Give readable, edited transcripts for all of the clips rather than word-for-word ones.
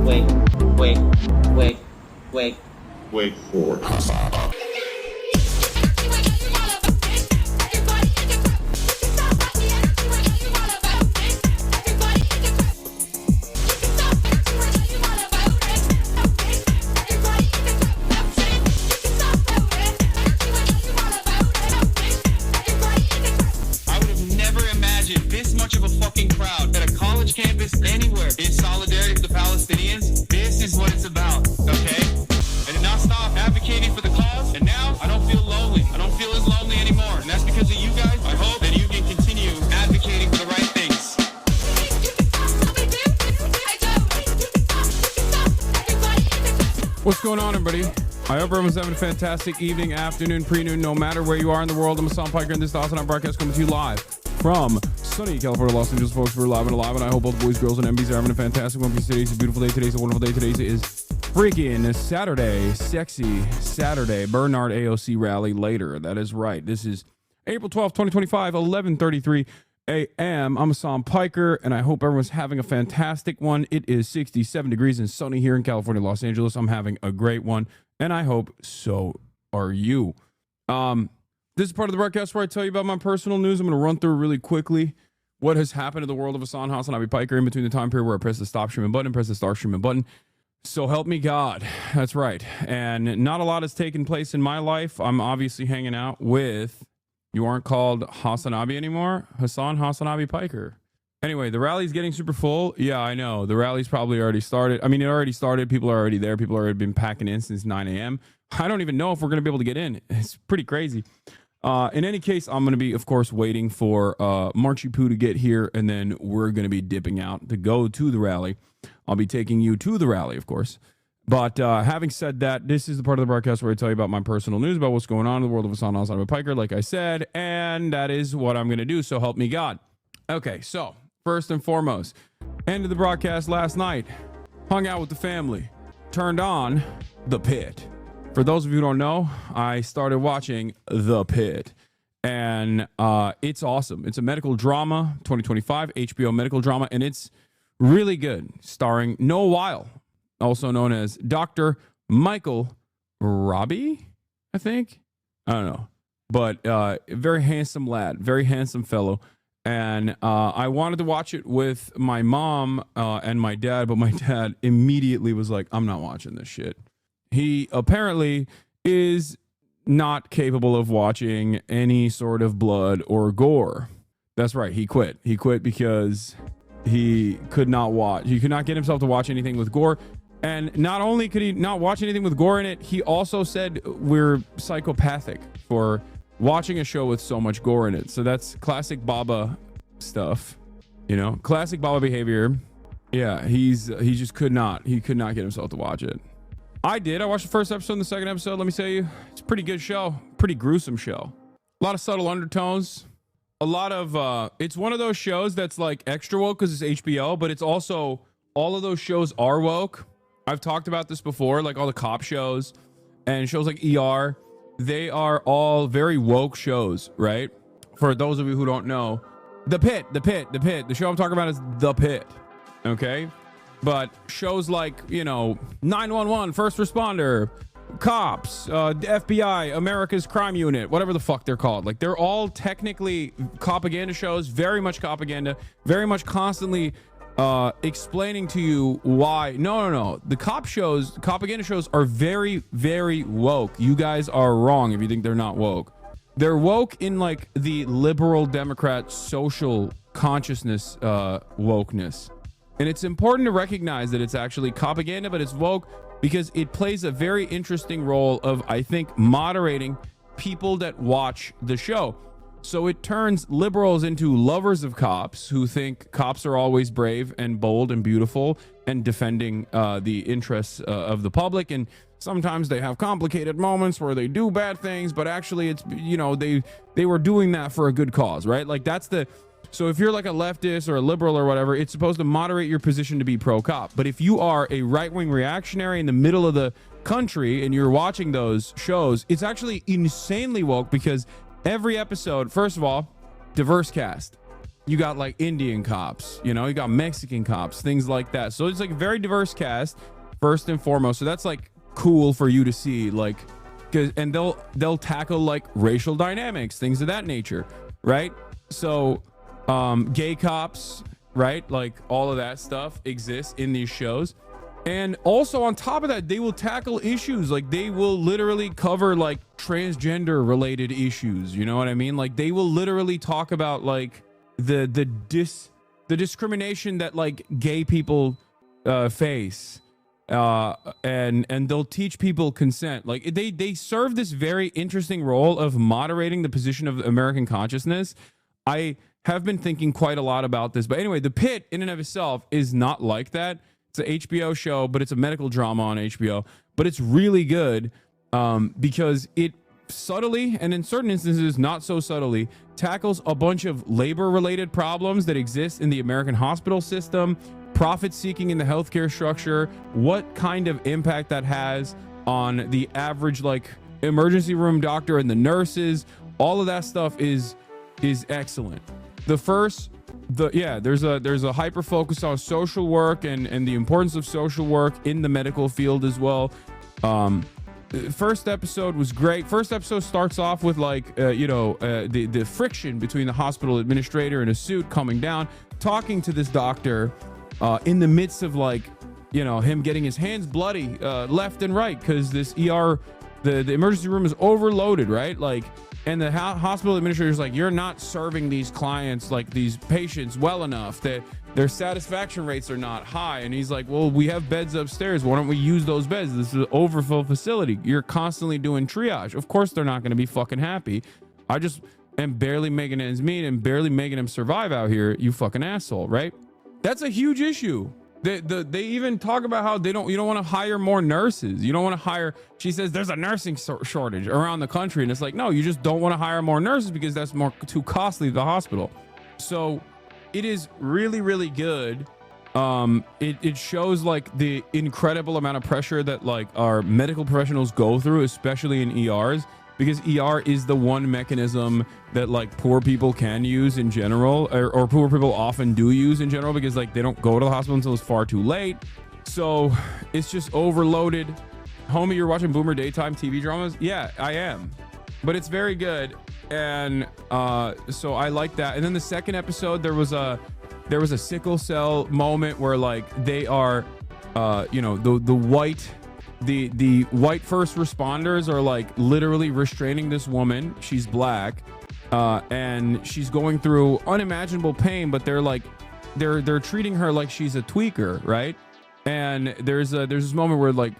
wait, wait, wait, wait. Wait for it. Campus anywhere in solidarity with the Palestinians. This is what it's about, okay? I did not stop advocating for the cause, and now I don't feel lonely. I don't feel as lonely anymore, and that's because of you guys. I hope that you can continue advocating for the right things. What's going on, everybody? I hope everyone's having a fantastic evening, afternoon, pre-noon, no matter where you are in the world. I'm Hassan Piker, and this is the Hassan broadcast coming to you live from sunny California, Los Angeles, folks. We're live and alive, and I hope both boys, girls, and MBs are having a fantastic one. Today's a beautiful day. Today's a wonderful day. Today's is freaking Saturday, sexy Saturday. Bernard AOC rally later. That is right. This is April 12th, 2025, 11:33 a.m. I'm Hassan Piker, and I hope everyone's having a fantastic one. It is 67 degrees and sunny here in California, Los Angeles. I'm having a great one, and I hope so are you. This is part of the broadcast where I tell you about my personal news. I'm going to run through really quickly what has happened in the world of Hassan Hassan Piker in between the time period where I press the stop streaming button and press the start streaming button. So help me God. That's right. And not a lot has taken place in my life. I'm obviously hanging out with, you aren't called Hassanabi anymore, Hassan Hassanabi Piker. Anyway, the rally's getting super full. Yeah, I know. The rally's probably already started. I mean, it already started. People are already there. People have already been packing in since 9 a.m. I don't even know if we're going to be able to get in. It's pretty crazy. In any case, I'm going to be, of course, waiting for Marchie Poo to get here, and then we're going to be dipping out to go to the rally. I'll be taking you to the rally, of course. But having said that, this is the part of the broadcast where I tell you about my personal news, about what's going on in the world of Hassan Hassan Piker, like I said, and that is what I'm going to do, so help me God. Okay, so first and foremost, ended the broadcast last night, hung out with the family, turned on The Pit. For those of you who don't know, I started watching The Pit, and it's awesome. It's a medical drama, 2025 HBO medical drama, and it's really good, starring Noah Weil, also known as Dr. Michael Robbie, I think. I don't know, but very handsome lad, very handsome fellow. And I wanted to watch it with my mom and my dad, but my dad immediately was like, I'm not watching this shit. He apparently is not capable of watching any sort of blood or gore. That's right. He quit. He quit because he could not watch. He could not get himself to watch anything with gore. And not only could he not watch anything with gore in it, he also said we're psychopathic for watching a show with so much gore in it. So that's classic Baba stuff, you know, classic Baba behavior. Yeah, he just could not get himself to watch it. I did. I watched the first episode and the second episode. Let me tell you, it's a pretty good show. Pretty gruesome show. A lot of subtle undertones. A lot of, it's one of those shows that's like extra woke because it's HBO, but it's also, all of those shows are woke. I've talked about this before, like all the cop shows and shows like ER. They are all very woke shows, right? For those of you who don't know, The Pit. The show I'm talking about is The Pit. Okay? But shows like, you know, 911, First Responder, Cops, FBI, America's Crime Unit, whatever the fuck they're called. Like, they're all technically propaganda shows, very much propaganda, very much constantly explaining to you why. No. The propaganda shows are very, very woke. You guys are wrong if you think they're not woke. They're woke in like the liberal Democrat social consciousness wokeness. And it's important to recognize that it's actually propaganda, but it's woke because it plays a very interesting role of, I think, moderating people that watch the show. So it turns liberals into lovers of cops who think cops are always brave and bold and beautiful and defending the interests of the public. And sometimes they have complicated moments where they do bad things, but actually it's, you know, they were doing that for a good cause, right? Like that's the... So if you're like a leftist or a liberal or whatever, it's supposed to moderate your position to be pro-cop. But if you are a right-wing reactionary in the middle of the country and you're watching those shows, it's actually insanely woke because every episode, first of all, diverse cast. you got like Indian cops, you know, you got Mexican cops, things like that. So it's like a very diverse cast first and foremost. So that's like cool for you to see, like, and they'll tackle like racial dynamics, things of that nature, right? So gay cops, right? Like all of that stuff exists in these shows. And also on top of that, they will tackle issues, like they will literally cover like transgender related issues, you know what I mean? Like they will literally talk about like the discrimination that like gay people face, and they'll teach people consent. Like they serve this very interesting role of moderating the position of American consciousness. I have been thinking quite a lot about this, but anyway, The Pit in and of itself is not like that. It's an HBO show, but it's a medical drama on HBO, but it's really good because it subtly, and in certain instances not so subtly, tackles a bunch of labor related problems that exist in the American hospital system, profit seeking in the healthcare structure, what kind of impact that has on the average like emergency room doctor and the nurses. All of that stuff is excellent. There's a hyper focus on social work and the importance of social work in the medical field as well. First episode was great. First episode starts off with like the friction between the hospital administrator in a suit coming down, talking to this doctor in the midst of like, you know, him getting his hands bloody left and right because this ER, the emergency room is overloaded, right? Like, and the hospital administrator is like, you're not serving these clients, like these patients, well enough, that their satisfaction rates are not high. And he's like, well, we have beds upstairs. Why don't we use those beds? This is an overfull facility. You're constantly doing triage. Of course, they're not going to be fucking happy. I just am barely making ends meet and barely making them survive out here. You fucking asshole, right? That's a huge issue. They even talk about how you don't want to hire more nurses. You don't want to hire, she says there's a nursing shortage around the country. And it's like, no, you just don't want to hire more nurses because that's too costly to the hospital. So it is really, really good. It shows like the incredible amount of pressure that like our medical professionals go through, especially in ERs, because ER is the one mechanism that like poor people can use in general, or poor people often do use in general, because like they don't go to the hospital until it's far too late. So it's just overloaded. Homie, you're watching Boomer Daytime TV dramas? Yeah, I am. But it's very good. And so I like that. And then the second episode, there was a sickle cell moment where like they are, the white first responders are like literally restraining this woman. She's black, and she's going through unimaginable pain, but they're treating her like she's a tweaker, right? And there's this moment where like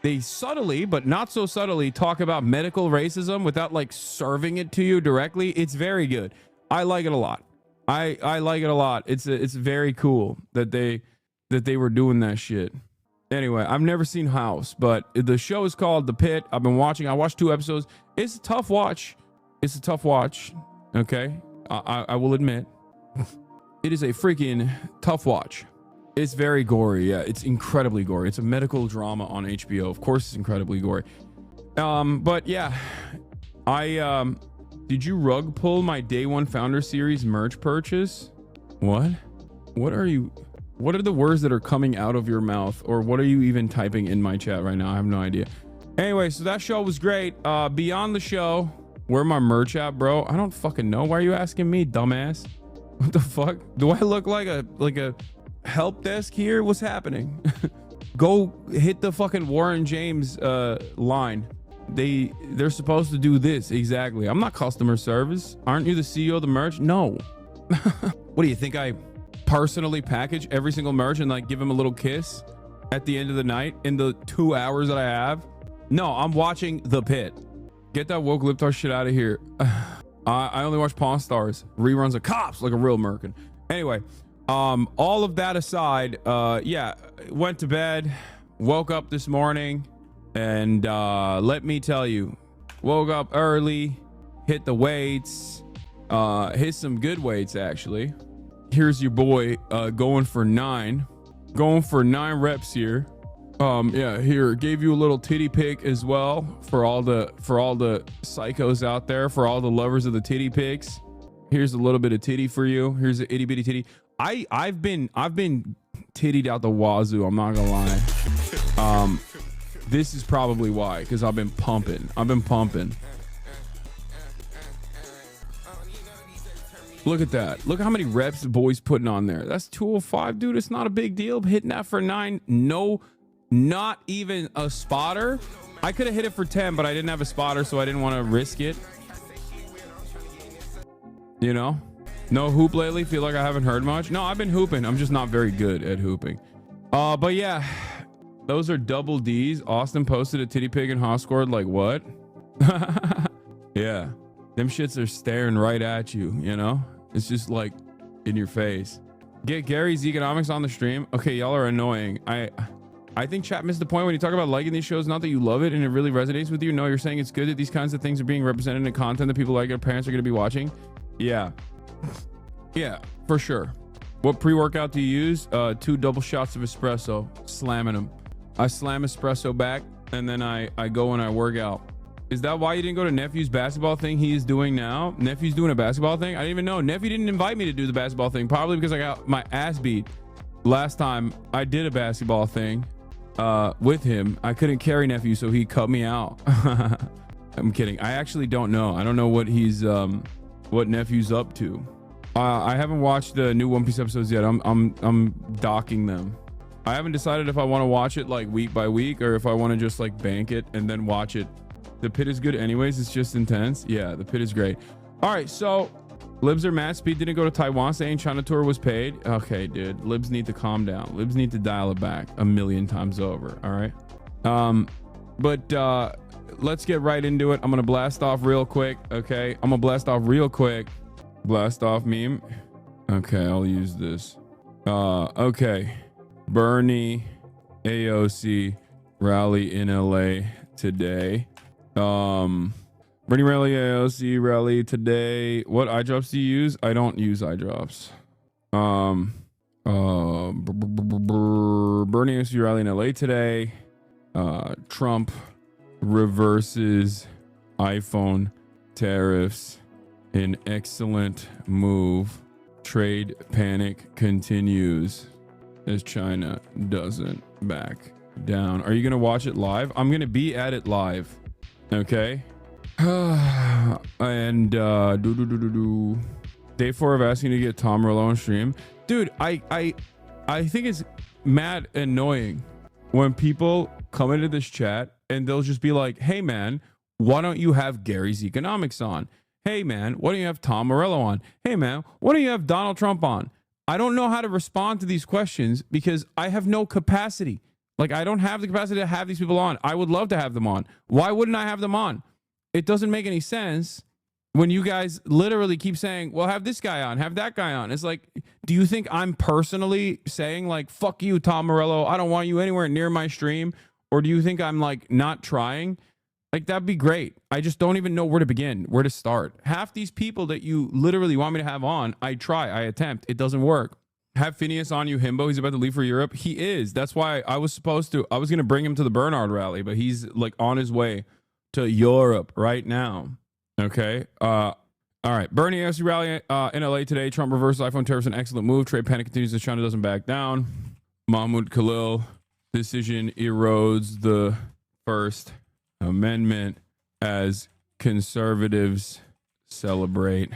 they subtly, but not so subtly, talk about medical racism without like serving it to you directly. It's very good. I like it a lot. I like it a lot. It's very cool that they were doing that shit. Anyway, I've never seen House, but the show is called The Pit. I watched 2 episodes. It's a tough watch. Okay. I will admit it is a freaking tough watch. It's very gory. Yeah, it's incredibly gory. It's a medical drama on HBO. Of course, it's incredibly gory. But yeah, did you rug pull my Day One Founder Series merch purchase? What are the words that are coming out of your mouth, or what are you even typing in my chat right now? I have no idea. Anyway, so that show was great. Beyond the show, where my merch at, bro? I don't fucking know. Why are you asking me, dumbass? What the fuck? Do I look like a help desk here? What's happening? Go hit the fucking Warren James line. They're supposed to do this exactly. I'm not customer service. Aren't you the CEO of the merch? No. What do you think? I personally package every single merch and like give him a little kiss at the end of the night in the 2 hours that I have? No, I'm watching The Pit. Get that woke liptar shit out of here. I only watch Pawn Stars, reruns of Cops, like a real American. Anyway, all of that aside, went to bed, woke up this morning, and let me tell you, woke up early, hit the weights, hit some good weights actually. Here's your boy going for 9 reps here. Here, gave you a little titty pic as well for all the psychos out there, for all the lovers of the titty pics. Here's a little bit of titty for you. Here's an itty bitty titty. I've been tittied out the wazoo. I'm not gonna lie. This is probably why, because I've been pumping. Look at that. Look how many reps the boy's putting on there. That's 205, dude. It's not a big deal. Hitting that for 9. No, not even a spotter. I could have hit it for 10, but I didn't have a spotter, so I didn't want to risk it. You know? No hoop lately. Feel like I haven't heard much. No, I've been hooping. I'm just not very good at hooping. But yeah, those are double D's. Austin posted a titty pig and Haas scored. Like, what? Yeah. Them shits are staring right at you, you know? It's just like in your face. Get Gary's economics on the stream. Okay, y'all are annoying. I think chat missed the point when you talk about liking these shows. Not that you love it and it really resonates with you. No, you're saying it's good that these kinds of things are being represented in content that people like your parents are going to be watching. Yeah. Yeah, for sure. What pre-workout do you use? 2 double shots of espresso, slamming them. I slam espresso back and then I go and I work out. Is that why you didn't go to Nephew's basketball thing he is doing now? Nephew's doing a basketball thing? I didn't even know. Nephew didn't invite me to do the basketball thing, probably because I got my ass beat last time I did a basketball thing with him. I couldn't carry Nephew, so he cut me out. I'm kidding. I actually don't know. I don't know what he's what Nephew's up to. I haven't watched the new One Piece episodes yet. I'm docking them. I haven't decided if I want to watch it like week by week or if I want to just like bank it and then watch it. The pit is good anyways. It's just intense. Yeah, the pit is great. All right, so Libs or Matt Speed didn't go to Taiwan saying China tour was paid. Okay, dude. Libs need to calm down. Libs need to dial it back 1,000,000 times over. All right. But let's get right into it. I'm gonna blast off real quick. Okay, I'm gonna blast off real quick. Blast off meme. Okay, I'll use this. Okay. Bernie AOC rally in LA today. Bernie rally AOC rally today. What eye drops do you use? I don't use eye drops. Bernie AOC rally in LA today. Trump reverses iPhone tariffs. An excellent move. Trade panic continues as China doesn't back down. Are you going to watch it live? I'm going to be at it live. Okay. And day 4 of asking to get Tom Morello on stream. Dude, I think it's mad annoying when people come into this chat and they'll just be like, hey man, why don't you have Gary's economics on? Hey man, why don't you have Tom Morello on? Hey man, why don't you have Donald Trump on? I don't know how to respond to these questions because I have no capacity. Like, I don't have the capacity to have these people on. I would love to have them on. Why wouldn't I have them on? It doesn't make any sense when you guys literally keep saying, well, have this guy on, have that guy on. It's like, do you think I'm personally saying like, fuck you, Tom Morello, I don't want you anywhere near my stream? Or do you think I'm like not trying? Like, that'd be great. I just don't even know where to begin, where to start. Half these people that you literally want me to have on, I try, I attempt. It doesn't work. Have Phineas on you, himbo. He's about to leave for Europe. He is. That's why I was going to bring him to the Bernard rally, but he's like on his way to Europe right now. Okay. All right. Bernie AOC rally in LA today. Trump reverses iPhone tariffs, an excellent move. Trade panic continues as China doesn't back down. Mahmoud Khalil decision erodes the First Amendment as conservatives celebrate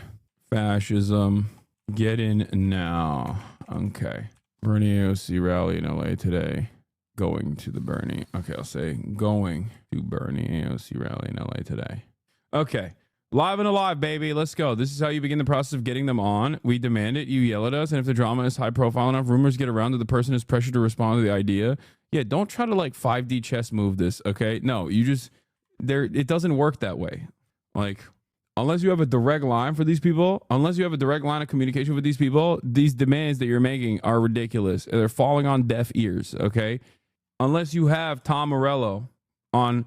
fascism. Get in now. Okay. Bernie AOC rally in LA today. Going to the Bernie. Okay, I'll say going to Bernie AOC rally in LA today. Okay. Live and alive, baby. Let's go. This is how you begin the process of getting them on. We demand it. You yell at us. And if the drama is high profile enough, rumors get around that the person is pressured to respond to the idea. Yeah, don't try to like 5D chess move this. Okay. No, you just it doesn't work that way. Like, unless you have a direct line for these people, unless you have a direct line of communication with these people, these demands that you're making are ridiculous. They're falling on deaf ears, okay? Unless you have Tom Morello on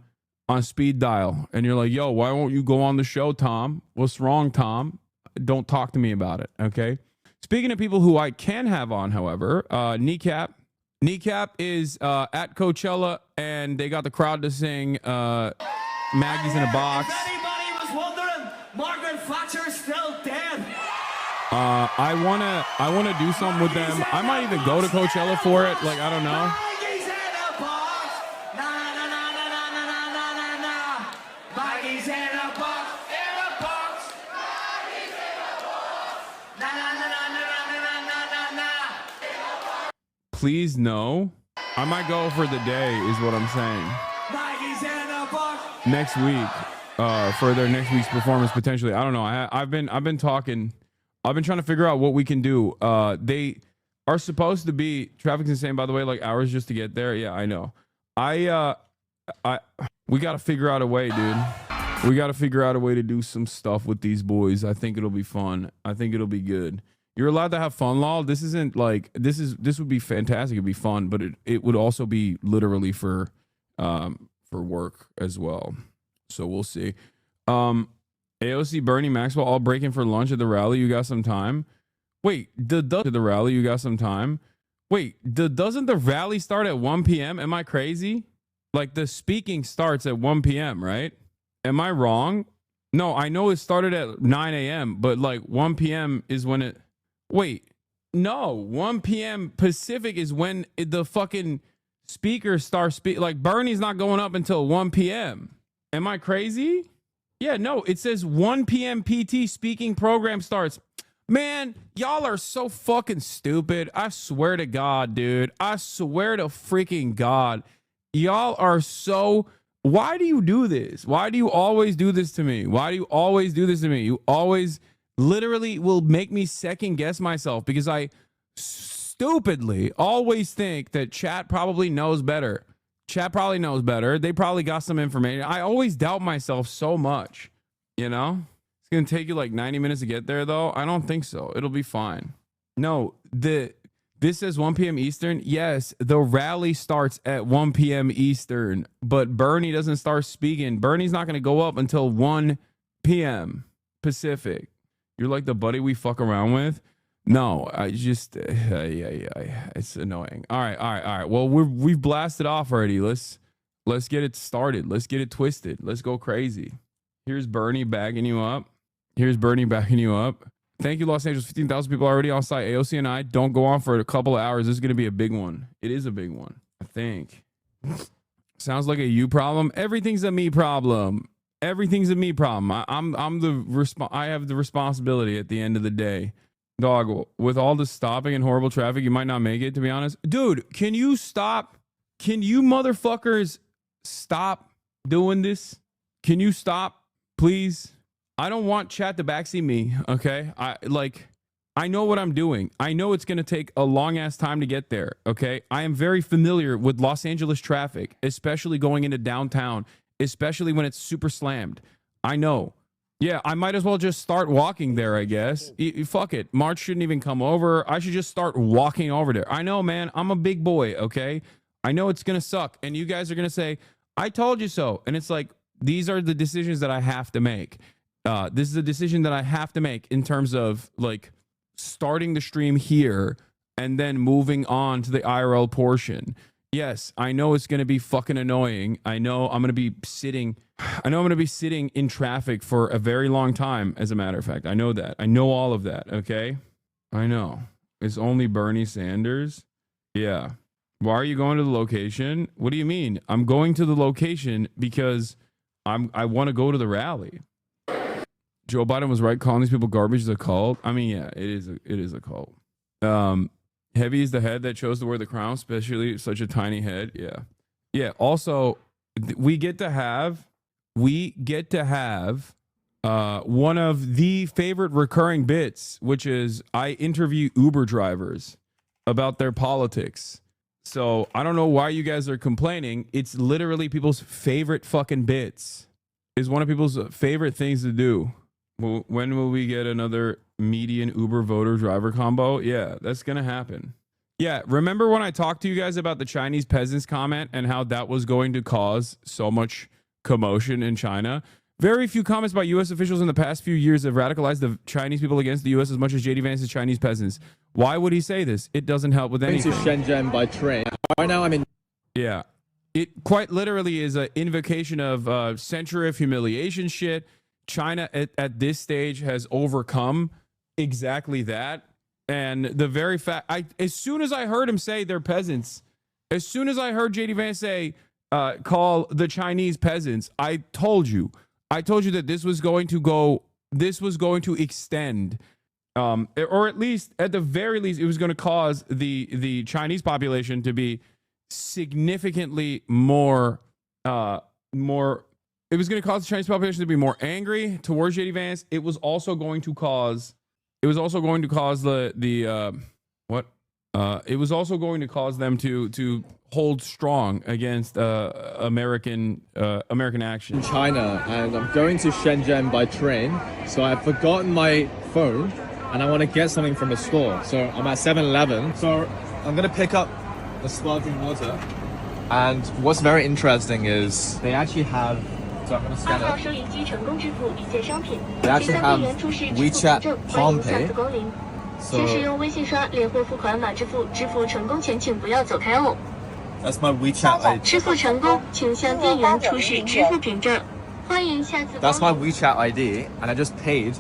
speed dial and you're like, yo, why won't you go on the show, Tom? What's wrong, Tom? Don't talk to me about it, okay? Speaking of people who I can have on, however, Kneecap. Kneecap is at Coachella, and they got the crowd to sing Maggie's in a Box. If anybody was wondering, Margaret Thatcher is still dead. I wanna do something with them. I might even go to Coachella for it. Like, I don't know. Mikey's in a box. Na na na na na na na na na na. Mikey's in a box. In a box. Mikey's in a box. Na na na na na na na na na. Please no. I might go for the day, is what I'm saying. Mikey's in a box. Next week, for their next week's performance potentially. I don't know. I've been talking. I've been trying to figure out what we can do. They are supposed to be, traffic's insane, by the way, like hours just to get there. Yeah, I know. We got to figure out a way, dude. We got to figure out a way to do some stuff with these boys. I think it'll be fun. I think it'll be good. You're allowed to have fun, lol. This isn't like, this would be fantastic. It'd be fun, but it would also be literally for work as well. So we'll see. AOC, Bernie, Maxwell all breaking for lunch at the rally. You got some time? Wait, the rally, you got some time? Wait, doesn't the rally start at 1 p.m.? Am I crazy? Like the speaking starts at 1 p.m., right? Am I wrong? No, I know it started at 9 a.m., but like 1 p.m. is when it... Wait, no, 1 p.m. Pacific is when the fucking speakers start like Bernie's not going up until 1 p.m. Am I crazy? Yeah, no, it says 1 p.m. PT speaking program starts. Man, y'all are so fucking stupid. I swear to God, dude. I swear to freaking God. Y'all are so... Why do you do this? Why do you always do this to me? Why do you always do this to me? You always literally will make me second guess myself because I stupidly always think that chat probably knows better. Chat probably knows better. They probably got some information. I always doubt myself so much, you know? It's going to take you like 90 minutes to get there, though. I don't think so. It'll be fine. No, this says 1 p.m. Eastern. Yes, the rally starts at 1 p.m. Eastern, but Bernie doesn't start speaking. Bernie's not going to go up until 1 p.m. Pacific. You're like the buddy we fuck around with. No, I just, it's annoying. All right. Well, we've blasted off already. Let's get it started. Let's get it twisted. Let's go crazy. Here's Bernie bagging you up. Thank you, Los Angeles. 15,000 people already on site. AOC and I don't go on for a couple of hours. This is going to be a big one. It is a big one, I think. Sounds like a you problem. Everything's a me problem. Everything's a me problem. I have the responsibility at the end of the day. Dog, with all the stopping and horrible traffic, you might not make it, to be honest. Dude, can you stop? Can you motherfuckers stop doing this? Can you stop, please? I don't want chat to backseat me, okay? I know what I'm doing. I know it's going to take a long ass time to get there, okay? I am very familiar with Los Angeles traffic, especially going into downtown, especially when it's super slammed. I know. Yeah, I might as well just start walking there, I guess. Fuck it. March shouldn't even come over. I should just start walking over there. I know, man. I'm a big boy, okay? I know it's going to suck. And you guys are going to say, I told you so. And it's like, these are the decisions that I have to make. This is a decision that I have to make in terms of, like, starting the stream here and then moving on to the IRL portion. Yes, I know it's going to be fucking annoying. I know I'm going to be sitting in traffic for a very long time, as a matter of fact. I know that. I know all of that, okay? I know. It's only Bernie Sanders? Yeah. Why are you going to the location? What do you mean? I'm going to the location because I want to go to the rally. Joe Biden was right calling these people garbage is a cult. I mean, yeah, it is a cult. Heavy is the head that chose to wear the crown, especially such a tiny head. Yeah. Yeah. Also, we get to have one of the favorite recurring bits, which is I interview Uber drivers about their politics. So I don't know why you guys are complaining. It's literally people's favorite fucking bits. Is one of people's favorite things to do. When will we get another median Uber voter driver combo? Yeah, that's going to happen. Yeah, remember when I talked to you guys about the Chinese peasants comment and how that was going to cause so much commotion in China? Very few comments by U.S. officials in the past few years have radicalized the Chinese people against the U.S. as much as J.D. Vance's Chinese peasants. Why would he say this? It doesn't help with anything. To Shenzhen by train. Right now I'm in... Yeah. It quite literally is an invocation of century of humiliation shit. China at this stage has overcome exactly that. And the very fact, as soon as I heard him say they're peasants, as soon as I heard JD Vance say, call the Chinese peasants, I told you that this was going to extend, or at least, at the very least, it was going to cause the Chinese population to be significantly more. It was going to cause the Chinese population to be more angry towards JD Vance. It was also going to cause. It was also going to cause it was also going to cause them to hold strong against American action. in China, and I'm going to Shenzhen by train. So I've forgotten my phone, and I want to get something from the store. So I'm at 7-Eleven. So I'm gonna pick up the sparkling water. And what's very interesting is they actually have. So I'm gonna scan it. They actually have WeChat Palm Pay. So that's my WeChat ID. That's my WeChat ID, and I just paid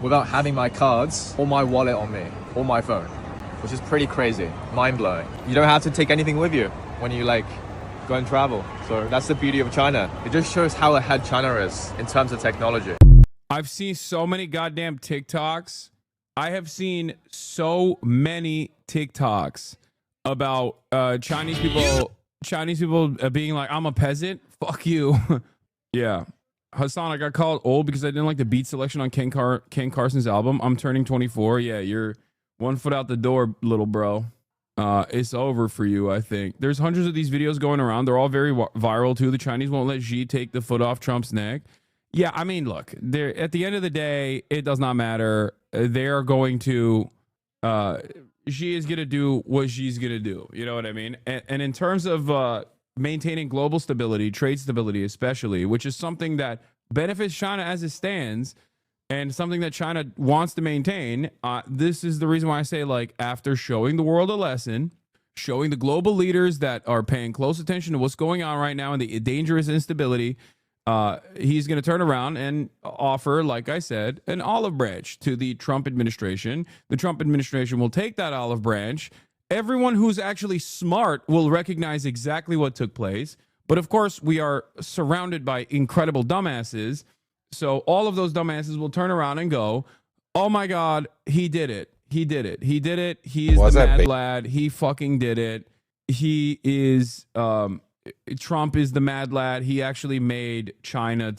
without having my cards or my wallet on me or my phone, which is pretty crazy, mind-blowing. You don't have to take anything with you when you go and travel. So that's the beauty of China. It just shows how ahead China is in terms of technology. I've seen so many goddamn TikToks. I have seen so many TikToks about Chinese people being like, I'm a peasant. Fuck you. Yeah. Hassan, I got called old because I didn't like the beat selection on Ken Carson's album. I'm turning 24. Yeah, you're 1 foot out the door, little bro. It's over for you, I think. There's hundreds of these videos going around. They're all very viral, too. The Chinese won't let Xi take the foot off Trump's neck. Yeah, I mean, look, at the end of the day, it does not matter. They're going to... Xi is going to do what Xi's going to do. You know what I mean? And in terms of maintaining global stability, trade stability especially, which is something that benefits China as it stands, and something that China wants to maintain, this is the reason why I say, after showing the world a lesson, showing the global leaders that are paying close attention to what's going on right now and the dangerous instability, he's going to turn around and offer, like I said, an olive branch to the Trump administration. The Trump administration will take that olive branch. Everyone who's actually smart will recognize exactly what took place. But of course, we are surrounded by incredible dumbasses. So all of those dumbasses will turn around and go, oh my God, he did it. He did it. He did it. He is the mad lad. He fucking did it. He is, Trump is the mad lad. He actually made China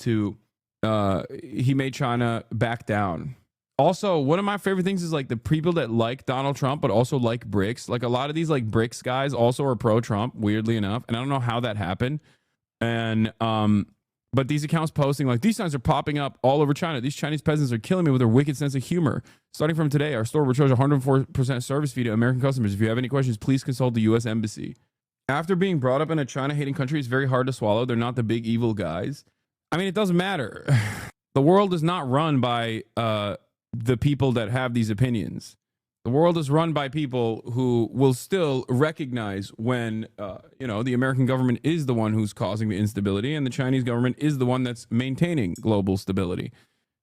back down. Also, one of my favorite things is the people that like Donald Trump, but also like BRICS. A lot of these BRICS guys also are pro-Trump, weirdly enough. And I don't know how that happened. And, but these accounts posting these signs are popping up all over China. These Chinese peasants are killing me with their wicked sense of humor. Starting from today, our store will charge 104% service fee to American customers. If you have any questions, please consult the U.S. Embassy. After being brought up in a China-hating country, it's very hard to swallow. They're not the big evil guys. I mean, it doesn't matter. The world is not run by the people that have these opinions. The world is run by people who will still recognize when, the American government is the one who's causing the instability and the Chinese government is the one that's maintaining global stability.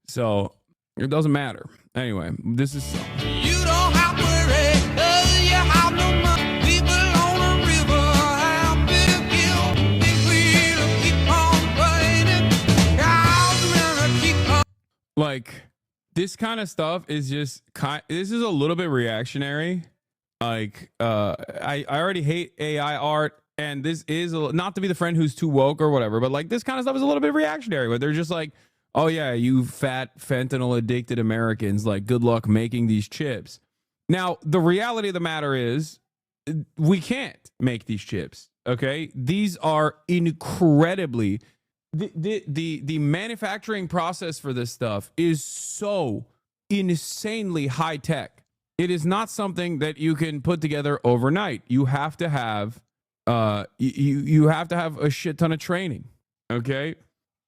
So it doesn't matter. Anyway, this is... You don't have to worry, 'cause you have no money. People on the river have big guilt. Think we'll keep on burning. Keep on. This kind of stuff is just this is a little bit reactionary. I already hate AI art, and this is not to be the friend who's too woke or whatever, but this kind of stuff is a little bit reactionary, where they're just oh yeah, you fat fentanyl addicted Americans, good luck making these chips. Now, the reality of the matter is we can't make these chips. Okay, these are incredibly. The manufacturing process for this stuff is so insanely high tech. It is not something that you can put together overnight. You have to have you have to have a shit ton of training. Okay.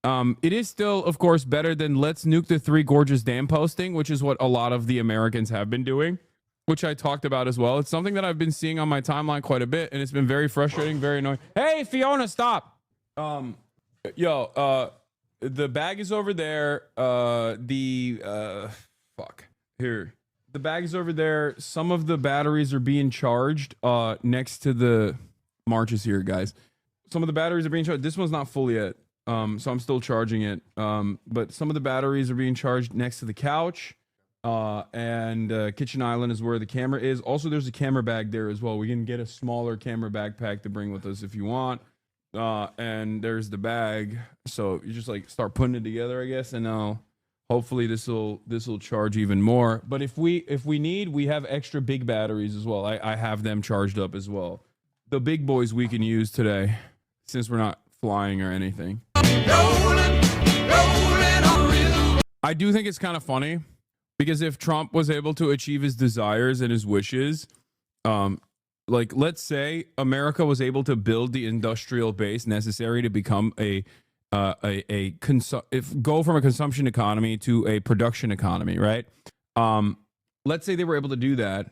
It is still, of course, better than let's nuke the Three Gorges Dam posting, which is what a lot of the Americans have been doing, which I talked about as well. It's something that I've been seeing on my timeline quite a bit, and it's been very frustrating, very annoying. Hey, Fiona, stop. The bag is over there. Fuck. Here. the bags over there, some of the batteries are being charged next to the marches here, guys. Some of the batteries are being charged. This one's not full yet, so I'm still charging it. But some of the batteries are being charged next to the couch. And Kitchen Island is where the camera is. Also, there's a camera bag there as well. We can get a smaller camera backpack to bring with us if you want. And there's the bag. So you just like start putting it together, I guess, and hopefully this will charge even more. But if we need, we have extra big batteries as well. I have them charged up as well. The big boys we can use today, since we're not flying or anything. I do think it's kind of funny because if Trump was able to achieve his desires and his wishes, like let's say America was able to build the industrial base necessary to become go from a consumption economy to a production economy, right? Let's say they were able to do that.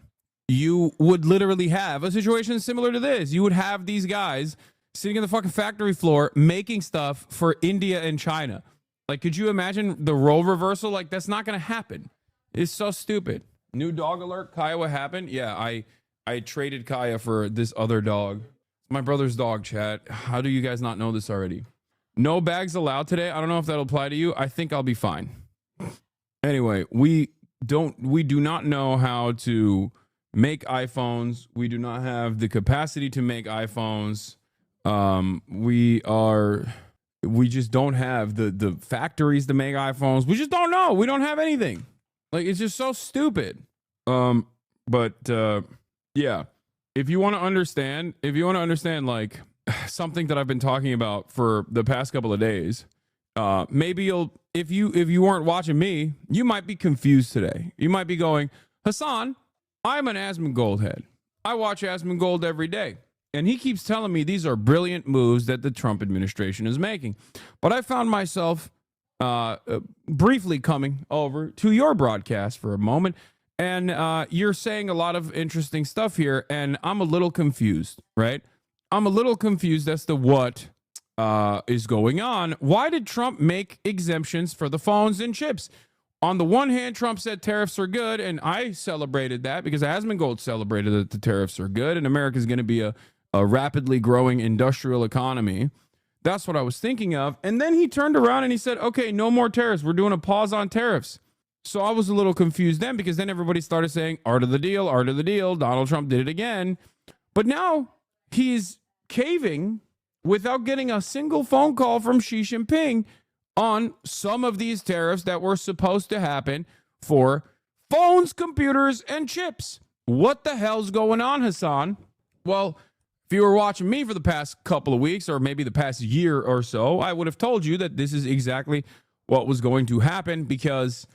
You would literally have a situation similar to this. You would have these guys sitting in the fucking factory floor making stuff for India and China. Like, could you imagine the role reversal? Like, that's not going to happen. It's so stupid. New dog alert. Kaya, what happened? Yeah, I traded Kaya for this other dog. My brother's dog, chat. How do you guys not know this already? No bags allowed today. I don't know if that'll apply to you. I think I'll be fine. Anyway, we do not know how to make iPhones. We do not have the capacity to make iPhones. We just don't have the factories to make iPhones. We just don't know. We don't have anything. Like, it's just so stupid. Yeah. If you want to understand like something that I've been talking about for the past couple of days, maybe if you weren't watching me, you might be confused today. You might be going, Hassan, I'm an Asmongold head. I watch Asmongold every day. And he keeps telling me these are brilliant moves that the Trump administration is making. But I found myself briefly coming over to your broadcast for a moment. And you're saying a lot of interesting stuff here. And I'm a little confused, right? I'm a little confused as to what is going on. Why did Trump make exemptions for the phones and chips? On the one hand, Trump said tariffs are good, and I celebrated that because Asmongold celebrated that the tariffs are good, and America is going to be a rapidly growing industrial economy. That's what I was thinking of. And then he turned around and he said, okay, no more tariffs. We're doing a pause on tariffs. So I was a little confused then because then everybody started saying, art of the deal, art of the deal. Donald Trump did it again. But now he's caving without getting a single phone call from Xi Jinping on some of these tariffs that were supposed to happen for phones, computers, and chips. What the hell's going on, Hassan? Well, if you were watching me for the past couple of weeks or maybe the past year or so, I would have told you that this is exactly what was going to happen because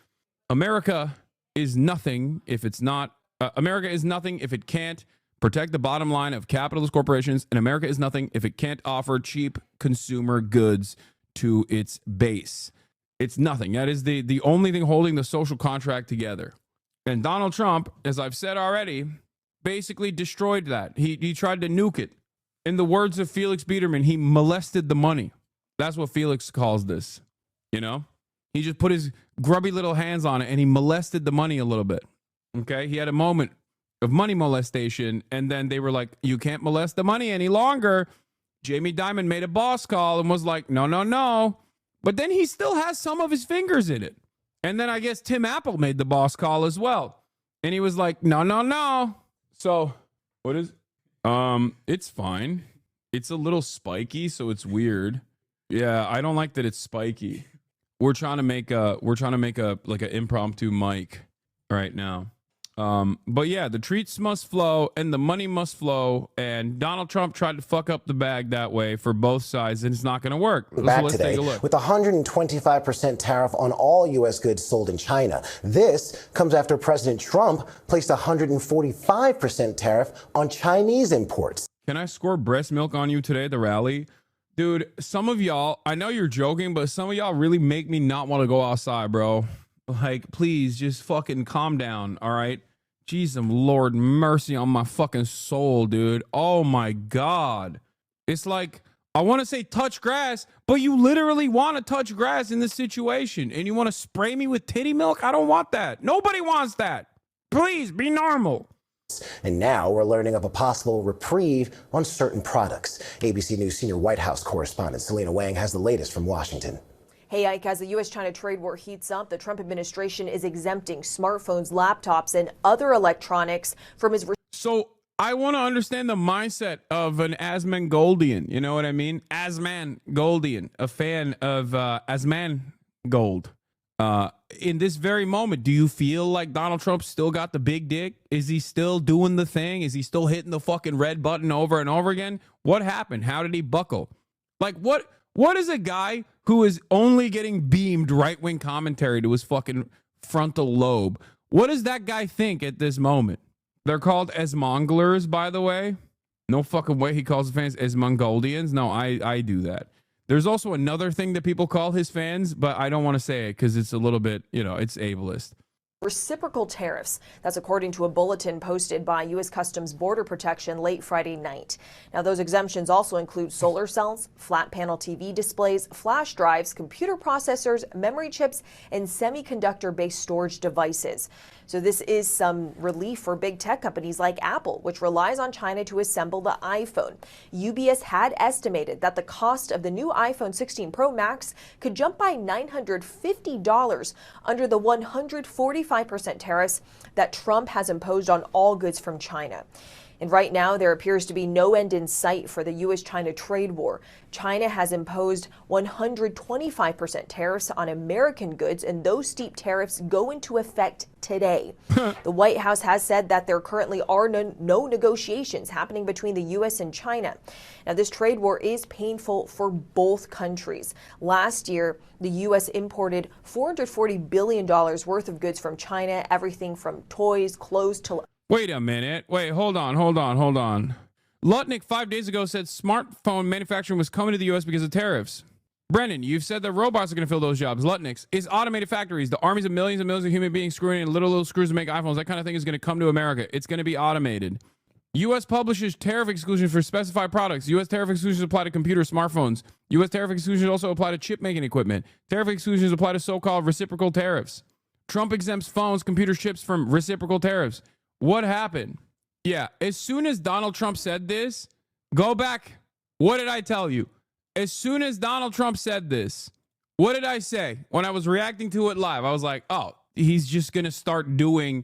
America is nothing if it's not, America is nothing if it can't protect the bottom line of capitalist corporations, and America is nothing if it can't offer cheap consumer goods to its base. It's nothing. That is the only thing holding the social contract together. And Donald Trump, as I've said already, basically destroyed that. He tried to nuke it. In the words of Felix Biederman, he molested the money. That's what Felix calls this. You know? He just put his grubby little hands on it and he molested the money a little bit. Okay? He had a moment of money molestation, and then they were like, you can't molest the money any longer. Jamie Dimon made a boss call and was like, no, no, no. But then he still has some of his fingers in it. And then I guess Tim Apple made the boss call as well. And he was like, no, no, no. So what is, it's fine. It's a little spiky, so it's weird. Yeah, I don't like that it's spiky. We're trying to make a like an impromptu mic right now. But yeah, the treats must flow and the money must flow, and Donald Trump tried to fuck up the bag that way for both sides, and it's not going to work. Back let's today take a look. with a 125% tariff on all U.S. goods sold in China. This comes after President Trump placed a 145% tariff on Chinese imports. Can I score breast milk on you today at the rally? Dude, some of y'all, I know you're joking, but some of y'all really make me not want to go outside, bro. Like, please just fucking calm down, all right? Jesus, Lord, mercy on my fucking soul, dude. Oh my God. It's like, I want to say touch grass, but you literally want to touch grass in this situation, and you want to spray me with titty milk? I don't want that. Nobody wants that. Please be normal. And now we're learning of a possible reprieve on certain products. ABC News senior White House correspondent Selena Wang has the latest from Washington. Hey, Ike, as the U.S.-China trade war heats up, the Trump administration is exempting smartphones, laptops, and other electronics from his... So I want to understand the mindset of an Asmangoldian. You know what I mean? Asmangoldian, a fan of Asmongold. In this very moment, do you feel like Donald Trump still got the big dick? Is he still doing the thing? Is he still hitting the fucking red button over and over again? What happened? How did he buckle? Like, what is a guy who is only getting beamed right-wing commentary to his fucking frontal lobe? What does that guy think at this moment? They're called Asmonglers, by the way. No fucking way he calls the fans Asmongoldians. No, I do that. There's also another thing that people call his fans, but I don't want to say it because it's a little bit, it's ableist. Reciprocal tariffs. That's according to a bulletin posted by U.S. Customs Border Protection late Friday night. Now, those exemptions also include solar cells, flat panel TV displays, flash drives, computer processors, memory chips, and semiconductor-based storage devices. So this is some relief for big tech companies like Apple, which relies on China to assemble the iPhone. UBS had estimated that the cost of the new iPhone 16 Pro Max could jump by $950 under the 145% tariffs that Trump has imposed on all goods from China. And right now, there appears to be no end in sight for the U.S.-China trade war. China has imposed 125% tariffs on American goods, and those steep tariffs go into effect today. The White House has said that there currently are no negotiations happening between the U.S. and China. Now, this trade war is painful for both countries. Last year, the U.S. imported $440 billion worth of goods from China, everything from toys, clothes to... Wait a minute. Wait, hold on. Lutnick 5 days ago said smartphone manufacturing was coming to the U.S. because of tariffs. Brennan, you've said that robots are going to fill those jobs. Lutnick's is automated factories. The armies of millions and millions of human beings screwing in little screws to make iPhones. That kind of thing is going to come to America. It's going to be automated. U.S. publishes tariff exclusions for specified products. U.S. tariff exclusions apply to computer smartphones. U.S. tariff exclusions also apply to chip-making equipment. Tariff exclusions apply to so-called reciprocal tariffs. Trump exempts phones, computer chips from reciprocal tariffs. What happened? Yeah, as soon as Donald Trump said this, go back. What did I tell you? As soon as Donald Trump said this, what did I say? When I was reacting to it live, I was like, oh, he's just going to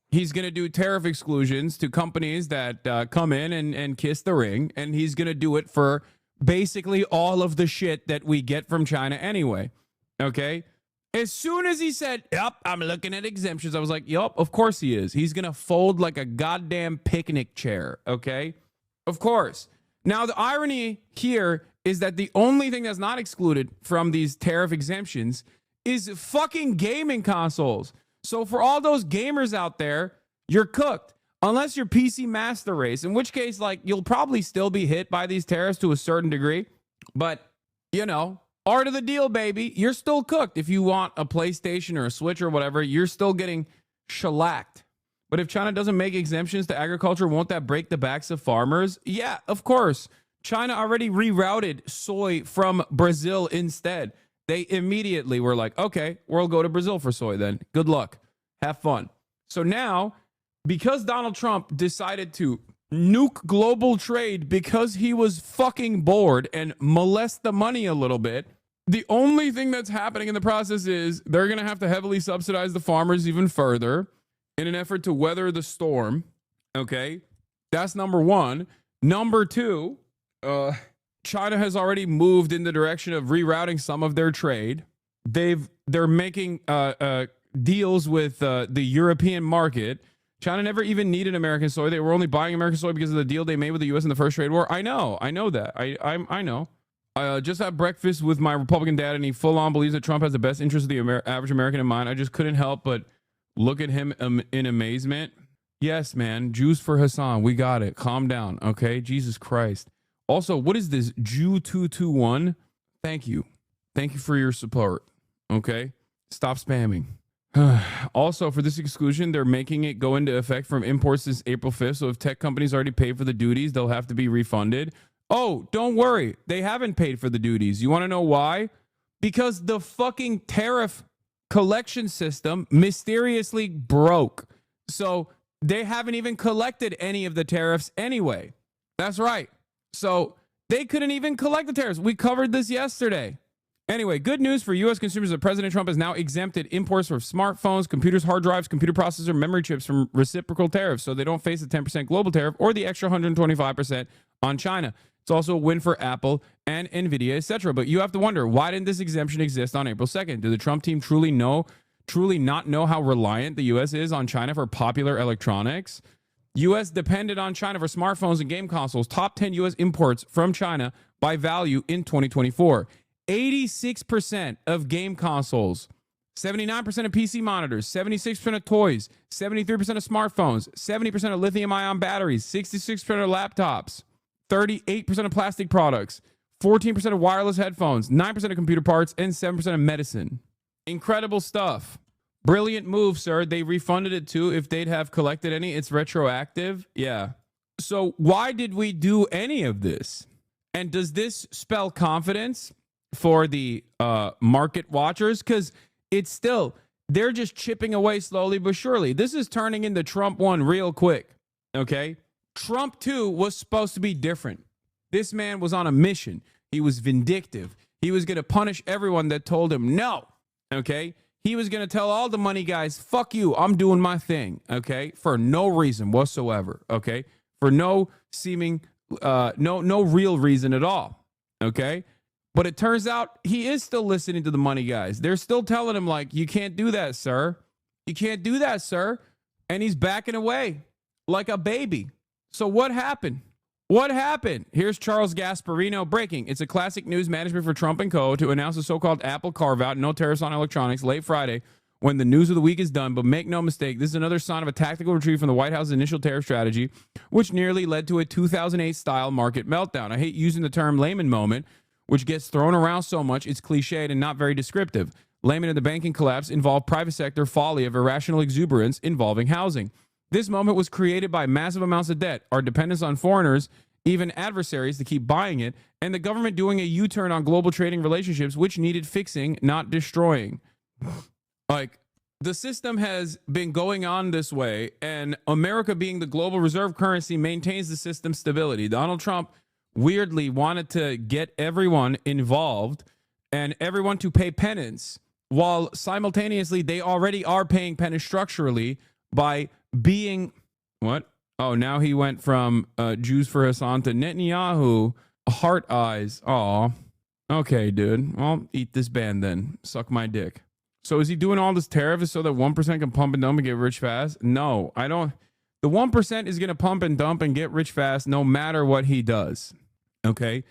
he's going to do tariff exclusions to companies that come in and kiss the ring. And he's going to do it for basically all of the shit that we get from China anyway. Okay? As soon as he said, yep, I'm looking at exemptions, I was like, yep, of course he is. He's going to fold like a goddamn picnic chair, okay? Of course. Now, the irony here is that the only thing that's not excluded from these tariff exemptions is fucking gaming consoles. So for all those gamers out there, you're cooked. Unless you're PC Master Race, in which case, like, you'll probably still be hit by these tariffs to a certain degree. But, art of the deal, baby. You're still cooked. If you want a PlayStation or a Switch or whatever, you're still getting shellacked. But if China doesn't make exemptions to agriculture, won't that break the backs of farmers? Yeah, of course. China already rerouted soy from Brazil instead. They immediately were like, okay, we'll go to Brazil for soy then. Good luck. Have fun. So now, because Donald Trump decided to nuke global trade because he was fucking bored and molest the money a little bit, the only thing that's happening in the process is they're going to have to heavily subsidize the farmers even further in an effort to weather the storm. Okay, that's number one. Number two, China has already moved in the direction of rerouting some of their trade. They're making deals with the European market. China never even needed American soy. They were only buying American soy because of the deal they made with the U.S. in the first trade war. I know that. I know. I just had breakfast with my Republican dad, and he full on believes that Trump has the best interest of the average American in mind. I just couldn't help but look at him in amazement. Yes, man. Jews for Hassan. We got it. Calm down. Okay. Jesus Christ. Also, what is this? Jew221? Thank you. Thank you for your support. Okay. Stop spamming. Also, for this exclusion, they're making it go into effect from imports since April 5th. So if tech companies already paid for the duties, they'll have to be refunded. Oh, don't worry. They haven't paid for the duties. You want to know why? Because the fucking tariff collection system mysteriously broke. So they haven't even collected any of the tariffs anyway. That's right. So they couldn't even collect the tariffs. We covered this yesterday. Anyway, good news for U.S. consumers that President Trump has now exempted imports of smartphones, computers, hard drives, computer processor, memory chips from reciprocal tariffs, so they don't face the 10% global tariff or the extra 125% on China. It's also a win for Apple and Nvidia, etc. But you have to wonder, why didn't this exemption exist on April 2nd? Did the Trump team truly not know how reliant the U.S. is on China for popular electronics? U.S. depended on China for smartphones and game consoles. Top 10 U.S. imports from China by value in 2024. 86% of game consoles, 79% of PC monitors, 76% of toys, 73% of smartphones, 70% of lithium-ion batteries, 66% of laptops, 38% of plastic products, 14% of wireless headphones, 9% of computer parts, and 7% of medicine. Incredible stuff. Brilliant move, sir. They refunded it too if they'd have collected any. It's retroactive. Yeah. So why did we do any of this? And does this spell confidence for the market watchers? Because it's still, they're just chipping away slowly but surely. This is turning into Trump 1 real quick. Okay. Trump 2 was supposed to be different. This man was on a mission. He was vindictive. He was going to punish everyone that told him no. Okay. He was going to tell all the money guys, fuck you, I'm doing my thing. Okay. For no reason whatsoever. Okay. For no seeming, no real reason at all. Okay. But it turns out he is still listening to the money guys. They're still telling him, like, you can't do that, sir. You can't do that, sir. And he's backing away like a baby. So what happened? What happened? Here's Charles Gasparino breaking. It's a classic news management for Trump and co. to announce the so-called Apple carve-out, no tariffs on electronics, late Friday when the news of the week is done. But make no mistake, this is another sign of a tactical retreat from the White House's initial tariff strategy, which nearly led to a 2008-style market meltdown. I hate using the term Lehman moment, which gets thrown around so much, it's cliched and not very descriptive. Lehman and the banking collapse involved private sector folly of irrational exuberance involving housing. This moment was created by massive amounts of debt, our dependence on foreigners, even adversaries to keep buying it, and the government doing a U-turn on global trading relationships, which needed fixing, not destroying. Like, the system has been going on this way, and America being the global reserve currency maintains the system's stability. Donald Trump weirdly wanted to get everyone involved and everyone to pay penance, while simultaneously they already are paying penance structurally by being what? Oh, now he went from Jews for Hassan to Netanyahu. Heart eyes. Aw. Okay, dude. Well, eat this band then. Suck my dick. So is he doing all this tariffs so that 1% can pump and dump and get rich fast? No, I don't. The 1% is going to pump and dump and get rich fast no matter what he does. Okay,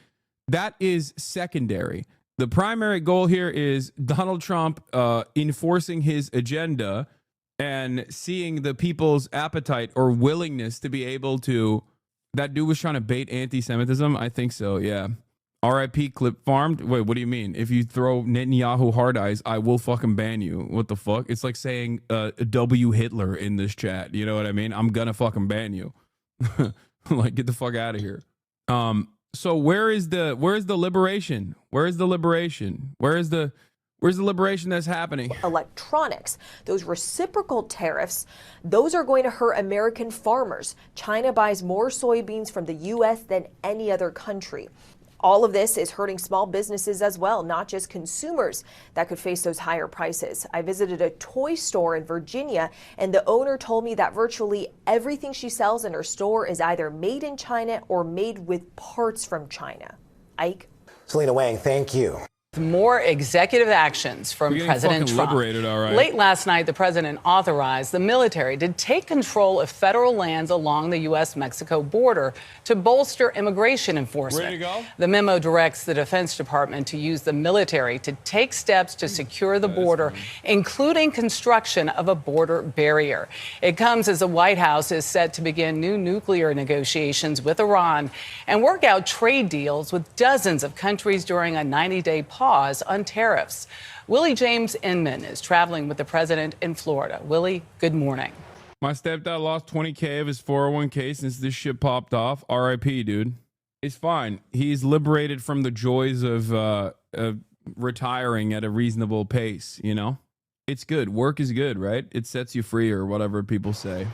that is secondary. The primary goal here is Donald Trump enforcing his agenda and seeing the people's appetite or willingness to be able to. That dude was trying to bait anti-Semitism. I think so. Yeah. R.I.P. Clip Farmed. Wait, what do you mean? If you throw Netanyahu hard eyes, I will fucking ban you. What the fuck? It's like saying W Hitler in this chat. You know what I mean? I'm gonna fucking ban you. Like, get the fuck out of here. So where is the liberation? Where is the liberation? Where's the liberation that's happening? Electronics, those reciprocal tariffs, those are going to hurt American farmers. China buys more soybeans from the U.S. than any other country. All of this is hurting small businesses as well, not just consumers that could face those higher prices. I visited a toy store in Virginia, and the owner told me that virtually everything she sells in her store is either made in China or made with parts from China. Ike? Selena Wang, thank you. More executive actions from President Trump. Liberated, all right. Late last night, the president authorized the military to take control of federal lands along the U.S.-Mexico border to bolster immigration enforcement. Ready to go? The memo directs the Defense Department to use the military to take steps to secure the border, including construction of a border barrier. It comes as the White House is set to begin new nuclear negotiations with Iran and work out trade deals with dozens of countries during a 90-day pause on tariffs. Willie James Inman is traveling with the president in Florida. Willie, good morning. My stepdad lost 20K of his 401k since this shit popped off. RIP, dude. It's fine. He's liberated from the joys of retiring at a reasonable pace, you know? It's good. Work is good, right? It sets you free, or whatever people say.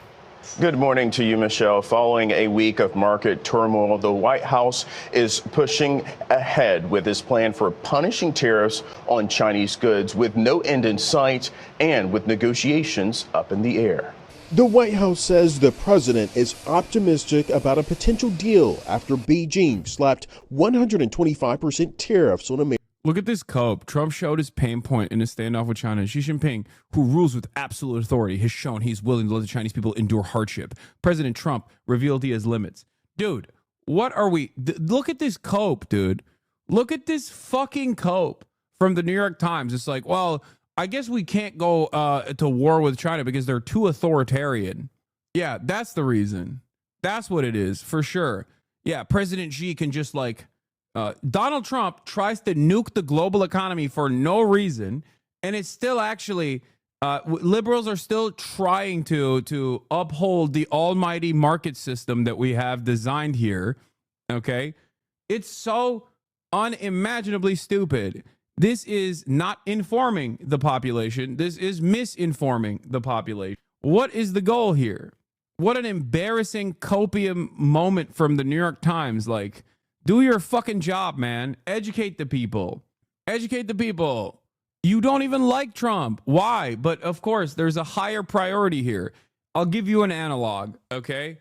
Good morning to you, Michelle. Following a week of market turmoil, the White House is pushing ahead with its plan for punishing tariffs on Chinese goods with no end in sight and with negotiations up in the air. The White House says the president is optimistic about a potential deal after Beijing slapped 125% tariffs on America. Look at this cope. Trump showed his pain point in his standoff with China. Xi Jinping, who rules with absolute authority, has shown he's willing to let the Chinese people endure hardship. President Trump revealed he has limits. Dude, what are we? Look at this cope, dude. Look at this fucking cope from the New York Times. It's like, well, I guess we can't go to war with China because they're too authoritarian. Yeah, that's the reason. That's what it is, for sure. Yeah, President Xi can just like... Donald Trump tries to nuke the global economy for no reason, and it's still actually liberals are still trying to uphold the almighty market system that we have designed here. Okay, it's so unimaginably stupid. This is not informing the population. This is misinforming the population. What is the goal here? What an embarrassing copium moment from the New York Times. Like, do your fucking job, man. Educate the people. Educate the people. You don't even like Trump. Why? But of course, there's a higher priority here. I'll give you an analog, okay?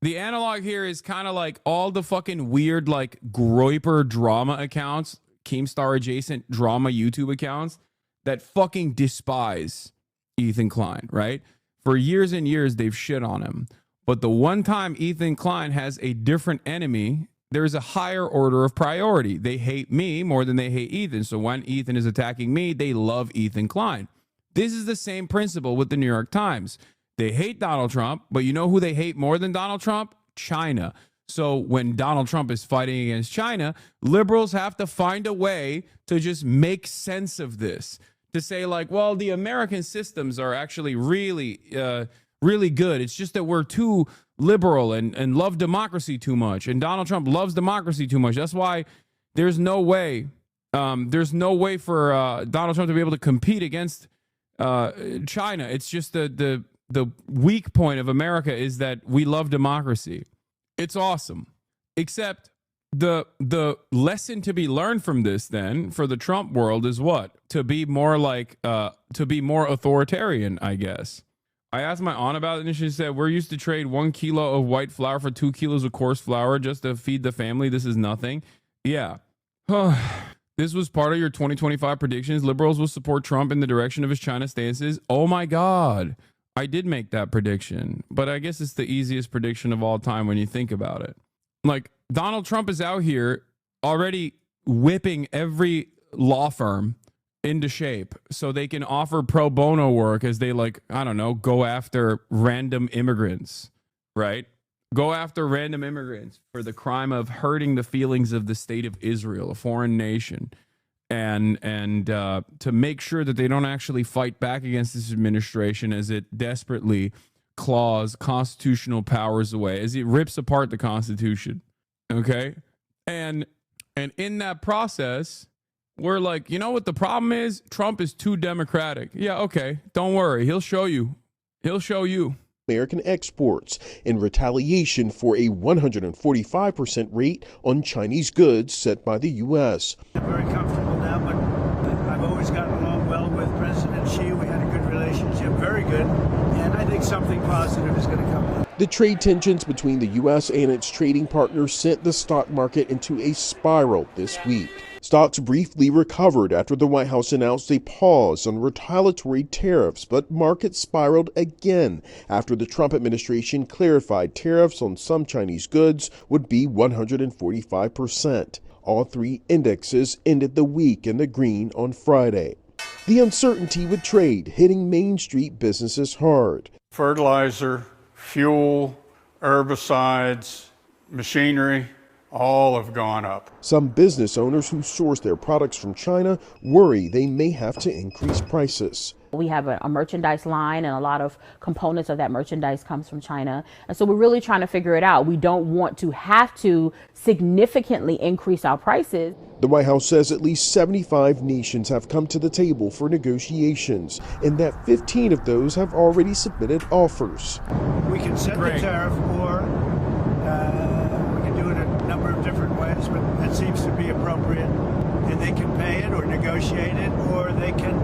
The analog here is kind of like all the fucking weird, like, Groyper drama accounts, Keemstar adjacent drama YouTube accounts that fucking despise Ethan Klein, right? For years and years, they've shit on him. But the one time Ethan Klein has a different enemy, there's a higher order of priority. They hate me more than they hate Ethan. So when Ethan is attacking me, they love Ethan Klein. This is the same principle with the New York Times. They hate Donald Trump, but you know who they hate more than Donald Trump? China. So when Donald Trump is fighting against China, liberals have to find a way to just make sense of this. To say like, well, the American systems are actually really good. It's just that we're too liberal and love democracy too much. And Donald Trump loves democracy too much. That's why there's no way for Donald Trump to be able to compete against China. It's just the weak point of America is that we love democracy. It's awesome. Except the lesson to be learned from this then for the Trump world is what? To be more like to be more authoritarian, I guess. I asked my aunt about it, and she said, we're used to trade 1 kilo of white flour for 2 kilos of coarse flour just to feed the family. This is nothing. Yeah. This was part of your 2025 predictions. Liberals will support Trump in the direction of his China stances. Oh, my God. I did make that prediction, but I guess it's the easiest prediction of all time when you think about it. Like, Donald Trump is out here already whipping every law firm into shape so they can offer pro bono work as they, like, I don't know, go after random immigrants, right? Go after random immigrants for the crime of hurting the feelings of the state of Israel, a foreign nation, and to make sure that they don't actually fight back against this administration as it desperately claws constitutional powers away, as it rips apart the Constitution, okay? And in that process, we're like, you know what the problem is? Trump is too democratic. Yeah, okay. Don't worry. He'll show you. He'll show you. American exports in retaliation for a 145% rate on Chinese goods set by the U.S. I'm very comfortable now, but I've always gotten along well with President Xi. We had a good relationship, very good, and I think something positive is going to come out. The trade tensions between the U.S. and its trading partners sent the stock market into a spiral this week. Stocks briefly recovered after the White House announced a pause on retaliatory tariffs, but markets spiraled again after the Trump administration clarified tariffs on some Chinese goods would be 145%. All three indexes ended the week in the green on Friday. The uncertainty with trade hitting Main Street businesses hard. Fertilizer, fuel, herbicides, machinery, all have gone up. Some business owners who source their products from China worry they may have to increase prices. We have a merchandise line, and a lot of components of that merchandise comes from China. And so we're really trying to figure it out. We don't want to have to significantly increase our prices. The White House says at least 75 nations have come to the table for negotiations, and that 15 of those have already submitted offers. We can set the tariff, or we can do it a number of different ways, but that seems to be appropriate. And they can pay it or negotiate it, or they can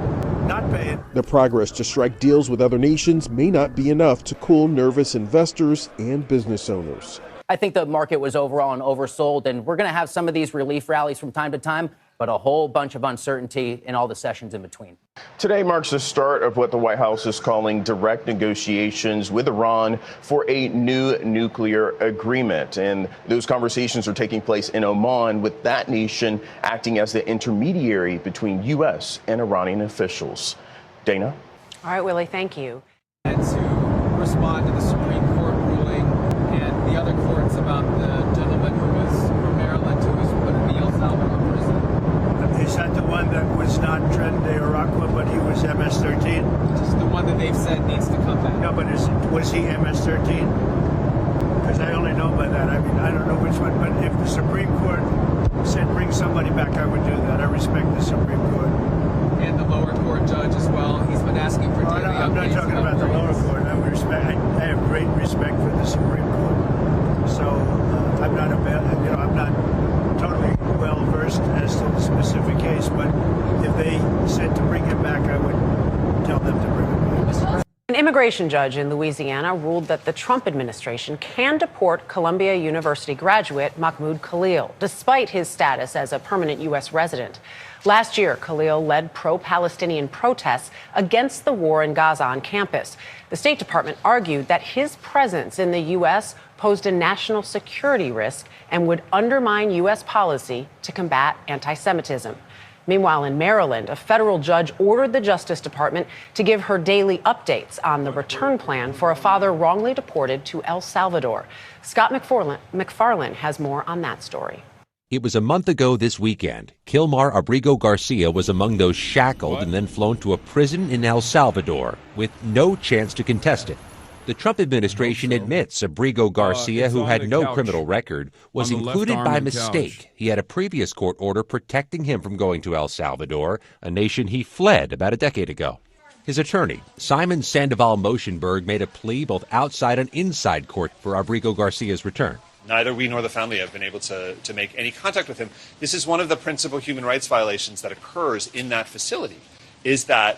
not pay it. The progress to strike deals with other nations may not be enough to cool nervous investors and business owners. I think the market was overall and oversold, and we're going to have some of these relief rallies from time to time, but a whole bunch of uncertainty in all the sessions in between. Today marks the start of what the White House is calling direct negotiations with Iran for a new nuclear agreement. And those conversations are taking place in Oman, with that nation acting as the intermediary between U.S. and Iranian officials. Dana? All right, Willie, thank you. And to respond to the Supreme Court ruling and the other courts about the gentleman who was from Maryland who was put in the El Salvador prison. Is that the one that was not Tren de Aragua, but he was MS-13? Just the one that they've said needs to come back. No, but was he MS-13? Because I only know by that. I mean, I don't know which one, but if the Supreme Court said bring somebody back, I would do that. I respect the Supreme Court. And the lower court judge as well. He's been asking for daily updates. I'm not talking about the lower court. I have great respect for the Supreme Court. So I'm not I'm not totally well versed as to the specific case, but if they said to bring him back, I would tell them to bring him back. An immigration judge in Louisiana ruled that the Trump administration can deport Columbia University graduate Mahmoud Khalil, despite his status as a permanent U.S. resident. Last year, Khalil led pro-Palestinian protests against the war in Gaza on campus. The State Department argued that his presence in the U.S. posed a national security risk and would undermine U.S. policy to combat anti-Semitism. Meanwhile, in Maryland, a federal judge ordered the Justice Department to give her daily updates on the return plan for a father wrongly deported to El Salvador. Scott McFarlane has more on that story. It was a month ago this weekend. Kilmar Abrigo Garcia was among those shackled and then flown to a prison in El Salvador with no chance to contest it. The Trump administration admits Abrigo Garcia, who had no criminal record, was included by mistake. He had a previous court order protecting him from going to El Salvador, a nation he fled about a decade ago. His attorney, Simon Sandoval Moshenberg, made a plea both outside and inside court for Abrigo Garcia's return. Neither we nor the family have been able to make any contact with him. This is one of the principal human rights violations that occurs in that facility, is that,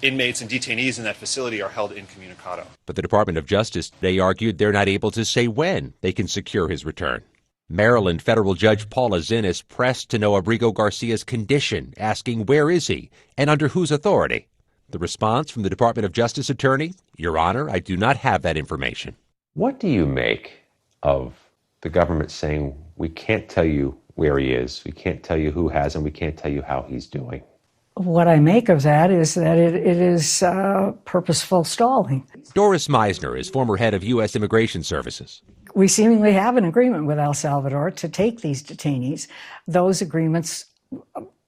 inmates and detainees in that facility are held incommunicado. But the Department of Justice, they argued they're not able to say when they can secure his return. Maryland federal judge Paula Zinnes pressed to know Abrigo Garcia's condition, asking where is he and under whose authority. The response from the Department of Justice attorney, Your Honor, I do not have that information. What do you make of the government saying we can't tell you where he is, we can't tell you who has him, we can't tell you how he's doing? What I make of that is that it is purposeful stalling. Doris Meisner is former head of U.S. Immigration Services. We seemingly have an agreement with El Salvador to take these detainees. Those agreements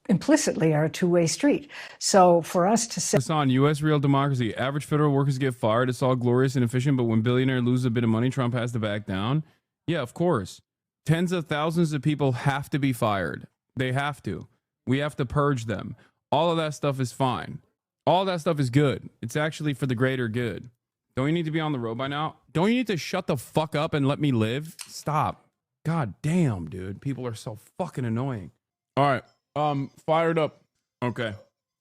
implicitly are a two-way street. So for us to say... It's on U.S. Real Democracy. Average federal workers get fired. It's all glorious and efficient, but when billionaires lose a bit of money, Trump has to back down. Yeah, of course. Tens of thousands of people have to be fired. They have to. We have to purge them. All of that stuff is fine. All that stuff is good. It's actually for the greater good. Don't you need to be on the road by now? Don't you need to shut the fuck up and let me live? Stop. God damn, dude. People are so fucking annoying. All right. Fired up. Okay.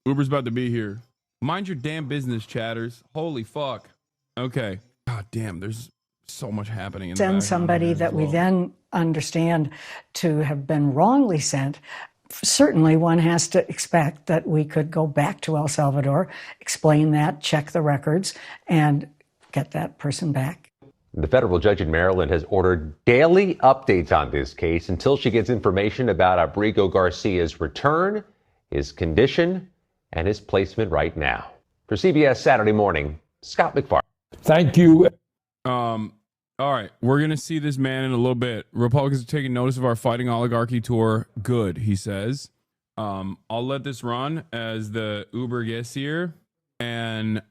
Uber's about to be here. Mind your damn business, chatters. Holy fuck. Okay. God damn, there's so much happening in the send somebody that we then understand to have been wrongly sent. Certainly one has to expect that we could go back to El Salvador, explain that, check the records, and get that person back. The federal judge in Maryland has ordered daily updates on this case until she gets information about Abrigo Garcia's return, his condition, and his placement right now. For CBS Saturday Morning, Scott McFarlane. Thank you. All right, we're going to see this man in a little bit. Republicans are taking notice of our fighting oligarchy tour. Good, he says. I'll let this run as the Uber gets here, and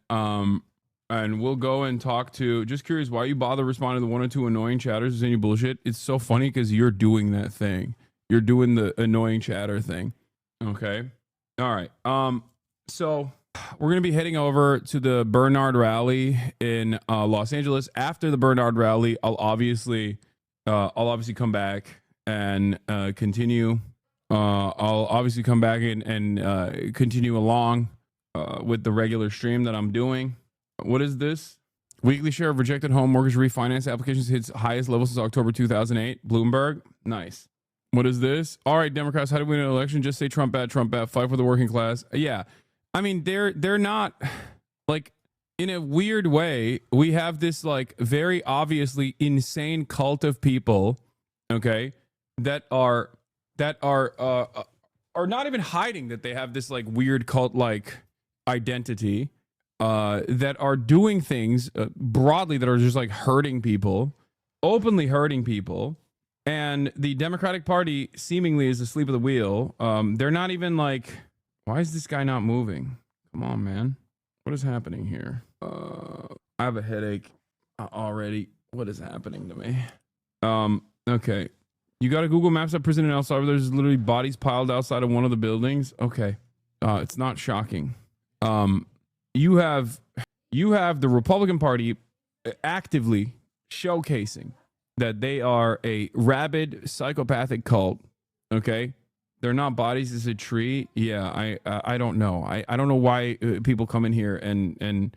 we'll go and talk to. Just curious, why you bother responding to the one or two annoying chatters who's any bullshit? It's so funny because you're doing that thing. You're doing the annoying chatter thing. Okay. All right. So we're going to be heading over to the Bernard rally in Los Angeles. After the Bernard rally, I'll obviously come back and continue. I'll obviously come back and continue along with the regular stream that I'm doing. What is this? Weekly share of rejected home mortgage refinance applications hits highest level since October 2008. Bloomberg. Nice. What is this? All right, Democrats, how do we win an election? Just say Trump bad, fight for the working class. Yeah. I mean, they're not, like, in a weird way, we have this, like, very obviously insane cult of people, okay, that are not even hiding that they have this, like, weird cult-like identity, that are doing things broadly that are just, like, hurting people, openly hurting people. And the Democratic Party seemingly is asleep at the wheel. They're not even like, why is this guy not moving? Come on, man. What is happening here? I have a headache already. What is happening to me? Okay. You got a Google Maps of prison in El Salvador. There's literally bodies piled outside of one of the buildings. Okay. It's not shocking. You have the Republican Party actively showcasing that they are a rabid psychopathic cult. Okay. They're not bodies, it's a tree. Yeah, I don't know. I don't know why people come in here and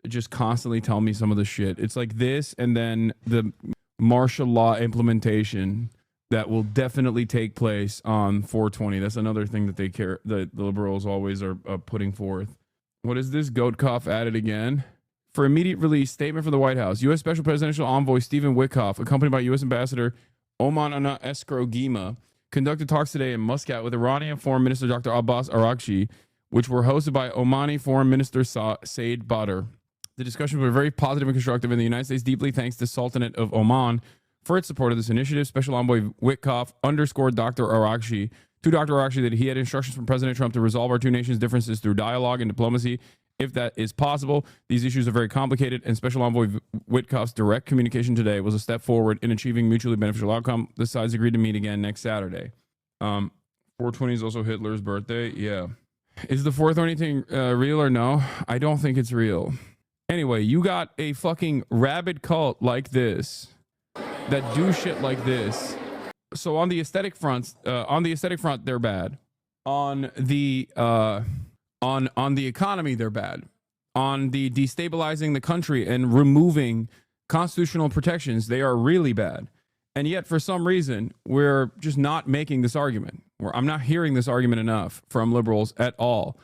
just constantly tell me some of the shit. It's like this, and then the martial law implementation that will definitely take place on 420. That's another thing that they care, that the liberals always are putting forth. What is this? Goat cough added again. For immediate release, statement from the White House. U.S. Special Presidential Envoy Stephen Witkoff, accompanied by U.S. Ambassador Oman Ana Eskrogima, conducted talks today in Muscat with Iranian Foreign Minister Dr. Abbas Araghchi, which were hosted by Omani Foreign Minister Saeed Badr. The discussions were very positive and constructive, and the United States deeply thanks the Sultanate of Oman for its support of this initiative. Special Envoy Witkoff underscored Dr. Araghchi that he had instructions from President Trump to resolve our two nations' differences through dialogue and diplomacy, if that is possible. These issues are very complicated, and Special Envoy Witkoff's direct communication today was a step forward in achieving mutually beneficial outcome. The sides agreed to meet again next Saturday. 420 is also Hitler's birthday. Yeah. Is the 420 thing real or no? I don't think it's real. Anyway, you got a fucking rabid cult like this that do shit like this. So on the aesthetic front, they're bad. On the economy, they're bad. On the destabilizing the country and removing constitutional protections, they are really bad. And yet, for some reason, we're just not making this argument. I'm not hearing this argument enough from liberals at all.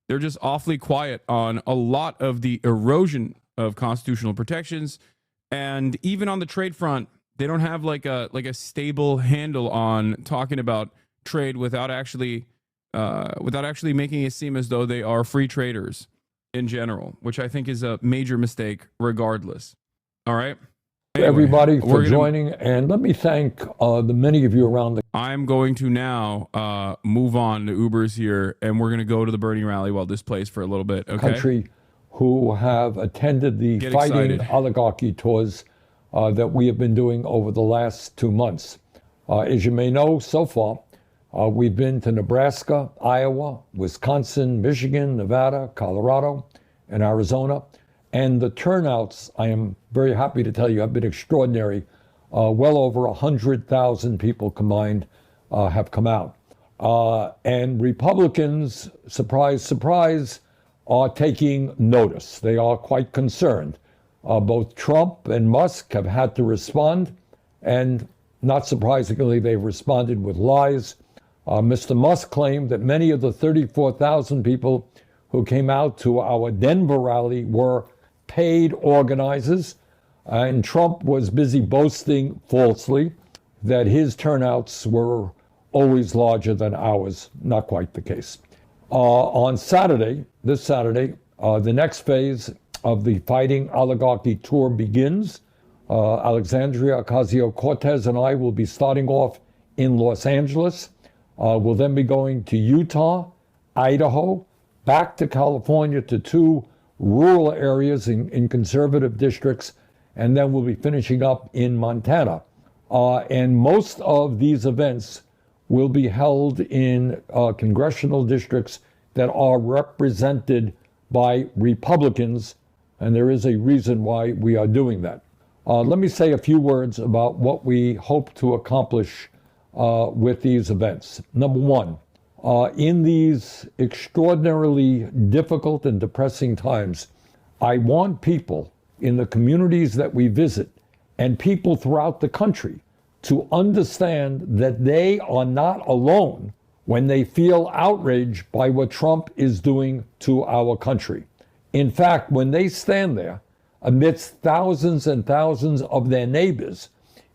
They're just awfully quiet on a lot of the erosion of constitutional protections. And even on the trade front, they don't have like a stable handle on talking about trade without actually making it seem as though they are free traders in general, which I think is a major mistake regardless. All right. Anyway, everybody for joining, and let me thank the many of you around the I'm going to now move on to Ubers here, and we're going to go to the Bernie rally while this plays for a little bit. Okay. country who have attended the Get fighting excited. oligarchy tours that we have been doing over the last 2 months. As you may know, so far, we've been to Nebraska, Iowa, Wisconsin, Michigan, Nevada, Colorado, and Arizona. And the turnouts, I am very happy to tell you, have been extraordinary. Well over 100,000 people combined have come out. And Republicans, surprise, surprise, are taking notice. They are quite concerned. Both Trump and Musk have had to respond, and not surprisingly, they've responded with lies. Mr. Musk claimed that many of the 34,000 people who came out to our Denver rally were paid organizers, and Trump was busy boasting falsely that his turnouts were always larger than ours. Not quite the case. On Saturday, this Saturday, the next phase of the Fighting Oligarchy Tour begins. Alexandria Ocasio-Cortez and I will be starting off in Los Angeles. We'll then be going to Utah, Idaho, back to California to 2 rural areas in conservative districts, and then we'll be finishing up in Montana. And most of these events will be held in congressional districts that are represented by Republicans, and there is a reason why we are doing that. Let me say a few words about what we hope to accomplish with these events. Number one, in these extraordinarily difficult and depressing times, I want people in the communities that we visit and people throughout the country to understand that they are not alone when they feel outraged by what Trump is doing to our country. In fact, when they stand there amidst thousands and thousands of their neighbors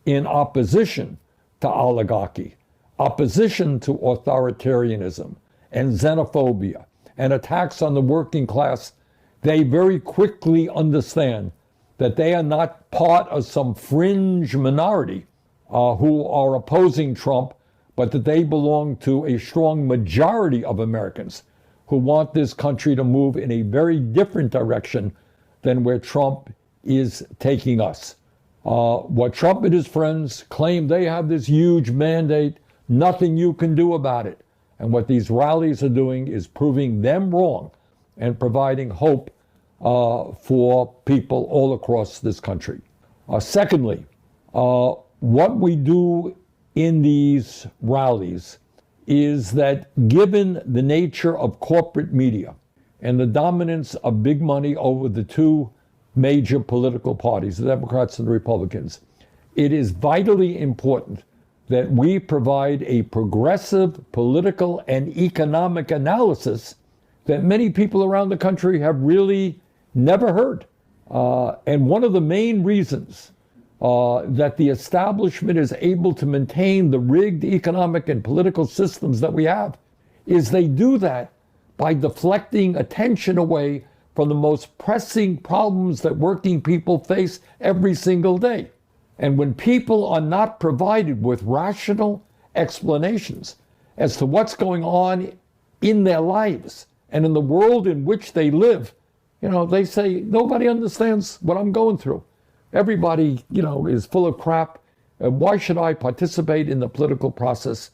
in opposition to oligarchy, opposition to authoritarianism and xenophobia and attacks on the working class, they very quickly understand that they are not part of some fringe minority who are opposing Trump, but that they belong to a strong majority of Americans who want this country to move in a very different direction than where Trump is taking us. What Trump and his friends claim they have this huge mandate, nothing you can do about it. And what these rallies are doing is proving them wrong and providing hope for people all across this country. Secondly, what we do in these rallies is that given the nature of corporate media and the dominance of big money over the 2 major political parties, the Democrats and the Republicans, it is vitally important that we provide a progressive political and economic analysis that many people around the country have really never heard. And one of the main reasons that the establishment is able to maintain the rigged economic and political systems that we have is they do that by deflecting attention away from the most pressing problems that working people face every single day. And when people are not provided with rational explanations as to what's going on in their lives and in the world in which they live, they say, nobody understands what I'm going through. Everybody, is full of crap. Why should I participate in the political process?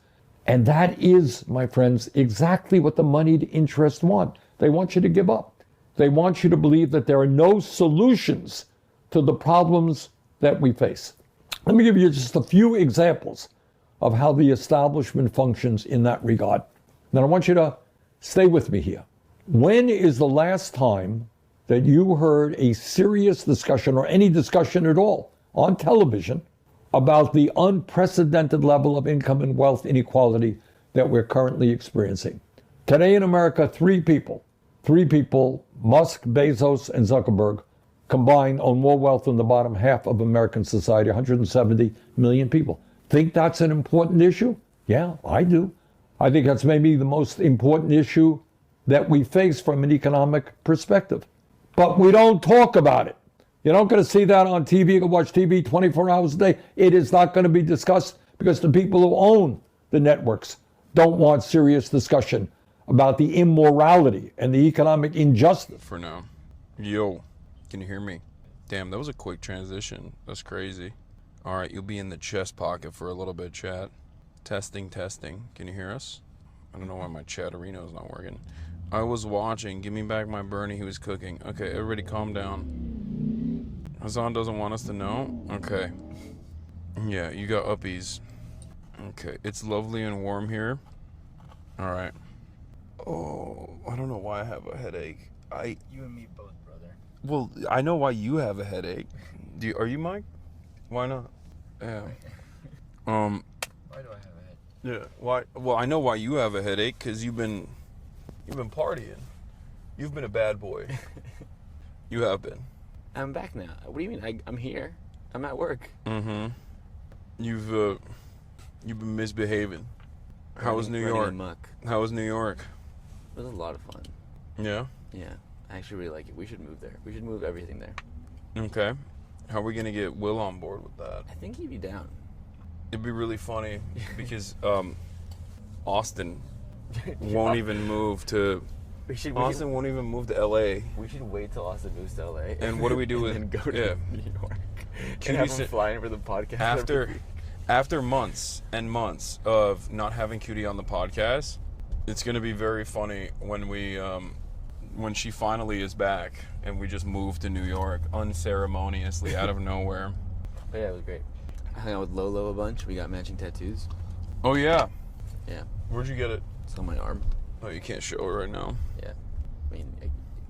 And that is, my friends, exactly what the moneyed interests want. They want you to give up. They want you to believe that there are no solutions to the problems that we face. Let me give you just a few examples of how the establishment functions in that regard. Now, I want you to stay with me here. When is the last time that you heard a serious discussion or any discussion at all on television about the unprecedented level of income and wealth inequality that we're currently experiencing? Today in America, 3 people, Musk, Bezos, and Zuckerberg, combined own more wealth than the bottom half of American society, 170 million people. Think that's an important issue? Yeah, I do. I think that's maybe the most important issue that we face from an economic perspective. But we don't talk about it. You're not going to see that on TV. You can watch TV 24 hours a day. It is not going to be discussed because the people who own the networks don't want serious discussion about the immorality and the economic injustice. For now. Yo, can you hear me? Damn, that was a quick transition. That's crazy. All right, you'll be in the chest pocket for a little bit, chat. Testing. Can you hear us? I don't know why my Chatterino is not working. I was watching. Give me back my Bernie. He was cooking. Okay, everybody calm down. Hassan doesn't want us to know? Okay. Yeah, you got uppies. Okay, it's lovely and warm here. All right. Oh, I don't know why I have a headache. You and me both, brother. Well, I know why you have a headache. Are you Mike? Why not? Yeah. Why do I have a headache? Yeah. Why? Well, I know why you have a headache, because you've been partying. You've been a bad boy. You have been. I'm back now. What do you mean? I'm here. I'm at work. Mm-hmm. You've been misbehaving. How was New York? How was New York? It was a lot of fun. Yeah? Yeah. I actually really like it. We should move there. We should move everything there. Okay. How are we gonna get Will on board with that? I think he'd be down. It'd be really funny because Austin won't even move to. Austin won't even move to LA. We should wait till Austin moves to LA. And what do we do with? And then go to New York. Can and you have him fly in for the podcast after months and months of not having Cutie on the podcast? It's gonna be very funny when we when she finally is back and we just move to New York unceremoniously out of nowhere. But yeah, it was great. I hung out with Lolo a bunch. We got matching tattoos. Oh yeah. Yeah. Where'd you get it? It's on my arm. Oh, you can't show it right now. Yeah. I mean,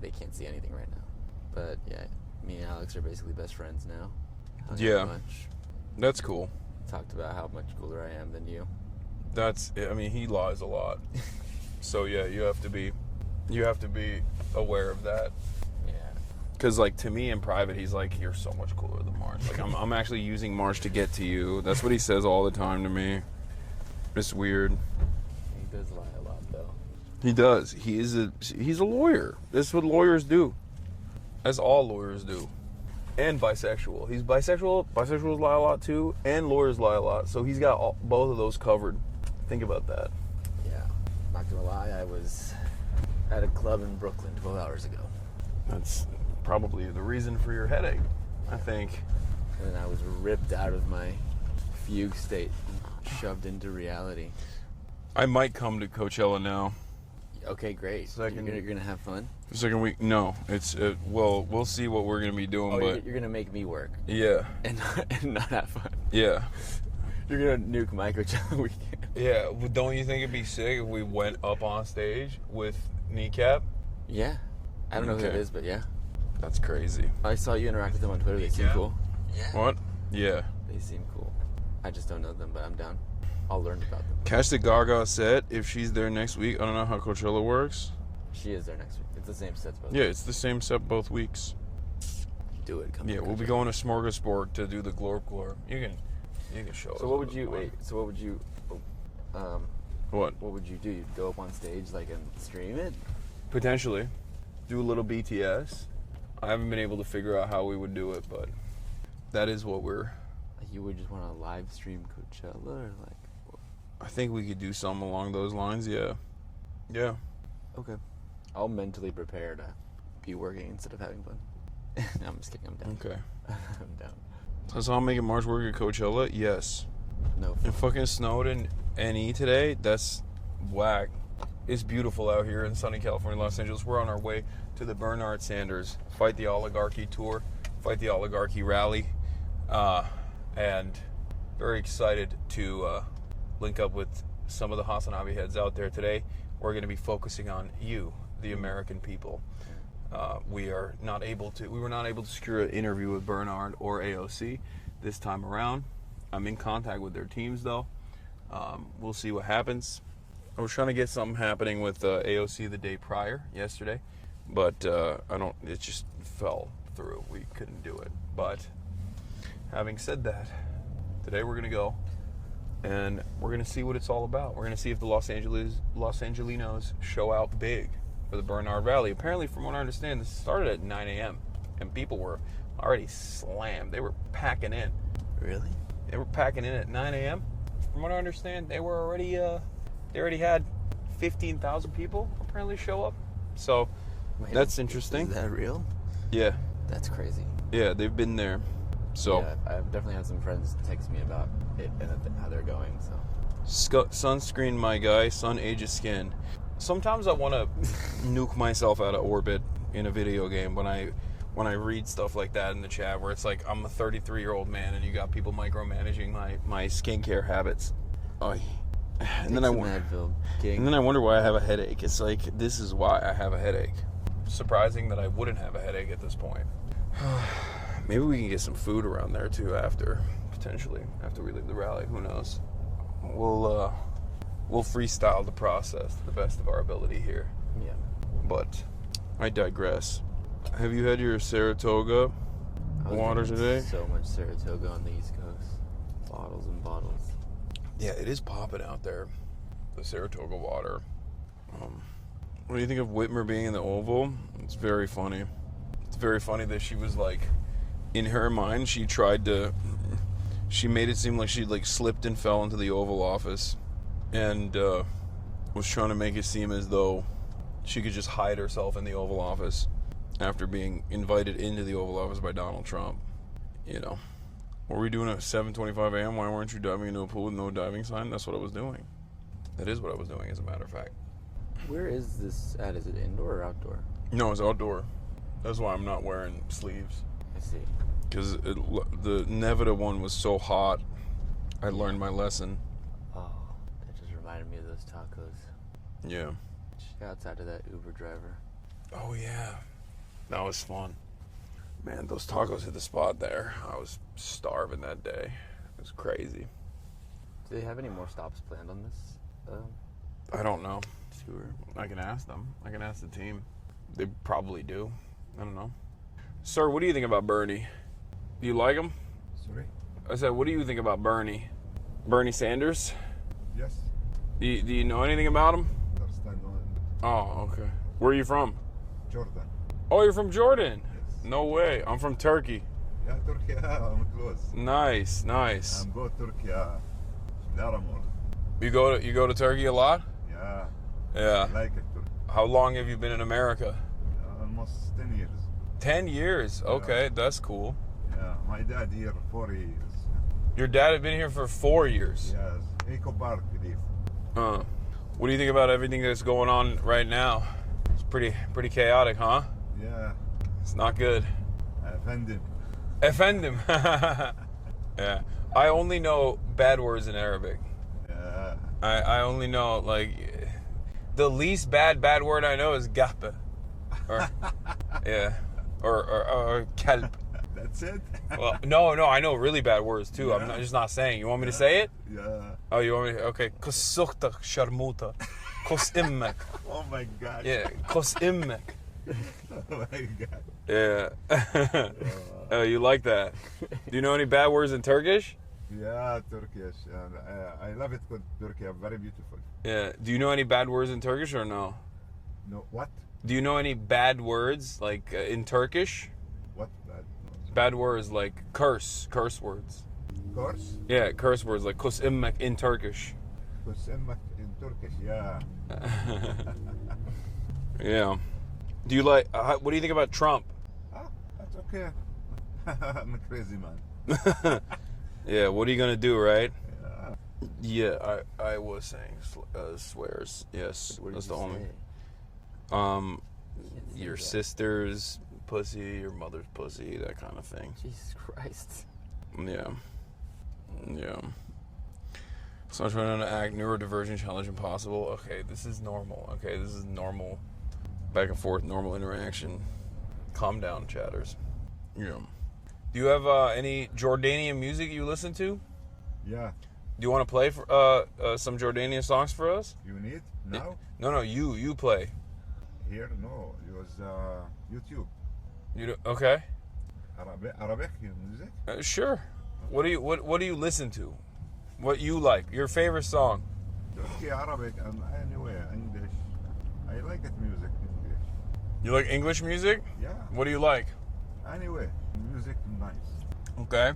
they can't see anything right now. But yeah, me and Alex are basically best friends now. Hung out Yeah. a bunch. That's cool. Talked about how much cooler I am than you. I mean, he lies a lot. So yeah, you have to be aware of that. Yeah. Because like to me in private, he's like, "You're so much cooler than March." Like I'm actually using March to get to you. That's what he says all the time to me. It's weird. He does lie a lot though. He does. He's a lawyer. That's what lawyers do. As all lawyers do. And bisexual. He's bisexual. Bisexuals lie a lot too, and lawyers lie a lot. So he's got both of those covered. Think about that. Yeah. Not gonna lie, I was at a club in Brooklyn 12 hours ago. That's probably the reason for your headache, I think. And then I was ripped out of my fugue state and shoved into reality. I might come to Coachella now. Okay, great. You're gonna have fun? The second week? No. It's well, we'll see what we're gonna be doing, but you're gonna make me work. Yeah. And not have fun. Yeah. You're gonna nuke my Coachella weekend. Yeah. Well, don't you think it'd be sick if we went up on stage with Kneecap? Yeah. I don't know who that is, but yeah. That's crazy. I saw you interact with them on Twitter. They seem cool. Yeah. What? Yeah. They seem cool. I just don't know them, but I'm down. I'll learn about them. Catch the Gaga set if she's there next week. I don't know how Coachella works. She is there next week. It's the same sets both. Yeah, it's the same set both weeks. Do it. Come yeah, we'll be going to Smorgasbord to do the Glorp. You can show us. So what would you What would you do? You'd go up on stage like and stream it? Potentially. Do a little BTS. I haven't been able to figure out how we would do it, but that is what we're... You would just want to live stream Coachella or like... I think we could do something along those lines, yeah. Yeah. Okay. I'll mentally prepare to be working instead of having fun. No, I'm just kidding. I'm down. Okay. I'm down. So I'm making March work at Coachella? Yes. No. It fucking snowed in NE today? That's whack. It's beautiful out here in sunny California, Los Angeles. We're on our way to the Bernard Sanders Fight the Oligarchy tour, Fight the Oligarchy rally, and very excited to link up with some of the Hasanabi heads out there today. We're going to be focusing on you, the American people. We were not able to secure an interview with Bernard or AOC this time around. I'm in contact with their teams though. We'll see what happens. I was trying to get something happening with AOC the day prior, yesterday, but it just fell through. We couldn't do it. But having said that, today we're going to go and we're going to see what it's all about. We're going to see if the Los Angelinos show out big for the Bernard Rally. Apparently, from what I understand, this started at 9 a.m. and people were already slammed. They were packing in. Really? They were packing in at 9 a.m. From what I understand, they already had 15,000 people apparently show up. So that's interesting. Is that real? Yeah. That's crazy. Yeah, they've been there. So yeah, I've definitely had some friends text me about it and how they're going. So sunscreen, my guy. Sun ages skin. Sometimes I want to nuke myself out of orbit in a video game when I read stuff like that in the chat where it's like I'm a 33-year-old man and you got people micromanaging my skincare habits. And then I wonder why I have a headache. It's like, this is why I have a headache. Surprising that I wouldn't have a headache at this point. Maybe we can get some food around there too potentially after we leave the rally. Who knows? We'll freestyle the process to the best of our ability here. Yeah. But I digress. Have you had your Saratoga water today? So much Saratoga on the East Coast. Bottles and bottles. Yeah, it is popping out there. The Saratoga water. What do you think of Whitmer being in the Oval? It's very funny. It's very funny that she was like in her mind, she made it seem like she like slipped and fell into the Oval Office and was trying to make it seem as though she could just hide herself in the Oval Office after being invited into the Oval Office by Donald Trump. You know, were we doing at 7:25 a.m.? Why weren't you diving into a pool with no diving sign? That's what I was doing. That is what I was doing, as a matter of fact. Where is this at? Is it indoor or outdoor? No, it's outdoor. That's why I'm not wearing sleeves. I see. Because the Nevada one was so hot, I learned my lesson. Oh, that just reminded me of those tacos. Yeah. Outside of that Uber driver. Oh, yeah. That was fun. Man, those tacos hit the spot there. I was starving that day. It was crazy. Do they have any more stops planned on this? I don't know. Tour? I can ask them. I can ask the team. They probably do. I don't know. Sir, what do you think about Bernie? Do you like him? Sorry? I said, what do you think about Bernie? Bernie Sanders? Yes. Do you know anything about him? First time knowing. Oh, okay. Where are you from? Jordan. Oh, you're from Jordan? Yes. No way. I'm from Turkey. Yeah, Turkey. I'm close. Nice, nice. I'm go to Turkey. Daramur. You go to Turkey a lot? Yeah. Yeah. I like it. Turkey. How long have you been in America? Almost 10 years. 10 years. Okay, that's cool. Yeah. My dad here 4 years. Your dad had been here for 4 years. Yes. Eco Park, believe. What do you think about everything that's going on right now? It's pretty chaotic, huh? Yeah. It's not good. Offend him. Offend him. Yeah. I only know bad words in Arabic. Yeah. I only know, like, the least bad word I know is gappa. Or, yeah. Or kalb. That's it? Well, no, I know really bad words too. Yeah. I'm just not saying. You want me to say it? Yeah. Oh, you want me to? Okay. Kosuktak sharmuta. Kos immek. Oh my God. Yeah. Kos immek. Oh my God. Yeah. Oh, you like that? Do you know any bad words in Turkish? Yeah, Turkish. And I love it with Turkey. Very beautiful. Yeah. Do you know any bad words in Turkish or no? No, what? Do you know any bad words like in Turkish? What bad? Bad words like curse words. Curse? Yeah, curse words like kus immek in Turkish. Kus immek in Turkish, yeah. Yeah. Do you like? What do you think about Trump? That's okay. I'm a crazy man. Yeah. What are you gonna do, right? Yeah. I was saying swears. Yes. That's the only. Your sister's pussy, your mother's pussy, that kind of thing. Jesus Christ. Yeah. So I'm trying to act neurodivergent challenge impossible. Okay, this is normal. Okay, this is normal. Back and forth, normal interaction. Calm down, chatters. Yeah. Do you have any Jordanian music you listen to? Yeah. Do you want to play for, some Jordanian songs for us? You need? Now? No, you play. Here? No. It was YouTube. You do, okay. Arabic music? Sure. What do you listen to? What you like? Your favorite song? Turkey, Arabic, and anyway, English. I like it music, English. You like English music? Yeah. What do you like? Anyway, music nice. Okay.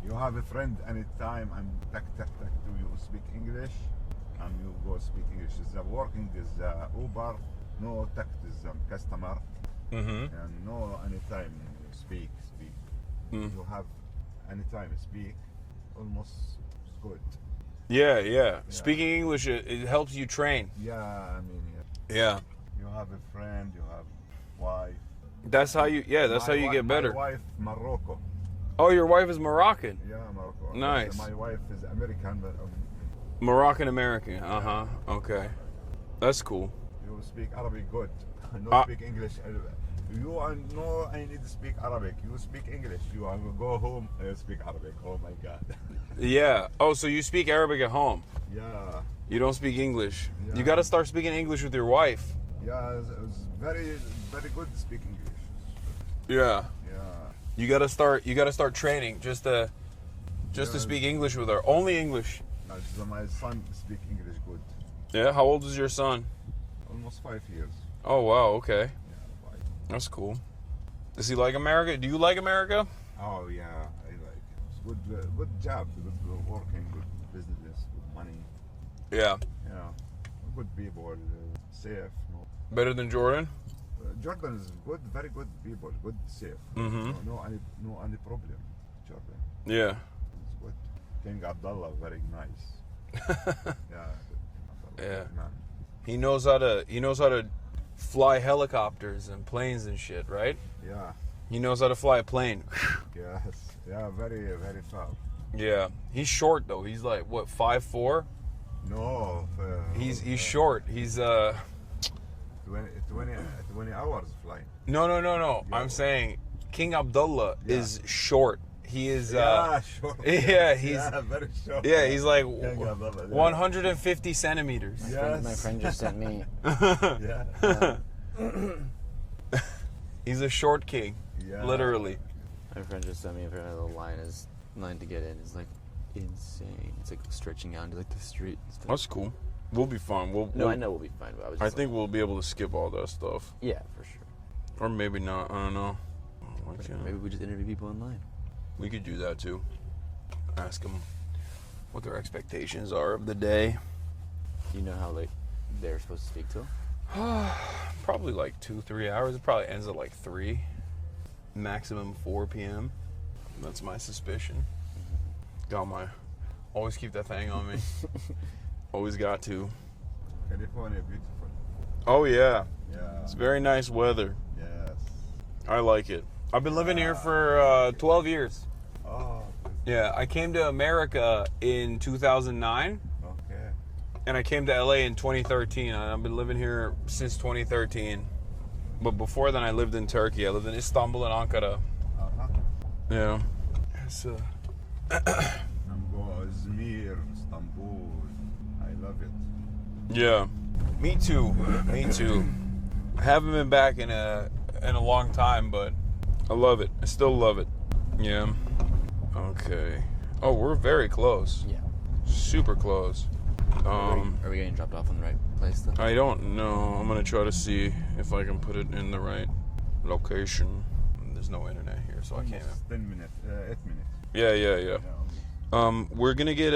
You have a friend anytime and tack to you speak English and you go speak English. The working is Uber, no tact is customer. Mm-hmm. And no anytime you speak. You have anytime speak, almost good. Yeah. Speaking English, it helps you train. Yeah, I mean, Yeah. You have a friend, you have wife. That's how you get better. My wife, Morocco. Oh, your wife is Moroccan? Yeah, Morocco. Nice. My wife is American, but Moroccan American. Okay. That's cool. you speak Arabic good. No speak English. You know I need to speak Arabic. You speak English. You go home and speak Arabic. Oh my God. Yeah. Oh, so you speak Arabic at home? Yeah. You don't speak English. Yeah. You got to start speaking English with your wife. Yeah, it's very, very good to speak English. Yeah. Yeah. You got to start training just to speak English with her. Only English. So my son speak English good. Yeah. How old is your son? Almost 5 years. Oh wow. Okay. Yeah, 5. That's cool. Does he like America? Do you like America? Oh yeah, I like it. It's good job, good working, good business, good money. Yeah. Yeah, good people, safe. No. Better than Jordan? Jordan is good, very good people, good, safe. Mhm. No any problem. Jordan. Yeah. It's good. King Abdullah, very nice. Yeah. Yeah. He knows how to fly helicopters and planes and shit, right? Yeah. He knows how to fly a plane. Yes. Yeah, very fast. Yeah. He's short though. He's like what, 5'4"? No. He's short. He's 20 hours flying. No. Yeah. I'm saying King Abdullah is short. He is short. Yeah, he's very short. Yeah, he's like King Abdullah, yeah. 150 centimeters. Yes. My friend just sent me. Yeah. He's a short king. Yeah. Literally. My friend just sent me apparently the line to get in is like insane. It's like stretching out into like the street and stuff. That's cool. We'll be fine. I know we'll be fine. But I was just think we'll be able to skip all that stuff. Yeah, for sure. Or maybe not. I don't know. Maybe we just interview people online. We could do that too. Ask them what their expectations are of the day. Do you know how late they're supposed to speak till? Probably like 2-3 hours. It probably ends at like 3. Maximum 4 p.m. That's my suspicion. Always keep that thing on me. Always got to. California, beautiful. Oh yeah. Yeah. It's very nice weather. Yes. I like it. I've been living here for 12 years. Oh. Yeah, I came to America in 2009. Okay. And I came to LA in 2013. And I've been living here since 2013. But before then, I lived in Turkey. I lived in Istanbul and Ankara. Uh-huh. Yeah. It's, Izmir, Istanbul. I love it. yeah. Me too. Me too. I haven't been back in a long time, but I love it. I still love it. Yeah. Okay. Oh, we're very close. Yeah. Super close. Are we getting dropped off in the right place though? I don't know. I'm gonna try to see if I can put it in the right location. There's no internet here, so I can't. 10 minutes, 8 minutes. Yeah. We're gonna get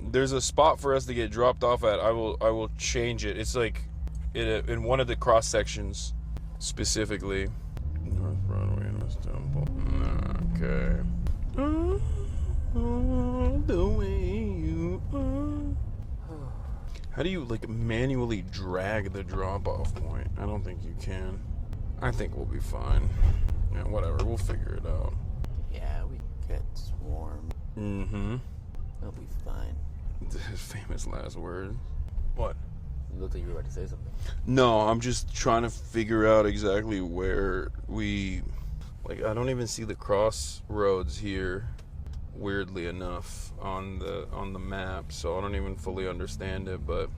there's a spot for us to get dropped off at. I will change it. It's like in one of the cross sections specifically. North Broadway in Istanbul. Okay. The way you are. How do you like manually drag the drop off point? I don't think you can. I think we'll be fine. Yeah, whatever. We'll figure it out. Yeah, we get warm. Mm-hmm. We'll be fine. His famous last word. What? You looked like you were about to say something. No, I'm just trying to figure out exactly where we... Like, I don't even see the crossroads here, weirdly enough, on the map, so I don't even fully understand it, but...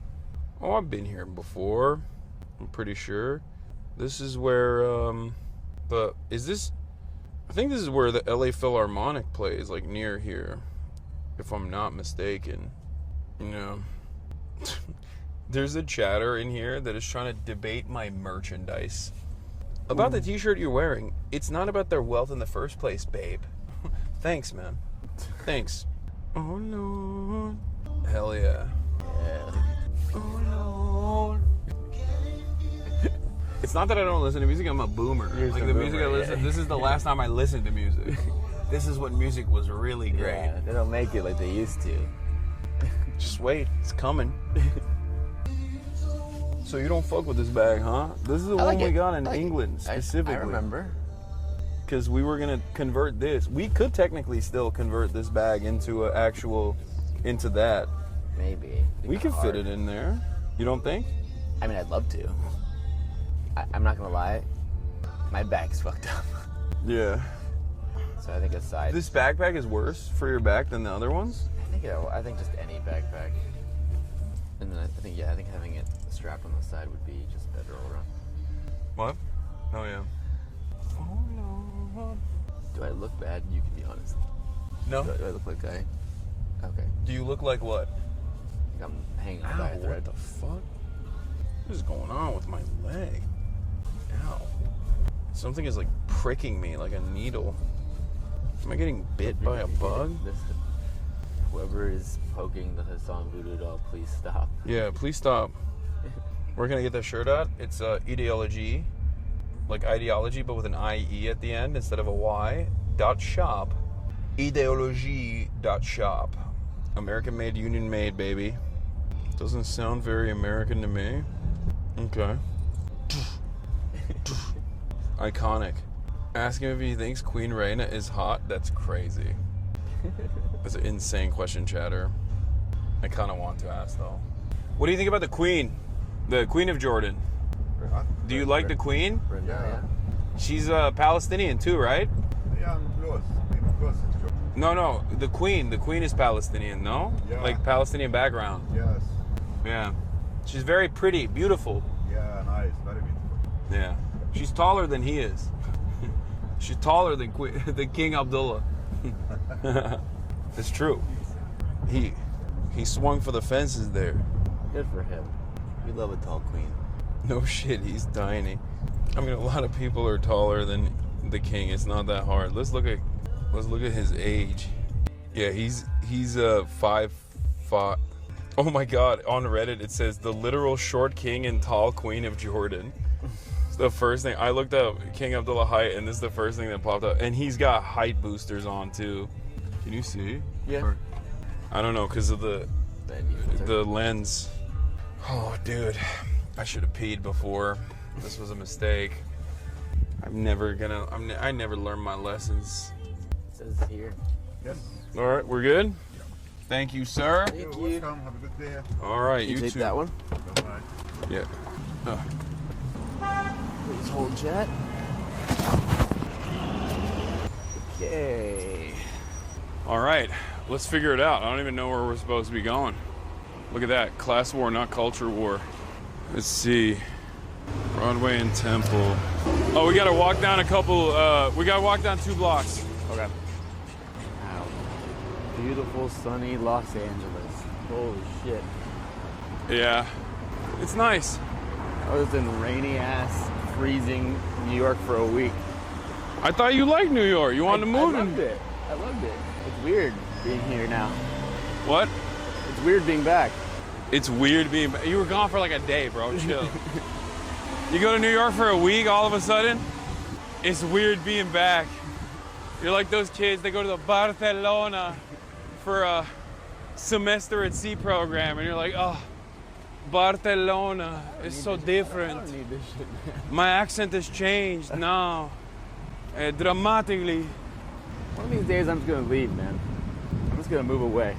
Oh, I've been here before. I'm pretty sure. This is where, is this... I think this is where the LA Philharmonic plays, like, near here. If I'm not mistaken. You know... There's a chatter in here that is trying to debate my merchandise. About the t-shirt you're wearing, it's not about their wealth in the first place, babe. Thanks, man. Thanks. Oh, Lord. Hell yeah. Yeah. Oh, Lord. It's not that I don't listen to music, I'm a boomer. Like, the music I listen, this is the last time I listened to music. This is when music was really great. Yeah, they don't make it like they used to. Just wait, it's coming. So you don't fuck with this bag, huh? This is the one we got in England specifically. I remember. Because we were gonna convert this. We could technically still convert this bag into into that. Maybe. We could fit it in there. You don't think? I mean, I'd love to. I'm not gonna lie. My bag's fucked up. Yeah. So I think aside. This backpack is worse for your back than the other ones? I think just any backpack. And then I think having it strapped on the side would be just better all around. What? Oh yeah. Oh no. Do I look bad? You can be honest. No. Do I look like okay? Do you look like what? Like I'm hanging on by a thread. What the fuck? What is going on with my leg? Ow. Something is like pricking me like a needle. Am I getting bit by a bug? Whoever is poking the Hassan voodoo doll, please stop. Yeah, please stop. Where can I get that shirt at? It's ideology, like ideology, but with an IE at the end instead of a Y. .shop. Ideology.shop. American made, union made, baby. Doesn't sound very American to me. Okay. Iconic. Ask him if he thinks Queen Reina is hot. That's crazy. That's an insane question, chatter. I kind of want to ask, though. What do you think about the Queen? The Queen of Jordan? Do you like the Queen? Yeah. She's Palestinian too, right? Yeah, I'm close. No, the Queen. The Queen is Palestinian, no? Yeah. Like Palestinian background. Yes. Yeah. She's very pretty, beautiful. Yeah, nice. Very beautiful. Yeah. She's taller than he is. She's taller than the King Abdullah. It's true. He swung for the fences there. Good for him. We love a tall queen. No shit, he's tiny. I mean, a lot of people are taller than the king. It's not that hard. Let's look at his age. Yeah, he's 5'5". Oh my God! On Reddit it says the literal short king and tall queen of Jordan. It's the first thing I looked up, King Abdullah height, and this is the first thing that popped up. And he's got height boosters on too. Can you see? Yeah. I don't know because of the lens. Oh, dude, I should have peed before. This was a mistake. I never learned my lessons. It says here. Yes. All right, we're good. Thank you, sir. Thank you. Welcome. Have a good day. All right, You you take too. that one? Bye-bye. Yeah. Please hold, chat. Okay. All right, let's figure it out. I don't even know where we're supposed to be going. Look at that, class war, not culture war. Let's see. Broadway and Temple. Oh, we gotta walk down we gotta walk down 2 blocks. Okay. Wow. Beautiful, sunny Los Angeles. Holy shit. Yeah, it's nice. I was in rainy ass, freezing New York for a week. I thought you liked New York. You wanted to move? I loved it. I loved it. It's weird being here now. What? It's weird being back. It's weird being back. You were gone for like a day, bro. Chill. You go to New York for a week, all of a sudden, it's weird being back. You're like those kids, they go to the Barcelona for a semester at sea program, and you're like, oh, Barcelona is so different. I don't need this shit, man. My accent has changed now, dramatically. One of these days I'm just gonna leave, man. I'm just gonna move away.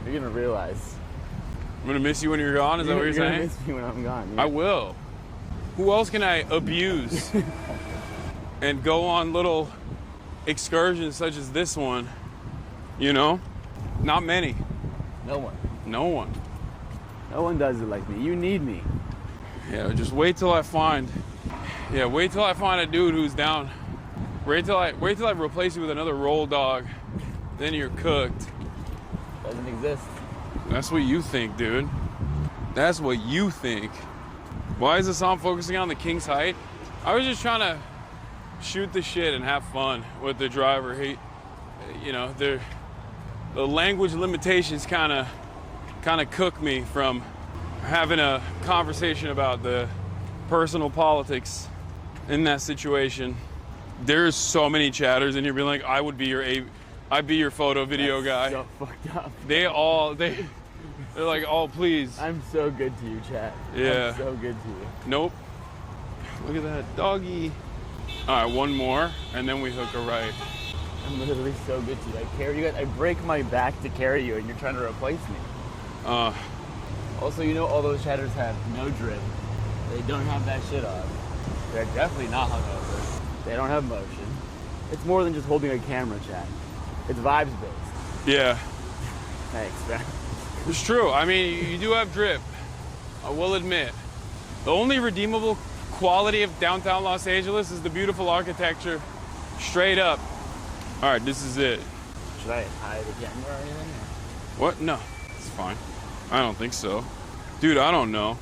You're gonna realize. I'm gonna miss you when you're gone, is that what you're saying? Gonna miss me when I'm gone. Yeah. I will. Who else can I abuse and go on little excursions such as this one? You know? Not many. No one. No one. No one does it like me. You need me. Yeah, just wait till I find a dude who's down. Wait till I replace you with another roll dog. Then you're cooked. Doesn't exist. That's what you think, dude. That's what you think. Why is the song focusing on the king's height? I was just trying to shoot the shit and have fun with the driver. He, you know, the language limitations kind of cook me from having a conversation about the personal politics in that situation. There's so many chatters in here being like, I'd be your photo video guy. So fucked up. They're like, oh, please. I'm so good to you, chat. Yeah. I'm so good to you. Nope. Look at that doggy. All right, one more, and then we hook a right. I'm literally so good to you. I carry you guys. I break my back to carry you, and you're trying to replace me. Also, you know all those chatters have no drip. They don't have that shit on. They're definitely not hungover. They don't have motion. It's more than just holding a camera, chat. It's vibes based. Yeah. Thanks, man. It's true. I mean, you do have drip. I will admit. The only redeemable quality of downtown Los Angeles is the beautiful architecture. Straight up. All right, this is it. Should I hide the camera or anything? What? No, it's fine. I don't think so. Dude, I don't know.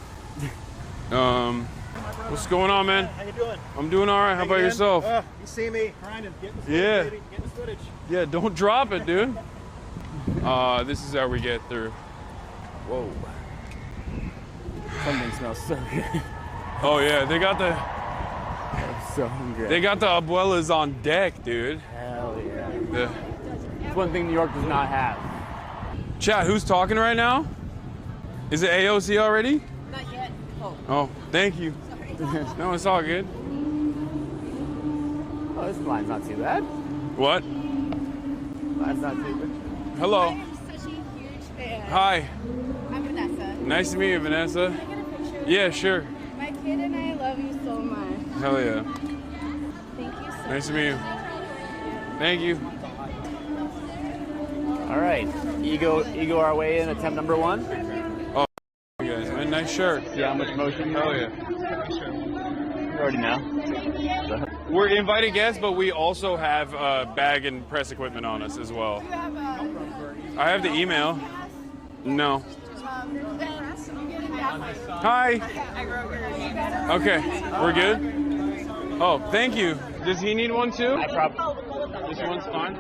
What's going on, man? How you doing? I'm doing all right. How about yourself? You see me grinding, getting the footage, Yeah. baby, getting the footage. Yeah, don't drop it, dude. This is how we get through. Whoa. Something smells so good. Oh yeah, they got the I'm so hungry. they got the abuelas on deck, dude. Hell yeah. The, It's one thing New York does not have. chat, who's talking right now? Is it AOC already? Not yet. Oh, thank you. No, it's all good. Oh, this line's not too bad. What? Line's not too bad. Hello. Such a huge fan. Hi. I'm Vanessa. Nice to meet you, Vanessa. Can I get a picture? Yeah, sure. My kid and I love you so much. Hell yeah. Thank you so Nice to meet you. Thank you. All right. Ego our way in attempt number 1. Oh, you guys, man. Nice shirt. See how much motion? Hell yeah. You already know. We're invited guests, but we also have bag and press equipment on us as well. I have the email. No. Hi. Okay, we're good? Oh, thank you. Does he need one too? This one's fine?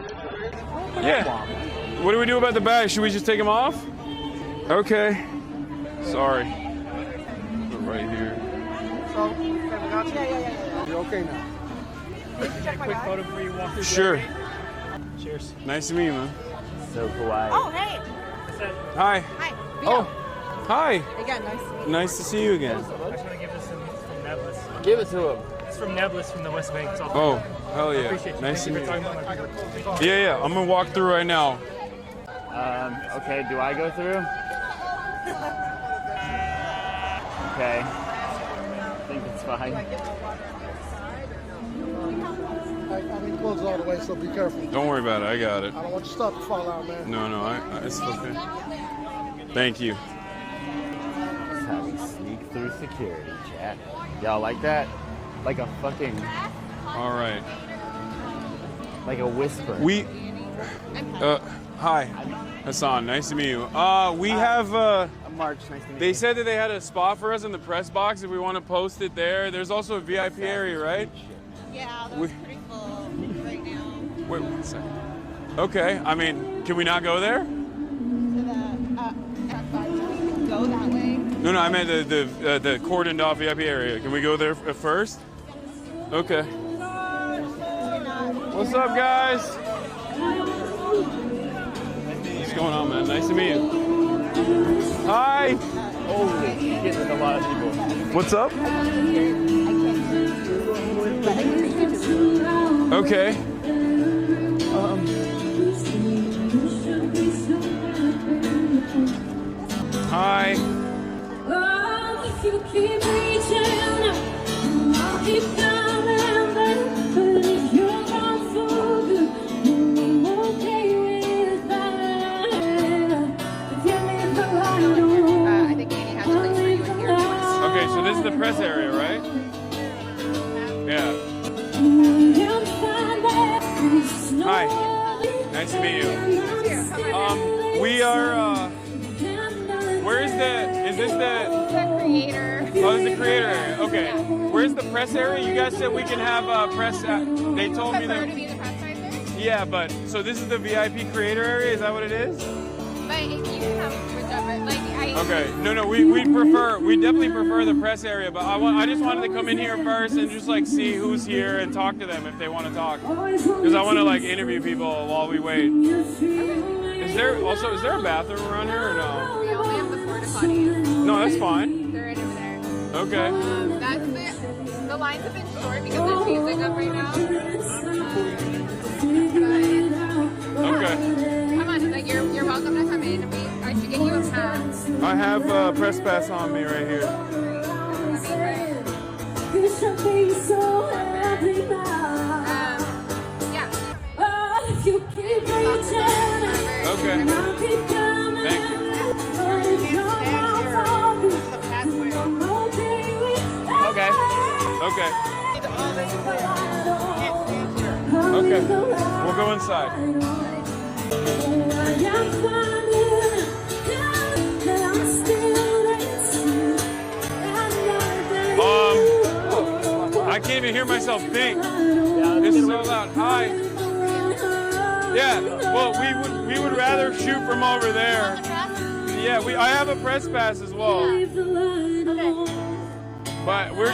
Yeah. What do we do about the bag? Should we just take them off? Okay. Sorry. Put it right here. You're okay now. Quick photo before you walk through. Sure. Cheers. Nice to meet you, man. So kawaii. Oh, hey. Hi. Hi. Oh, hi. Again, nice to meet you. Nice to see you again. I just want to give this from Neblis. Give it to him. It's from Neblis from the West Bank. It's all Oh, hell I yeah. appreciate you. Nice to Thank meet you you. for talking about my Yeah, I'm gonna walk through right now. Okay, do I go through? Okay. I think it's fine. I mean, close all the way, so be careful. Don't worry about it. I got it. I don't want your stuff to fall out, man. No, it's okay. Thank you. That's how we sneak through security, chat. Y'all like that? Like a fucking, All right. like a whisper. Hi, Hassan. Nice to meet you. We have. March. Nice to meet They you. said that they had a spot for us in the press box if we want to post it there. There's also a VIP area, right? Yeah, We- that's pretty full right now. Wait 1 second. Okay. I mean, can we not go there? Go that way. No, I meant the cordoned off VIP area. Can we go there first? Okay. What's up, guys? What's going on, man? Nice to meet you. Hi. Holy shit, there's a lot of people. What's up? Okay. Hi. If you keep reaching, I'll keep coming back. But if you're gone for good, then I'm okay with that. Give me the light on. I think Annie has a place for you in here. Okay, so this is the press area, right? Yeah. Hi. Nice to meet you. We are, where is is this The creator. oh, this is the creator area. Okay. Where's the press area? You guys said we can have press, they told me Prefer that. to be the press center? Yeah, but, so this is the VIP creator area, is that what it is? But you can have whichever. Like, Okay, no, we definitely prefer the press area, but I just wanted to come in here first and just like see who's here and talk to them if they want to talk. Because I want to like interview people while we wait. Is there a bathroom around here or no? we only have the porta potties. No, that's fine. They're right over there. Okay. That's the lines have been short because there's music up right now. Okay. Come on, like you're welcome to come in. I should get you a pass. I have a press pass on me right here. You should be so happy now. Yeah. If you keep reaching, Okay. I'll keep coming. Thank you. But if you're gone for good, then I'm okay with that. Okay. Okay. We'll go inside. hear myself think. It's so loud. Hi. Yeah. Well, we would rather shoot from over there. Yeah. I have a press pass as well. But we're.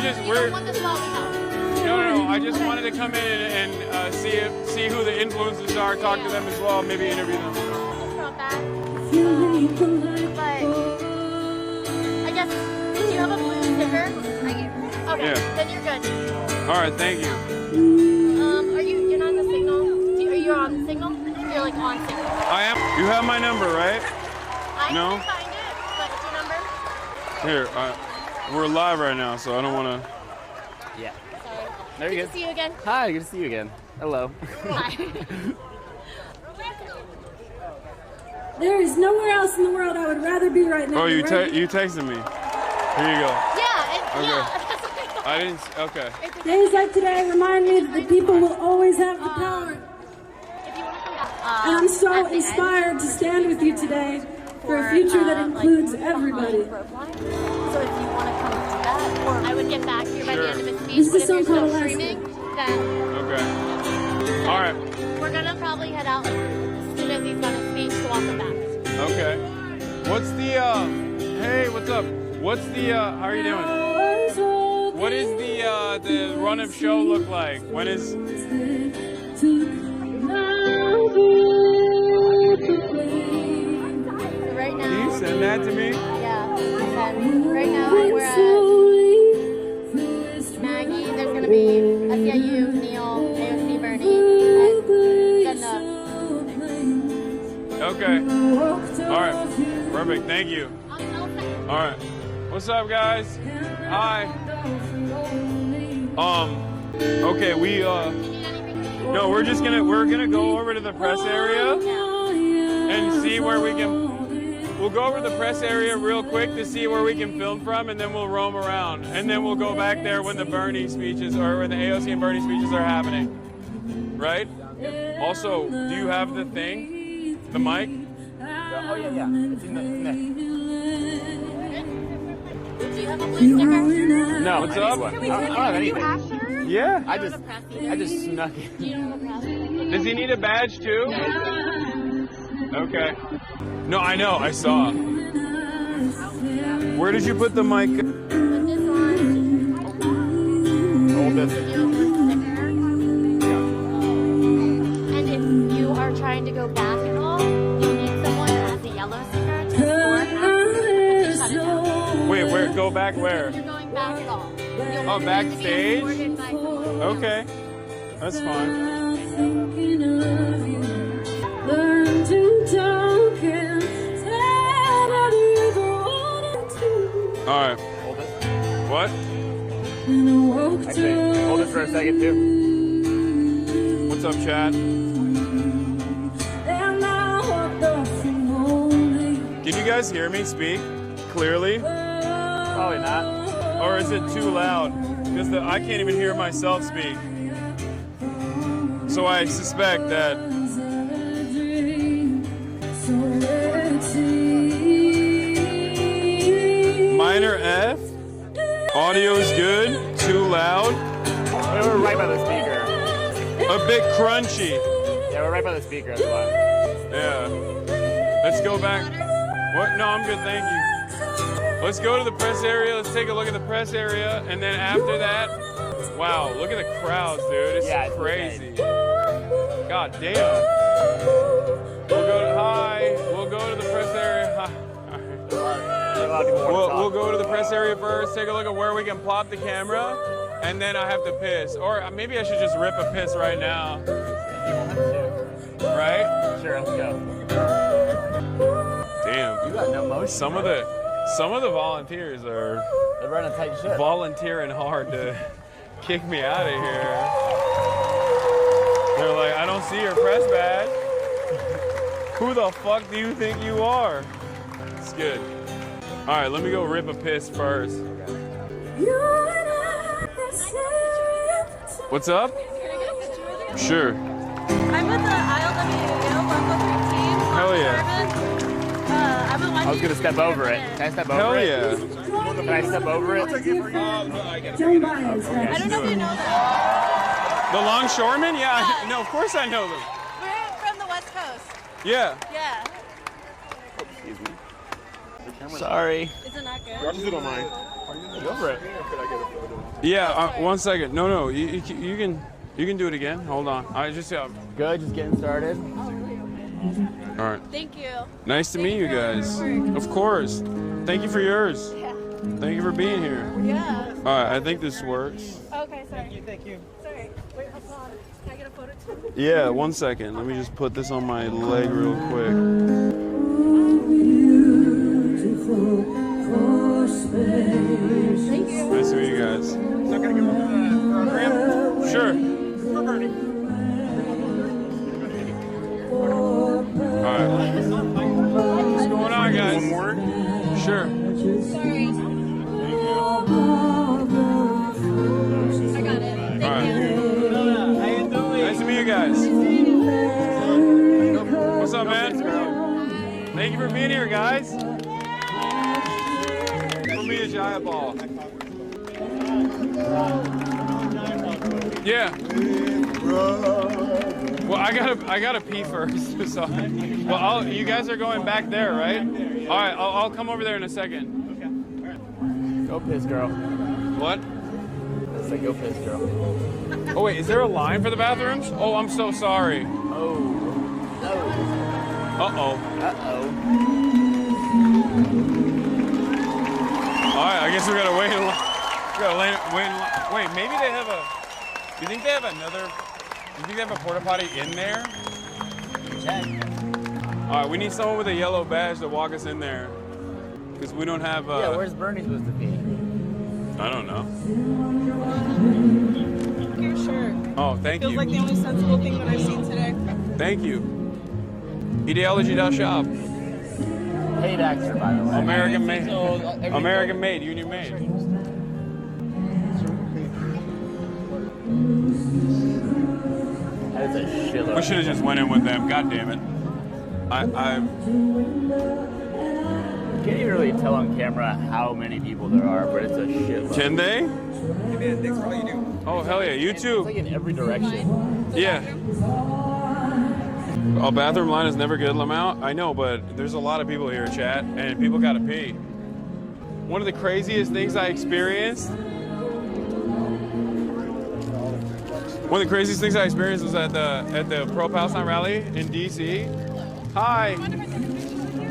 No. I just wanted to come in and see who the influencers are, talk to them as well, maybe interview them. But I guess, do you have a blue sticker? Okay, Yeah. then you're good. All right, thank you. You're not on the signal? Are you on the signal? You're like on signal. I am. You have my number, right? No? Can find it, but it's your number. Here, we're live right now, so I don't want to. Yeah. Sorry. There you Good go. to see you again. Hi, good to see you again. Hello. Hi. There is nowhere else in the world I would rather be right now. Oh, you right texted me. Here you go. Yeah. I didn't. Okay. Days like today remind me that the people will always have the power. And I'm so inspired to stand with you today for a future that includes everybody. So if you want to come do that, or I would get back here by the end of his speech. This But is if you're so still cool. streaming, then Okay. All right. we're gonna probably head out as soon as he's done his speech to walk him back. Okay. What's the Hey, what's up? What's the how are you doing? What is the run of show look like? When is? Right now. Can you send that to me? Yeah. And right now we're at Maggie. There's gonna be SEIU, Neil, AOC, Bernie, and Gunda. Okay. All right. Perfect. Thank you. All right. What's up, guys? Hi. Okay, no, we're gonna go over to the press area and see where we can. We'll go over to the press area real quick to see where we can film from, and then we'll roam around, and then we'll go back there when the Bernie speeches or when the AOC and Bernie speeches are happening. Right? Also, do you have the thing, the mic? Oh yeah. It's in there. Do you have a blue sticker? No. What's I up? don't have anything. Yeah. I just snuck it. Does he need a badge too? Okay. No, I know. I saw. Where did you put the mic? Hold this. And if you are trying to go back at all, you'll need someone that has a yellow sticker to escort after. Wait, where? Go back where? If you're going back at all. Oh, backstage? Okay. That's fine. Learn to talk and tell All right. Hold it. What? Actually, hold it for a second too. What's up, Chad? Can you guys hear me speak clearly? Probably not. Or is it too loud? Because I can't even hear myself speak. So I suspect that. Minor F. Audio's good. Too loud. We're right by the speaker. A bit crunchy. Yeah, we're right by the speaker. That's why. Yeah. Let's go back. What? No, I'm good. Thank you. Let's go to the press area. Let's take a look at the press area. And then after that, wow, look at the crowds, dude. It's crazy. God damn. We'll go to the press area. Hi. We'll go to the press area first, take a look at where we can plop the camera, and then I have to piss. Or maybe I should just rip a piss right now. Right? Sure, let's go. Damn. You got no motion. Some of the volunteers are They're running a tight ship. volunteering hard to kick me out of here. They're like, I don't see your press badge. Who the fuck do you think you are? It's good. All right, let me go rip a piss first. What's up? Sure. I'm with the ILWU Local 13. Hell yeah. I'm a I was gonna step over it. Can I step over Hell it? yeah. Can I step over it? Joe Myers. I don't know if you know that. The Longshoremen? Yeah, no, of course I know them. We're from the West Coast. Yeah. Yeah. Excuse me. Sorry. Is it not good? Don't mind. Go for it. Yeah, 1 second. No, you can do it again. Hold on. I just Good, just getting started. All right. Thank you. Nice to meet you guys. Of course. Thank you for yours. Thank you for being here. Yeah. All right, I think this works. Okay, sorry. Thank you. Sorry. Wait, hold on. Can I get a photo too? Yeah, 1 second. Let me just put this on my leg real quick. Thank you. Nice to meet you guys. Sure. All right. What's going on, guys? One more? Sure. Sorry. I got it. Thank you. Nice to meet you guys. What's up, man? Thank you for being here, guys. For me, a giant ball. Yeah. Well, I gotta pee first. So, well, you guys are going back there, right? All right, I'll come over there in a second. Go piss, girl. What? It's like go piss, girl. Oh wait, is there a line for the bathrooms? Oh, I'm so sorry. Oh. No. Uh-oh. Uh-oh. All right, I guess we gotta wait in line. We gotta wait in line. Wait, maybe they have a... Do you think they have another... Do you think they have a porta potty in there? Check. All right, we need someone with a yellow badge to walk us in there. Because we don't have... Yeah, where's Bernie supposed to be? I don't know. Your shirt. Oh, thank Feels you. like the only sensible thing that I've seen today. Thank you. Ideology.shop. Paid actor, by the way. American made. American made. Union made. That is a shitload. We should have just went in with them. God damn it. I can't even really tell on camera how many people there are, but it's a shitload. Can they? Hey man, thanks for all you do. Oh, hell yeah. You too. It's like in every direction. Yeah. A bathroom line is never good, Lamau. I know, but there's a lot of people here, chat, and people gotta pee. One of the craziest things I experienced. One of the craziest things I experienced was at the Pro Palestine rally in DC. Hi.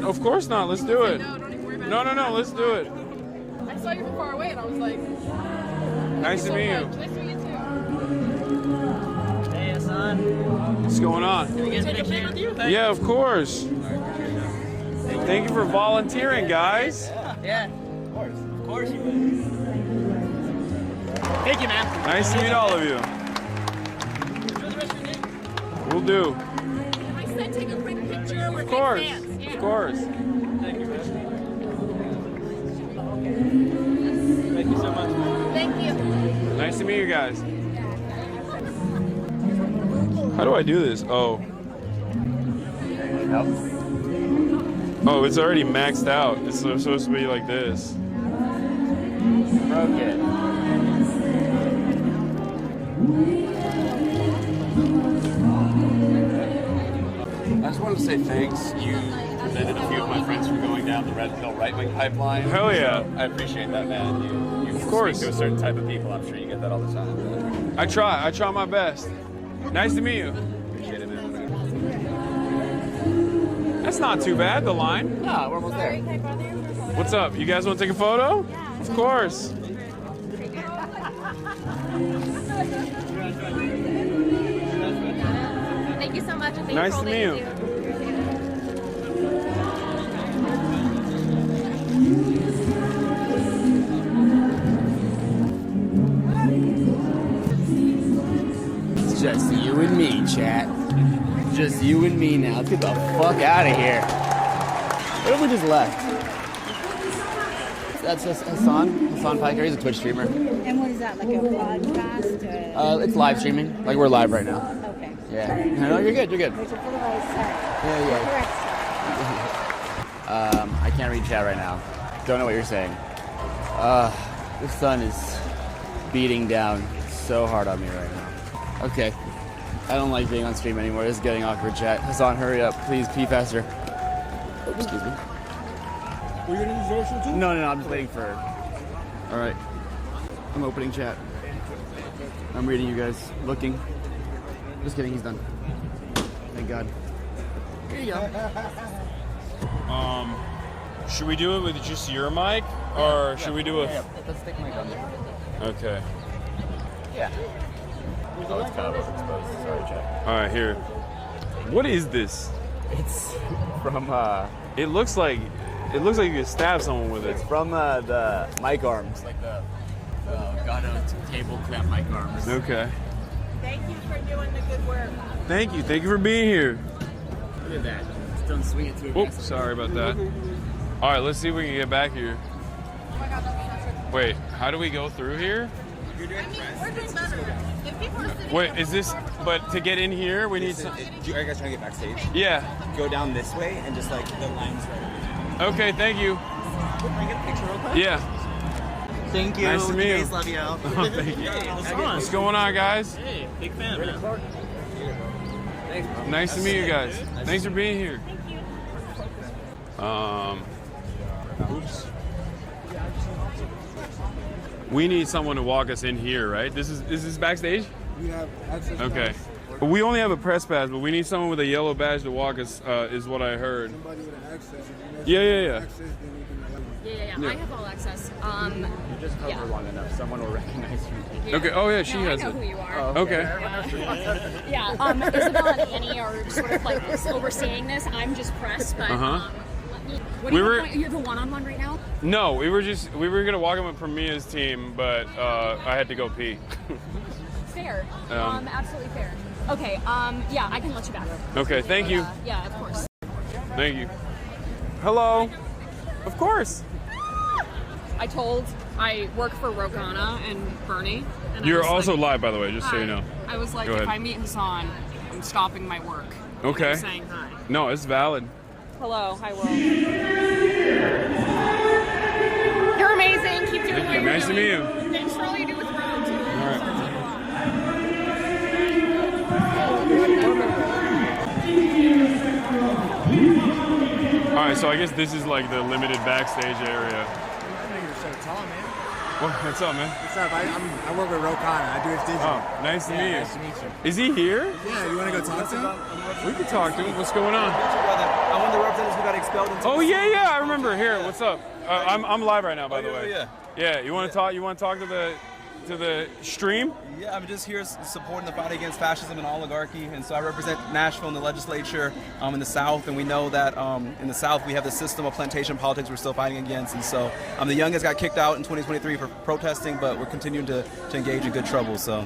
Of course not. Let's do it. No, let's do it. I saw you from far away and I was like, Nice to meet you. Nice to meet you too. Hey, Hassan. What's going on? Can we get a picture with you? Yeah, of course. Thank you for volunteering, guys. Yeah, of course. Of course you would. Thank you, man. Nice to meet all of you. Will do. I said take a quick picture. We're Of course. big fans. Yeah. Of course. Thank you, man. Thank you so much. Thank you. Nice to meet you guys. How do I do this? Oh. Oh, it's already maxed out. It's supposed to be like this. Broke it. I just wanted to say thanks. You prevented a few of my friends from going down the Red Pill right-wing pipeline. Hell yeah. So I appreciate that, man. You Of course. speak to a certain type of people. I'm sure you get that all the time. I try my best. Nice to meet you. Appreciate it, man. That's not too bad, the line. No, we're almost there. What's up? You guys want to take a photo? Yeah. Of course. Thank you so much. And thank Nice you for to all meet that you. It's just you and me, chat. Just you and me now. Let's get the fuck out of here. What if we just left? That's Hassan Piker. He's a Twitch streamer. And what is that, like a podcast? It's live streaming. Like we're live right now. Okay. Yeah. No, you're good. You're good. Wait for the right side. Yeah. The correct side. I can't read chat right now. Don't know what you're saying. The sun is beating down so hard on me right now. Okay. I don't like being on stream anymore. This is getting awkward, chat. Hassan, hurry up. Please, pee faster. Excuse me. Were you going to use social too? No, I'm just waiting for her. All right. I'm opening chat. I'm reading you guys. Looking. Just kidding, he's done. Thank God. Here you go. Should we do it with just your mic, or should we do a? Yeah, let's stick mic on there. Okay. Yeah. Oh, it's kind of exposed. Sorry, chat. All right, here. What is this? It's from. It looks like you could stab someone with it. It's from the mic arms, like the Gato table clamp mic arms. Okay. Thank you for doing the good work. Thank you for being here. Look at that. Just don't swing it too aggressive. Oops, sorry about that. All right, let's see if we can get back here. Wait, how do we go through here? We're doing better. If people are sitting Wait, is this? But to get in here, we need some. Are you guys trying to get backstage? Yeah. Go down this way and just like the lines right. Okay, thank you. Can I get a picture real quick? Yeah. Thank you. Nice to meet you. Guys love you. Oh, thank you. What's going on, guys? Hey, big fan, man. Thanks, bro. Nice to meet you guys. Thanks for being here. Oops. We need someone to walk us in here, right? Is this backstage? We have access. Okay. But we only have a press pass, but we need someone with a yellow badge to walk us, is what I heard. Somebody with an access. Yeah. Yeah. I have all access. You just hover long enough, someone will recognize you. Yeah. Okay. Oh yeah, she No, has I know it. who you are. Oh, okay. Yeah. Isabel and Annie are sort of like overseeing this. I'm just press, but what you have a one-on-one right now? No, we were gonna walk in with Premia's team, but I had to go pee. Fair. Absolutely fair. Okay. Yeah, I can let you back. Okay. Thank you. Yeah, of course. Thank you. Hello. Of course. I work for Rogana and Bernie. And You're also live, by the way, just so you know. I was like, Go if ahead. I meet Hassan, I'm stopping my work. Okay. I'm saying hi. No, it's valid. Hello. Hi, world. You're amazing. Keep doing what you're Nice to doing. meet you. Thanks for all you do with Road, too. All right. All right, so I guess this is like the limited backstage area. What's up, man? What's up? I work with Rokana. I do his digital. Oh, nice to meet you. Nice to meet you. Is he here? Yeah, you want to go talk to him? We can talk to him. What's going on? I'm one of the representatives who got expelled. Oh yeah, I remember. Here, what's up? I'm live right now, by the way. Yeah. Yeah, you want to talk? You want to talk to the stream? Yeah, I'm just here supporting the fight against fascism and oligarchy, and so I represent Nashville in the legislature in the South, and we know that in the South we have the system of plantation politics we're still fighting against, and so the youngest got kicked out in 2023 for protesting, but we're continuing to engage in good trouble. So,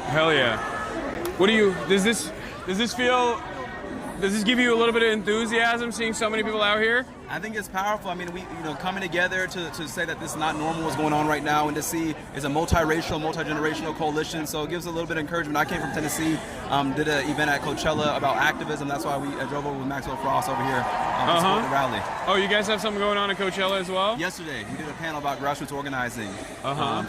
hell yeah! What do you? Does this feel? Does this give you a little bit of enthusiasm seeing so many people out here? I think it's powerful. I mean, we coming together to say that this is not normal what's going on right now, and to see it's a multiracial, multi-generational coalition. So it gives a little bit of encouragement. I came from Tennessee, did an event at Coachella about activism. That's why I drove over with Maxwell Frost over here to support the rally. Oh, you guys have something going on at Coachella as well? Yesterday, we did a panel about grassroots organizing.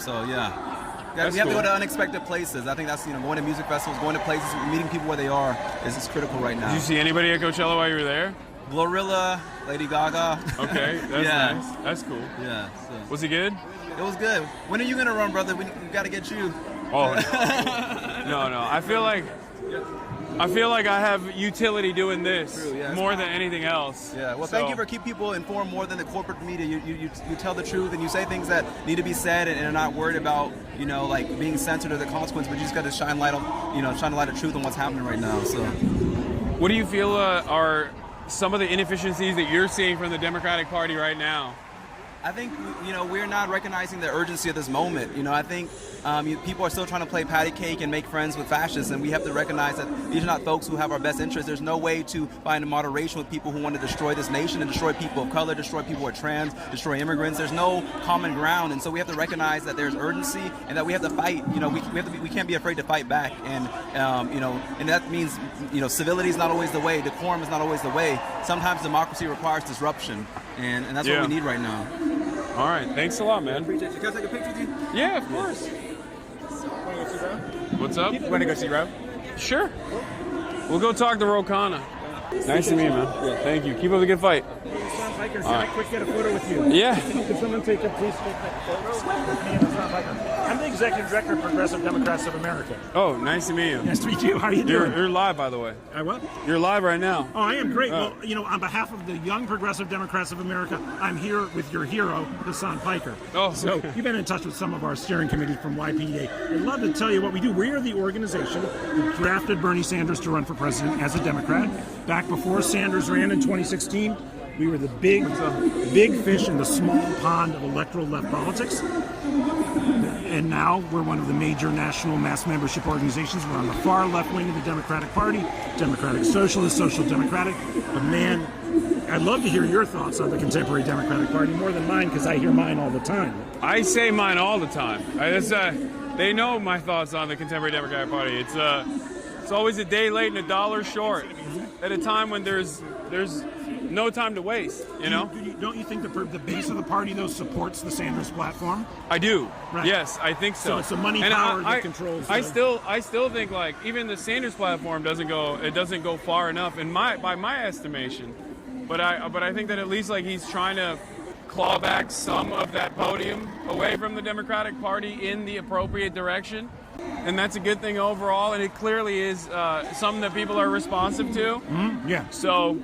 So yeah. That's we have to cool. go to unexpected places. I think that's going to music festivals, going to places, meeting people where they are is critical right now. Did you see anybody at Coachella while you were there? Glorilla, Lady Gaga. Okay, that's nice. That's cool. Yeah. Was he good? It was good. When are you gonna run, brother? We got to get you. Oh no. I feel like I have utility doing this more than anything else. Yeah. Well, thank you for keeping people informed more than the corporate media. You tell the truth and you say things that need to be said and are not worried about like being censored or the consequence. But you just got to shine light on shine a light of truth on what's happening right now. So, what do you feel are some of the inefficiencies that you're seeing from the Democratic Party right now? I think we're not recognizing the urgency of this moment. I think people are still trying to play patty cake and make friends with fascists, and we have to recognize that these are not folks who have our best interests. There's no way to find a moderation with people who want to destroy this nation and destroy people of color, destroy people who are trans, destroy immigrants. There's no common ground, and so we have to recognize that there's urgency and that we have to fight. We can't be afraid to fight back, and and that means civility is not always the way, decorum is not always the way. Sometimes democracy requires disruption. and that's Yeah. what we need right now. All right, thanks a lot, man. Appreciate you. Can I take a picture with you? Yeah, of course. Want to go see Rob? What's up? You want to go see Rob? Sure. We'll go talk to Rokana. Nice to meet you, man. Yeah, thank you. Keep up the good fight. Sean Piker, All right. quick get a photo with you? Yeah. Can someone take a please take that photo with me and Sean Piker? I'm the executive director of Progressive Democrats of America. Oh, nice to meet you. Nice to meet you. How are you doing? You're live, by the way. What? You're live right now. Oh, I am great. Oh. Well, on behalf of the young Progressive Democrats of America, I'm here with your hero, Hassan Piker. Oh, so okay. you've been in touch with some of our steering committees from YPDA. I'd love to tell you what we do. We are the organization that drafted Bernie Sanders to run for president as a Democrat. Back before Sanders ran in 2016, we were the big fish in the small pond of electoral left politics. And now we're one of the major national mass membership organizations. We're on the far left wing of the Democratic Party, Democratic Socialist, Social Democratic. But man, I'd love to hear your thoughts on the contemporary Democratic Party, more than mine, because I hear mine all the time. I say mine all the time. They know my thoughts on the contemporary Democratic Party. It's always a day late and a dollar short at a time when there's no time to waste, you know? Don't you think the base of the party, though, supports the Sanders platform? I do. Right. Yes, I think so. So it's the money power that controls. I still think like even the Sanders platform doesn't go far enough by my estimation. But I think that at least like he's trying to claw back some of that podium away from the Democratic Party in the appropriate direction. And that's a good thing overall, and it clearly is something that people are responsive to. Mm-hmm. Yeah. So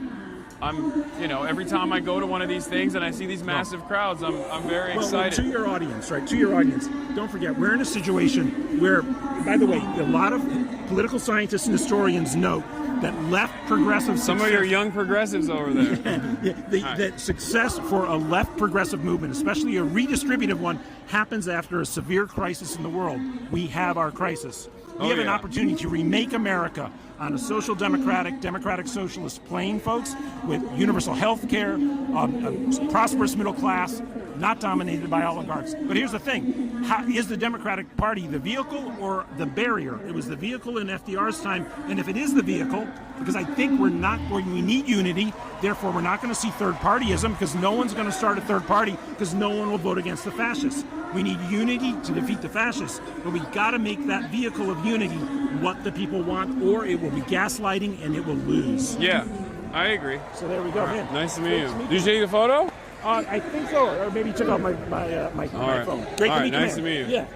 every time I go to one of these things and I see these massive crowds, I'm very excited. Well, to your audience, right? To your audience, don't forget, we're in a situation where, by the way, a lot of political scientists and historians note that left progressive Some of your young progressives over there. that success for a left progressive movement, especially a redistributive one, happens after a severe crisis in the world. We have our crisis. We have an opportunity to remake America on a social democratic socialist plane, folks, with universal health care, a prosperous middle class, not dominated by oligarchs. But here's the thing. Is the Democratic Party the vehicle or the barrier? It was the vehicle in FDR's time, and if it is the vehicle, because I think we need unity, therefore we're not going to see third partyism, because no one's going to start a third party, because no one will vote against the fascists. We need unity to defeat the fascists, but we got to make that vehicle of unity what the people want, or it will be gaslighting and it will lose. Yeah, I agree. So there we go, man. Nice to meet you. Did you take the photo? I think so, or maybe took out my phone. Great to meet you. Nice to meet you. Yeah.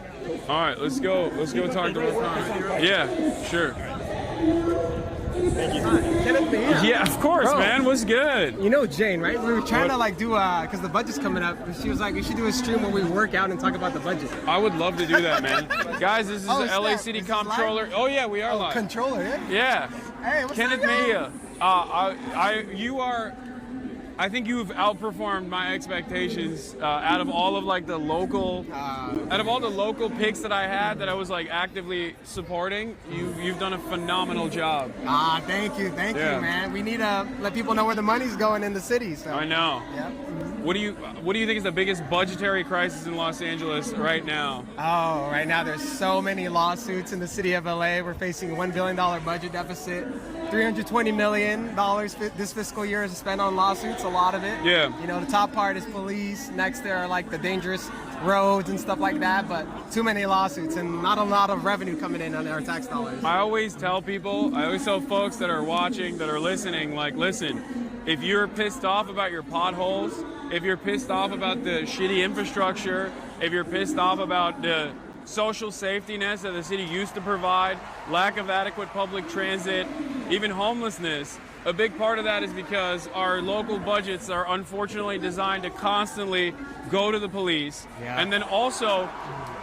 All right, let's go talk to Rokana. Yeah, sure. Thank you. Kenneth Bahia. Yeah, of course, Bro, man. What's good? You know Jane, right? We were trying to do because the budget's coming up. She was like, we should do a stream where we work out and talk about the budget. I would love to do that, man. Guys, this is the LA City Comptroller. Oh yeah, we are live. Controller, yeah. Yeah. Hey, what's Kenneth up, Bahia. You are. I think you've outperformed my expectations out of all of the local picks that I had that I was actively supporting. You've done a phenomenal job. Thank you, man. We need to let people know where the money's going in the city. So. I know. Yep. What do you think is the biggest budgetary crisis in Los Angeles right now? Oh, right now there's so many lawsuits in the city of LA. We're facing a $1 billion budget deficit. $320 million this fiscal year is spent on lawsuits, a lot of it. Yeah. The top part is police. Next there are the dangerous roads and stuff like that, but too many lawsuits and not a lot of revenue coming in on our tax dollars. I always tell folks that are watching, that are listening, listen, if you're pissed off about your potholes, if you're pissed off about the shitty infrastructure, if you're pissed off about the social safety nets that the city used to provide, lack of adequate public transit, even homelessness, a big part of that is because our local budgets are unfortunately designed to constantly go to the police. Yeah. And then also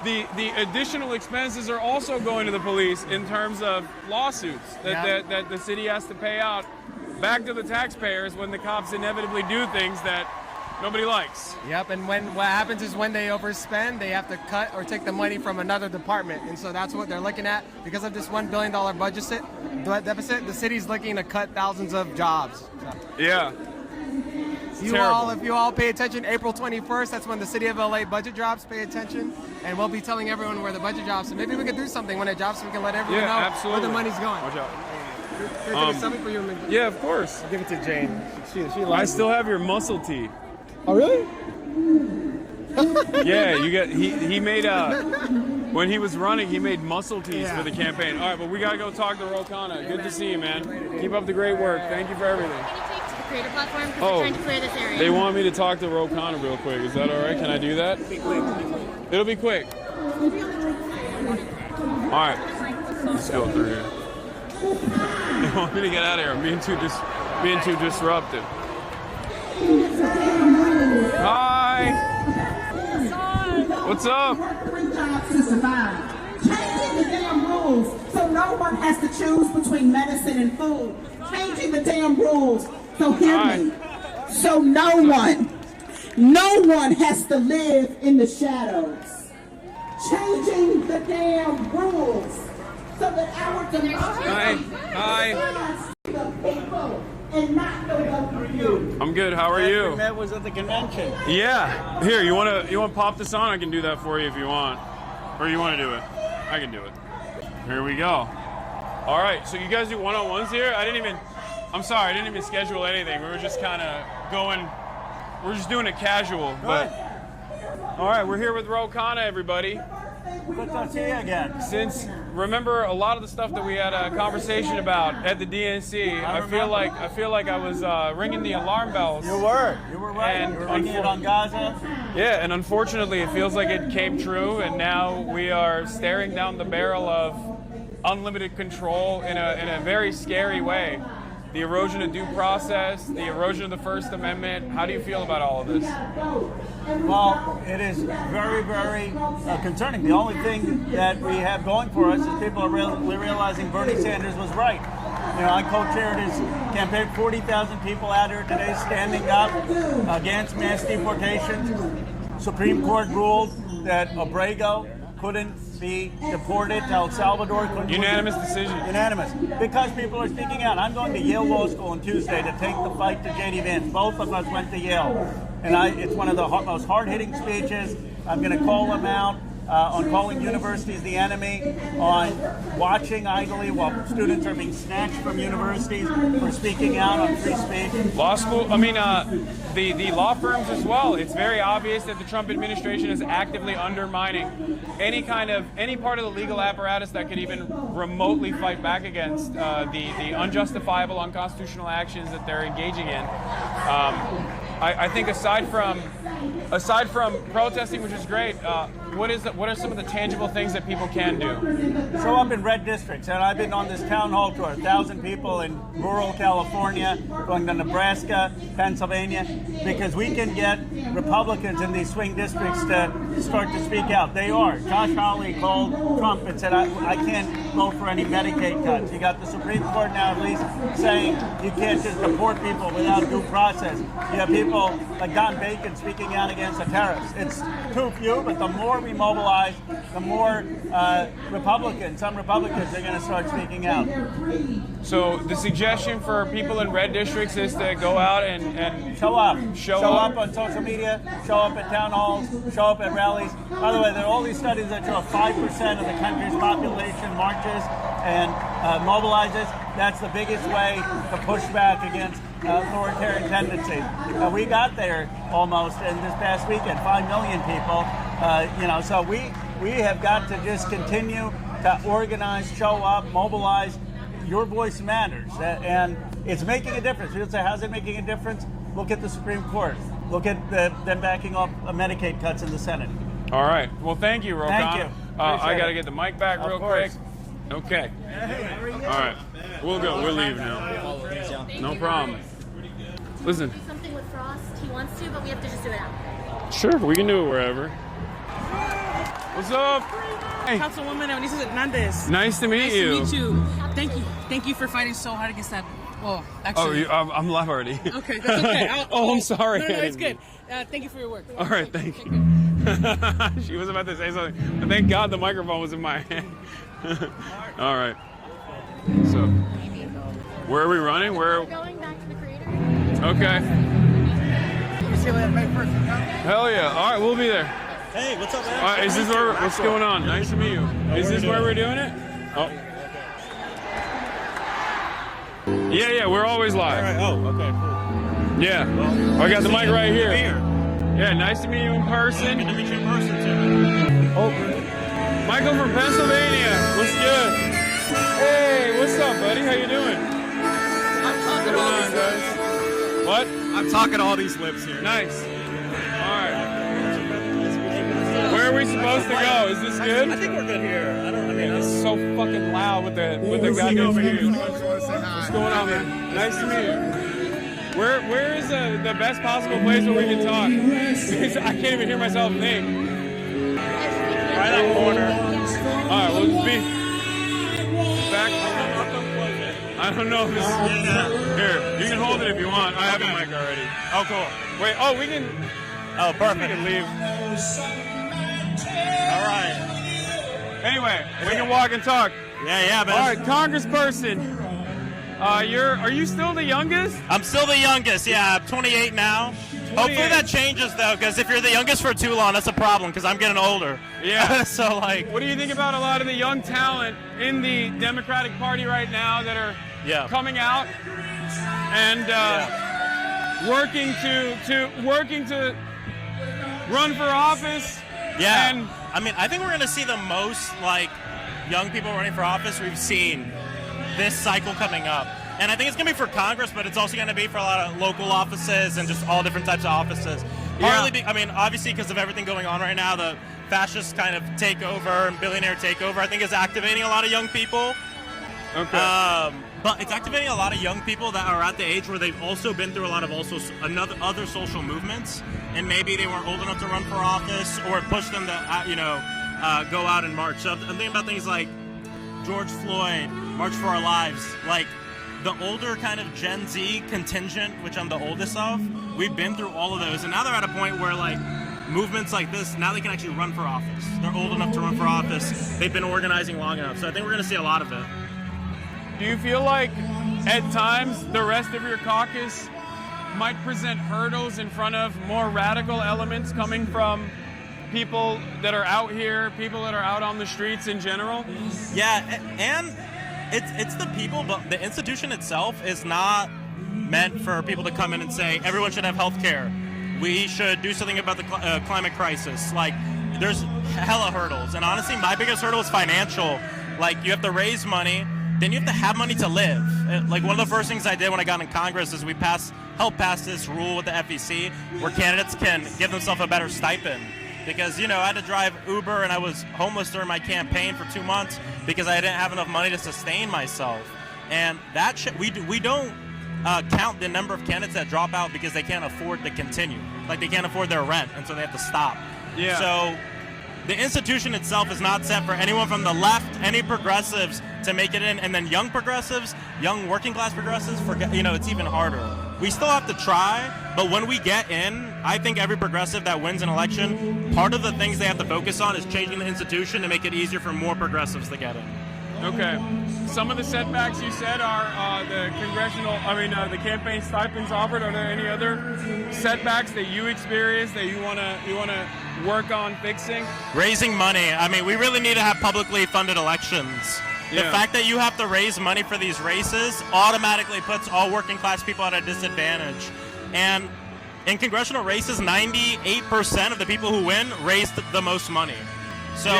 the additional expenses are also going to the police in terms of lawsuits that the city has to pay out back to the taxpayers when the cops inevitably do things that nobody likes. Yep, and what happens is when they overspend, they have to cut or take the money from another department. And so that's what they're looking at. Because of this $1 billion budget deficit, the city's looking to cut thousands of jobs. So. Yeah. If you all pay attention, April 21st, that's when the City of LA budget drops. Pay attention, and we'll be telling everyone where the budget drops. And maybe we could do something when it drops so we can let everyone know where the money's going. Watch out. Can I take something for you? Yeah, of course. I'll give it to Jane. She I still have your muscle tee. Oh, really? Yeah, you get he made when he was running, he made muscle tees for the campaign. All right, but we gotta go talk to Ro Khanna. Good to see you, man. Keep up the great work. Thank you for everything. The creator platform because Oh, we're trying to clear this area. they want me to talk to Ro Khanna real quick. Is that all right? Can I do that? It'll be quick. All right, let's go through here. They want me to get out of here. I'm being too disruptive. Hi. What's up? To survive. Changing the damn rules so no one has to choose between medicine and food. Changing the damn rules. So hear me. So no one has to live in the shadows. Changing the damn rules so that our democracy the people and not the you. I'm good. How are you? That was at the convention. Yeah. Here, you want to pop this on? I can do that for you if you want. Or you want to do it? I can do it. Here we go. All right. So you guys do one-on-ones here? I'm sorry. I didn't even schedule anything. We were just kind of going. We're just doing it casual. But all right, we're here with Ro Khanna, everybody. Good to see you again. Remember a lot of the stuff that we had a conversation about at the DNC. I feel like I was ringing the alarm bells. You were right. And you were ringing it on Gaza. Yeah, and unfortunately, it feels like it came true, and now we are staring down the barrel of unlimited control in a very scary way. The erosion of due process, the erosion of the First Amendment. How do you feel about all of this? Well, it is very, very concerning. The only thing that we have going for us is people are realizing Bernie Sanders was right. You know, I co-chaired his campaign. 40,000 people out here today standing up against mass deportations. Supreme Court ruled that Abrego couldn't be deported to El Salvador. Unanimous decision. Unanimous. Because people are speaking out. I'm going to Yale Law School on Tuesday to take the fight to J.D. Vance. Both of us went to Yale. And it's one of the most hard-hitting speeches. I'm going to call them out on calling universities the enemy, on watching idly while students are being snatched from universities for speaking out on free speech. Law school, the law firms as well. It's very obvious that the Trump administration is actively undermining any part of the legal apparatus that could even remotely fight back against the unjustifiable, unconstitutional actions that they're engaging in. I think aside from protesting, which is great, what are some of the tangible things that people can do? Show up in red districts, and I've been on this town hall tour. 1,000 people in rural California, going to Nebraska, Pennsylvania, because we can get Republicans in these swing districts to start to speak out. They are. Josh Hawley called Trump and said, I can't vote for any Medicaid cuts. You got the Supreme Court now at least saying you can't just deport people without due process. You have people like Don Bacon speaking out against the tariffs. It's too few, but the more we mobilize, the more some Republicans are going to start speaking out. So the suggestion for people in red districts is to go out and show up on social media, show up at town halls, show up at rallies. By the way, there are all these studies that show 5% of the country's population marches and mobilizes. That's the biggest way to push back against authoritarian tendencies. We got there almost in this past weekend, 5 million people. So we have got to just continue to organize, show up, mobilize. Your voice matters, and it's making a difference. People say, how's it making a difference? Look at the Supreme Court. Look at them backing off Medicaid cuts in the Senate. All right. Well, thank you, Ro Khanna. Thank you. I got to get the mic back real quick. Okay. All right. We'll go. We'll leave now. No problem. Listen. Do something with Frost. He wants to, but we have to just do it out. Sure, we can do it wherever. What's up? Hey. Councilwoman Eunice Hernandez. Nice to meet you. Nice to meet you. Thank you for fighting so hard against that. Well, actually. I'm live already. Okay, that's okay. I'm sorry. No, it's good. Thank you for your work. All right, thank you. She was about to say something, but thank God the microphone was in my hand. All right. So, where are we running? We're going back to the creator. Okay. You see that May 1st? Hell yeah. All right, we'll be there. Hey, what's up, man? All right, what's going on? Nice to meet you. Is this where we're doing it? Oh. Yeah, we're always live. All right. Oh, okay, cool. Yeah. I got the mic right here. Yeah, nice to meet you in person. Good to meet you in person, too. Oh, Michael from Pennsylvania. What's good? Hey, what's up, buddy? How you doing? I'm talking all these lips. What? I'm talking all these lips here. Nice. All right. Where are we supposed to go? Is this good? I think we're good here. It's so fucking loud with the goddamn views. What's going on, man? Nice to meet you. Where is the best possible place where we can talk? Because I can't even hear myself think. Right that corner. All right, we'll just be back. I don't know. Here, you can hold it if you want. I have a mic already. Oh, cool. Wait. Oh, we can. Oh, perfect. We can leave. All right. Anyway, we can walk and talk. Yeah, man. All right, Congressperson. Are you still the youngest? I'm still the youngest. Yeah, I'm 28 now. 28. Hopefully that changes though, because if you're the youngest for too long, that's a problem. Because I'm getting older. Yeah. So like, what do you think about a lot of the young talent in the Democratic Party right now that are coming out and working to run for office? Yeah. And I mean, I think we're going to see the most like young people running for office we've seen this cycle coming up. And I think it's going to be for Congress, but it's also going to be for a lot of local offices and just all different types of offices. Partly, I mean, obviously because of everything going on right now, the fascist kind of takeover and billionaire takeover, I think is activating a lot of young people. Okay. But it's activating a lot of young people that are at the age where they've also been through a lot of other social movements, and maybe they weren't old enough to run for office, or it pushed them to, go out and march. So I'm thinking about things like George Floyd, March for Our Lives, like the older kind of Gen Z contingent, which I'm the oldest of. We've been through all of those, and now they're at a point where like movements like this, now they can actually run for office. They're old enough to run for office. They've been organizing long enough, so I think we're going to see a lot of it. Do you feel like at times the rest of your caucus might present hurdles in front of more radical elements coming from people that are out here, people that are out on the streets in general? Yeah, and it's the people, but the institution itself is not meant for people to come in and say everyone should have health care. We should do something about the climate crisis. Like, there's hella hurdles, and honestly, my biggest hurdle is financial. Like, you have to raise money, then you have to have money to live. Like, one of the first things I did when I got in Congress is help pass this rule with the FEC where candidates can give themselves a better stipend. Because, I had to drive Uber and I was homeless during my campaign for 2 months because I didn't have enough money to sustain myself. And that shit, we don't count the number of candidates that drop out because they can't afford to continue. Like, they can't afford their rent, and so they have to stop. Yeah. So the institution itself is not set for anyone from the left, any progressives to make it in, and then young progressives, young working class progressives, it's even harder. We still have to try, but when we get in, I think every progressive that wins an election, part of the things they have to focus on is changing the institution to make it easier for more progressives to get in. Okay. Some of the setbacks you said are the campaign stipends offered. Are there any other setbacks that you experienced that you wanna work on fixing? Raising money. I mean, we really need to have publicly funded elections. The fact that you have to raise money for these races automatically puts all working class people at a disadvantage. And in congressional races, 98% of the people who win raise the most money. So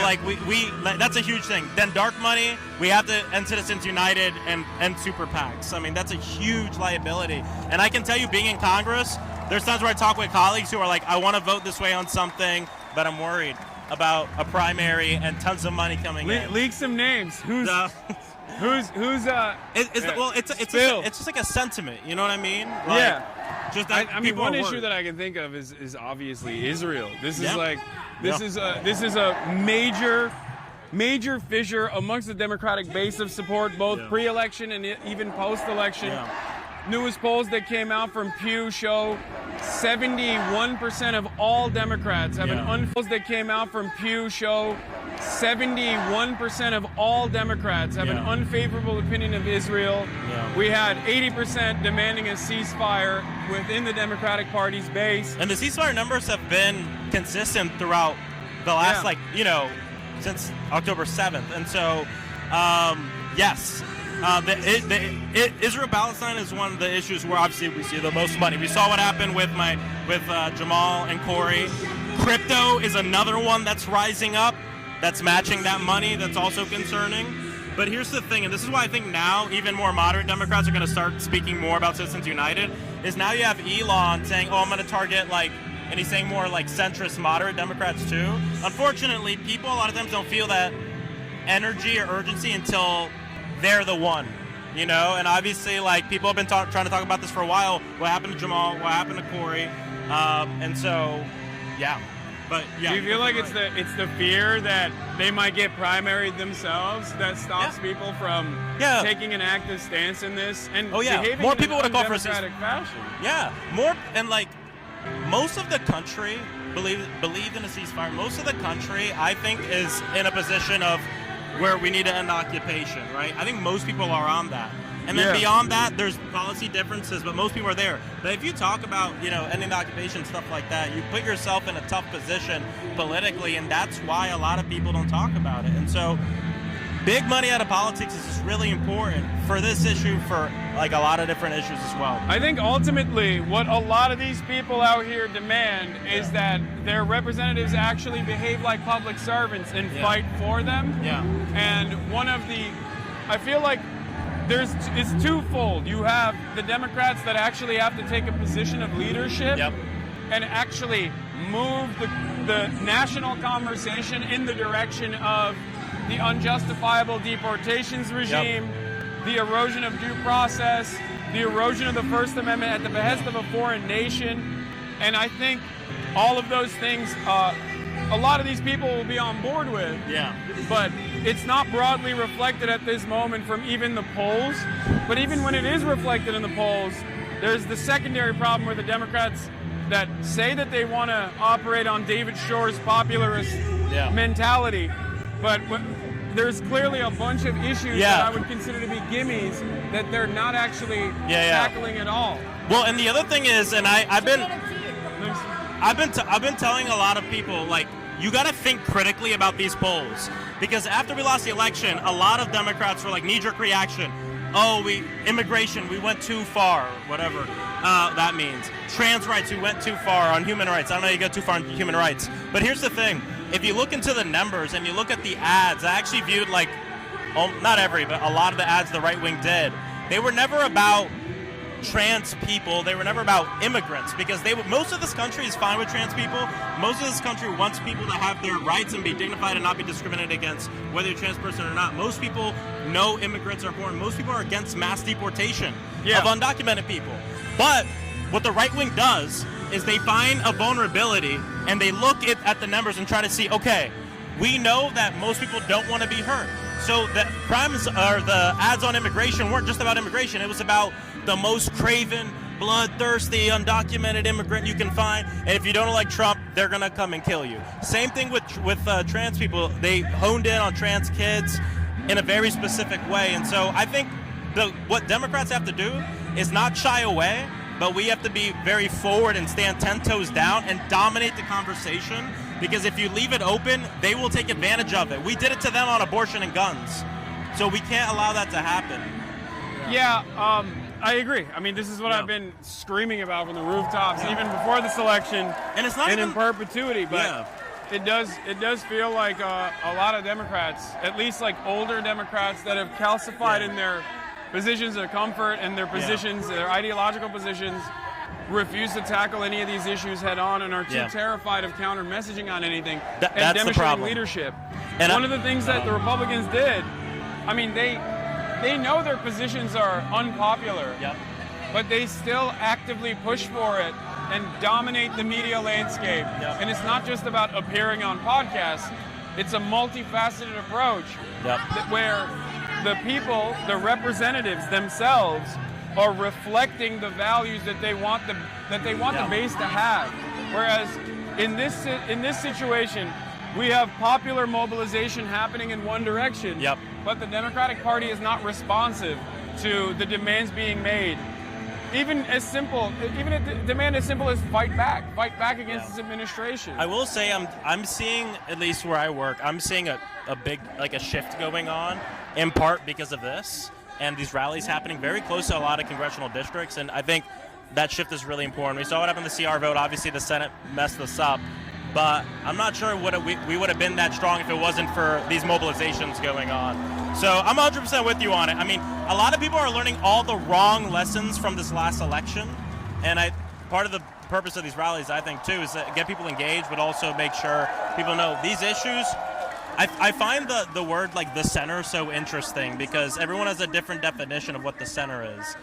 that's a huge thing. Then dark money, we have to end Citizens United and super PACs. I mean, that's a huge liability. And I can tell you, being in Congress, there's times where I talk with colleagues who are like, I want to vote this way on something, but I'm worried about a primary and tons of money coming in. Leak some names. It's just like a sentiment, you know what I mean? Just that I mean, one issue that I can think of is obviously Israel. This is a major fissure amongst the Democratic base of support, both pre-election and even post-election. Newest polls that came out from Pew show 71% of all Democrats have an unfavorable opinion of Israel. We had 80% demanding a ceasefire within the Democratic Party's base. And the ceasefire numbers have been consistent throughout the last, since October 7th. And so, yes, Israel-Palestine is one of the issues where obviously we see the most money. We saw what happened with Jamal and Corey. Crypto is another one that's rising up, that's matching that money. That's also concerning. But here's the thing, and this is why I think now even more moderate Democrats are going to start speaking more about Citizens United, is now you have Elon saying, oh, I'm going to target and he's saying more like centrist moderate Democrats too. Unfortunately, people a lot of times don't feel that energy or urgency until they're the one, and obviously people have been trying to talk about this for a while. What happened to Jamal? What happened to Corey? And so, yeah. But yeah. Do you feel like it's the fear that they might get primaried themselves that stops people from taking an active stance in this and behaving more in people would an have called for undemocratic fashion? Yeah, more and most of the country believed in a ceasefire. Most of the country, I think, is in a position of where we need to end occupation, right? I think most people are on that. And then beyond that, there's policy differences, but most people are there. But if you talk about, ending the occupation, stuff like that, you put yourself in a tough position politically, and that's why a lot of people don't talk about it. And so big money out of politics is just really important for this issue, for a lot of different issues as well. I think ultimately what a lot of these people out here demand is that their representatives actually behave like public servants and fight for them. Yeah. And I feel like it's twofold. You have the Democrats that actually have to take a position of leadership and actually move the national conversation in the direction of the unjustifiable deportations regime, the erosion of due process, the erosion of the First Amendment at the behest of a foreign nation. And I think all of those things, a lot of these people will be on board with. Yeah. But it's not broadly reflected at this moment from even the polls. But even when it is reflected in the polls, there's the secondary problem where the Democrats that say that they want to operate on David Shore's popularist mentality, but there's clearly a bunch of issues that I would consider to be gimmies that they're not actually tackling at all. Well, and the other thing is, and I've been telling a lot of people, you got to think critically about these polls, because after we lost the election, a lot of Democrats were knee-jerk reaction. Oh, immigration, we went too far, whatever that means. Trans rights, we went too far on human rights. I don't know you got too far on human rights. But here's the thing. If you look into the numbers and you look at the ads, I actually viewed not every, but a lot of the ads the right wing did. They were never about trans people. They were never about immigrants, because most of this country is fine with trans people. Most of this country wants people to have their rights and be dignified and not be discriminated against, whether you're a trans person or not. Most people know immigrants are important. Most people are against mass deportation of undocumented people. But what the right wing does is they find a vulnerability and they look at the numbers and try to see, okay, we know that most people don't want to be hurt. So the crimes or the ads on immigration weren't just about immigration. It was about the most craven, bloodthirsty, undocumented immigrant you can find. And if you don't like Trump, they're going to come and kill you. Same thing with trans people. They honed in on trans kids in a very specific way. And so I think what Democrats have to do is not shy away, but we have to be very forward and stand 10 toes down and dominate the conversation, because if you leave it open, they will take advantage of it. We did it to them on abortion and guns. So we can't allow that to happen. Yeah, I agree. I mean, this is what I've been screaming about from the rooftops, even before this election, and it's not in perpetuity. But it does feel like a lot of Democrats, at least older Democrats, that have calcified in their positions of comfort and their positions, their ideological positions, refuse to tackle any of these issues head on and are too terrified of counter messaging on anything and demonstrating leadership. And one of the things that the Republicans did, I mean, they know their positions are unpopular, but they still actively push for it and dominate the media landscape. And it's not just about appearing on podcasts. It's a multifaceted approach where the people, the representatives themselves, are reflecting the values that they want the base to have. Whereas in this situation, we have popular mobilization happening in one direction, but the Democratic Party is not responsive to the demands being made. Even a demand as simple as fight back against this administration. I will say I'm seeing, at least where I work, I'm seeing a big a shift going on, in part because of this. and these rallies happening very close to a lot of congressional districts, and I think that shift is really important. We saw what happened in the CR vote. Obviously, the Senate messed this up, but I'm not sure we would have been that strong if it wasn't for these mobilizations going on. So I'm 100% with you on it. I mean, a lot of people are learning all the wrong lessons from this last election, and part of the purpose of these rallies, I think, too, is to get people engaged, but also make sure people know these issues. I find the word like the center so interesting because everyone has a different definition of what the center is.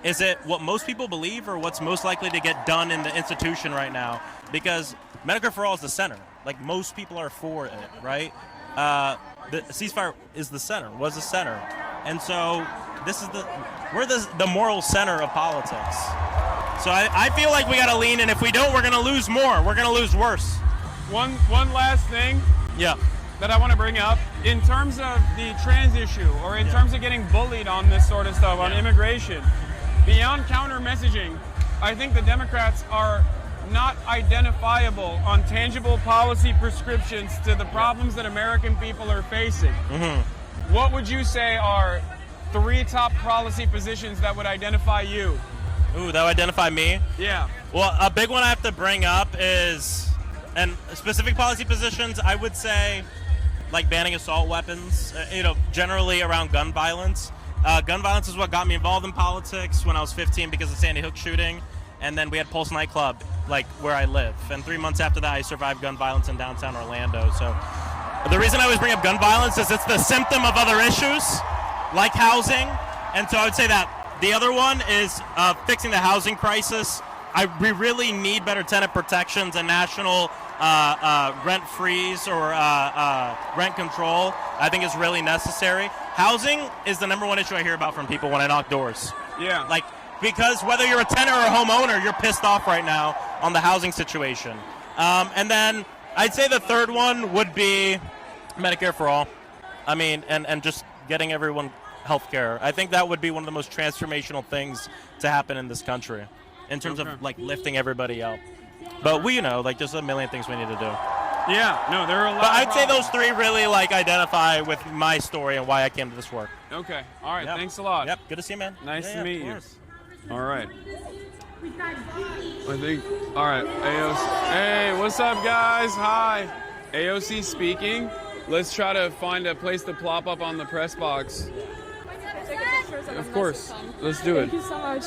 Is it what most people believe or what's most likely to get done in the institution right now? Because Medicare for All is the center. Like, most people are for it, right? The ceasefire is the center, was the center. And so this is we're the moral center of politics. So I feel like we got to lean in. If we don't, we're going to lose more. We're going to lose worse. One last thing. Yeah. That I want to bring up in terms of the trans issue or in terms of getting bullied on this sort of stuff, on immigration, beyond counter messaging, I think the Democrats are not identifiable on tangible policy prescriptions to the problems that American people are facing. Mm-hmm. What would you say are 3 top policy positions that would identify you? Ooh, that would identify me? Yeah. Well, a big one I have to bring up is, and specific policy positions, I would say, like banning assault weapons, generally around gun violence. Gun violence is what got me involved in politics when I was 15 because of Sandy Hook shooting. And then we had Pulse nightclub, like where I live. And 3 months after that, I survived gun violence in downtown Orlando. So the reason I always bring up gun violence is it's the symptom of other issues, like housing. And so I would say that. The other one is fixing the housing crisis. We really need better tenant protections and national rent freeze or rent control. I think is really necessary. Housing is the #1 issue I hear about from people when I knock doors. Yeah. Like, because whether you're a tenant or a homeowner, you're pissed off right now on the housing situation. And then I'd say the third one would be Medicare for All. I mean, and just getting everyone health care. I think that would be one of the most transformational things to happen in this country in terms of like lifting everybody up. But there's a million things we need to do. Yeah, no, there are a lot. But I'd say those 3 really identify with my story and why I came to this work. Okay, all right, Yep. Thanks a lot. Yep, good to see you, man. Nice to meet you. Course. All right. I think, all right, AOC. Hey, what's up, guys? Hi. AOC speaking. Let's try to find a place to plop up on the press box. Of course. Let's do it. Thank you so much.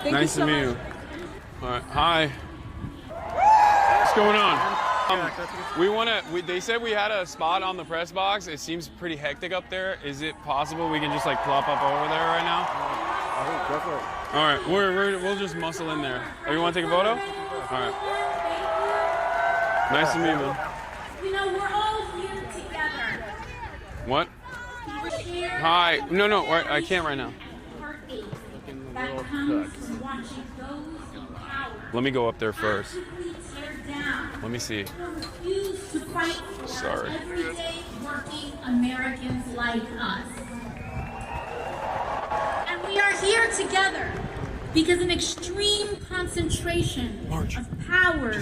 Nice to meet you. All right. Hi. What's going on? They said we had a spot on the press box. It seems pretty hectic up there. Is it possible we can just plop up over there right now? Go for it. All right. We'll just muscle in there. Oh, you want to take a photo? All right. Nice to meet you, man. We're all here together. What? We're here. Hi. No, I can't right now. That comes from watching those in power. Let me go up there first. Actively tear down. Let me see. Refuse to fight for Sorry. everyday working Americans like us. And we are here together because an extreme concentration of power,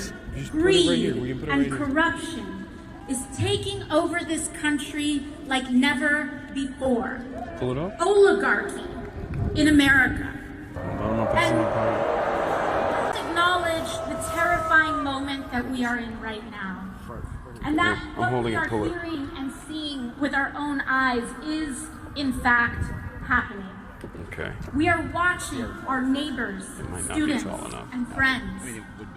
greed, and corruption is taking over this country like never before. Pull it up. Oligarchy in America. I don't know if it's in the car. Let's acknowledge the terrifying moment that we are in right now. And that I'm what holding we it, are pull it. hearing and seeing with our own eyes is, in fact, happening. Okay. We are watching our neighbors, might not be students, tall enough. and friends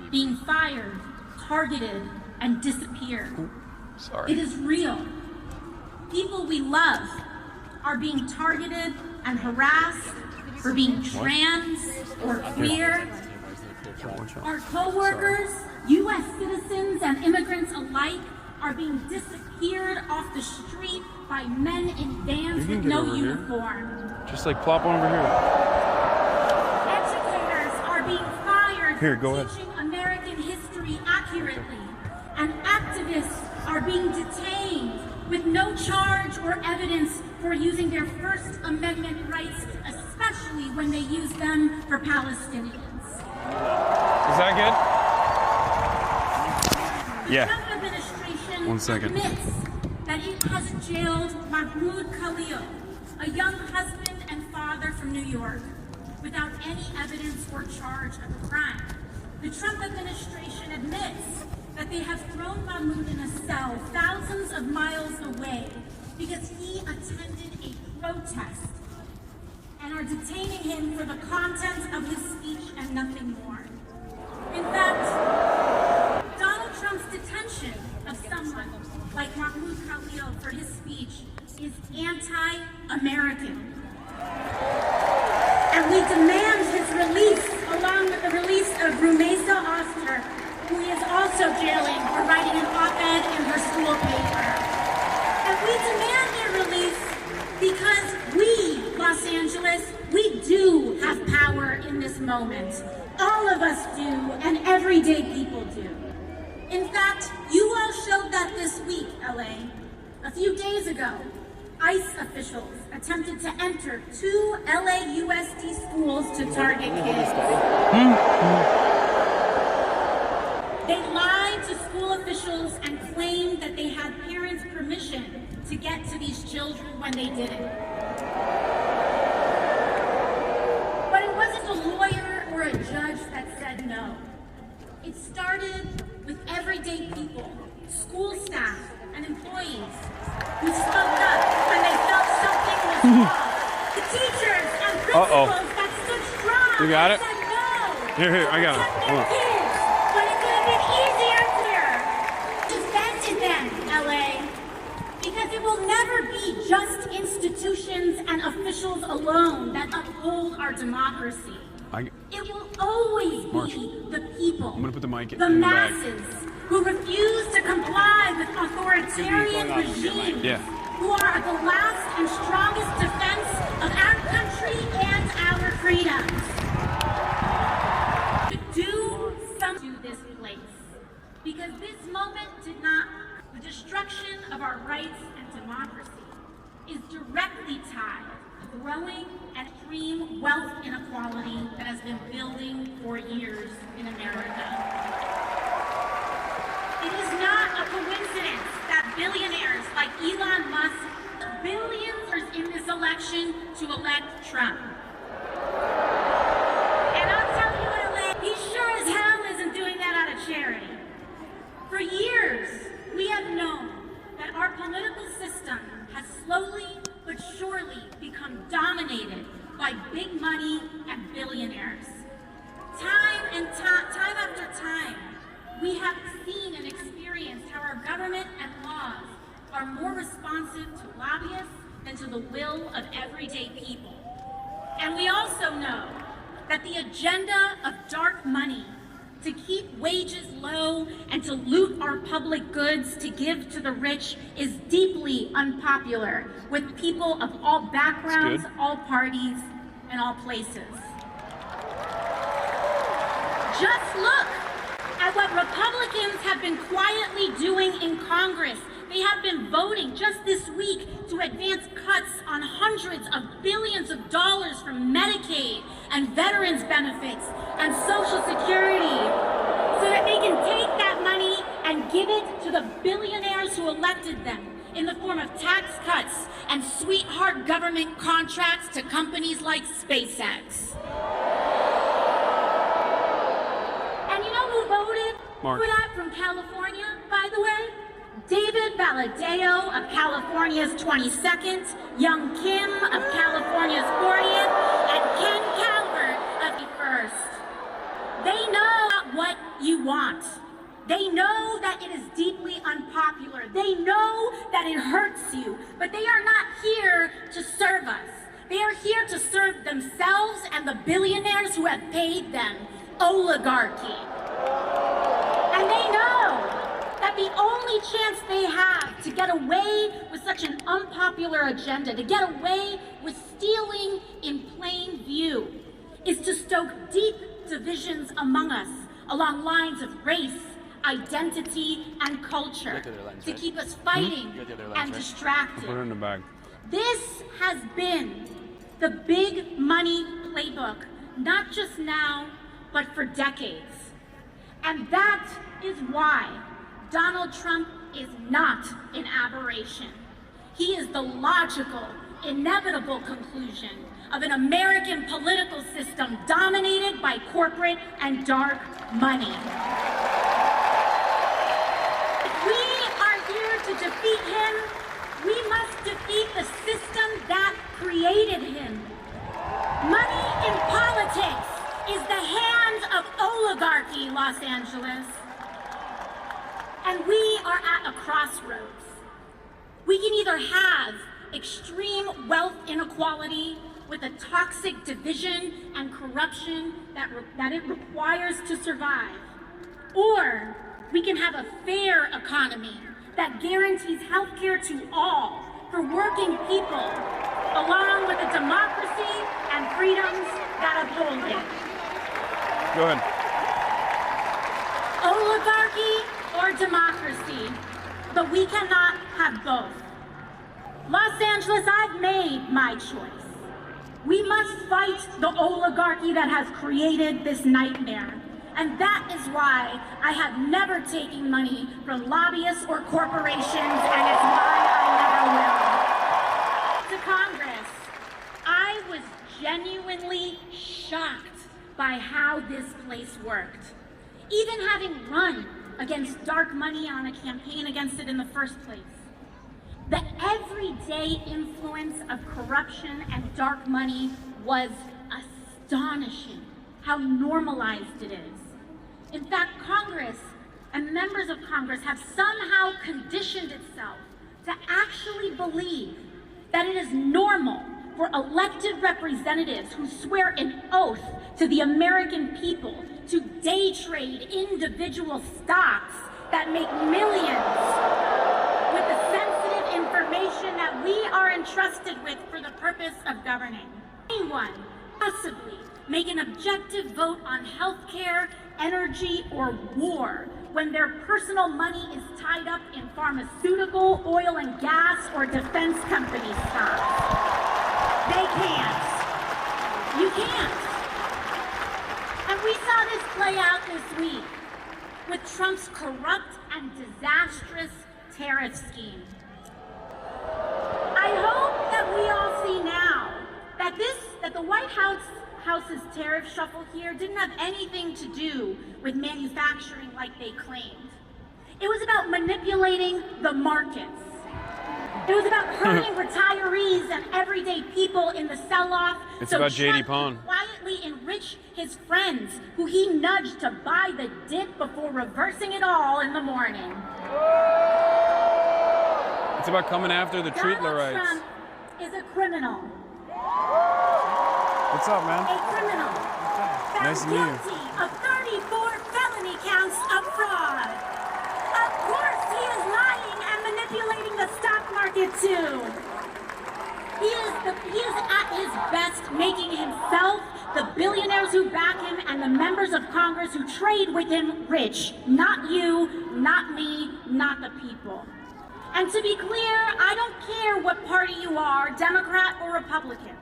being fired, targeted, and disappeared. Sorry. It is real. People we love are being targeted and harassed for being trans or queer. Our co-workers, U.S. citizens and immigrants alike, are being disappeared off the street by men in vans with no uniform. Just plop one over here. Educators are being fired Here, for go ahead. teaching American history accurately, and activists are being detained with no charge or evidence for using their First Amendment rights, especially when they use them for Palestinians. Is that good? The Yeah. Trump administration 1 second. admits that it has jailed Mahmoud Khalil, a young husband and father from New York, without any evidence or charge of a crime. The Trump administration admits that they have thrown Mahmoud in a cell thousands of miles away because he attended a protest, and are detaining him for the content of his speech and nothing more. In fact, Donald Trump's detention of someone like Mahmoud Khalil for his speech is anti-American. And we demand his release, along with the release of Rumeysa Oster, who is also jailing for writing an op-ed in her school paper. And we demand their release because we, Los Angeles, we do have power in this moment. All of us do, and everyday people do. In fact, you all showed that this week, LA. A few days ago, ICE officials attempted to enter 2 LAUSD schools to target kids. They lied to school officials and claimed that they had parents' permission to get to these children when they didn't. But it wasn't a lawyer or a judge that said no. It started with everyday people, school staff, and employees who spoke up when they felt something was wrong. The teachers and principals that stood strong You got it? and said no. Here, I got it. Hold on. Kids, but it could have been easier here. Defended them, LA. Because it will never be just institutions and officials alone that uphold our democracy. It will always be the people, I'm gonna put the mic the in the bag. masses, who refuse to comply with authoritarian regimes, who are the last and strongest defense of our country and our freedoms. To do something to this place, because this moment did not, the destruction of our rights and democracy is directly tied to growing and extreme wealth inequality that has been building for years in America. It is not a coincidence that billionaires like Elon Musk, billions in this election to elect Trump. And I'll tell you what, LA, he sure as hell isn't doing that out of charity. For years, we have known that our political system has slowly but surely become dominated by big money and billionaires. Time after time, we have seen and experienced how our government and laws are more responsive to lobbyists than to the will of everyday people. And we also know that the agenda of dark money to keep wages low and to loot our public goods to give to the rich is deeply unpopular with people of all backgrounds, all parties, and all places. Just look at what Republicans have been quietly doing in Congress. They have been voting just this week to advance cuts on hundreds of billions of dollars from Medicaid and veterans benefits and Social Security so that they can take that money and give it to the billionaires who elected them in the form of tax cuts and sweetheart government contracts to companies like SpaceX. And you know who voted for that from California, by the way? David Valadao of California's 22nd, Young Kim of California's 40th, and Ken Calvert of the 1st. They know what you want. They know that it is deeply unpopular. They know that it hurts you, but they are not here to serve us. They are here to serve themselves and the billionaires who have paid them, oligarchy. And they know that the only chance they have to get away with such an unpopular agenda, to get away with stealing in plain view, is to stoke deep divisions among us along lines of race, identity, and culture, to keep us fighting and distracted. Put it in the bag. This has been the big money playbook, not just now, but for decades. And that is why Donald Trump is not an aberration. He is the logical, inevitable conclusion of an American political system dominated by corporate and dark money. If we are here to defeat him, we must defeat the system that created him. Money in politics is the hand of oligarchy, Los Angeles. And we are at a crossroads. We can either have extreme wealth inequality with a toxic division and corruption that it requires to survive, or we can have a fair economy that guarantees health care to all for working people, along with a democracy and freedoms that uphold it. Go ahead. Oligarchy or democracy, but we cannot have both. Los Angeles, I've made my choice. We must fight the oligarchy that has created this nightmare. And that is why I have never taken money from lobbyists or corporations, and it's why I never will. To Congress, I was genuinely shocked by how this place worked. Even having run against dark money on a campaign against it in the first place. The everyday influence of corruption and dark money was astonishing, how normalized it is. In fact, Congress and members of Congress have somehow conditioned itself to actually believe that it is normal for elected representatives who swear an oath to the American people to day trade individual stocks that make millions with the sensitive information that we are entrusted with for the purpose of governing. Anyone possibly make an objective vote on health care, energy, or war when their personal money is tied up in pharmaceutical, oil and gas, or defense company stocks. They can't. You can't. And we saw this play out this week with Trump's corrupt and disastrous tariff scheme. I hope that we all see now that the White House's tariff shuffle here didn't have anything to do with manufacturing like they claimed. It was about manipulating the markets. It was about hurting retirees and everyday people in the sell-off. It's so about Trump JD Pond. could quietly enrich his friends, who he nudged to buy the dip before reversing it all in the morning. It's about coming after the Treatlerites. Trump is a criminal. What's up, man? A criminal. Nice to meet you. Guilty of 34 felony counts of fraud. Of course, he is lying and manipulating the stock market too. He is at his best making himself, the billionaires who back him, and the members of Congress who trade with him rich. Not you, not me, not the people. And to be clear, I don't care what party you are, Democrat or Republican.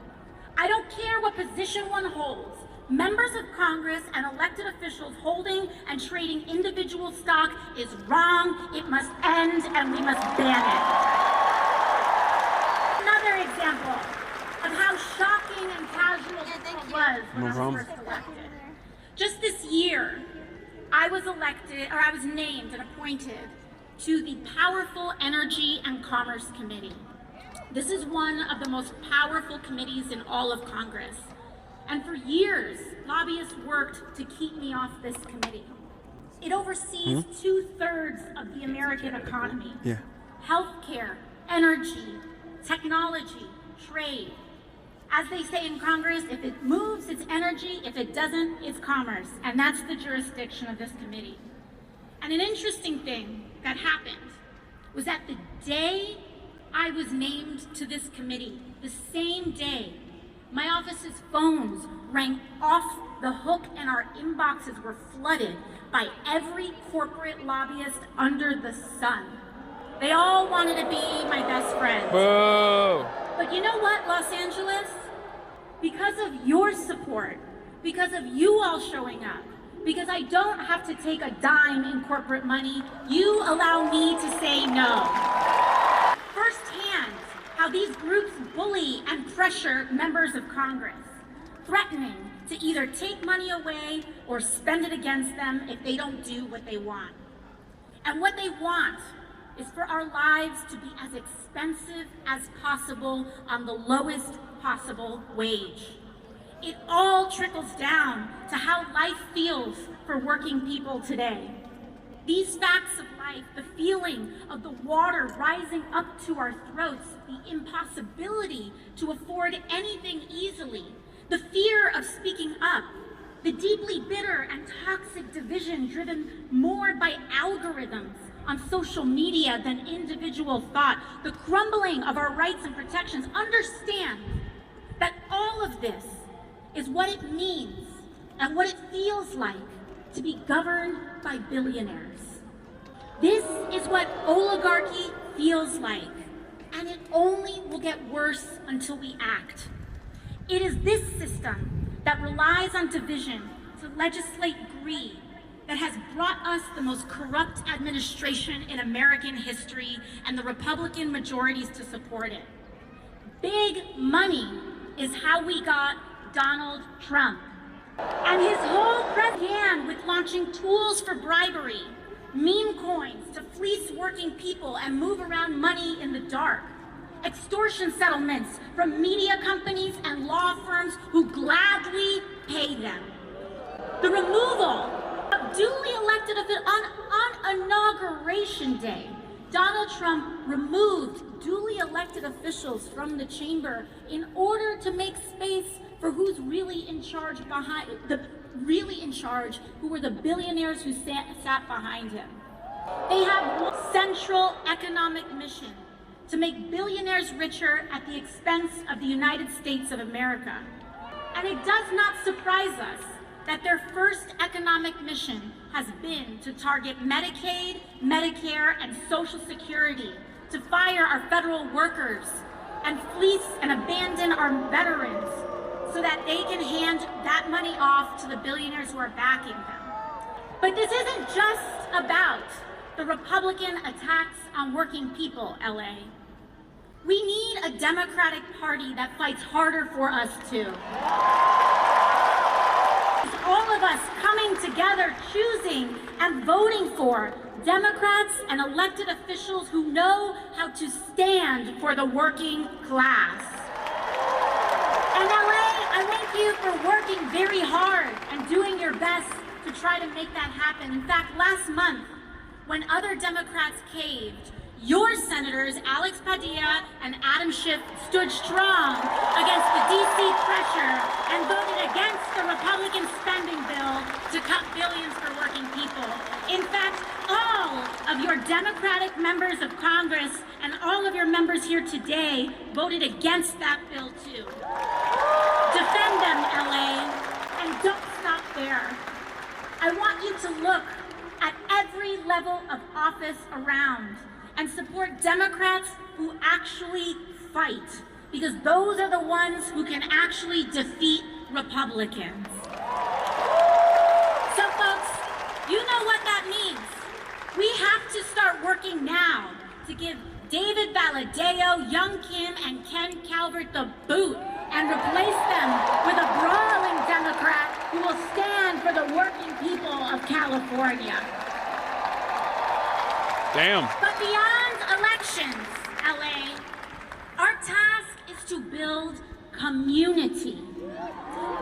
I don't care what position one holds. Members of Congress and elected officials holding and trading individual stock is wrong, it must end, and we must ban it. Another example of how shocking and casual it was when I was first elected. Just this year, I was named and appointed to the powerful Energy and Commerce Committee. This is one of the most powerful committees in all of Congress. And for years, lobbyists worked to keep me off this committee. It oversees 2/3 of the American economy. Yeah. Healthcare, energy, technology, trade. As they say in Congress, if it moves, it's energy. If it doesn't, it's commerce. And that's the jurisdiction of this committee. And an interesting thing that happened was that the day I was named to this committee, the same day, my office's phones rang off the hook and our inboxes were flooded by every corporate lobbyist under the sun. They all wanted to be my best friends. Boo! But you know what, Los Angeles? Because of your support, because of you all showing up, because I don't have to take a dime in corporate money, you allow me to say no. Firsthand, bully and pressure members of Congress, threatening to either take money away or spend it against them if they don't do what they want. And what they want is for our lives to be as expensive as possible on the lowest possible wage. It all trickles down to how life feels for working people today. These facts of life, the feeling of the water rising up to our throats, the impossibility to afford anything easily, the fear of speaking up, the deeply bitter and toxic division driven more by algorithms on social media than individual thought, the crumbling of our rights and protections. Understand that all of this is what it means and what it feels like to be governed by billionaires. This is what oligarchy feels like, and it only will get worse until we act. It is this system that relies on division to legislate greed that has brought us the most corrupt administration in American history and the Republican majorities to support it. Big money is how we got Donald Trump. And his whole press began with launching tools for bribery, meme coins to fleece working people and move around money in the dark, extortion settlements from media companies and law firms who gladly pay them. The removal of duly elected officials on Inauguration Day. Donald Trump removed duly elected officials from the chamber in order to make space for who's really in charge who were the billionaires who sat behind him. They have one central economic mission: to make billionaires richer at the expense of the United States of America. And it does not surprise us that their first economic mission has been to target Medicaid, Medicare, and Social Security, to fire our federal workers, and fleece and abandon our veterans so that they can hand that money off to the billionaires who are backing them. But this isn't just about the Republican attacks on working people, LA. We need a Democratic Party that fights harder for us too. All of us coming together, choosing and voting for Democrats and elected officials who know how to stand for the working class. And LA, I thank you for working very hard and doing your best to try to make that happen. In fact, last month, when other Democrats caved, your senators, Alex Padilla and Adam Schiff, stood strong against the DC pressure and voted against the Republican spending bill to cut billions for working people. In fact, all of your Democratic members of Congress and all of your members here today voted against that bill too. Defend them, LA, and don't stop there. I want you to look at every level of office around and support Democrats who actually fight, because those are the ones who can actually defeat Republicans. So folks, you know what that means. We have to start working now to give David Valadao, Young Kim, and Ken Calvert the boot and replace them with a brawling Democrat who will stand for the working people of California. Damn. But beyond elections, LA, our task is to build community.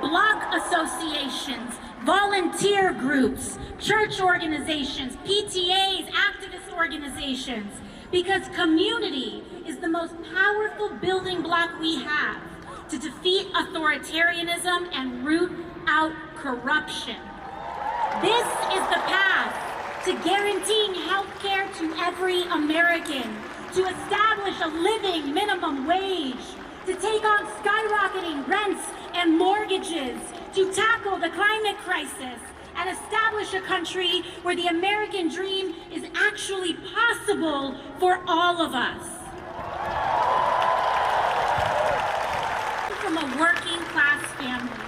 Block associations, volunteer groups, church organizations, PTAs, activist organizations, because community is the most powerful building block we have to defeat authoritarianism and root out corruption. This is the path to guaranteeing health care to every American, to establish a living minimum wage, to take on skyrocketing rents and mortgages, to tackle the climate crisis, and establish a country where the American dream is actually possible for all of us. From a working class family.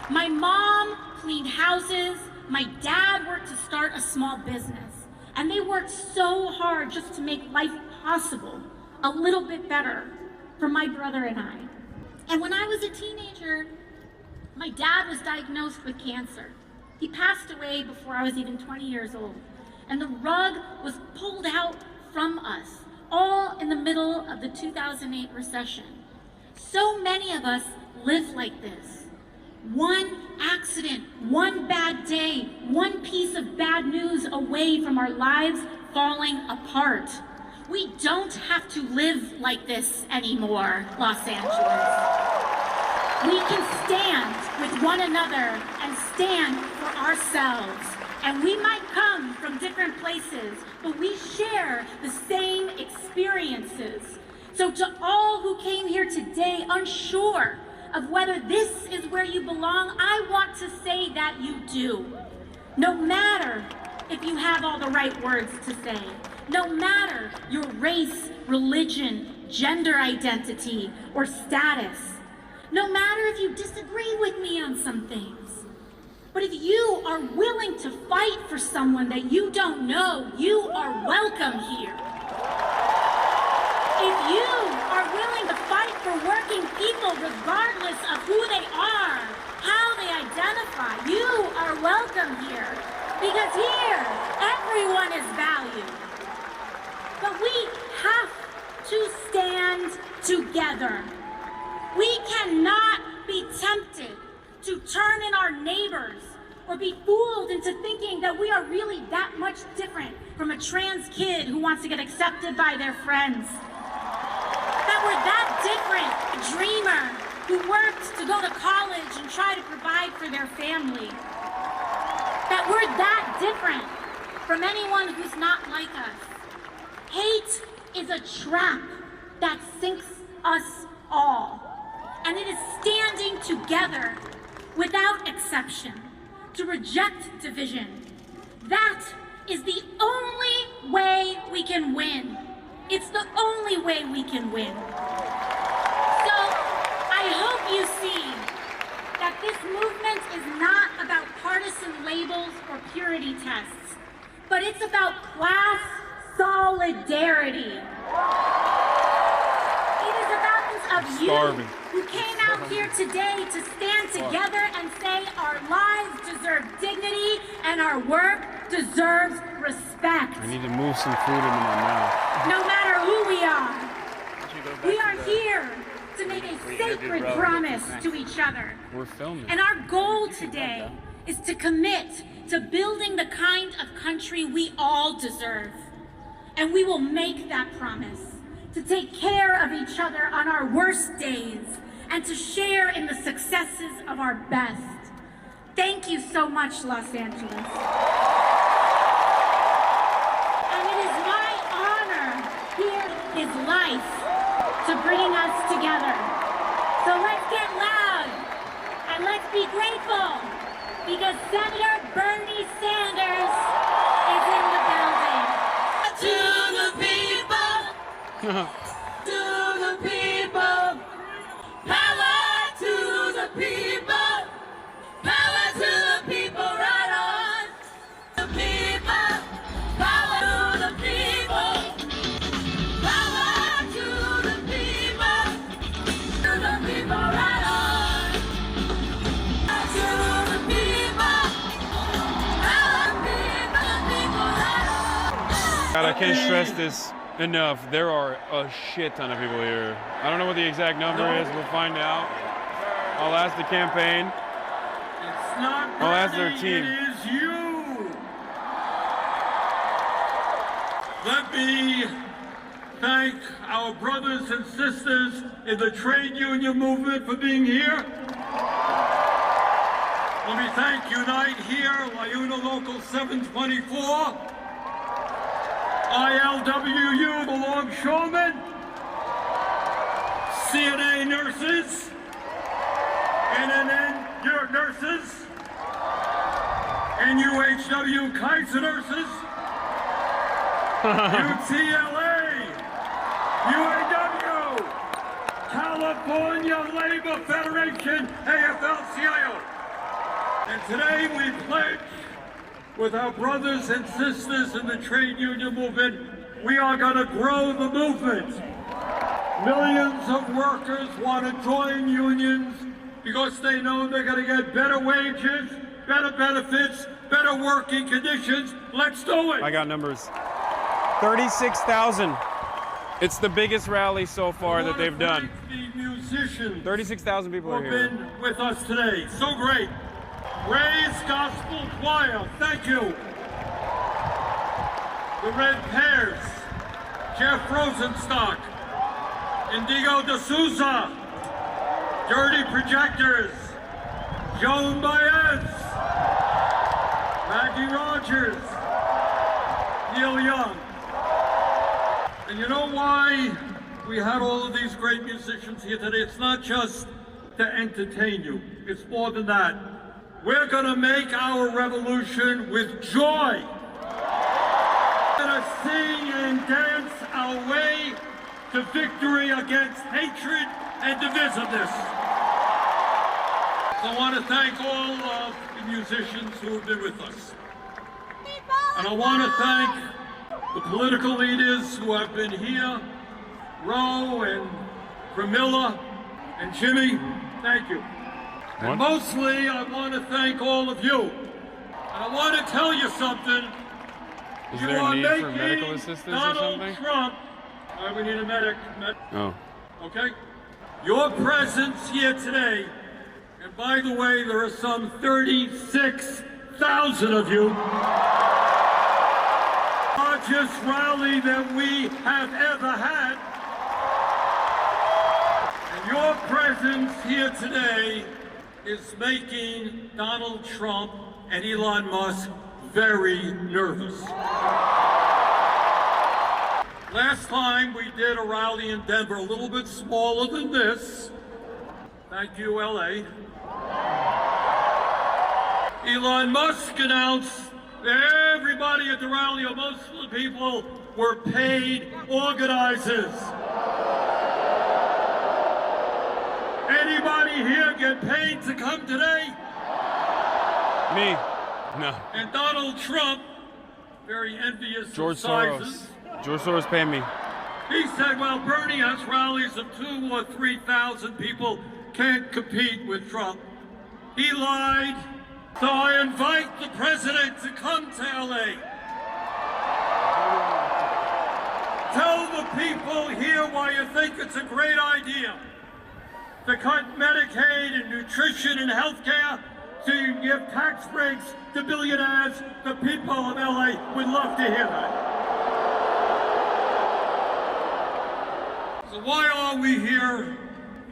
My mom cleaned houses, my dad worked to start a small business, and they worked so hard just to make life possible, a little bit better. for my brother and I. And when I was a teenager, my dad was diagnosed with cancer. He passed away before I was even 20 years old. And the rug was pulled out from us, all in the middle of the 2008 recession. So many of us live like this. One accident, one bad day, one piece of bad news away from our lives falling apart. We don't have to live like this anymore, Los Angeles. We can stand with one another and stand for ourselves. And we might come from different places, but we share the same experiences. So to all who came here today unsure of whether this is where you belong, I want to say that you do. No matter if you have all the right words to say, no matter your race, religion, gender identity, or status, no matter if you disagree with me on some things, but if you are willing to fight for someone that you don't know, you are welcome here. If you are willing to fight for working people regardless of who they are, how they identify, you are welcome here. Because here, everyone is valued. But we have to stand together. We cannot be tempted to turn in our neighbors or be fooled into thinking that we are really that much different from a trans kid who wants to get accepted by their friends. That we're that different, a dreamer who works to go to college and try to provide for their family. That we're that different from anyone who's not like us. Hate is a trap that sinks us all. And it is standing together without exception to reject division. That is the only way we can win. It's the only way we can win. So I hope you see that this movement is not about partisan labels or purity tests, but it's about class solidarity. It is about of you who came out here today to stand together and say our lives deserve dignity and our work deserves respect. I need to move some food into my mouth. No matter who we are here to make a sacred promise to each other. We're filming. And our goal today is to commit to building the kind of country we all deserve. And we will make that promise. To take care of each other on our worst days, and to share in the successes of our best. Thank you so much, Los Angeles. And it is my honor here is life to bring us together. So let's get loud, and let's be grateful, because Senator Bernie Sanders is in the building. To the people! To the people, power to the people, power to the people, right on. The people, power to the people, power to the people, right on. To the people, power to the people, right on. God, I can't stress this enough. There are a shit ton of people here. I don't know what the exact number is. We'll find out. I'll ask the campaign. It's not I'll ask their Bernie, team. It is you. Let me thank our brothers and sisters in the trade union movement for being here. Let me thank Unite Here, LiUNA Local 724. ILWU, the Longshoremen, CNA nurses, NNN nurses, NUHW Kaiser nurses, UTLA, UAW, California Labor Federation, AFL-CIO. And today we pledge with our brothers and sisters in the trade union movement, we are going to grow the movement. Millions of workers want to join unions because they know they're going to get better wages, better benefits, better working conditions. Let's do it. I got numbers. 36,000. It's the biggest rally so far that they've done. The musicians 36,000 people who are have here. been with us today. So great. Ray's Gospel Choir, thank you. The Red Pears, Jeff Rosenstock, Indigo D'Souza, Dirty Projectors, Joan Baez, Maggie Rogers, Neil Young. And you know why we had all of these great musicians here today? It's not just to entertain you. It's more than that. We're going to make our revolution with joy. We're going to sing and dance our way to victory against hatred and divisiveness. So I want to thank all of the musicians who have been with us. And I want to thank the political leaders who have been here, Ro and Pramila and Jimmy, thank you. And mostly, I want to thank all of you. And I want to tell you something. Is You there are a need for making medical assistance or Donald something? Trump. All right, we need a medic. Oh. Okay? Your presence here today, and by the way, there are some 36,000 of you, largest rally that we have ever had. And your presence here today is making Donald Trump and Elon Musk very nervous. Last time we did a rally in Denver, a little bit smaller than this. Thank you, LA. Elon Musk announced that everybody at the rally, or most of the people, were paid organizers. Anybody here get paid to come today? Me? No. And Donald Trump, very envious George of sizes. Soros. George Soros paid me. He said, well, Bernie has rallies of 2,000 or 3,000 people, can't compete with Trump. He lied. So I invite the president to come to LA. Tell the people here why you think it's a great idea to cut Medicaid and nutrition and health care, to give tax breaks to billionaires. The people of LA would love to hear that. So why are we here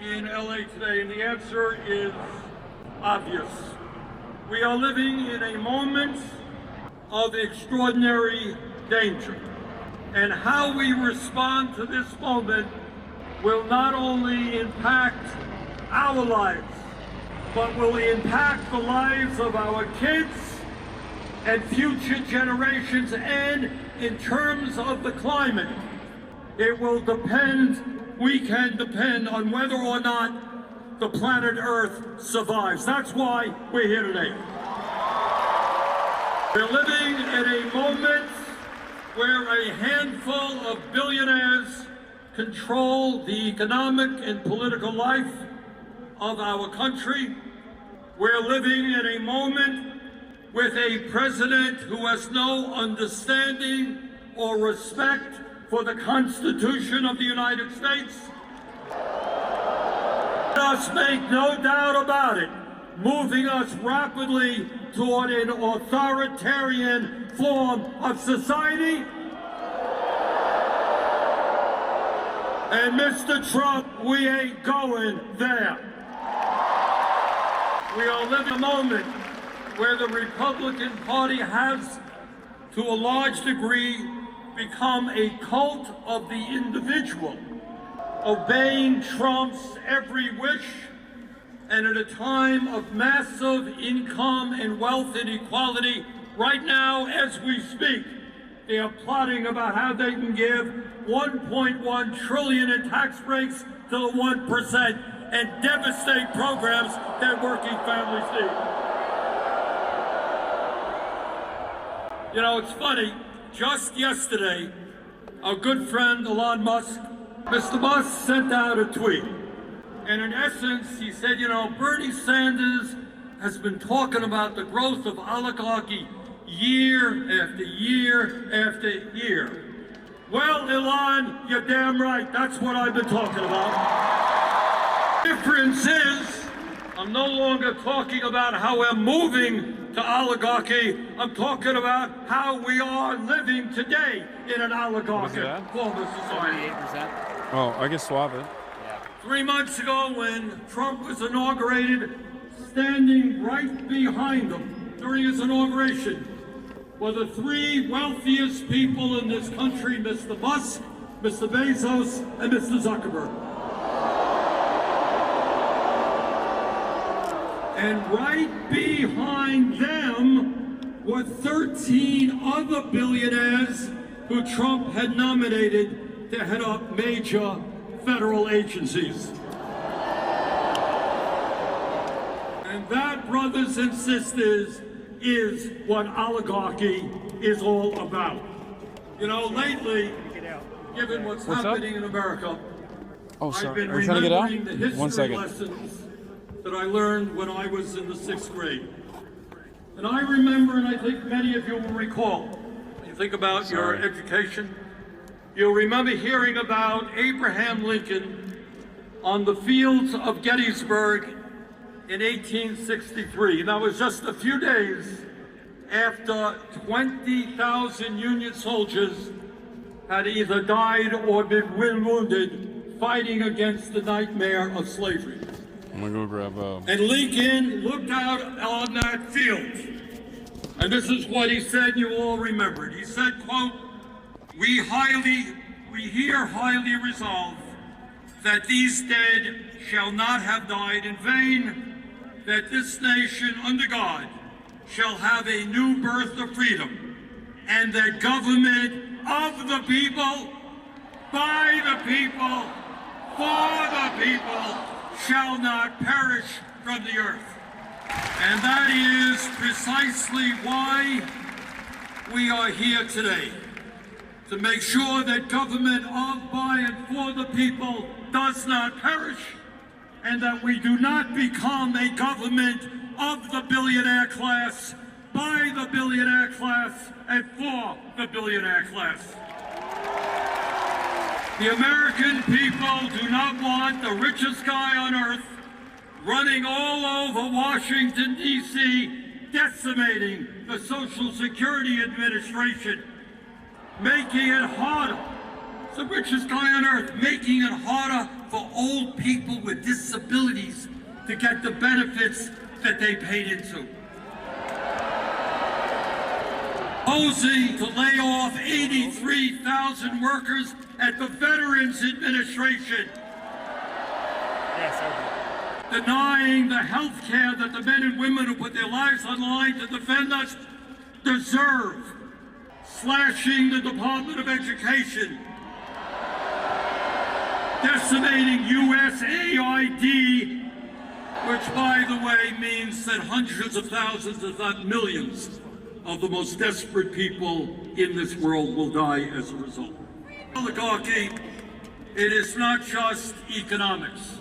in LA today? And the answer is obvious. We are living in a moment of extraordinary danger. And how we respond to this moment will not only impact our lives, but will impact the lives of our kids and future generations. And in terms of the climate, it will depend, we can depend on whether or not the planet Earth survives. That's why we're here today. We're living in a moment where a handful of billionaires control the economic and political life of our country. We're living in a moment with a president who has no understanding or respect for the Constitution of the United States. Let us make no doubt about it, moving us rapidly toward an authoritarian form of society. And Mr. Trump, we ain't going there. We are living a moment where the Republican Party has, to a large degree, become a cult of the individual, obeying Trump's every wish. And at a time of massive income and wealth inequality, right now as we speak, they are plotting about how they can give $1.1 trillion in tax breaks to the 1% and devastate programs that working families need. You know, it's funny, just yesterday, our good friend Elon Musk Mr. Musk sent out a tweet. And in essence, he said, you know, Bernie Sanders has been talking about the growth of oligarchy year after year after year. Well, Elon, you're damn right. That's what I've been talking about. The difference is, I'm no longer talking about how we're moving to oligarchy. I'm talking about how we are living today in an oligarchic form of society. 78%. Oh, I guess Suave. 3 months ago, when Trump was inaugurated, standing right behind him during his inauguration were the three wealthiest people in this country, Mr. Musk, Mr. Bezos, and Mr. Zuckerberg. And right behind them were 13 other billionaires who Trump had nominated to head up major federal agencies. And that, brothers and sisters, is what oligarchy is all about. You know, lately, given what's happening in America, Oh, I've sorry. been Are you trying to get out? remembering the history 1 second. lessons that I learned when I was in the 6th grade. And I remember, and I think many of you will recall, when you think about your education, you'll remember hearing about Abraham Lincoln on the fields of Gettysburg in 1863. And that was just a few days after 20,000 Union soldiers had either died or been wounded fighting against the nightmare of slavery. I'm gonna go grab And Lincoln looked out on that field. And this is what he said, you all remembered. He said, quote, we here highly resolve that these dead shall not have died in vain, that this nation under God shall have a new birth of freedom, and that government of the people, by the people, for the people, shall not perish from the earth. And that is precisely why we are here today, to make sure that government of, by, and for the people does not perish, and that we do not become a government of the billionaire class, by the billionaire class, and for the billionaire class. The American people do not want the richest guy on earth running all over Washington, D.C., decimating the Social Security Administration, making it harder. It's the richest guy on earth, making it harder for old people with disabilities to get the benefits that they paid into. Proposing to lay off 83,000 workers at the Veterans Administration. Denying the health care that the men and women who put their lives on the line to defend us deserve. Slashing the Department of Education. Decimating USAID, which, by the way, means that hundreds of thousands, if not millions, of the most desperate people in this world will die as a result. Oligarchy, it is not just economics.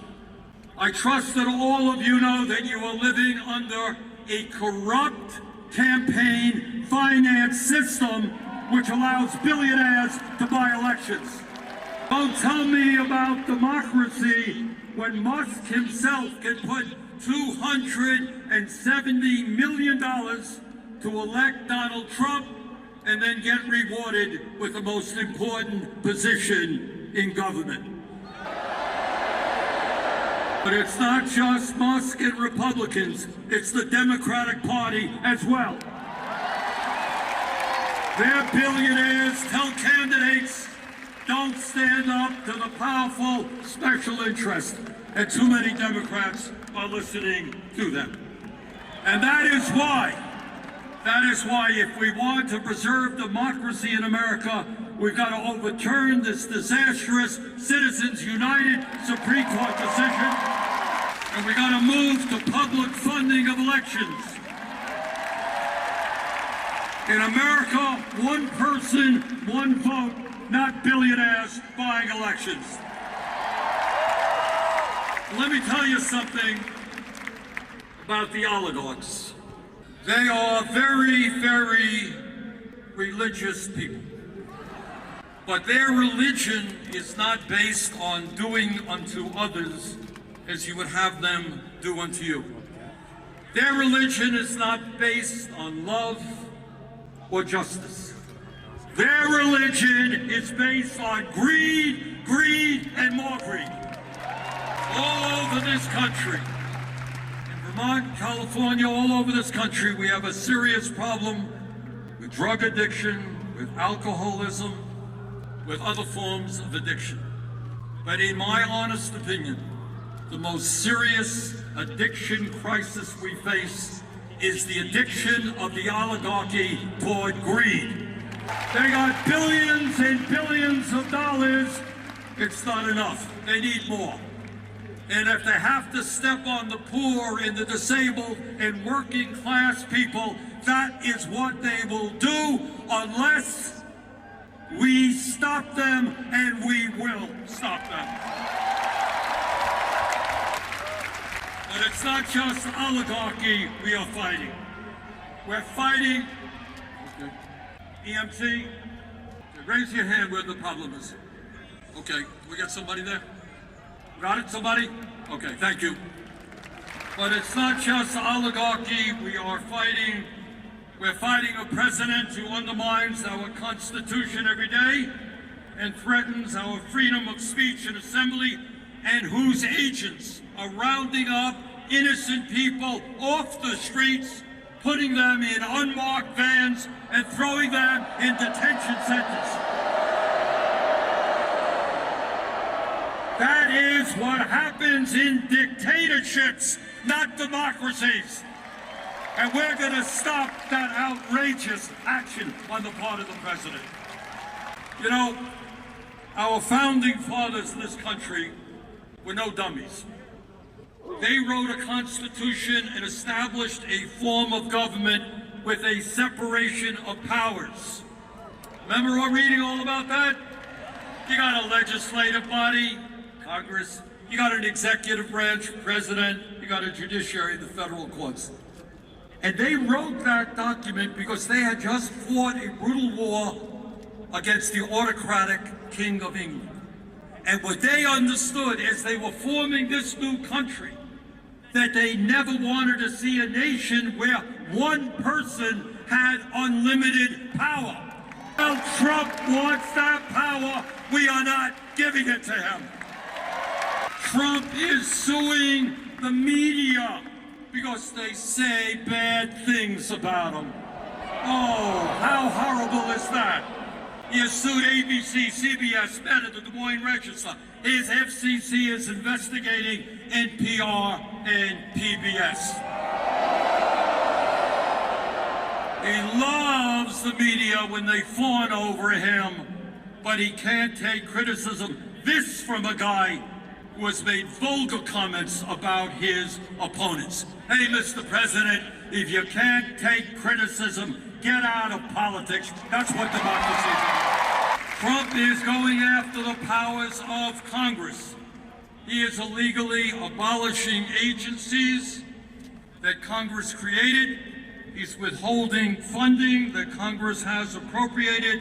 I trust that all of you know that you are living under a corrupt campaign finance system which allows billionaires to buy elections. Don't tell me about democracy when Musk himself can put $270 million to elect Donald Trump and then get rewarded with the most important position in government. But it's not just Musk and Republicans, it's the Democratic Party as well. Their billionaires tell candidates, don't stand up to the powerful special interest, and too many Democrats are listening to them. And that is why if we want to preserve democracy in America, we've got to overturn this disastrous Citizens United Supreme Court decision, and we got to move to public funding of elections. In America, one person, one vote, not billionaires buying elections. Let me tell you something about the oligarchs. They are very, very religious people. But their religion is not based on doing unto others as you would have them do unto you. Their religion is not based on love or justice. Their religion is based on greed, greed, and more greed. All over this country, in Vermont, California, all over this country, we have a serious problem with drug addiction, with alcoholism, with other forms of addiction. But in my honest opinion, the most serious addiction crisis we face is the addiction of the oligarchy toward greed. They got billions and billions of dollars. It's not enough. They need more. And if they have to step on the poor and the disabled and working class people, that is what they will do unless we stop them, and we will stop them. But it's not just oligarchy we are fighting. We're fighting, EMT, raise your hand where the problem is. Okay, we got somebody there? Got it, somebody? Okay, thank you. But it's not just oligarchy we are fighting. We're fighting a president who undermines our Constitution every day and threatens our freedom of speech and assembly, and whose agents are rounding up innocent people off the streets, putting them in unmarked vans and throwing them in detention centers. That is what happens in dictatorships, not democracies. And we're going to stop that outrageous action on the part of the president. You know, our founding fathers in this country were no dummies. They wrote a constitution and established a form of government with a separation of powers. Remember our reading all about that? You got a legislative body, Congress. You got an executive branch, president. You got a judiciary, the federal courts. And they wrote that document because they had just fought a brutal war against the autocratic King of England. And what they understood as they were forming this new country, that they never wanted to see a nation where one person had unlimited power. Well, Trump wants that power. We are not giving it to him. Trump is suing the media because they say bad things about him. Oh, how horrible is that? He has sued ABC, CBS, Meta, the Des Moines Register. His FCC is investigating NPR and PBS. He loves the media when they fawn over him, but he can't take criticism. This from a guy who has made vulgar comments about his opponents. Hey, Mr. President, if you can't take criticism, get out of politics. That's what democracy is. Trump is going after the powers of Congress. He is illegally abolishing agencies that Congress created. He's withholding funding that Congress has appropriated.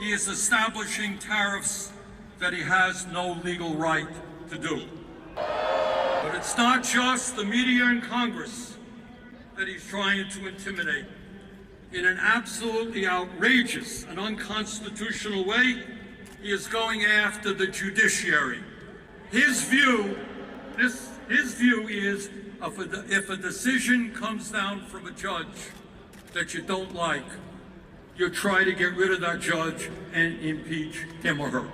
He is establishing tariffs that he has no legal right to do. But it's not just the media and Congress that he's trying to intimidate. In an absolutely outrageous and unconstitutional way, he is going after the judiciary. His view is if a decision comes down from a judge that you don't like, you try to get rid of that judge and impeach him or her.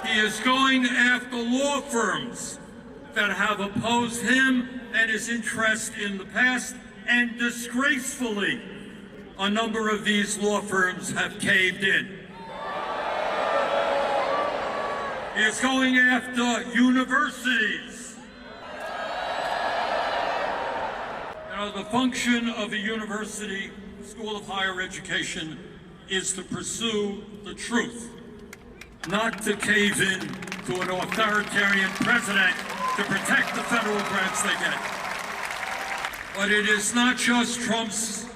He is going after law firms that have opposed him and his interest in the past, and disgracefully, a number of these law firms have caved in. He is going after universities. You know, the function of a university, school of higher education, is to pursue the truth, not to cave in to an authoritarian president to protect the federal grants they get. But it is not just Trump's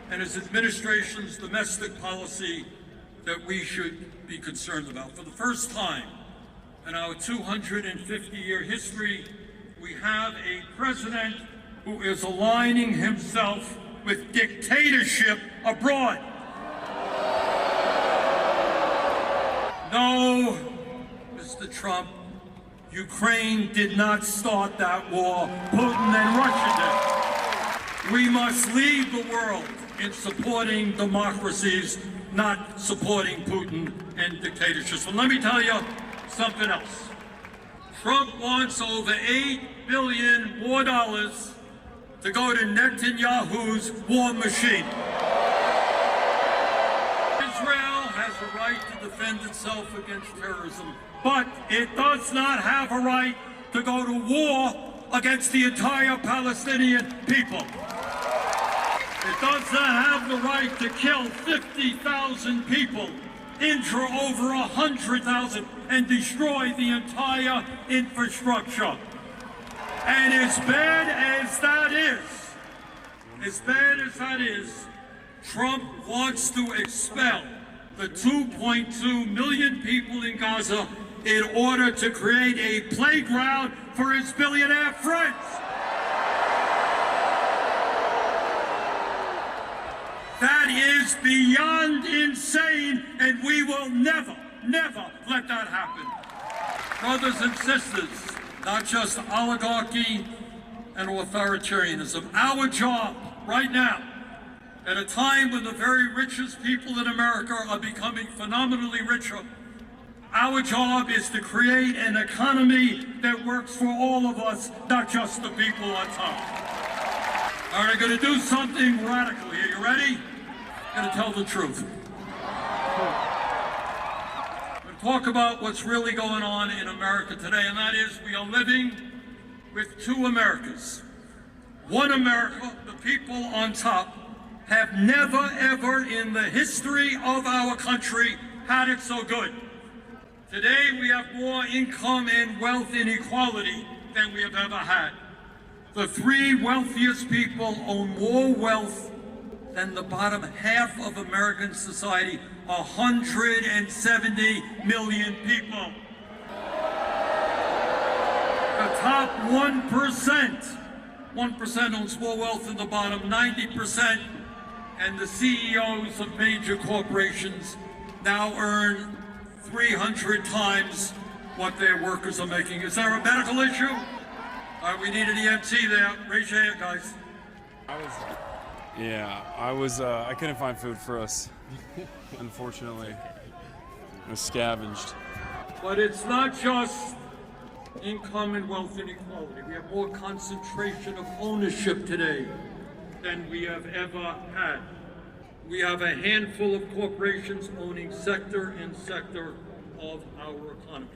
and his administration's domestic policy that we should be concerned about. For the first time in our 250-year history, we have a president who is aligning himself with dictatorship abroad. No, Mr. Trump, Ukraine did not start that war. Putin and Russia did. We must lead the world in supporting democracies, not supporting Putin and dictatorships. And let me tell you something else. Trump wants over $8 billion more dollars to go to Netanyahu's war machine. Israel has a right to defend itself against terrorism, but it does not have a right to go to war against the entire Palestinian people. It does not have the right to kill 50,000 people, injure over 100,000, and destroy the entire infrastructure. And as bad as that is, Trump wants to expel the 2.2 million people in Gaza in order to create a playground for his billionaire friends. That is beyond insane, and we will never, never let that happen. Brothers and sisters, not just oligarchy and authoritarianism. Our job right now, at a time when the very richest people in America are becoming phenomenally richer, our job is to create an economy that works for all of us, not just the people on top. All right, I'm going to do something radical here. You ready? I'm going to tell the truth. I'm going to talk about what's really going on in America today, and that is we are living with two Americas. One America, the people on top, have never, ever in the history of our country had it so good. Today, we have more income and wealth inequality than we have ever had. The three wealthiest people own more wealth than the bottom half of American society, 170 million people. The top 1% owns more wealth than the bottom 90%, and the CEOs of major corporations now earn 300 times what their workers are making. Is there a medical issue? All right, we need an EMT there. Raise your hand, guys. I couldn't find food for us, unfortunately. I was scavenged. But it's not just income and wealth inequality. We have more concentration of ownership today than we have ever had. We have a handful of corporations owning sector and sector of our economy.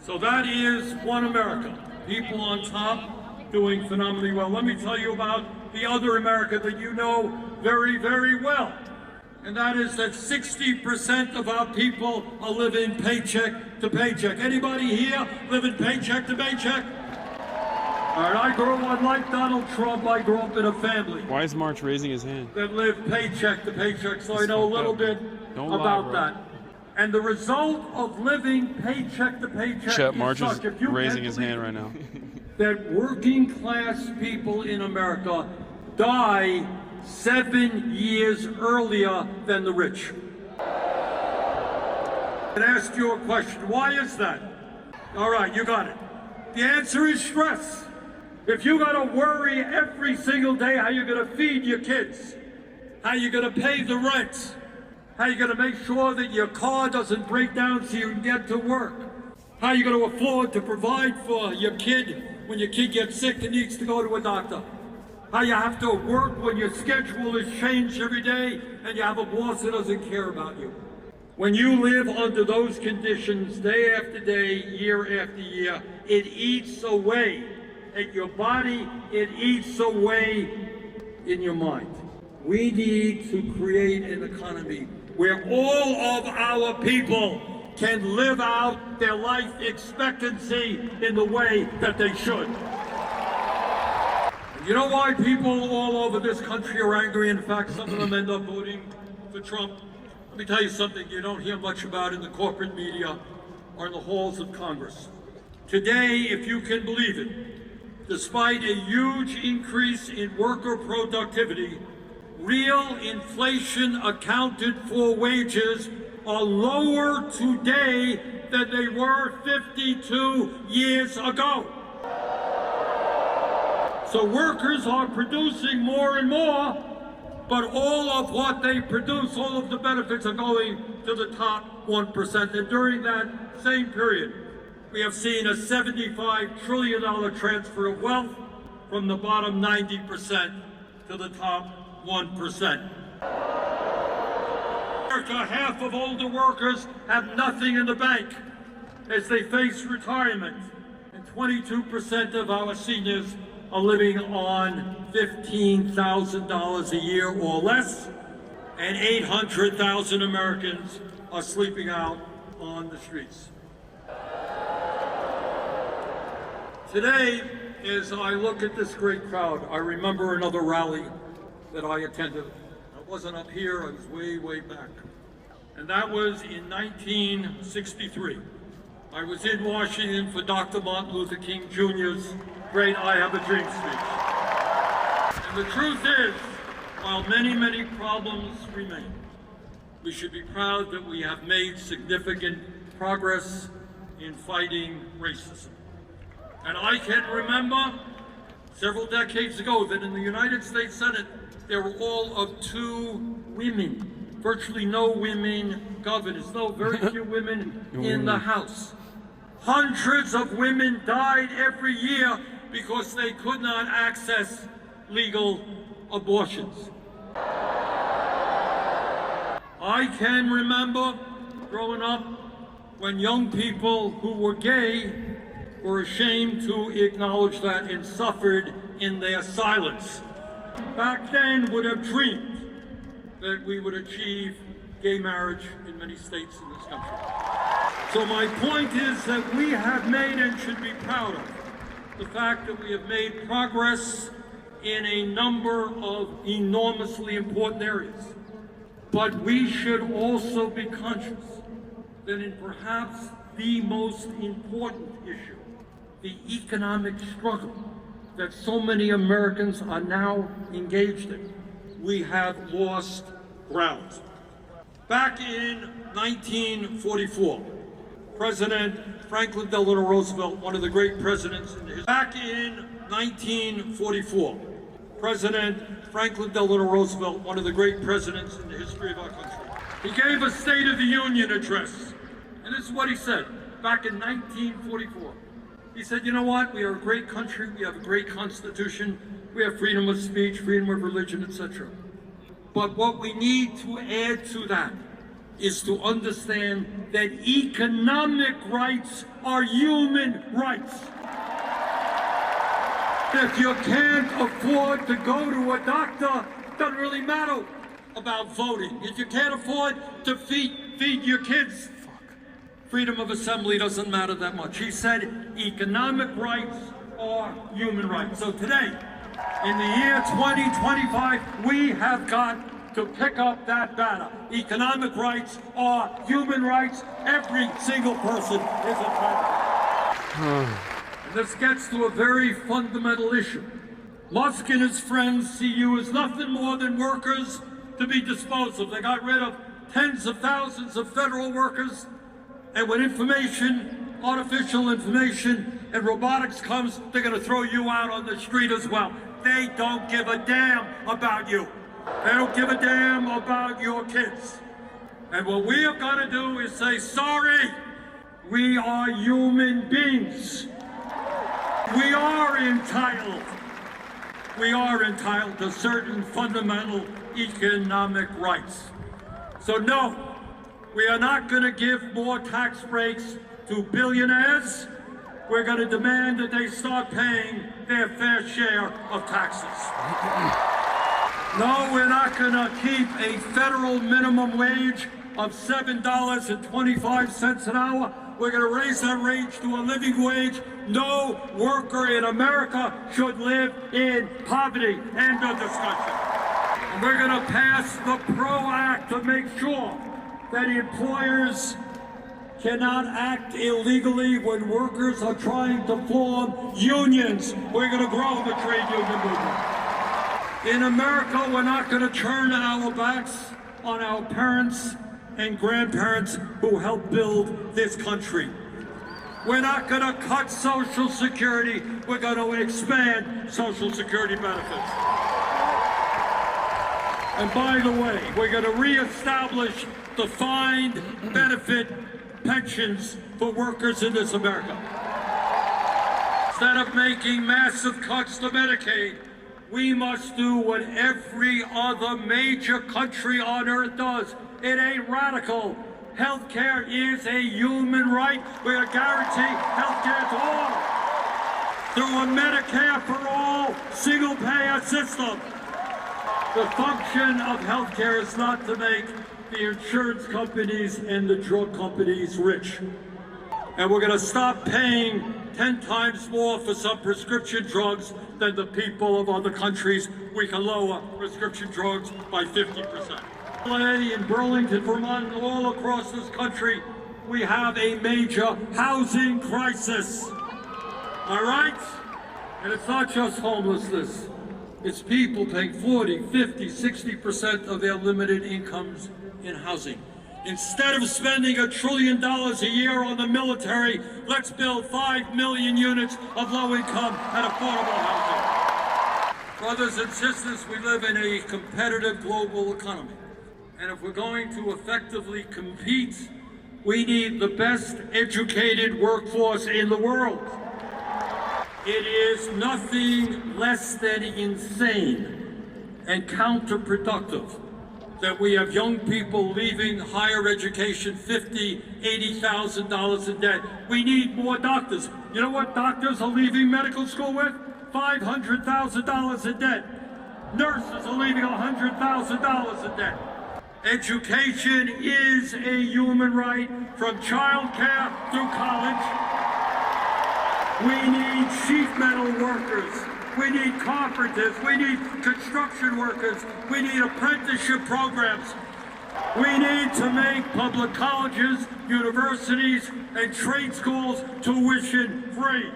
So that is one America. People on top doing phenomenally well. Let me tell you about the other America that you know very, very well. And that is that 60% of our people are living paycheck to paycheck. Anybody here living paycheck to paycheck? All right, I grew up like Donald Trump. I grew up in a family. Why is March raising his hand? That live paycheck to paycheck, so I know a little bit about that. And the result of living paycheck to paycheck Chet, March is such, if you raising his hand right now. that working class people in America die 7 years earlier than the rich. And ask you a question, why is that? All right, you got it. The answer is stress. If you got to worry every single day how you're going to feed your kids, how you're going to pay the rent, how you're going to make sure that your car doesn't break down so you can get to work, how you're going to afford to provide for your kid when your kid gets sick and needs to go to a doctor, how you have to work when your schedule is changed every day and you have a boss that doesn't care about you. When you live under those conditions day after day, year after year, it eats away at your body, it eats away in your mind. We need to create an economy where all of our people can live out their life expectancy in the way that they should. You know why people all over this country are angry? In fact, some of them end up voting for Trump. Let me tell you something you don't hear much about in the corporate media or in the halls of Congress. Today, if you can believe it, despite a huge increase in worker productivity, real inflation accounted for wages are lower today than they were 52 years ago. So workers are producing more and more, but all of what they produce, all of the benefits are going to the top 1%. And during that same period, we have seen a $75 trillion transfer of wealth from the bottom 90% to the top 1%. Half of older workers have nothing in the bank as they face retirement, and 22% of our seniors are living on $15,000 a year or less, and 800,000 Americans are sleeping out on the streets. Today, as I look at this great crowd, I remember another rally that I attended. I wasn't up here, I was way, way back. And that was in 1963. I was in Washington for Dr. Martin Luther King Jr.'s great I Have a Dream speech. And the truth is, while many, many problems remain, we should be proud that we have made significant progress in fighting racism. And I can remember several decades ago that in the United States Senate, there were all of 2 women, virtually no women governors, very few women in the House. Hundreds of women died every year because they could not access legal abortions. I can remember growing up when young people who were gay were ashamed to acknowledge that and suffered in their silence. Back then would have dreamed that we would achieve gay marriage in many states in this country. So my point is that we have made and should be proud of the fact that we have made progress in a number of enormously important areas. But we should also be conscious that in perhaps the most important issue, the economic struggle that so many Americans are now engaged in, we have lost ground. Back in 1944, President Franklin Delano Roosevelt, one of the great presidents in history. Back in 1944, President Franklin Delano Roosevelt, one of the great presidents in the history of our country, he gave a State of the Union address. And this is what he said back in 1944. He said, you know what? We are a great country. We have a great constitution. We have freedom of speech, freedom of religion, etc. But what we need to add to that is to understand that economic rights are human rights. If you can't afford to go to a doctor, it doesn't really matter about voting. If you can't afford to feed your kids, freedom of assembly doesn't matter that much. He said economic rights are human rights. So today, in the year 2025, we have got to pick up that banner. Economic rights are human rights. Every single person is entitled. And this gets to a very fundamental issue. Musk and his friends see you as nothing more than workers to be disposed of. They got rid of tens of thousands of federal workers. And when information, artificial information, and robotics comes, they're going to throw you out on the street as well. They don't give a damn about you. They don't give a damn about your kids. And what we have got to do is say, sorry, we are human beings. We are entitled. We are entitled to certain fundamental economic rights. So no, we are not going to give more tax breaks to billionaires. We're going to demand that they start paying their fair share of taxes. No, we're not going to keep a federal minimum wage of $7.25 an hour. We're going to raise that wage to a living wage. No worker in America should live in poverty. End of discussion. And we're going to pass the PRO Act to make sure that employers cannot act illegally when workers are trying to form unions. We're going to grow the trade union movement. In America, we're not going to turn our backs on our parents and grandparents who helped build this country. We're not going to cut Social Security. We're going to expand Social Security benefits. And by the way, we're going to reestablish defined benefit pensions for workers in this America. Instead of making massive cuts to Medicaid, we must do what every other major country on earth does. It ain't radical. Healthcare is a human right. We're going to guarantee healthcare to all through a Medicare for all single-payer system. The function of healthcare is not to make the insurance companies and the drug companies rich. And we're going to stop paying 10 times more for some prescription drugs than the people of other countries. We can lower prescription drugs by 50%. In Burlington, Vermont, and all across this country, we have a major housing crisis. All right? And it's not just homelessness. It's people paying 40, 50, 60% of their limited incomes in housing. Instead of spending $1 trillion a year on the military, let's build 5 million units of low-income and affordable housing. Brothers and sisters, we live in a competitive global economy. And if we're going to effectively compete, we need the best educated workforce in the world. It is nothing less than insane and counterproductive that we have young people leaving higher education $50,000, $80,000 in debt. We need more doctors. You know what doctors are leaving medical school with? $500,000 in debt. Nurses are leaving $100,000 in debt. Education is a human right, from child care through college. We need sheet metal workers. We need carpenters. We need construction workers. We need apprenticeship programs. We need to make public colleges, universities, and trade schools tuition free.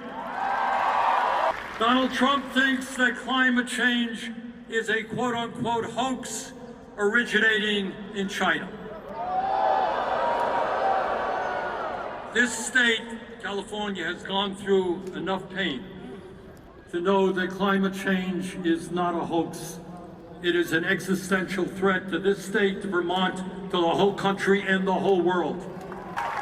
Donald Trump thinks that climate change is a quote-unquote hoax originating in China. This state, California, has gone through enough pain to know that climate change is not a hoax. It is an existential threat to this state, to Vermont, to the whole country, and the whole world.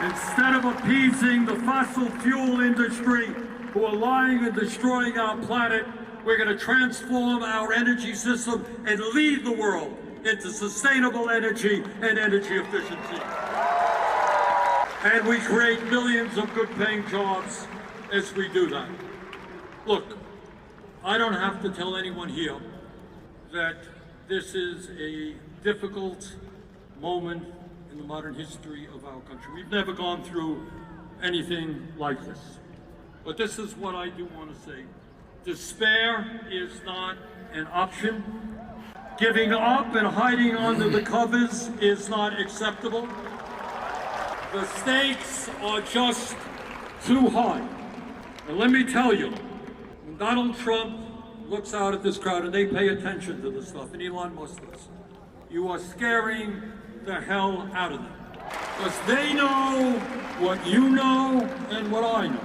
Instead of appeasing the fossil fuel industry, who are lying and destroying our planet, we're going to transform our energy system and lead the world into sustainable energy and energy efficiency. And we create millions of good-paying jobs as we do that. Look, I don't have to tell anyone here that this is a difficult moment in the modern history of our country. We've never gone through anything like this. But this is what I do want to say. Despair is not an option. Giving up and hiding under the covers is not acceptable. The stakes are just too high. And let me tell you, when Donald Trump looks out at this crowd, and they pay attention to this stuff, and Elon Musk does, you are scaring the hell out of them. Because they know what you know and what I know,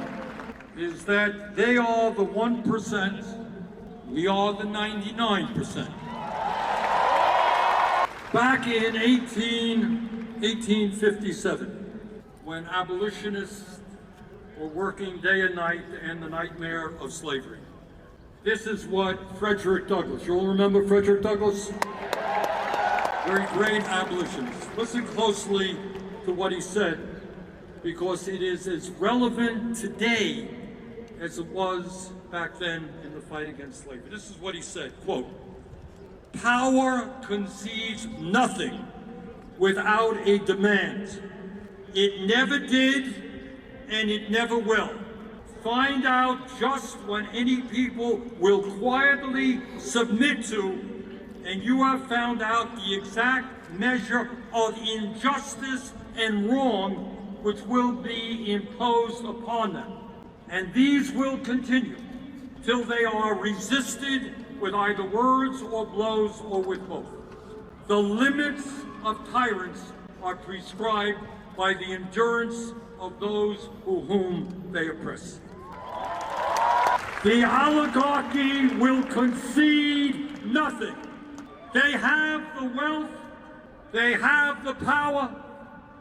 is that they are the 1%, we are the 99%. Back in 1857, when abolitionists were working day and night to end the nightmare of slavery, this is what Frederick Douglass, you all remember Frederick Douglass? Very great abolitionist. Listen closely to what he said, because it is as relevant today as it was back then in the fight against slavery. This is what he said, quote, "Power concedes nothing without a demand. It never did, and it never will. Find out just what any people will quietly submit to, and you have found out the exact measure of injustice and wrong which will be imposed upon them. And these will continue till they are resisted with either words or blows or with both. The limits of tyrants are prescribed by the endurance of those whom they oppress. The oligarchy will concede nothing. They have the wealth, they have the power,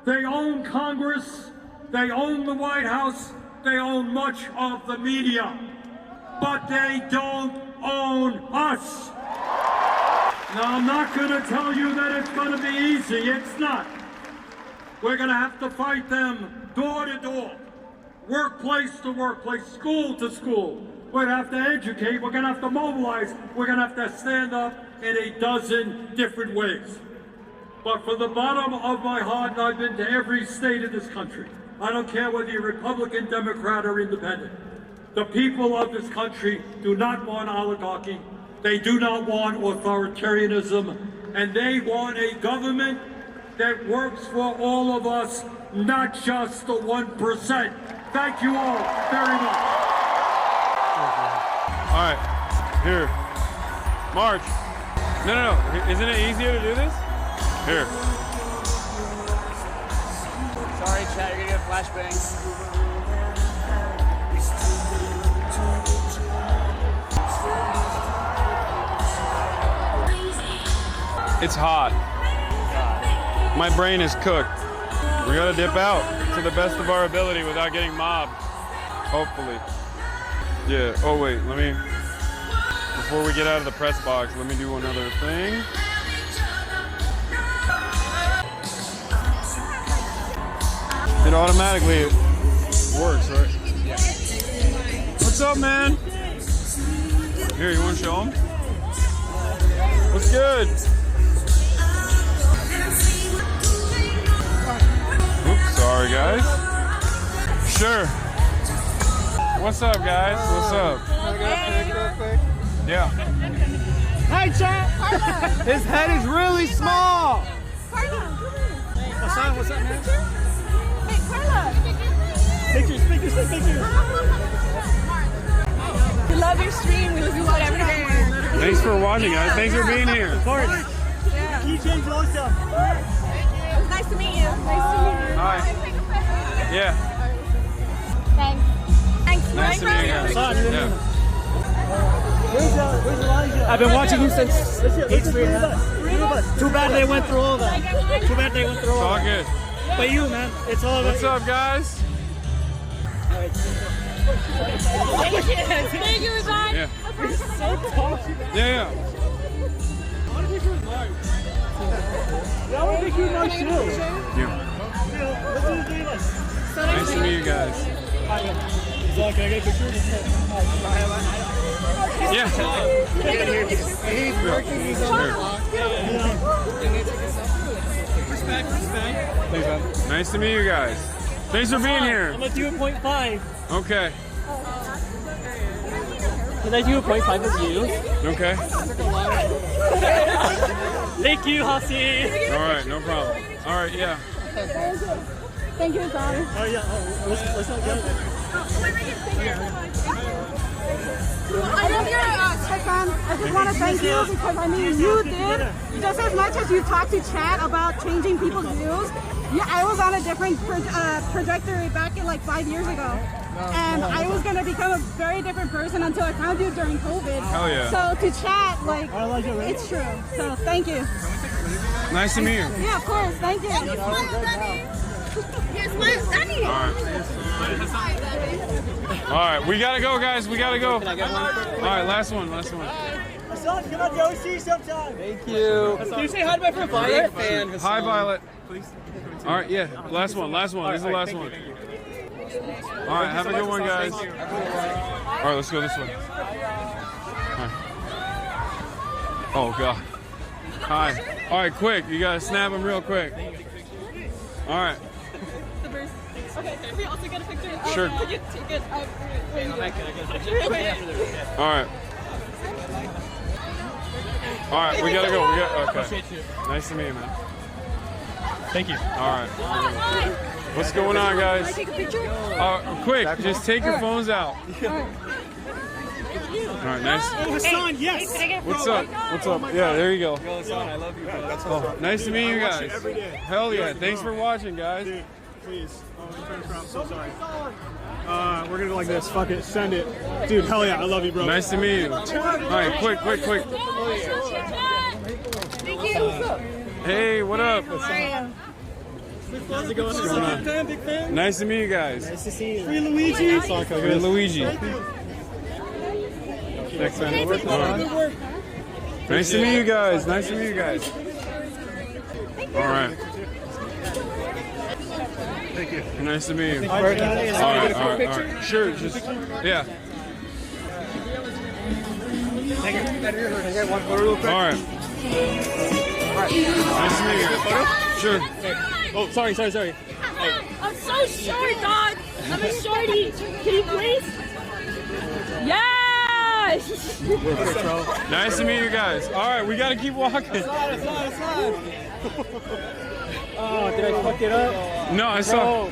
they own Congress, they own the White House, they own much of the media, but they don't own us. Now, I'm not going to tell you that it's going to be easy. It's not. We're going to have to fight them door to door, workplace to workplace, school to school. We're going to have to educate. We're going to have to mobilize. We're going to have to stand up in a dozen different ways. But from the bottom of my heart, and I've been to every state in this country, I don't care whether you're Republican, Democrat, or Independent. The people of this country do not want oligarchy. They do not want authoritarianism. And they want a government that works for all of us, not just the 1%. Thank you all very much. All right, here. March. No. Isn't it easier to do this? Here. Sorry, chat, you're gonna get flashbangs. It's hot. My brain is cooked. We gotta dip out to the best of our ability without getting mobbed. Hopefully. Yeah, oh wait, before we get out of the press box, let me do one other thing. It automatically works, right? Yeah. What's up, man? Here, you wanna show them? What's good? Oops, sorry guys. Sure. What's up, guys? What's up? Yeah. Hi, chat. His head is really small. What's up, man? Hey, Carla. Pictures. We love your stream. We listen to it every day. Thanks for watching, guys. Thanks for being here. Of course. Yeah. Keychains also. It was nice to meet you. Hi. Yeah. Thanks. Nice to meet you guys. Yeah. Where's Elijah? I've been watching you since Three of us. Too bad they went through all that. Too bad they went through It's all all that. good. But you, man, it's all What's up, guys? Thank you, Ron. Yeah. You're so tall. Yeah. I want to make you nice too. Yeah. Nice to meet you guys. So can I get a picture? Yeah. He's working. He's on Respect. Thanks, man. Nice to meet you guys. Thanks for being here. I'm at you at 0.5. Okay. Can I do a 0.5 with you? Okay. Thank you, Hasi. All right, no problem. All right, yeah. Thank you, Ron. Oh, yeah. Let's not go. I love your Stefan. I just want to thank you because I mean you did just as much as you talked to chat about changing people's views. Yeah, I was on a different trajectory back in like 5 years ago, and I was gonna become a very different person until I found you during COVID. Hell yeah. So to chat, like it's true. So thank you. Nice to meet you. Yeah, of course. Thank you. Yes, Danny. All right, we gotta go, guys. We gotta go. All right, last one. Come on, go see sometime. Thank you. Can you say hi to my friend Violet? Hi, Violet. All right, yeah. Last one. This is the last one. All right, have a good one, guys. All right, let's go this way. All right. Oh God. Hi. All right, quick. You gotta snap him real quick. All right. Okay, can we also get a picture? Sure. Could you take it out? All right. All right, we gotta go. Okay. Nice to meet you, man. Thank you. All right. What's going on, guys? Can I take a picture? Quick, just take your phones out. All right, nice. Oh, Hassan, yes. What's up? What's up? Yeah, there you go. Yo, Hassan, I love you, bro. That's Oh, nice to meet you I watch guys. you every day. Hell yeah! Thanks for watching, guys. Dude, please. Oh, I'm so sorry. We're gonna go like this. Fuck it. Send it. Dude, hell yeah. I love you, bro. Nice to meet you. All right, quick. Thank you. Hey, what up? How are you? How's it going? Hassan? Big fan? Nice to meet you guys. Nice to see you. Free Luigi. Free Luigi. Thanks, man. All right. Nice to meet you guys. Nice to meet you guys. All right. Thank you. Nice to meet you. All right. Sure, just, yeah. Can I get one photo real quick? All right. Nice to meet you. Sure. Oh, sorry. I'm so short, dog. I'm a shorty. Can you please? Yes! Nice to meet you guys. All right, we got to keep walking. Oh, did I fuck it up? No, I saw.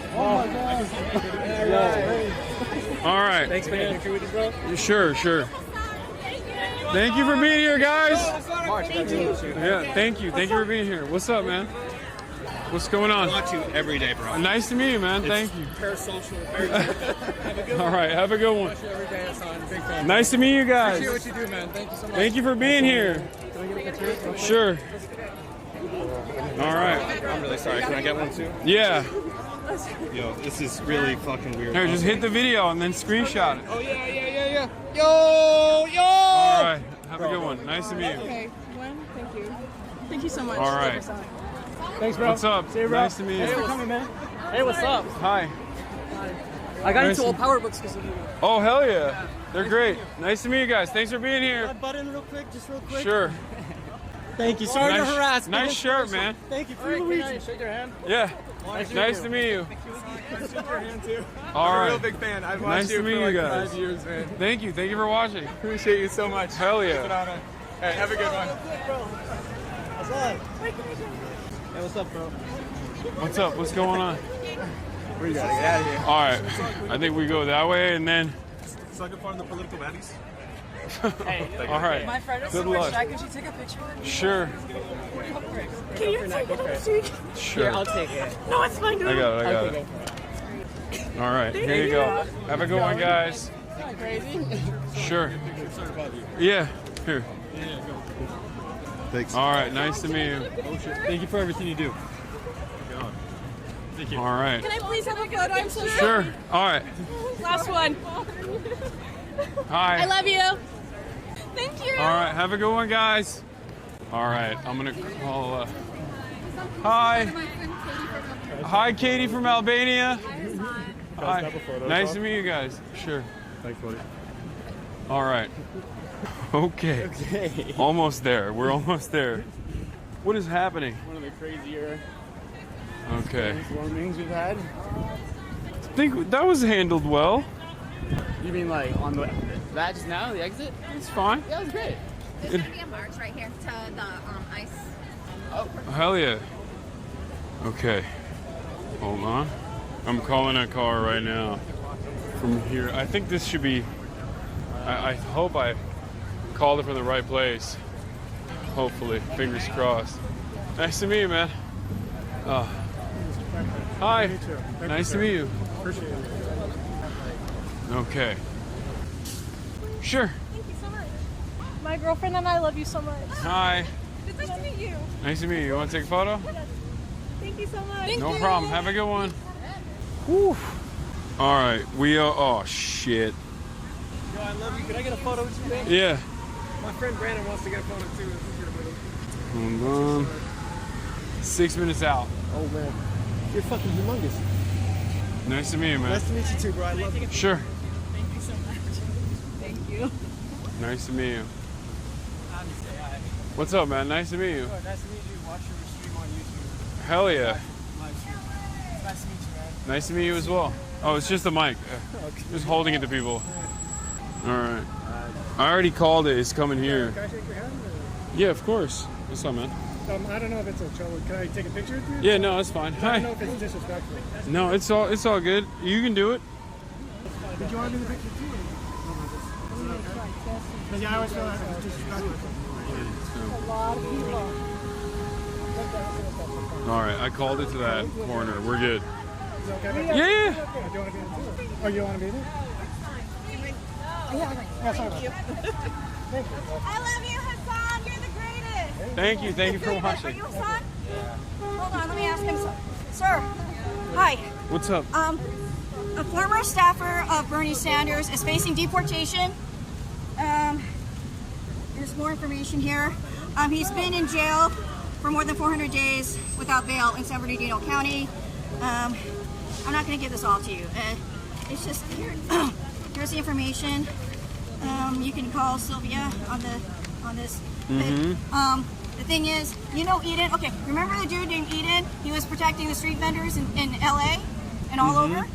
All right. Thanks for getting a picture with us, bro. Sure. Thank you for being here, guys. March, Yeah, thank you. Thank you for being here. What's up, man? What's going on? I watch you every day, bro. Nice to meet you, man. Thank you. Parasocial. All right, have a good one. Watch you every day, Hassan. Big fan. Nice to meet you guys. Appreciate what you do, man. Thank you so much. Thank you for being here. Can I get a picture? Sure. All right. I'm really sorry. Can I get one too? Yeah. Yo, this is really fucking weird. Here, just hit the video and then screenshot it. Oh, yeah. Yo! All right. Have a good one. Nice to meet you. Okay, thank you. Thank you so much. All right. Thanks, bro. What's up? See you, bro. Nice to meet you. Thanks for coming, man. Hey, what's up? Hi. I got Nice into all to- power books because of you. Oh, hell yeah. They're great. Nice to meet you guys. Thanks for being Can I here. butt in real quick? Just real quick? Sure. Thank you. Sorry to Nice- harass. nice shirt, man. Thank you. Free Luigi. Shake your hand. Yeah. Nice to meet you. Shake your hand, too. All I'm a right. real big fan. I've watched Nice you to meet for you like guys. 5 years, man. Thank you. Thank you for watching. Appreciate you so much. Hell yeah. It's an honor. Hey, have a good one. Hassan. Hey, what's up, bro? What's up? What's going on? We gotta get out of here. All right. I think we go that way and then. Sucker fun the political baddies. All right. My friend is Good super luck. shy. Can she take a picture? Sure. Can you take it? Sure. I'll take it. No, it's fine. I got it. All right. Here you go. Have a good one, guys. Crazy. Sure. Yeah. Here. Thanks. All right. Nice to meet you. Thank you for everything you do. Thank you. All right. Can I please have a photo? I'm so Sure. All right. Last one. Hi. I love you. Thank you. All right. Have a good one, guys. All right. I'm gonna call. Hi. Hi, Katie from Albania. Hi. Nice to meet you guys. Sure. Thanks, buddy. All right. Okay. Almost there. We're almost there. What is happening? One of the crazier Okay. warnings we've had. I think that was handled well. You mean like on that just now, the exit? It's fine. Yeah, it was great. There's gonna be a march right here to the ice. Oh. Hell yeah. Okay. Hold on. I'm calling a car right now from here. I think this should be. I hope I called it from the right place. Hopefully. Fingers crossed. Nice to meet you, man. Hi. Nice to meet you. Appreciate it. Okay. Sure. Thank you so much. My girlfriend and I love you so much. Hi. It's nice to meet you. Nice to meet you. You want to take a photo? Thank you so much. No problem. Have a good one. Whew. All right. We are. Oh, shit. Yo, I love you. Can I get a photo with you, man? Yeah. My friend Brandon wants to get a photo too. Hold on. 6 minutes out. Oh, man. You're fucking humongous. Nice to meet you, man. Nice to meet you too, bro. I love you. Sure. Thank you so much. Thank you. Nice to meet you. What's up, man? Nice to meet you. Oh, nice to meet you. Watch your stream on YouTube. Hell yeah. Live stream. Nice to meet you, man. Nice to meet you as well. Oh, it's just a mic. Okay. Just holding it to people. All right. I already called it. It's coming here. Can I shake your hand? Yeah, of course. What's up, man? I don't know if it's a trouble. Can I take a picture with you? Yeah, no, it's fine. I Hi. don't know if it's disrespectful. No, it's all good. You can do it. Did you want to do the picture too? Because yeah, I always feel like it's disrespectful. A lot of people. All right, I called it to that corner. We're good. Is it okay? Yeah. Do you want to be in the tour? Oh, you want to be there? Yeah, sorry. Thank you. Thank you. I love you, Hassan. You're the greatest. Thank you for Are watching. you Hassan? Hold on, let me ask him. Sir, hi. What's up? A former staffer of Bernie Sanders is facing deportation. There's more information here. He's been in jail for more than 400 days without bail in San Bernardino County. I'm not going to give this all to you. It's just here. Here's the information. You can call Sylvia on this. The thing is, you know Eden. Okay, remember the dude named Eden? He was protecting the street vendors in LA and all over.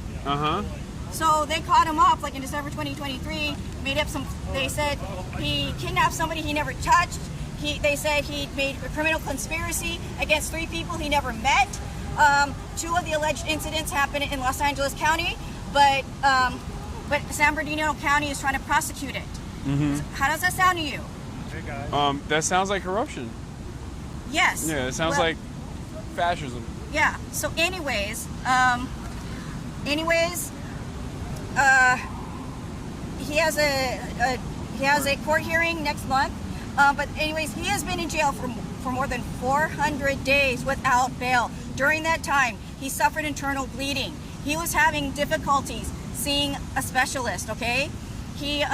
So they caught him up like in December 2023. Made up some. They said he kidnapped somebody he never touched. They said he made a criminal conspiracy against 3 people he never met. 2 of the alleged incidents happened in Los Angeles County, but San Bernardino County is trying to prosecute it. How does that sound to you? That sounds like corruption. Yes. Yeah, it sounds like fascism. Yeah. So, anyways, he has a court hearing next month. But anyways, he has been in jail for more than 400 days without bail. During that time, he suffered internal bleeding. He was having difficulties seeing a specialist. Okay, his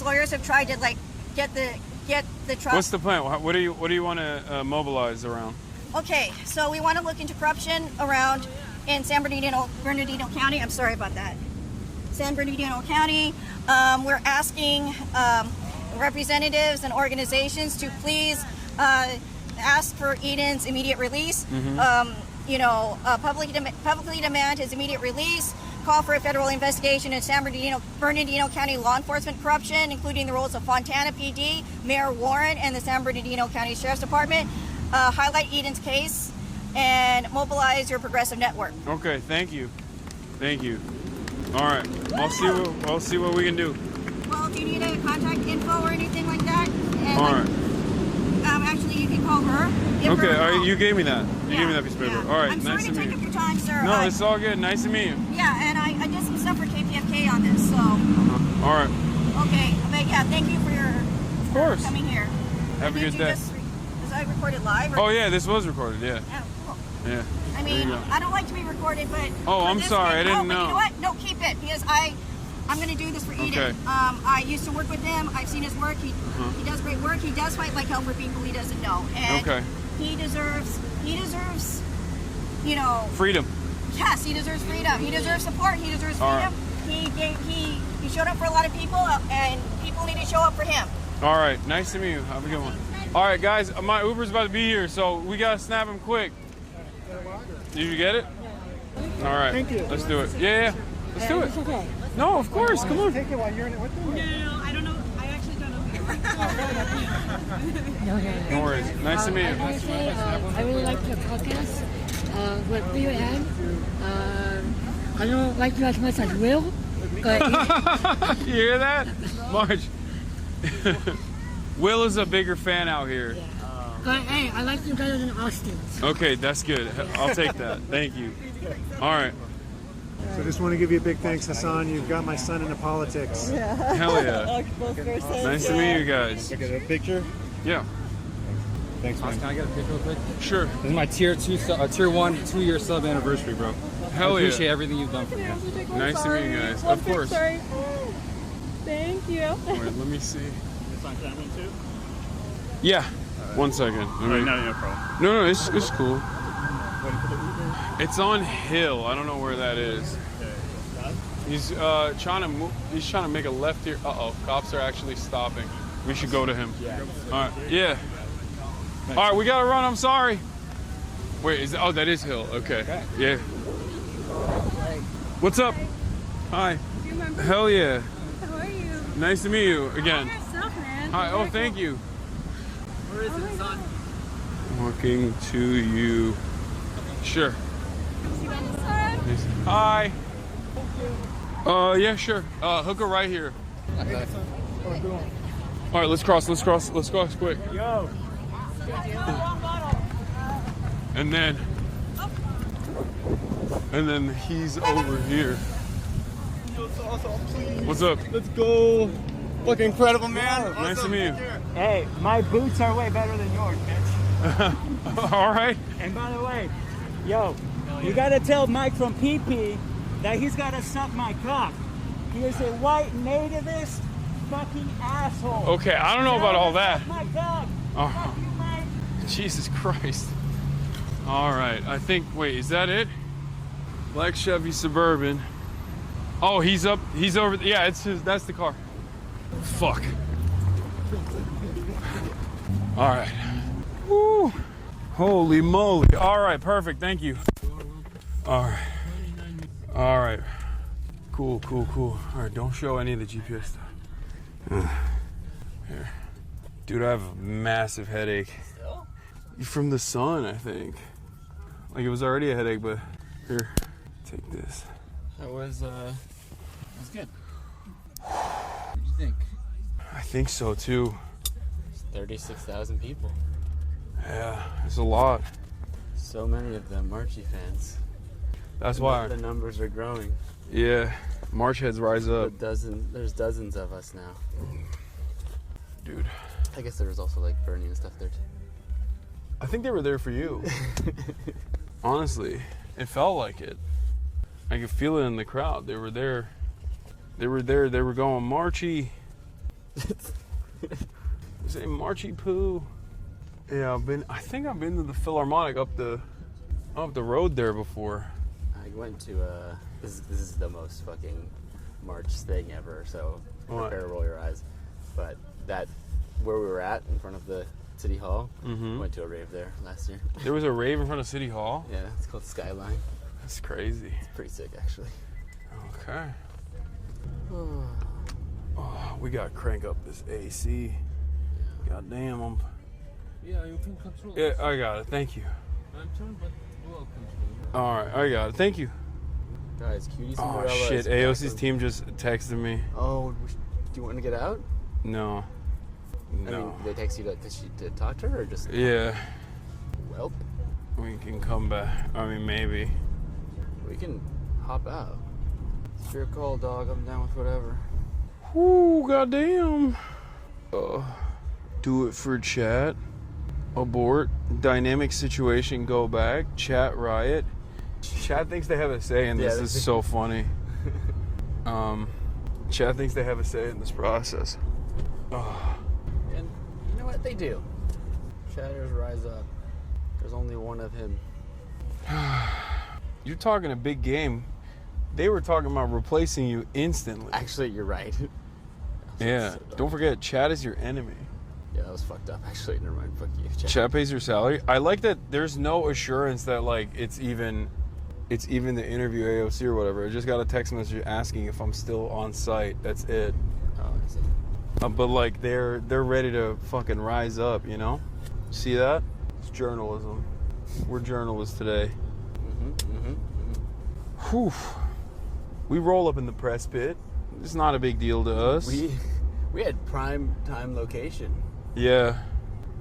lawyers have tried to like get the trust. What's the plan? What do you want to mobilize around? Okay, so we want to look into corruption around in San Bernardino County. I'm sorry about that. San Bernardino County. We're asking representatives and organizations to please ask for Eden's immediate release. Publicly demand his immediate release. Call for a federal investigation in San Bernardino County law enforcement corruption, including the roles of Fontana PD, Mayor Warren, and the San Bernardino County Sheriff's Department. Highlight Eden's case and mobilize your progressive network. Okay, thank you. All right, I'll see what we can do. Well, if you need a contact info or anything like that, and all right. Actually, you can call her. Okay, all right, you gave me that. You gave me that piece of paper. All right, I'm sorry nice to to take meet up you. your time, sir. No, it's all good. Nice to meet you. Yeah, and I did some stuff for KPFK on this, so. All right. Okay, but yeah, thank you for coming here. Have a good day. Was I recorded live? Oh yeah, this was recorded. Yeah. Yeah. Cool. Yeah. I mean, I don't like to be recorded, but. Oh, I'm sorry. I didn't know. But you know what? No, keep it because I'm going to do this for Eden. Okay. I used to work with him. I've seen his work. He does great work. He does fight like hell for people he doesn't know. And he deserves, freedom. Yes, he deserves freedom. He deserves support. He deserves freedom. Right. He showed up for a lot of people, and people need to show up for him. All right. Nice to meet you. Have a good one. All right, guys. My Uber's about to be here, so we got to snap him quick. Did you get it? All right. Thank you. Let's do it. Yeah. Let's do it. It's okay. No, of course. Come on. Take it while you're in it with them. No, I don't know. I actually don't know. No worries. Nice to meet you. I really like your podcast with Leo Ann. I don't like you as much as Will. But you hear that? Marge. Will is a bigger fan out here. But hey, I like you better than Austin. Okay, that's good. I'll take that. Thank you. All right. So I just want to give you a big thanks, Hassan. You've got my son into politics. Hell yeah. Nice to meet you guys. Can I get a picture? Yeah. Thanks, man. Can I get a picture real quick? Sure. This is my tier 1 2-year sub anniversary, bro. Hell I yeah. appreciate everything you've done for me. Nice to meet you guys. Of course. Sorry. Thank you. Wait, let me see. It's on camera too? Yeah. 1 second. No problem. No, it's cool. It's on Hill. I don't know where that is. He's trying to move. He's trying to make a left here. Uh-oh, cops are actually stopping. We should go to him. Yeah. All right. Yeah. All right, we gotta run. I'm sorry. Wait, is that, oh, that is Hill. Okay. Yeah. What's up? Hi. Do you remember? Hell yeah. How are you? Nice to meet you again. All yourself, man. Hi. Oh, thank you. Where is it, son? Walking to you. Sure. Hi. Yeah, sure. Hooker right here. All right, let's cross quick. Yo. And then he's over here. What's up? Let's go. Look incredible, man. Nice to meet you. Hey, my boots are way better than yours, bitch. All right. And by the way, yo, you gotta tell Mike from PP that he's gotta suck my cock. He is a white nativist fucking asshole. Okay, I don't know about all that. Suck my cock. Oh. Jesus Christ. All right, I think, wait, is that it? Black Chevy Suburban. Oh, he's over, yeah, it's his, that's the car. Fuck. All right. Woo. Holy moly. All right, perfect, thank you. All right. Cool. All right, don't show any of the GPS stuff. Here. Dude, I have a massive headache. From the sun, I think. Like, it was already a headache, but here, take this. That was good. What do you think? I think so, too. 36,000 people. Yeah, it's a lot. So many of them Marchie fans. That's why. The numbers are growing. Yeah, March heads rise up. There's dozens of us now. Dude. I guess there was also like Bernie and stuff there too. I think they were there for you. Honestly, it felt like it. I could feel it in the crowd. They were there. They were going, Marchie. Say Marchie Poo. Yeah, I think I've been to the Philharmonic up the road there before. I went to this is the most fucking March thing ever, so prepare to roll your eyes. But that where we were at in front of the City Hall, went to a rave there last year. There was a rave in front of City Hall? Yeah, it's called Skyline. That's crazy. It's pretty sick, actually. Okay. Oh, we gotta crank up this AC. God damn, Yeah, you can control. Yeah, I got it. Thank you. I'm trying, but we'll control. All right, I got it. Thank you. Guys, Cutie Oh Cinderella shit! is AOC's back. team just texted me. Oh, do you want to get out? No. I mean, they text you to talk to her, or just? Yeah. Well, we can come back. I mean, maybe. We can hop out. It's your call, dog. I'm down with whatever. Ooh, goddamn. Do it for chat. Abort. Dynamic situation. Go back. Chat riot. Chat thinks they have a say in this. This is so funny. Chat thinks they have a say in this process. And you know what? They do. Chatters rise up. There's only one of him. You're talking a big game. They were talking about replacing you instantly. Actually, you're right. Yeah. Don't forget, Chat is your enemy. Yeah, that was fucked up. Actually, never mind. Fuck you, Chat. Chat pays your salary. I like that there's no assurance that like it's even the interview AOC or whatever. I just got a text message asking if I'm still on site. That's it. Oh, I see. But like they're ready to fucking rise up, you know? See that? It's journalism. We're journalists today. Whew. We roll up in the press pit. It's not a big deal to us. We had prime time location. Yeah.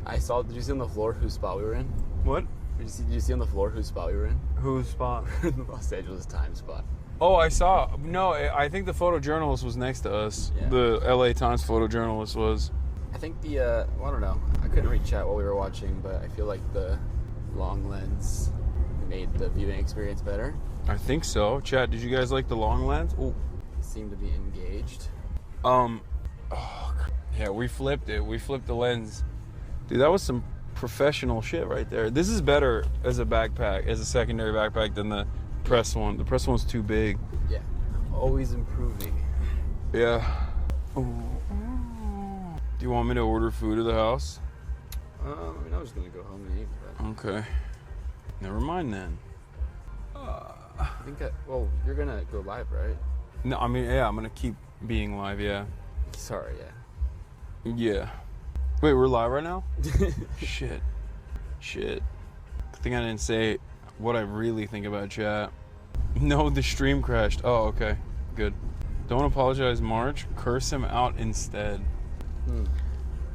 Did you see on the floor whose spot we were in? What? Did you see on the floor whose spot we were in? Whose spot? The Los Angeles Times spot. Oh, I saw. No, I think the photojournalist was next to us. Yeah. The LA Times photojournalist was. I think I don't know. I couldn't read chat while we were watching, but I feel like the long lens made the viewing experience better. I think so. Chat, did you guys like the long lens? Oh. Seemed to be engaged. Yeah, we flipped it. We flipped the lens. Dude, that was some professional shit right there. This is better as a backpack, as a secondary backpack than the press one. The press one's too big. Yeah. always improving. Yeah. Do you want me to order food at the house? I mean, I was gonna go home and eat, but Okay. Never mind then. I think well, you're gonna go live, right? No, I mean, yeah, I'm gonna keep being live, yeah. Sorry, yeah. Yeah. Wait, we're live right now? Shit. I think I didn't say what I really think about chat. No, the stream crashed. Oh, okay. Good. Don't apologize, March. Curse him out instead.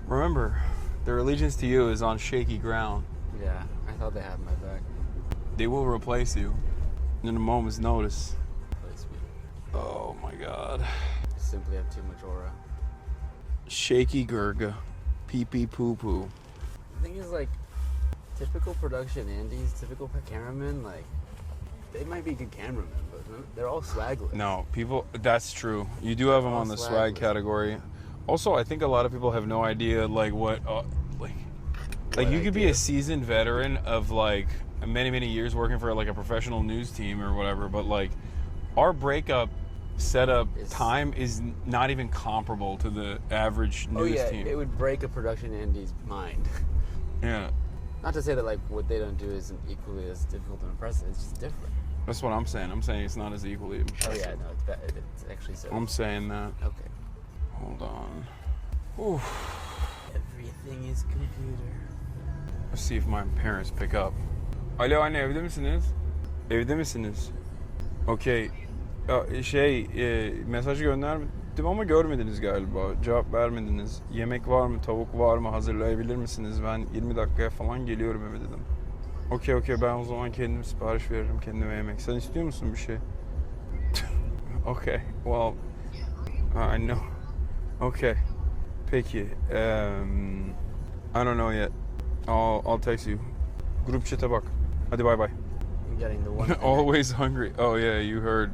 Remember, their allegiance to you is on shaky ground. Yeah, I thought they had my back. They will replace you in a moment's notice. Replace me. Oh my god. I simply have too much aura. Shaky Gurga. Pee pee poo poo. The thing is, like, typical production Andes, typical cameramen, like, they might be good cameramen, but they're all swagless. No, people, that's true. You do have them on the swag category. Also, I think a lot of people have no idea, like, what you could be a seasoned veteran of, like, many years working for, like, a professional news team or whatever, but, like, our breakup setup time is not even comparable to the average news team. It would break a production Andy's mind. Yeah. Not to say that, like, what they don't do isn't equally as difficult and impressive. It's just different. That's what I'm saying. I'm saying it's not as equally impressive. Oh yeah, no, it's actually so. I'm saying that. Okay. Hold on. Oof. Everything is computer. Let's see if my parents pick up. Alo anne, evde misiniz? Evde misiniz? Okay. Mesaj gönderdim ama görmediniz galiba. Cevap vermediniz. Yemek var mı, tavuk var mı, hazırlayabilir misiniz? Ben 20 dakikaya falan geliyorum eve dedim. Okey, ben o zaman kendim sipariş veririm kendime yemek. Sen istiyor musun bir şey? Okay, well, I know. Okay. Peki. I don't know yet. I'll text you. Grup chat'e bak. Hadi bye bye. I'm getting the one thing Always hungry. Oh yeah, you heard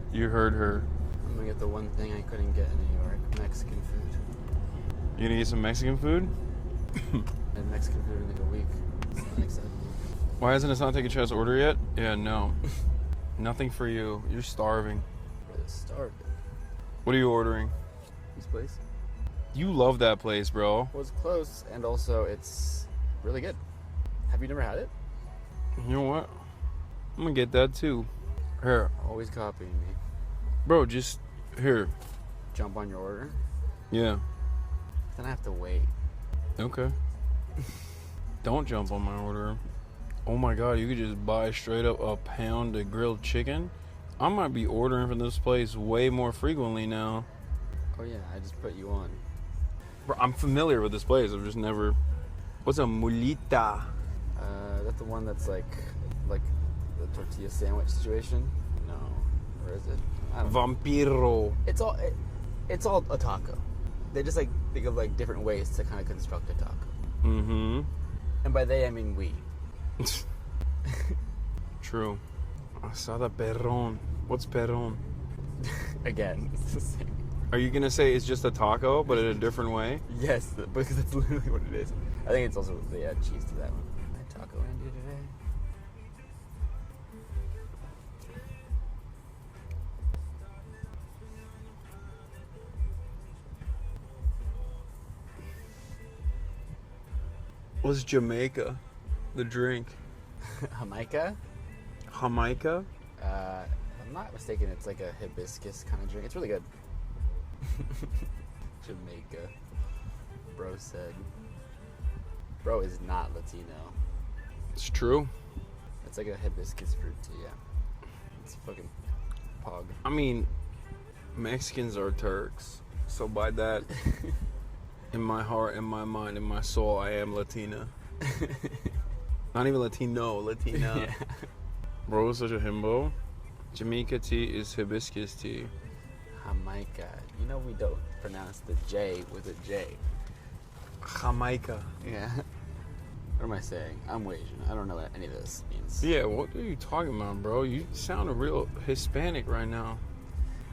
her. I'm gonna get the one thing I couldn't get in New York, Mexican food. You gonna get some Mexican food? And Mexican food in like a week. It's unacceptable. Why hasn't it not taken a chance to order yet? Yeah, no. Nothing for you. You're starving. Really starving. What are you ordering? This place? You love that place, bro. Well, it's close, and also it's really good. Have you never had it? You know what? I'm gonna get that too. Here. Always copying me. Bro, just here. Jump on your order? Yeah. Then I have to wait. Okay. Don't jump on my order. Oh my god, you could just buy straight up a pound of grilled chicken. I might be ordering from this place way more frequently now. Oh yeah, I just put you on. Bro, I'm familiar with this place. I've just never. What's a mulita? That's the one that's like the tortilla sandwich situation. No, where is it? I don't know. Vampiro. It's all a taco. They just like think of like different ways to kind of construct a taco. Mm-hmm. And by they I mean we. True. Asada perron. What's perron? Again, it's the same. Are you gonna say it's just a taco, but in a different way? Yes, because that's literally what it is. I think it's also they add cheese to that one. I taco Andy today. What's Jamaica? The drink. Jamaica? Jamaica? If I'm not mistaken, it's like a hibiscus kind of drink. It's really good. Jamaica. Bro said. Bro is not Latino. It's true. It's like a hibiscus fruit tea, yeah. It's fucking pog. I mean, Mexicans are Turks. So by that, in my heart, in my mind, in my soul, I am Latina. Not even Latino, Latina. Yeah. Bro is such a himbo. Jamaica tea is hibiscus tea. Jamaica. You know we don't pronounce the J with a J. Jamaica. Yeah. What am I saying? I'm Asian. I don't know what any of this means. Yeah, what are you talking about, bro? You sound a real Hispanic right now.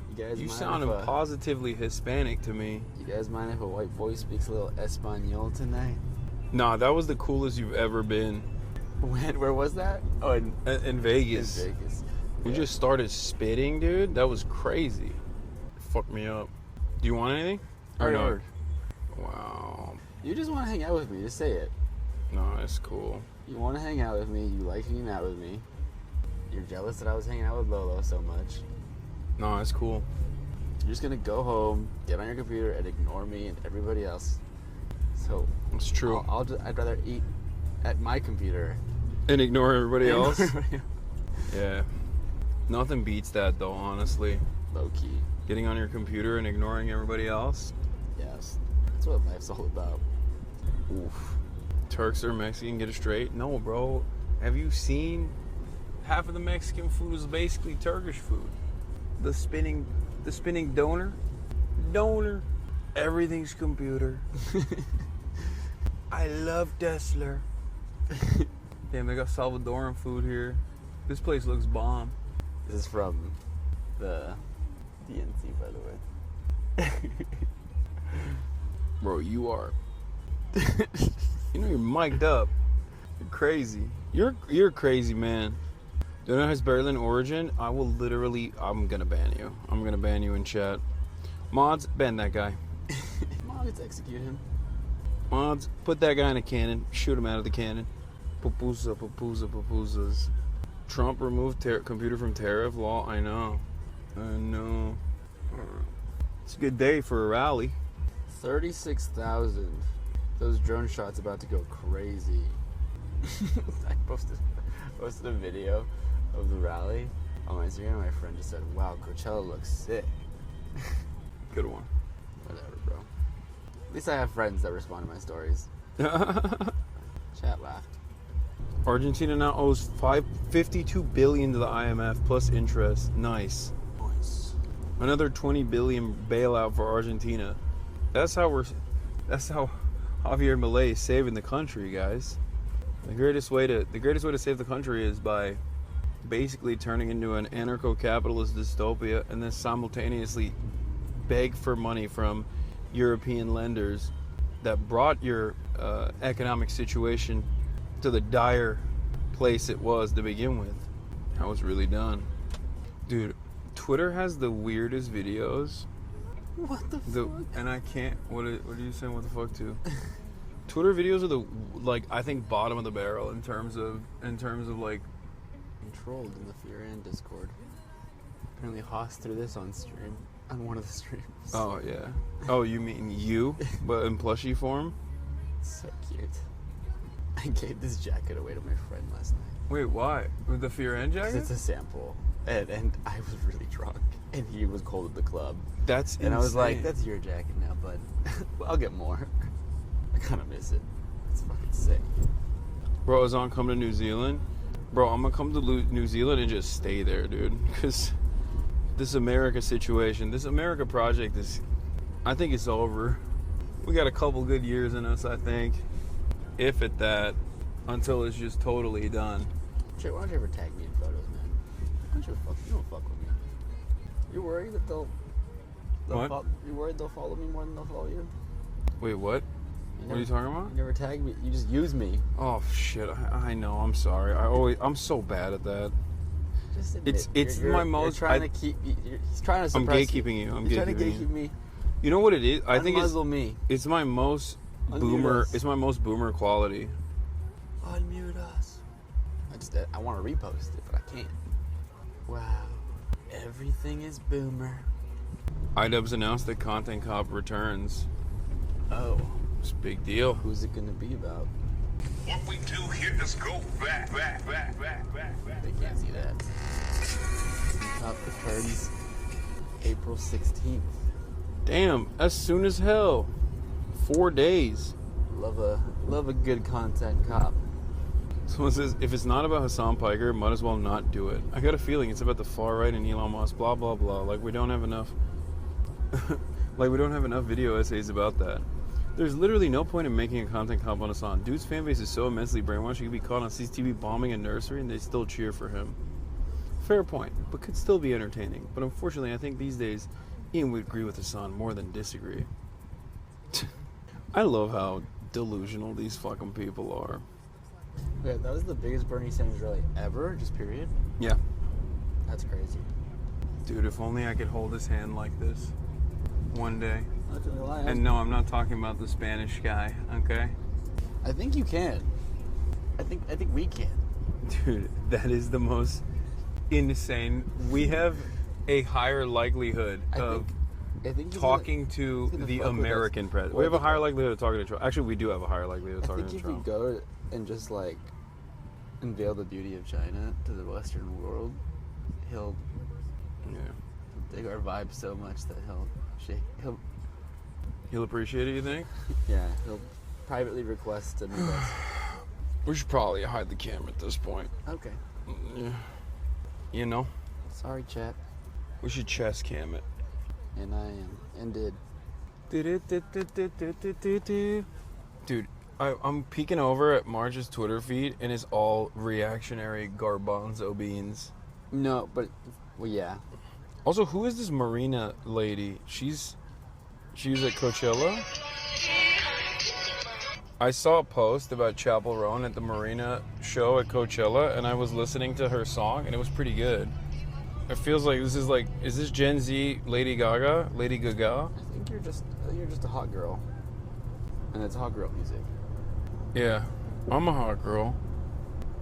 You guys You mind sound if, positively Hispanic to me. You guys mind if a white boy speaks a little Espanol tonight? Nah, that was the coolest you've ever been. When? Where was that? Oh, in Vegas. In Vegas. You Yeah. just started spitting, dude. That was crazy. fuck me up. Do you want anything? I Or no? heard. Wow. You just want to hang out with me. Just say it. No, it's cool. You want to hang out with me. You like hanging out with me. You're jealous that I was hanging out with Lolo so much. No, it's cool. You're just gonna go home, get on your computer, and ignore me and everybody else. So it's true. I'd rather eat at my computer And ignore everybody and else. everybody else. Yeah. Nothing beats that though, honestly. Low key. Getting on your computer and ignoring everybody else. Yes. That's what life's all about. Oof. Turks or Mexican, get it straight? No, bro. Have you seen half of the Mexican food is basically Turkish food? The spinning donor? Everything's computer. I love Dessler. Damn, they got Salvadoran food here. This place looks bomb. This is from the DNC, by the way. Bro, you are. You know you're mic'd up. You're crazy. You're a crazy man. Do you know his Berlin origin? I'm gonna ban you. I'm gonna ban you in chat. Mods, ban that guy. Let's execute him. Mods, put that guy in a cannon. Shoot him out of the cannon. Pupusas. Trump removed computer from tariff law. I know. It's a good day for a rally. 36,000. Those drone shots about to go crazy. I posted a video of the rally on my Instagram. My friend just said, "Wow, Coachella looks sick." Good one. Whatever, bro. At least I have friends that respond to my stories. Chat laughed. Argentina now owes $52 billion to the IMF plus interest. Nice. Another $20 billion bailout for Argentina. That's how Javier Milei is saving the country, guys. The greatest way to save the country is by basically turning into an anarcho-capitalist dystopia and then simultaneously beg for money from European lenders that brought your economic situation to the dire place it was to begin with. That was really done. Dude, Twitter has the weirdest videos. What the fuck? And I can't. What are you saying? What the fuck to? Twitter videos are I think bottom of the barrel in terms of like. Controlled in the Fear and Discord. Apparently, Haas threw this on stream on one of the streams. Oh yeah. Oh, you mean you, but in plushie form? So cute. I gave this jacket away to my friend last night. Wait, why? With the Fear and jacket? 'Cause it's a sample, and I was really drunk, and he was cold at the club. That's and I was like, insane. "That's your jacket now, bud. I'll get more." I kind of miss it. It's fucking sick. Bro, is on coming to New Zealand? Bro, I'm gonna come to New Zealand and just stay there, dude. Because this America situation, this America project I think it's over. We got a couple good years in us, I think. If at that, until it's just totally done. Shit, why don't you ever tag me in photos, man? Why don't you don't fuck with me? You worried that they'll What? You worried they'll follow me more than they'll follow you? Wait, what? What are you talking about? You never tag me. You just use me. Oh shit! I know. I'm sorry. I'm so bad at that. Just admit, It's my most. You're trying to keep. He's trying to I'm suppress gatekeeping you. I'm He's trying to gatekeeping gatekeep me. You know what it is? I think Unmuzzle me. It's my most Unmute boomer. us. It's my most boomer quality. Unmute us. I want to repost it, but I can't. Wow. Everything is boomer. iDubbbz announced that Content Cop returns. Oh. It's a big deal. Who's it gonna be about? What we do here is go back. They can't see that. Cop returns April 16th. Damn, as soon as hell. 4 days. Love a good Content Cop. Someone says, if it's not about Hassan Piker, might as well not do it. I got a feeling it's about the far right and Elon Musk, blah, blah, blah. Like, we don't have enough... we don't have enough video essays about that. There's literally no point in making a Content Cop on Hassan. Dude's fan base is so immensely brainwashed, he could be caught on CCTV bombing a nursery and they still cheer for him. Fair point, but could still be entertaining. But unfortunately, I think these days, Ian would agree with Hassan more than disagree. I love how delusional these fucking people are. Yeah, that was the biggest Bernie Sanders rally ever, just period. Yeah. That's crazy. Dude, if only I could hold his hand like this one day. Not gonna lie, And no, I'm not talking about the Spanish guy, okay? I think you can. I think we can. Dude, that is the most insane. We have a higher likelihood of I think talking to the American president. We have a higher likelihood of talking to Trump. Actually, we do have a higher likelihood of talking to if Trump. we go and just like unveil the beauty of China to the Western world, he'll dig our vibe so much that he'll appreciate it, you think? Yeah, he'll privately request to meet us. We should probably hide the camera at this point. Okay. Yeah. You know? Sorry, chat. We should chest cam it. And I am. And did. Dude, I'm peeking over at Marge's Twitter feed and it's all reactionary garbanzo beans. No, but, well, yeah. Also, who is this Marina lady? She was at Coachella? I saw a post about Chapel Roan at the Marina show at Coachella, and I was listening to her song, and it was pretty good. It feels like is this Gen Z Lady Gaga? Lady Gaga? I think you're just a hot girl. And it's hot girl music. Yeah, I'm a hot girl.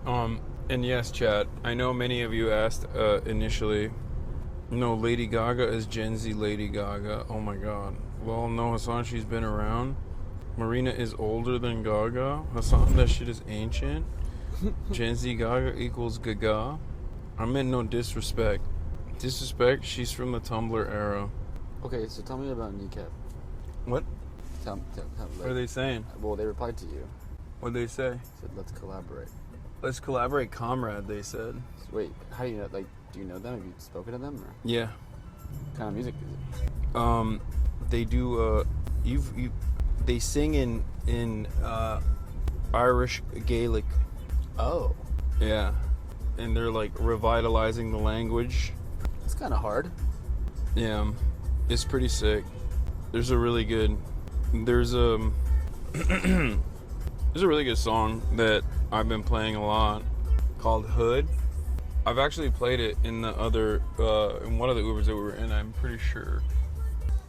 And yes, chat, I know many of you asked initially, no, Lady Gaga is Gen Z Lady Gaga. Oh my god. Well, no, Hassan, she's been around. Marina is older than Gaga. Hassan, that shit is ancient. Gen Z Gaga equals Gaga. I meant no disrespect. Disrespect, she's from the Tumblr era. Okay, so tell me about Kneecap. What? What are they saying? Well, they replied to you. What'd they say? Said, let's collaborate. Let's collaborate, comrade, they said. So wait, how do you know, like, do you know them? Have you spoken to them? Or? Yeah. What kind of music is it? They do, they sing in Irish Gaelic. Oh. Yeah. And they're like revitalizing the language. It's kind of hard. Yeah. It's pretty sick. There's a really good there's a really good song that I've been playing a lot called Hood. I've actually played it in the other in one of the Ubers that we were in, I'm pretty sure.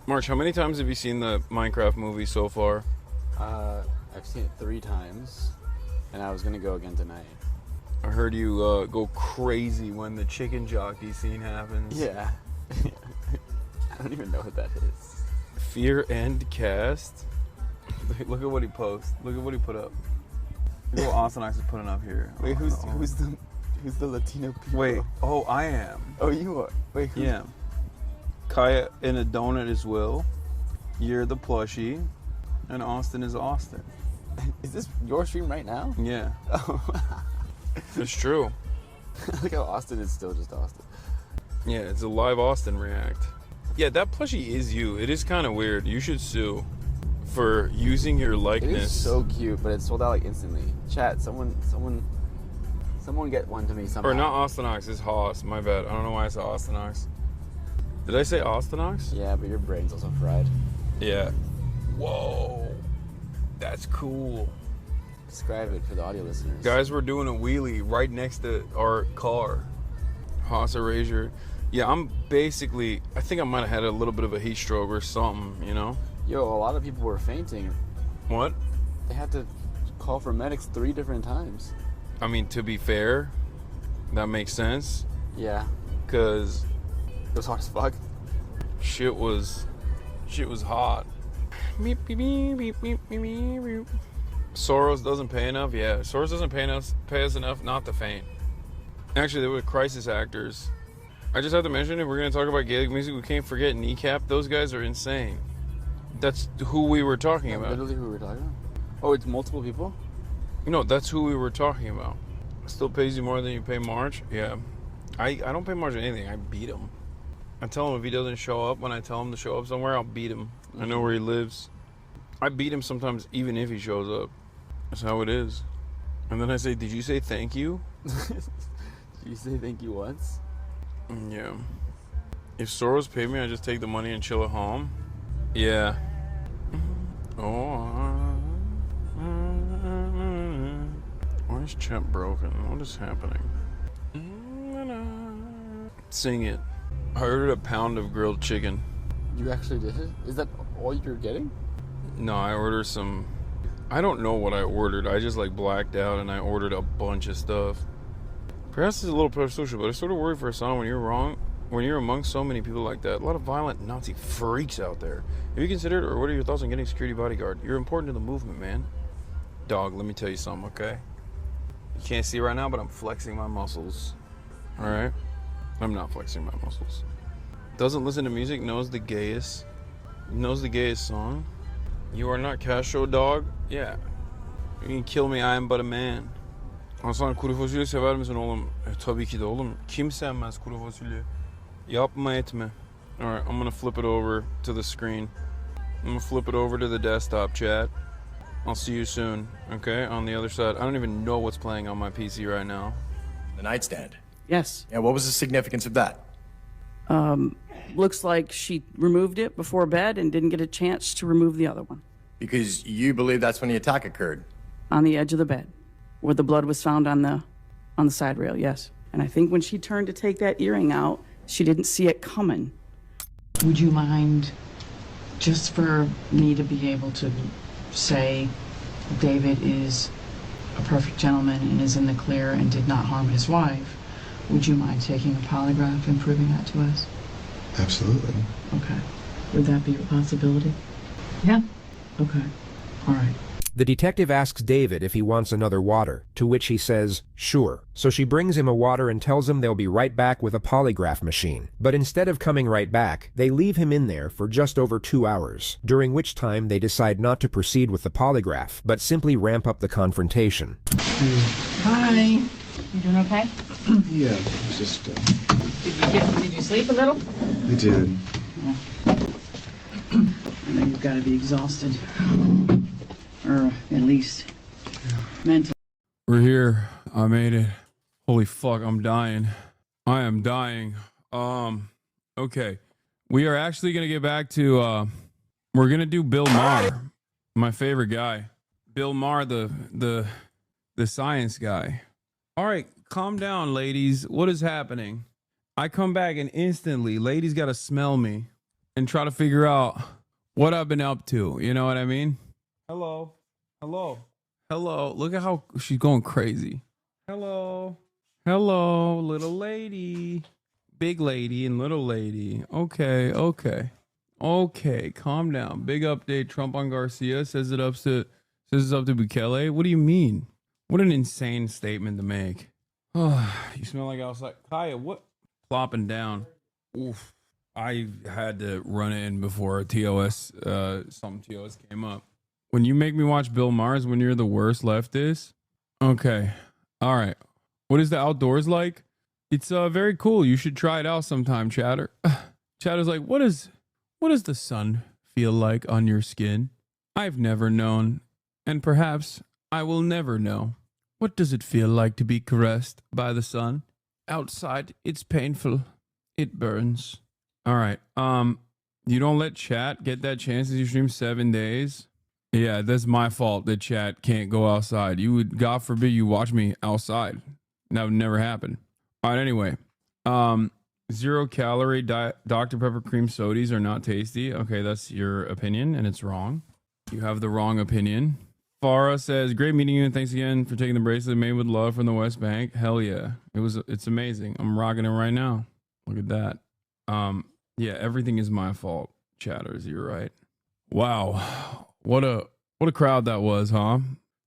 March, how many times have you seen the Minecraft movie so far? I've seen it 3 times, and I was gonna go again tonight. I heard you go crazy when the chicken jockey scene happens. Yeah. I don't even know what that is. Fear End Cast. Look at what he posts. Look at what he put up. Look at what Austin is putting up here. Wait, who's the Latino people? Wait, oh, I am. Oh, you are. Wait, who's yeah. Kaya in a donut as well. You're the plushie, and Austin is Austin. Is this your stream right now? Yeah. Oh. It's true. Look how Austin is still just Austin. Yeah, it's a live Austin react. Yeah, that plushie is you. It is kind of weird. You should sue for using your likeness. It is so cute, but it's sold out like instantly. Chat, someone get one to me somehow. Or not Austinox, it's Haas. My bad. I don't know why I said Austinox. Did I say Austinox? Yeah, but your brain's also fried. Yeah. Whoa. That's cool. Describe it for the audio listeners. Guys, we're doing a wheelie right next to our car. Haas Erasure. Yeah, I'm basically, I think I might have had a little bit of a heat stroke or something, you know? Yo, a lot of people were fainting. What? They had to call for medics 3 different times. I mean, to be fair, that makes sense. Yeah. Because it was hot as fuck. Shit was hot. Soros doesn't pay enough? Yeah, Soros doesn't pay us enough not to faint. Actually, they were crisis actors. I just have to mention, if we're going to talk about Gaelic music, we can't forget Kneecap. Those guys are insane. That's who we were talking about. Literally who we were talking about? Oh, it's multiple people? No, that's who we were talking about. Still pays you more than you pay March? Yeah. I don't pay March anything. I beat him. I tell him if he doesn't show up, when I tell him to show up somewhere, I'll beat him. I know where he lives. I beat him sometimes even if he shows up. That's how it is. And then I say, did you say thank you? Did you say thank you once? Yeah. If Soros paid me, I just take the money and chill at home. Yeah. Oh. Why is chat broken? What is happening? Sing it. I ordered a pound of grilled chicken. You actually did it? Is that all you're getting? No, I ordered some. I don't know what I ordered. I just like blacked out and I ordered a bunch of stuff. Perhaps it's a little parasocial, but I sort of worry for Hassan when you're wrong. When you're among so many people like that, a lot of violent Nazi freaks out there. Have you considered, or what are your thoughts on getting a security bodyguard? You're important to the movement, man. Dog, let me tell you something, okay? You can't see right now, but I'm flexing my muscles. All right? I'm not flexing my muscles. Doesn't listen to music, knows the gayest song. You are not Castro, dog? Yeah. You can kill me, I am but a man. Hasan, kuru fasulye sever misin oğlum? Tabii ki de oğlum. Kim sevmez kuru fasulye? Yapma etme. Alright, I'm gonna flip it over to the screen. I'm gonna flip it over to the desktop, chat. I'll see you soon, okay? On the other side. I don't even know what's playing on my PC right now. The nightstand. Yes. Yeah, what was the significance of that? Looks like she removed it before bed and didn't get a chance to remove the other one. Because you believe that's when the attack occurred. On the edge of the bed, where the blood was found on the side rail, yes. And I think when she turned to take that earring out, she didn't see it coming. Would you mind, just for me to be able to say David is a perfect gentleman and is in the clear and did not harm his wife, would you mind taking a polygraph and proving that to us? Absolutely. Okay. Would that be a possibility? Yeah. Okay. All right. The detective asks David if he wants another water, to which he says, sure. So she brings him a water and tells him they'll be right back with a polygraph machine. But instead of coming right back, they leave him in there for just over 2 hours, during which time they decide not to proceed with the polygraph, but simply ramp up the confrontation. Hi. You doing okay? Yeah, it's just... Did you sleep a little? I did. I know you've got to be exhausted. Or at least mentally. We're here. I made it. Holy fuck, I'm dying. I am dying. Okay. We are actually gonna get back to we're gonna do Bill Maher, my favorite guy. Bill Maher, the science guy. Alright, calm down, ladies. What is happening? I come back and instantly ladies gotta smell me and try to figure out what I've been up to. You know what I mean? Hello. Hello. Hello. Look at how she's going crazy. Hello. Hello, little lady. Big lady and little lady. Okay, okay. Okay, calm down. Big update. Trump on Garcia says it's up to Bukele. What do you mean? What an insane statement to make. Oh, you smell like outside. Kaya, what? Plopping down. Oof. I had to run in before TOS, some TOS came up. When you make me watch Bill Maher's when you're the worst leftist. Okay. All right. What is the outdoors like? It's very cool. You should try it out sometime, Chatter. Chatter's like, what does the sun feel like on your skin? I've never known, and perhaps I will never know. What does it feel like to be caressed by the sun? Outside, it's painful. It burns. All right. You don't let chat get that chance as you stream 7 days. Yeah, that's my fault that chat can't go outside. You would, God forbid, you watch me outside. That would never happen. All right, anyway. 0 calorie Dr. Pepper cream sodas are not tasty. Okay, that's your opinion, and it's wrong. You have the wrong opinion. Farah says, great meeting you, and thanks again for taking the bracelet made with love from the West Bank. Hell yeah. It's amazing. I'm rocking it right now. Look at that. Yeah, everything is my fault, Chatters. You're right. Wow. What a crowd that was, huh?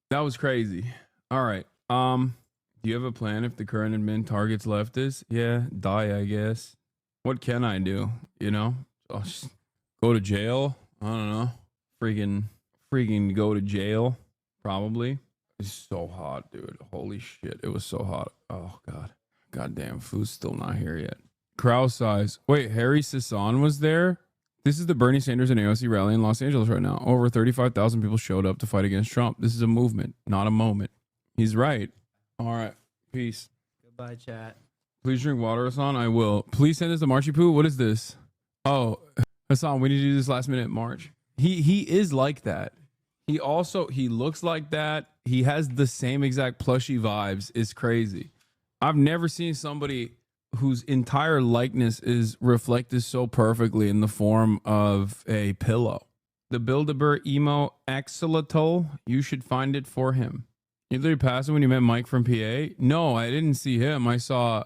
That was crazy. All right. Do you have a plan if the current admin targets leftists? Yeah, die, I guess. What can I do? You know? I'll just go to jail? I don't know. Freaking go to jail. Probably. It's so hot, dude. Holy shit. It was so hot. Oh, God. Goddamn, food's still not here yet. Crowd size. Wait, Harry Sisson was there? This is the Bernie Sanders and AOC rally in Los Angeles right now. Over 35,000 people showed up to fight against Trump. This is a movement, not a moment. He's right. All right. Peace. Goodbye, chat. Please drink water, Hassan. I will. Please send this to Marchy Poo. What is this? Oh, Hassan, we need to do this last minute March. He is like that. He looks like that. He has the same exact plushy vibes. It's crazy. I've never seen somebody whose entire likeness is reflected so perfectly in the form of a pillow. The Bilderberg emo axolotl, you should find it for him. You literally passed it when you met Mike from PA? No, I didn't see him. I saw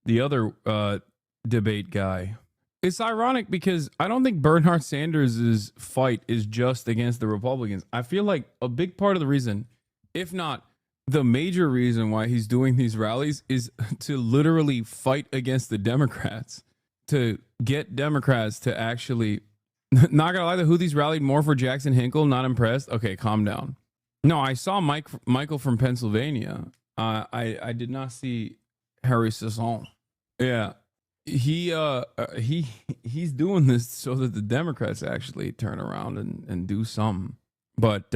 the other debate guy. It's ironic because I don't think Bernard Sanders' fight is just against the Republicans. I feel like a big part of the reason, if not the major reason why he's doing these rallies, is to literally fight against the Democrats, to get Democrats to actually, not gonna lie, the Houthis rallied more for Jackson Hinkle. Not impressed. Okay, calm down. No, I saw Michael from Pennsylvania. I did not see Harry Sisson. Yeah, he's doing this so that the Democrats actually turn around and do something. But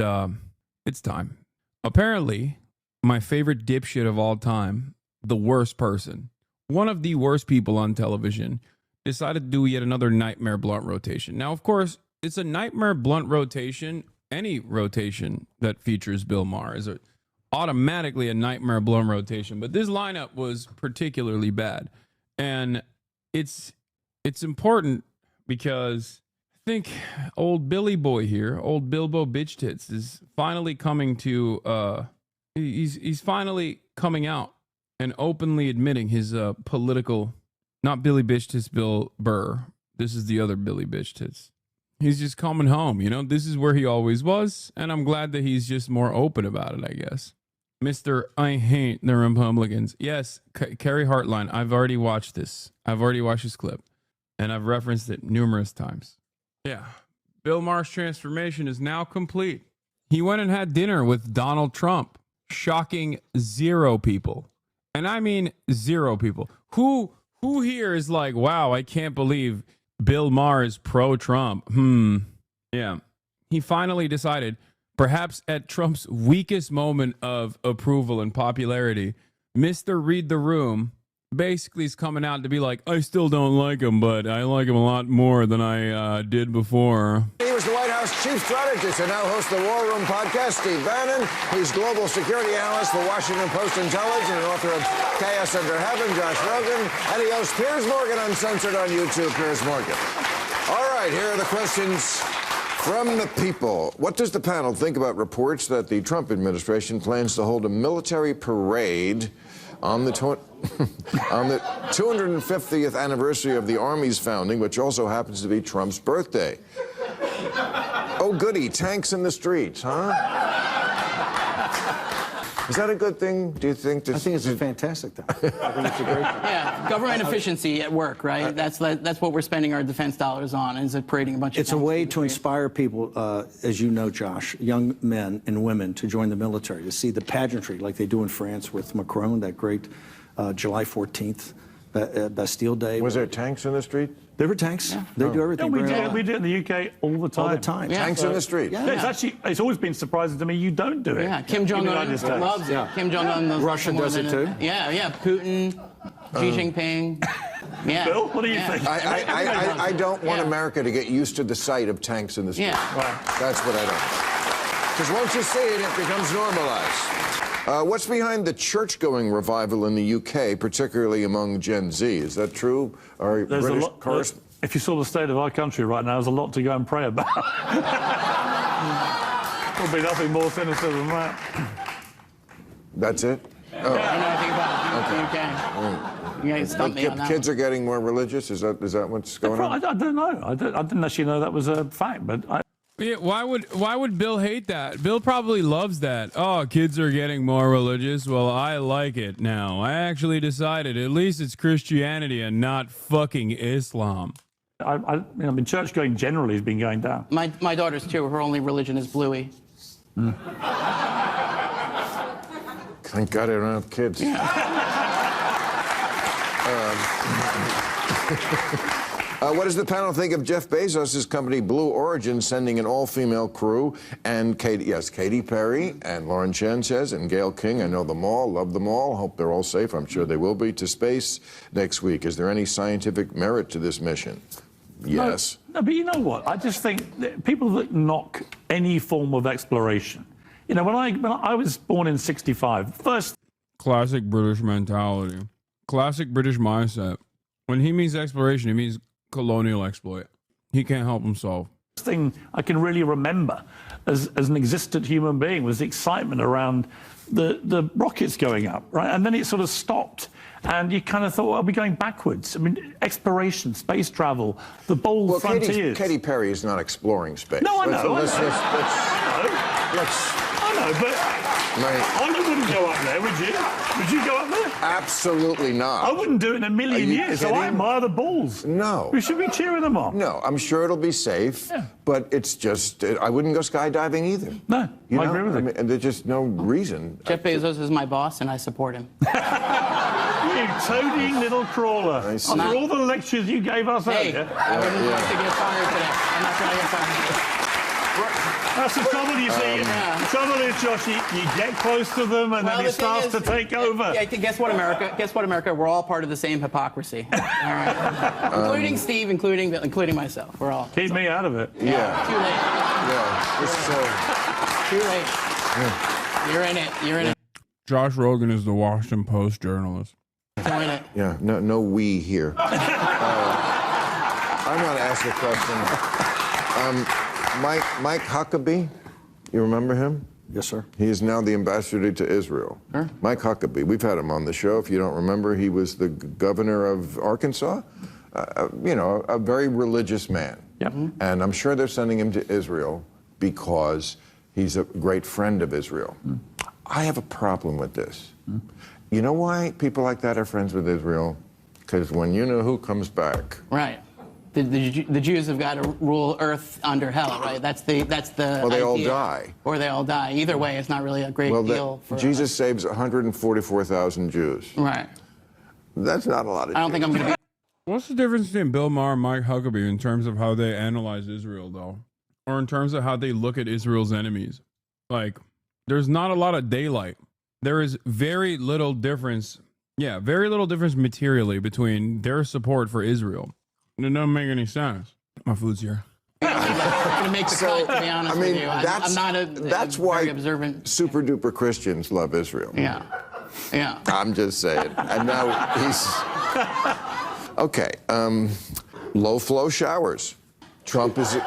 it's time. Apparently, my favorite dipshit of all time, the worst person, one of the worst people on television, decided to do yet another Nightmare Blunt rotation. Now, of course, it's a Nightmare Blunt rotation. Any rotation that features Bill Maher is automatically a Nightmare Blunt rotation. But this lineup was particularly bad. And it's important because I think old Billy Boy here, old Bilbo Bitch Tits, is finally coming to he's finally coming out and openly admitting his political, not Billy Bitch Tits Bill Burr. This is the other Billy Bitch Tits. He's just coming home, you know. This is where he always was, and I'm glad that he's just more open about it, I guess. Mr. I hate the Republicans. Yes, Kerry Hartline, I've already watched this. I've already watched this clip, and I've referenced it numerous times. Yeah, Bill Maher's transformation is now complete. He went and had dinner with Donald Trump, shocking 0 people. And I mean 0 people. Who here is like, wow, I can't believe Bill Maher is pro-Trump. Yeah. He finally decided, perhaps at Trump's weakest moment of approval and popularity, Mr. Read the Room basically is coming out to be like, I still don't like him, but I like him a lot more than I did before. He was the White House chief strategist and now hosts the War Room podcast. Steve Bannon, he's global security analyst for Washington Post Intelligence and author of Chaos Under Heaven. Josh Rogan, and he hosts Piers Morgan Uncensored on YouTube. Piers Morgan. All right, here are the questions from the people. What does the panel think about reports that the Trump administration plans to hold a military parade on the 250th anniversary of the Army's founding, which also happens to be Trump's birthday? Oh, goody, tanks in the streets, huh? Is that a good thing, do you think? I think it's a fantastic thing. I think it's a great thing. Yeah, government efficiency at work, right? That's what we're spending our defense dollars on, is it parading a bunch of It's a way to inspire people, as you know, Josh, young men and women to join the military, to see the pageantry like they do in France with Macron, that great July 14th, Bastille Day. Was there tanks in the street? There were tanks. Yeah. They do everything. Yeah, we do it in the UK all the time. All the time. Yeah. Tanks in the street. Yeah. It's always been surprising to me you don't do it. Yeah, Kim Jong-un loves it. Yeah. Kim Jong-un. Russia does it too. Yeah. Putin, Xi Jinping. Yeah. Bill, what do you think? I don't want America to get used to the sight of tanks in the street. Yeah. Right. That's what I don't. Because once you see it, it becomes normalized. What's behind the church-going revival in the UK, particularly among Gen Z? Is that true? Or There's British a lot. If you saw the state of our country right now, there's a lot to go and pray about. There'll be nothing more sinister than that. That's it? Oh. Kids are getting more religious? Is that what's going on? I don't know. I didn't actually know that was a fact, but Yeah, why would Bill hate that? Bill probably loves that. Oh, kids are getting more religious. Well, I like it now. I actually decided at least it's Christianity and not fucking Islam. I mean, church going generally has been going down. My daughter's too. Her only religion is Bluey. Thank God I don't have kids. What does the panel think of Jeff Bezos' company Blue Origin sending an all-female crew and Katy Perry and Lauren Sanchez and Gayle King? I know them all, love them all, hope they're all safe. I'm sure they will be to space next week. Is there any scientific merit to this mission? Yes. No, but you know what? I just think that people that knock any form of exploration. When I was born in '65, first classic British mentality. Classic British mindset. When he means exploration, he means colonial exploit. He can't help himself. Thing I can really remember as an existent human being was the excitement around the rockets going up, right? And then it sort of stopped. And you kind of thought, well, are we going backwards? I mean, exploration, space travel, the bold frontiers. Katy Perry is not exploring space. No, I know. Let's I know, but I wouldn't go up there, would you? Would you go up there? Absolutely not. I wouldn't do it in a million years, so I admire the balls. No. We should be cheering them on. No, I'm sure it'll be safe, but it's just, I wouldn't go skydiving either. No, I agree with you. I mean, there's just no reason. Jeff Bezos is my boss, and I support him. You toady little crawler. After all the lectures you gave us earlier. I wouldn't like to get fired today. I'm not trying to get fired. That's the trouble, you see. The trouble is, Josh, you get close to them and then it starts to take over. Yeah, guess what, America? Guess what, America? We're all part of the same hypocrisy. All right. Including Steve, including myself. We're all. Keep me out of it. Yeah. Too late. Yeah. Too late. Yeah. You're in it. You're in it. Josh Rogan is the Washington Post journalist. Join it. Yeah, no we here. I'm going to ask you a question. Mike Huckabee, you remember him? Yes, sir. He is now the ambassador to Israel. Sure. Mike Huckabee, we've had him on the show. If you don't remember, he was the governor of Arkansas. You know, a very religious man. Yep. And I'm sure they're sending him to Israel because he's a great friend of Israel. I have a problem with this. You know why people like that are friends with Israel? Because when you know who comes back. Right. The Jews have got to rule Earth under hell, right? That's the. Well, they all idea. die. Or they all die. Either way, it's not really a great deal for Jesus saves 144,000 Jews. Right. That's not a lot of I don't think I'm going to be. What's the difference between Bill Maher and Mike Huckabee in terms of how they analyze Israel, though? Or in terms of how they look at Israel's enemies? Like, there's not a lot of daylight. There is very little difference. Yeah, very little difference materially between their support for Israel. It doesn't make any sense. My food's here. I'm going to make the cut, to be honest with you. I'm not that's why very observant. super duper Christians love Israel. Yeah. Yeah. I'm just saying. And now he's okay. Low flow showers. Trump is.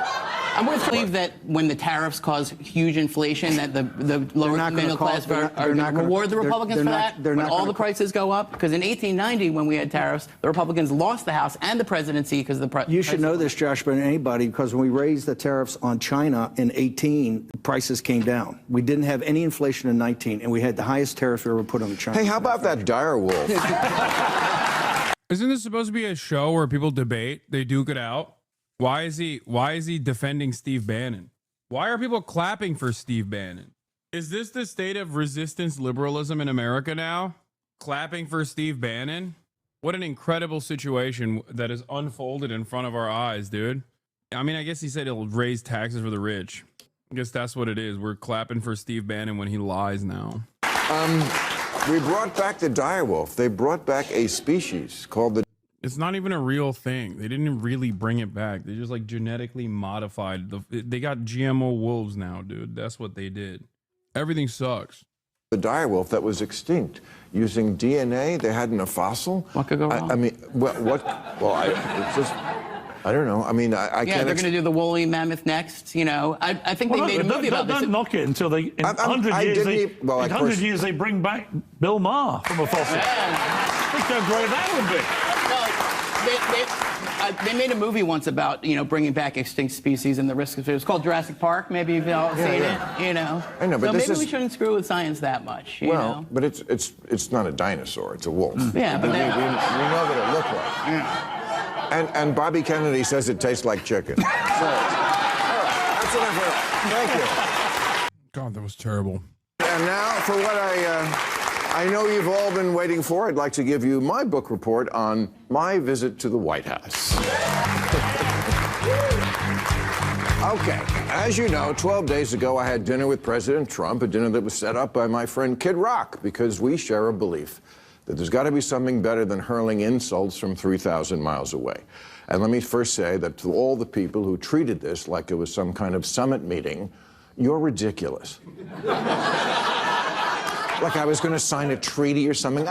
I'm going to believe that when the tariffs cause huge inflation, that the lower middle class are going to reward the Republicans for that when all the prices go up. Because in 1890, when we had tariffs, the Republicans lost the House and the presidency because the You should know this, Josh, better than anybody, because when we raised the tariffs on China in 18, prices came down. We didn't have any inflation in 19, and we had the highest tariff we ever put on the Chinese. Hey, how about that dire wolf? Isn't this supposed to be a show where people debate? They duke it out? Why is he defending Steve Bannon? Why are people clapping for Steve Bannon? Is this the state of resistance liberalism in America now? Clapping for Steve Bannon? What an incredible situation that is unfolded in front of our eyes, dude. I mean, I guess he said he'll raise taxes for the rich. I guess that's what it is. We're clapping for Steve Bannon when he lies now. We brought back the dire wolf. They brought back a species called the. It's not even a real thing. They didn't really bring it back. They just like genetically modified. They got GMO wolves now, dude. That's what they did. Everything sucks. The dire wolf that was extinct using DNA they had in a fossil. What could go wrong? I mean, it's just. I don't know. I mean, I can't. Yeah, they're going to do the woolly mammoth next. You know, I think they made a movie about this. Don't knock it until they. In 100 years, they bring back Bill Maher from a fossil. Think how great that would be. They made a movie once about, you know, bringing back extinct species and the risk of it. It was called Jurassic Park. Maybe you've all seen it, you know. I know, but so this maybe we shouldn't screw with science that much, you know? But it's not a dinosaur. It's a wolf. Yeah, but we know what it looked like. Yeah. And Bobby Kennedy says it tastes like chicken. So, all right, that's enough. Thank you. God, that was terrible. And now for what I know you've all been waiting for, I'd like to give you my book report on my visit to the White House. Okay, as you know, 12 days ago I had dinner with President Trump, a dinner that was set up by my friend Kid Rock, because we share a belief that there's got to be something better than hurling insults from 3,000 miles away. And let me first say that to all the people who treated this like it was some kind of summit meeting, you're ridiculous. Like I was going to sign a treaty or something.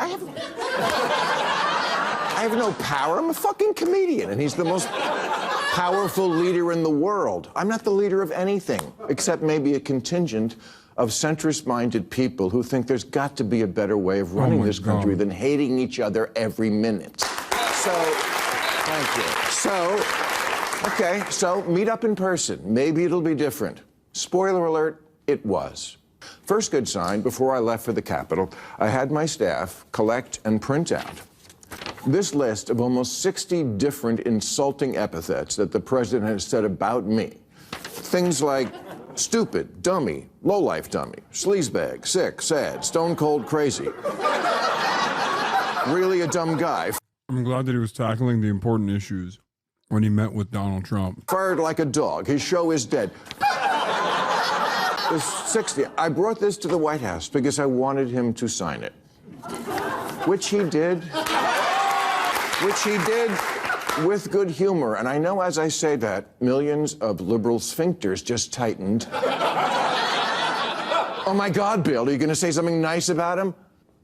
I have no power. I'm a fucking comedian, and he's the most powerful leader in the world. I'm not the leader of anything, except maybe a contingent of centrist-minded people who think there's got to be a better way of running this country than hating each other every minute. So, thank you. So meet up in person. Maybe it'll be different. Spoiler alert, it was. First good sign, before I left for the Capitol, I had my staff collect and print out this list of almost 60 different insulting epithets that the president has said about me. Things like stupid, dummy, lowlife dummy, sleazebag, sick, sad, stone cold crazy. Really a dumb guy. I'm glad that he was tackling the important issues when he met with Donald Trump. Fired like a dog. His show is dead. There's 60. I brought this to the White House because I wanted him to sign it, which he did. With good humor. And I know as I say that, millions of liberal sphincters just tightened. Oh my God, Bill, are you going to say something nice about him?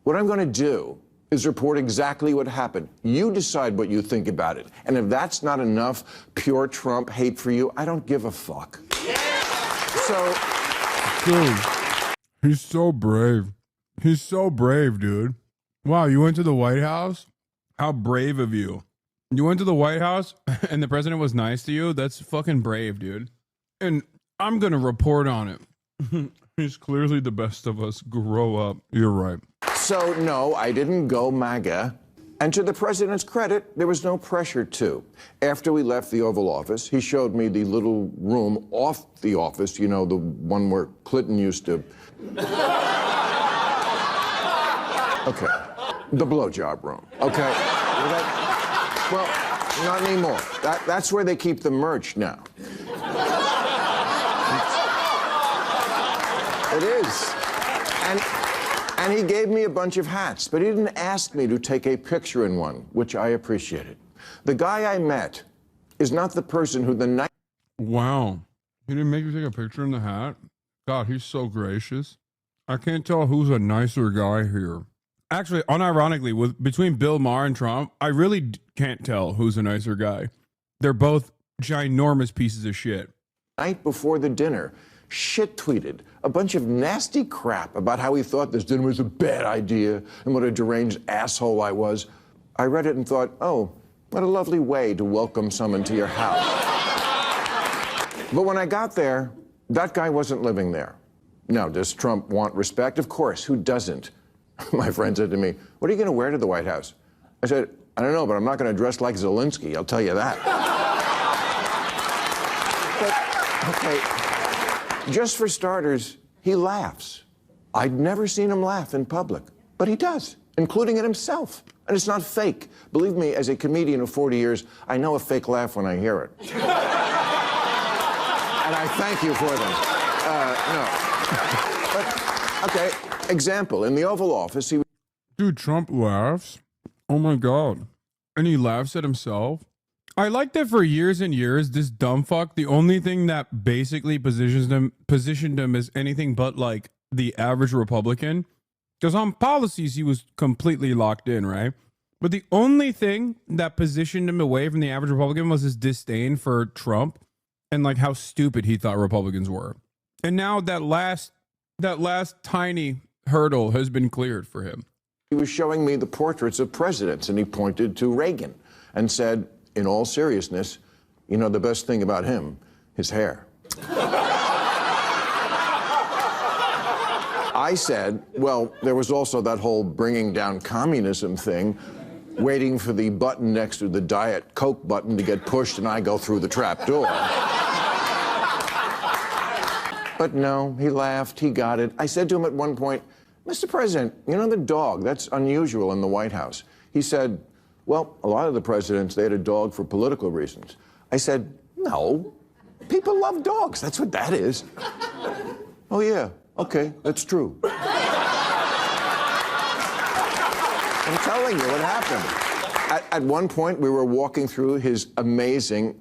What I'm going to do is report exactly what happened. You decide what you think about it. And if that's not enough pure Trump hate for you, I don't give a fuck. So... Dude, he's so brave. He's so brave, dude. Wow, you went to the White House? How brave of you. You went to the White House and the president was nice to you? That's fucking brave, dude. And I'm going to report on it. He's clearly the best of us. Grow up. You're right. So, no, I didn't go MAGA. And to the president's credit, there was no pressure to. After we left the Oval Office, he showed me the little room off the office, you know, the one where Clinton used to... Okay. The blowjob room. Okay. Well, not anymore. That's where they keep the merch now. It is. And he gave me a bunch of hats, but he didn't ask me to take a picture in one, which I appreciated. The guy I met is not the person who the night... Wow. He didn't make you take a picture in the hat? God, he's so gracious. I can't tell who's a nicer guy here. Actually, unironically, between Bill Maher and Trump, I really can't tell who's a nicer guy. They're both ginormous pieces of shit. Night before the dinner, shit-tweeted a bunch of nasty crap about how he thought this dinner was a bad idea and what a deranged asshole I was. I read it and thought, oh, what a lovely way to welcome someone to your house. But when I got there, that guy wasn't living there. Now, does Trump want respect? Of course, who doesn't? My friend said to me, what are you going to wear to the White House? I said, I don't know, but I'm not going to dress like Zelensky, I'll tell you that. But, okay, just for starters, he laughs. I'd never seen him laugh in public, but he does, including at himself. And it's not fake. Believe me, as a comedian of 40 years, I know a fake laugh when I hear it. And I thank you for them. No. But, okay. Example, in the Oval Office, he... Dude, Trump laughs? Oh my God. And he laughs at himself? I like that for years and years, this dumb fuck, the only thing that basically positioned him as anything but like the average Republican, because on policies he was completely locked in, right? But the only thing that positioned him away from the average Republican was his disdain for Trump and like how stupid he thought Republicans were. And now that last tiny hurdle has been cleared for him. He was showing me the portraits of presidents, and he pointed to Reagan and said, in all seriousness, you know, the best thing about him, his hair. I said, well, there was also that whole bringing down communism thing, waiting for the button next to the Diet Coke button to get pushed and I go through the trap door. But no, he laughed, he got it. I said to him at one point, Mr. President, you know the dog, that's unusual in the White House. He said, well, a lot of the presidents, they had a dog for political reasons. I said, no, people love dogs, that's what that is. Oh yeah, okay, that's true. I'm telling you what happened. At one point, we were walking through his amazing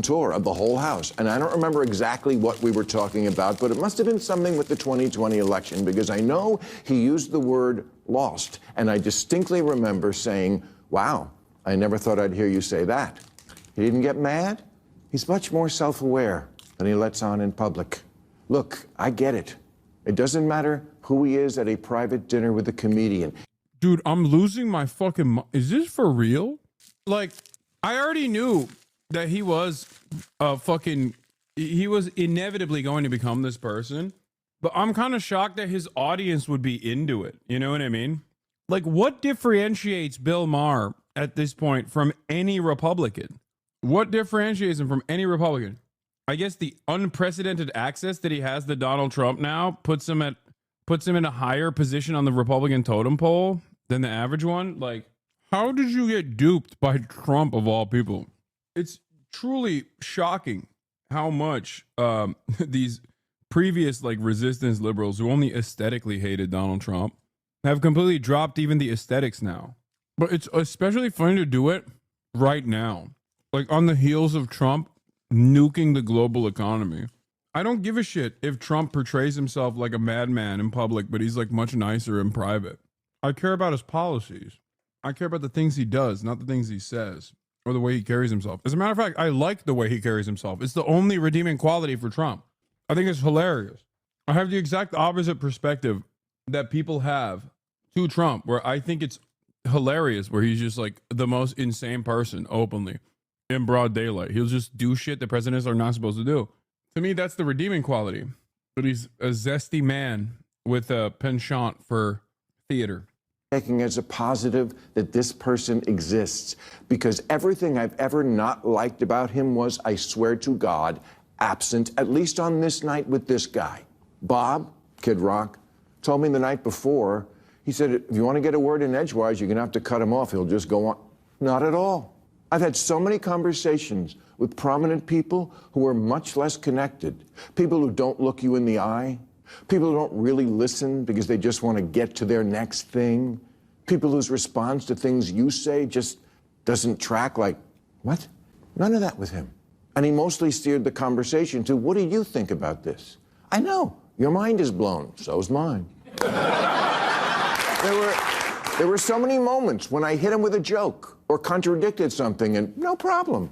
tour of the whole house. And I don't remember exactly what we were talking about, but it must have been something with the 2020 election, because I know he used the word lost. And I distinctly remember saying, wow, I never thought I'd hear you say that. He didn't get mad. He's much more self-aware than he lets on in public. Look, I get it. It doesn't matter who he is at a private dinner with a comedian. Dude, I'm losing my fucking Is this for real? Like, I already knew that he was he was inevitably going to become this person, but I'm kind of shocked that his audience would be into it. You know what I mean? Like, what differentiates Bill Maher at this point from any Republican? What differentiates him from any Republican? I guess the unprecedented access that he has to Donald Trump now puts him in a higher position on the Republican totem pole than the average one. Like, how did you get duped by Trump of all people? It's truly shocking how much these previous like resistance liberals who only aesthetically hated Donald Trump have completely dropped even the aesthetics now. But it's especially funny to do it right now, like on the heels of Trump nuking the global economy. I don't give a shit if Trump portrays himself like a madman in public, but he's like much nicer in private. I care about his policies. I care about the things he does, not the things he says or the way he carries himself. As a matter of fact, I like the way he carries himself. It's the only redeeming quality for Trump. I think it's hilarious. I have the exact opposite perspective that people have to Trump, where I think it's hilarious, where he's just like the most insane person openly in broad daylight. He'll just do shit that presidents are not supposed to do. To me, that's the redeeming quality. But he's a zesty man with a penchant for theater. Taking as a positive that this person exists, because everything I've ever not liked about him was, I swear to God, absent, at least on this night with this guy. Bob, Kid Rock, told me the night before, he said, if you want to get a word in edgewise, you're going to have to cut him off. He'll just go on. Not at all. I've had so many conversations with prominent people who are much less connected, people who don't look you in the eye, people who don't really listen because they just want to get to their next thing, people whose response to things you say just doesn't track, like, what? None of that with him. And he mostly steered the conversation to, what do you think about this? I know, your mind is blown, so's mine. There were so many moments when I hit him with a joke or contradicted something, and no problem.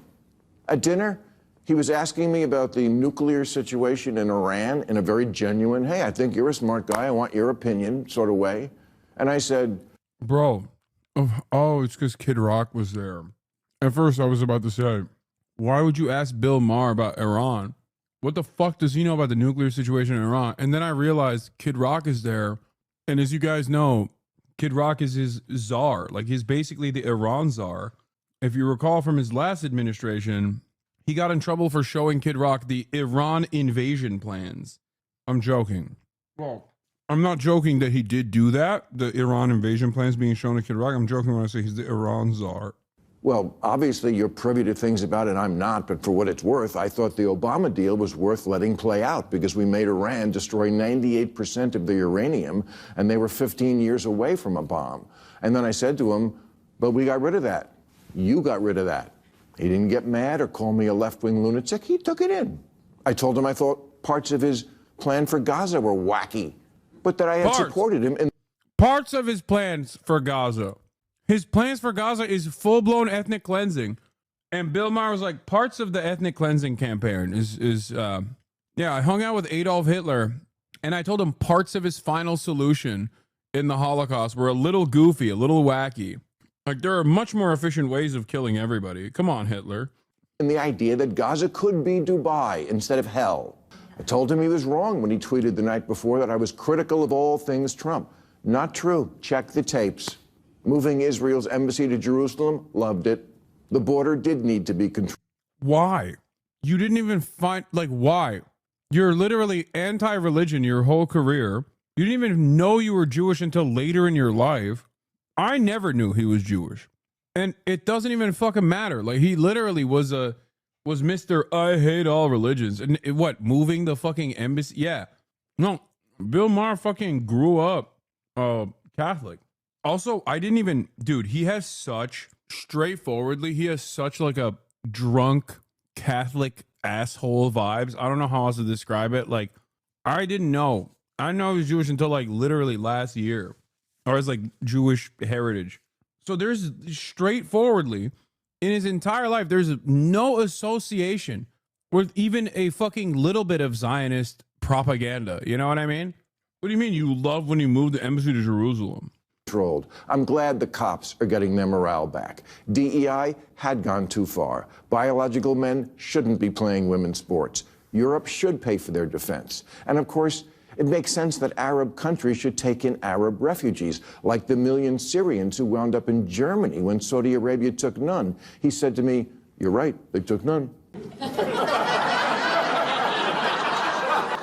At dinner, he was asking me about the nuclear situation in Iran in a very genuine, hey, I think you're a smart guy, I want your opinion sort of way. And I said, bro, oh, it's because Kid Rock was there. At first, I was about to say, why would you ask Bill Maher about Iran? What the fuck does he know about the nuclear situation in Iran? And then I realized Kid Rock is there. And as you guys know, Kid Rock is his czar. Like, he's basically the Iran czar. If you recall from his last administration, he got in trouble for showing Kid Rock the Iran invasion plans. I'm joking. Well, I'm not joking that he did do that, the Iran invasion plans being shown to Kid Rock. I'm joking when I say he's the Iran czar. well, obviously you're privy to things about it, I'm not, but for what it's worth, I thought the Obama deal was worth letting play out because we made Iran destroy 98% of the uranium, and they were 15 years away from a bomb. And then I said to him, but we got rid of that. You got rid of that. He didn't get mad or call me a left-wing lunatic. He took it in. I told him I thought parts of his plan for Gaza were wacky, but that I had supported him in parts of his plans for Gaza. His plans for Gaza is full-blown ethnic cleansing. And Bill Maher was like, parts of the ethnic cleansing campaign yeah, I hung out with Adolf Hitler, and I told him parts of his final solution in the Holocaust were a little goofy, a little wacky. Like, there are much more efficient ways of killing everybody. Come on, Hitler. And the idea that Gaza could be Dubai instead of hell. I told him he was wrong when he tweeted the night before that I was critical of all things Trump. Not true. Check the tapes. Moving Israel's embassy to Jerusalem, loved it. The border did need to be controlled. Why? You didn't even find, like, why? You're literally anti-religion your whole career. You didn't even know you were Jewish until later in your life. I never knew he was Jewish. And it doesn't even fucking matter. Like, he literally was Mr. I hate all religions. And what, moving the fucking embassy? Yeah. No, Bill Maher fucking grew up Catholic. Also, I didn't even, dude, he has such, straightforwardly, he has such like a drunk Catholic asshole vibes. I don't know how else to describe it. Like, I didn't know. I didn't know he was Jewish until like literally last year. Or his like Jewish heritage. So there's straightforwardly, in his entire life, there's no association with even a fucking little bit of Zionist propaganda. You know what I mean? What do you mean you love when you move the embassy to Jerusalem? I'm glad the cops are getting their morale back. DEI had gone too far. Biological men shouldn't be playing women's sports. Europe should pay for their defense. And of course, it makes sense that Arab countries should take in Arab refugees, like the million Syrians who wound up in Germany when Saudi Arabia took none. He said to me, "You're right, they took none."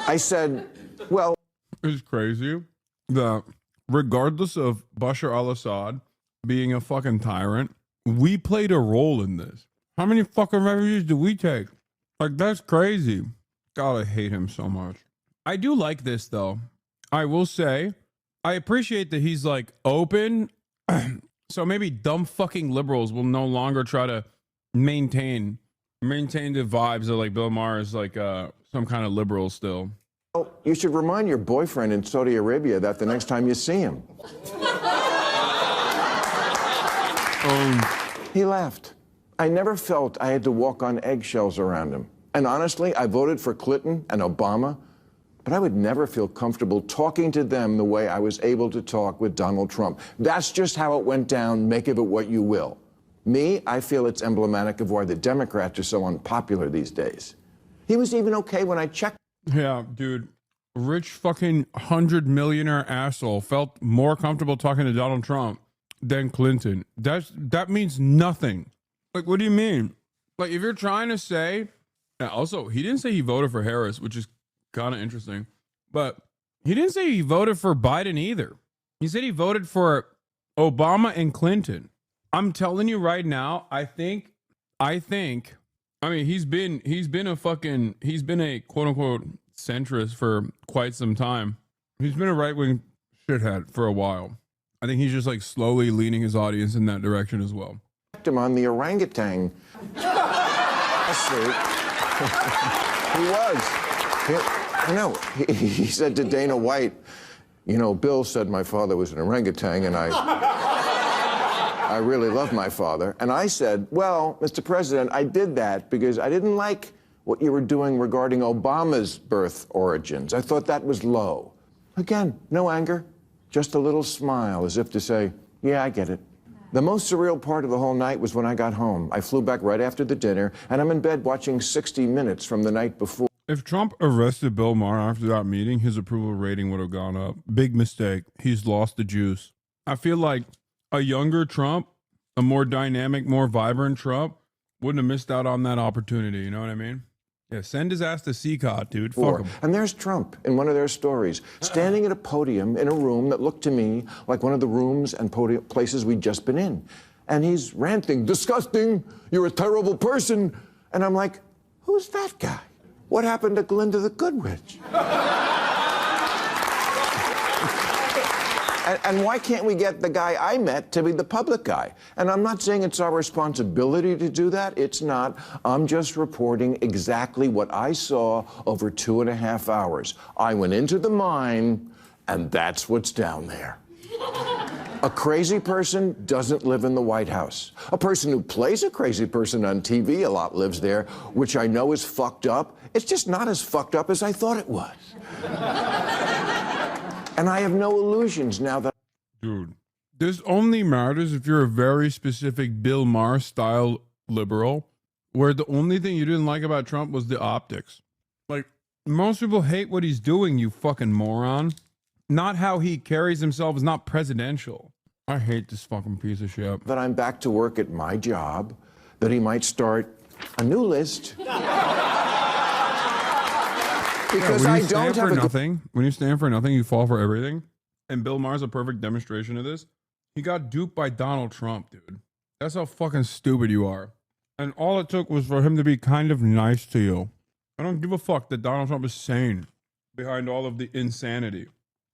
I said, well... It's crazy that regardless of Bashar al-Assad being a fucking tyrant, we played a role in this. How many fucking refugees do we take? Like, that's crazy. God, I hate him so much. I do like this, though. I will say, I appreciate that he's, like, open. So maybe dumb fucking liberals will no longer try to maintain the vibes of, like, Bill Maher is, like, some kind of liberal still. Well, you should remind your boyfriend in Saudi Arabia that the next time you see him. He laughed. I never felt I had to walk on eggshells around him. And honestly, I voted for Clinton and Obama, but I would never feel comfortable talking to them the way I was able to talk with Donald Trump. That's just how it went down. Make of it what you will. Me, I feel it's emblematic of why the Democrats are so unpopular these days. He was even okay when I checked. Yeah, dude. Rich fucking 100-millionaire asshole felt more comfortable talking to Donald Trump than Clinton. That means nothing. Like, what do you mean? Like, if you're trying to say... Yeah, also, he didn't say he voted for Harris, which is kind of interesting. But he didn't say he voted for Biden either. He said he voted for Obama and Clinton. I'm telling you right now, I mean, he's been a quote unquote centrist for quite some time. He's been a right-wing shithead for a while. I think he's just like slowly leaning his audience in that direction as well. Him on the orangutan. He was. I know. He said to Dana White, you know, Bill said my father was an orangutan, and I really love my father. And I said, well, Mr. President, I did that because I didn't like what you were doing regarding Obama's birth origins. I thought that was low. Again, no anger, just a little smile as if to say, yeah, I get it. The most surreal part of the whole night was when I got home. I flew back right after the dinner, and I'm in bed watching 60 Minutes from the night before. If Trump arrested Bill Maher after that meeting, his approval rating would have gone up. Big mistake. He's lost the juice. I feel like a younger Trump, a more dynamic, more vibrant Trump, wouldn't have missed out on that opportunity. You know what I mean? Yeah, send his ass to CCOT, dude. Fuck him. And there's Trump in one of their stories, standing at a podium in a room that looked to me like one of the rooms and places we'd just been in. And he's ranting, disgusting, you're a terrible person. And I'm like, who's that guy? What happened to Glinda the Good Witch? And why can't we get the guy I met to be the public guy? And I'm not saying it's our responsibility to do that. It's not. I'm just reporting exactly what I saw over 2.5 hours. I went into the mine, and that's what's down there. A crazy person doesn't live in the White House. A person who plays a crazy person on TV a lot lives there, which I know is fucked up. It's just not as fucked up as I thought it was. And I have no illusions now that... Dude, this only matters if you're a very specific Bill Maher style liberal, where the only thing you didn't like about Trump was the optics. Like, most people hate what he's doing, you fucking moron. Not how he carries himself is not presidential. I hate this fucking piece of shit. That I'm back to work at my job, that he might start a new list. Because when I you don't stand have for nothing, when you stand for nothing, you fall for everything. And Bill Maher's a perfect demonstration of this. He got duped by Donald Trump, dude. That's how fucking stupid you are. And all it took was for him to be kind of nice to you. I don't give a fuck that Donald Trump is sane behind all of the insanity.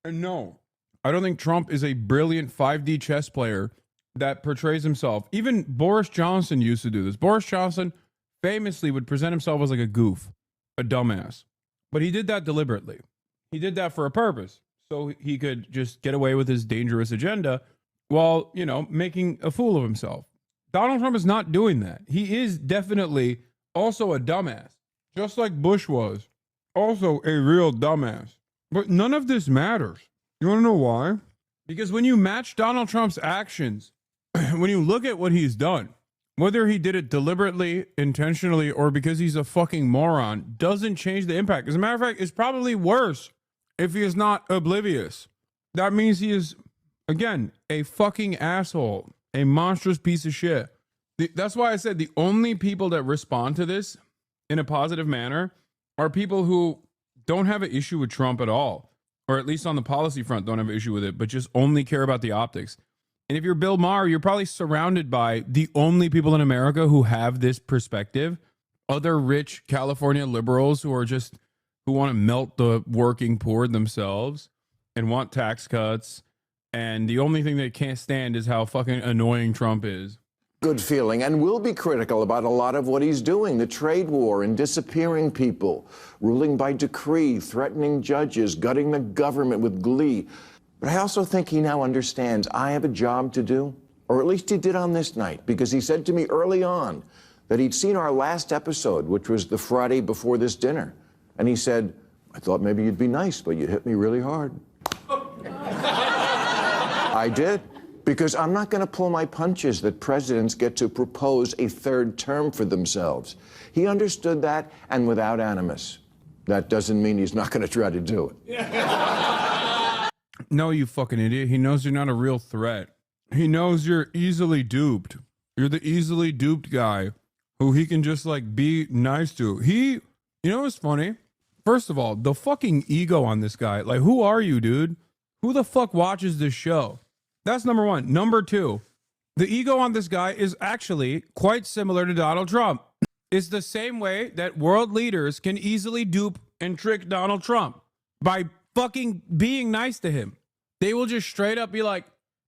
And no, I don't think Trump is a brilliant 5D chess player that portrays himself. Even Boris Johnson used to do this. Boris Johnson famously would present himself as like a goof, a dumbass. But he did that deliberately. He did that for a purpose. So he could just get away with his dangerous agenda while, you know, making a fool of himself. Donald Trump is not doing that. He is definitely also a dumbass, just like Bush was, also a real dumbass. But none of this matters. You want to know why? Because when you match Donald Trump's actions, when you look at what he's done, whether he did it deliberately, intentionally, or because he's a fucking moron, doesn't change the impact. As a matter of fact, it's probably worse if he is not oblivious. That means he is, again, a fucking asshole, a monstrous piece of shit. That's why I said the only people that respond to this in a positive manner are people who don't have an issue with Trump at all, or at least on the policy front don't have an issue with it, but just only care about the optics. And if you're Bill Maher, you're probably surrounded by the only people in America who have this perspective, other rich California liberals who want to melt the working poor themselves and want tax cuts. And the only thing they can't stand is how fucking annoying Trump is. Good feeling, and will be critical about a lot of what he's doing, the trade war and disappearing people, ruling by decree, threatening judges, gutting the government with glee. But I also think he now understands I have a job to do, or at least he did on this night, because he said to me early on that he'd seen our last episode, which was the Friday before this dinner. And he said, I thought maybe you'd be nice, but you hit me really hard. I did, because I'm not going to pull my punches that presidents get to propose a third term for themselves. He understood that, and without animus. That doesn't mean he's not going to try to do it. No, you fucking idiot. He knows you're not a real threat. He knows you're easily duped. You're the easily duped guy who he can just like be nice to. You know what's funny? First of all, the fucking ego on this guy. Like, who are you, dude? Who the fuck watches this show? That's number one. Number two, the ego on this guy is actually quite similar to Donald Trump. It's the same way that world leaders can easily dupe and trick Donald Trump by fucking being nice to him. They will just straight up be like,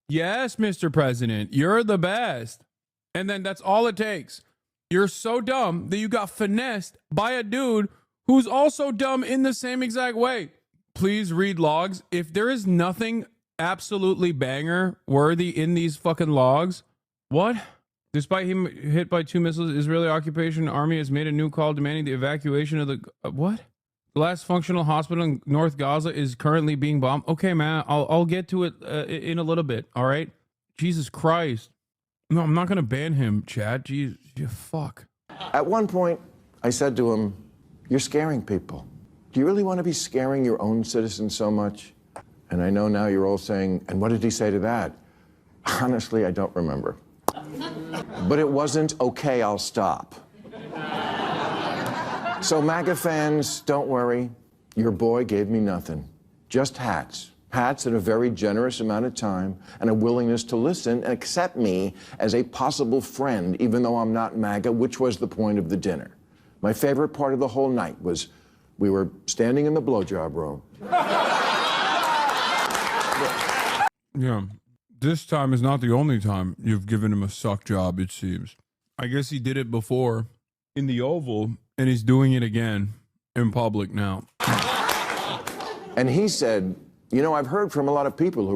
yes, Mr. President, you're the best. And then that's all it takes. You're so dumb that you got finessed by a dude who's also dumb in the same exact way. Please read logs. If there is nothing absolutely banger worthy in these fucking logs, what? Despite him hit by 2 missiles, Israeli occupation army has made a new call demanding the evacuation of the what? The last functional hospital in North Gaza is currently being bombed. Okay, man, I'll get to it in a little bit. All right. Jesus Christ. No, I'm not gonna ban him, Chad. Jeez, fuck. At one point, I said to him, "You're scaring people. Do you really want to be scaring your own citizens so much?" And I know now you're all saying, "And what did he say to that?" Honestly, I don't remember. But it wasn't, "Okay, I'll stop." So MAGA fans, don't worry. Your boy gave me nothing. Just hats. Hats and a very generous amount of time and a willingness to listen and accept me as a possible friend, even though I'm not MAGA, which was the point of the dinner. My favorite part of the whole night was we were standing in the blowjob room. Yeah. This time is not the only time you've given him a suck job, it seems. I guess he did it before in the Oval, and he's doing it again in public now. And he said, "You know, I've heard from a lot of people who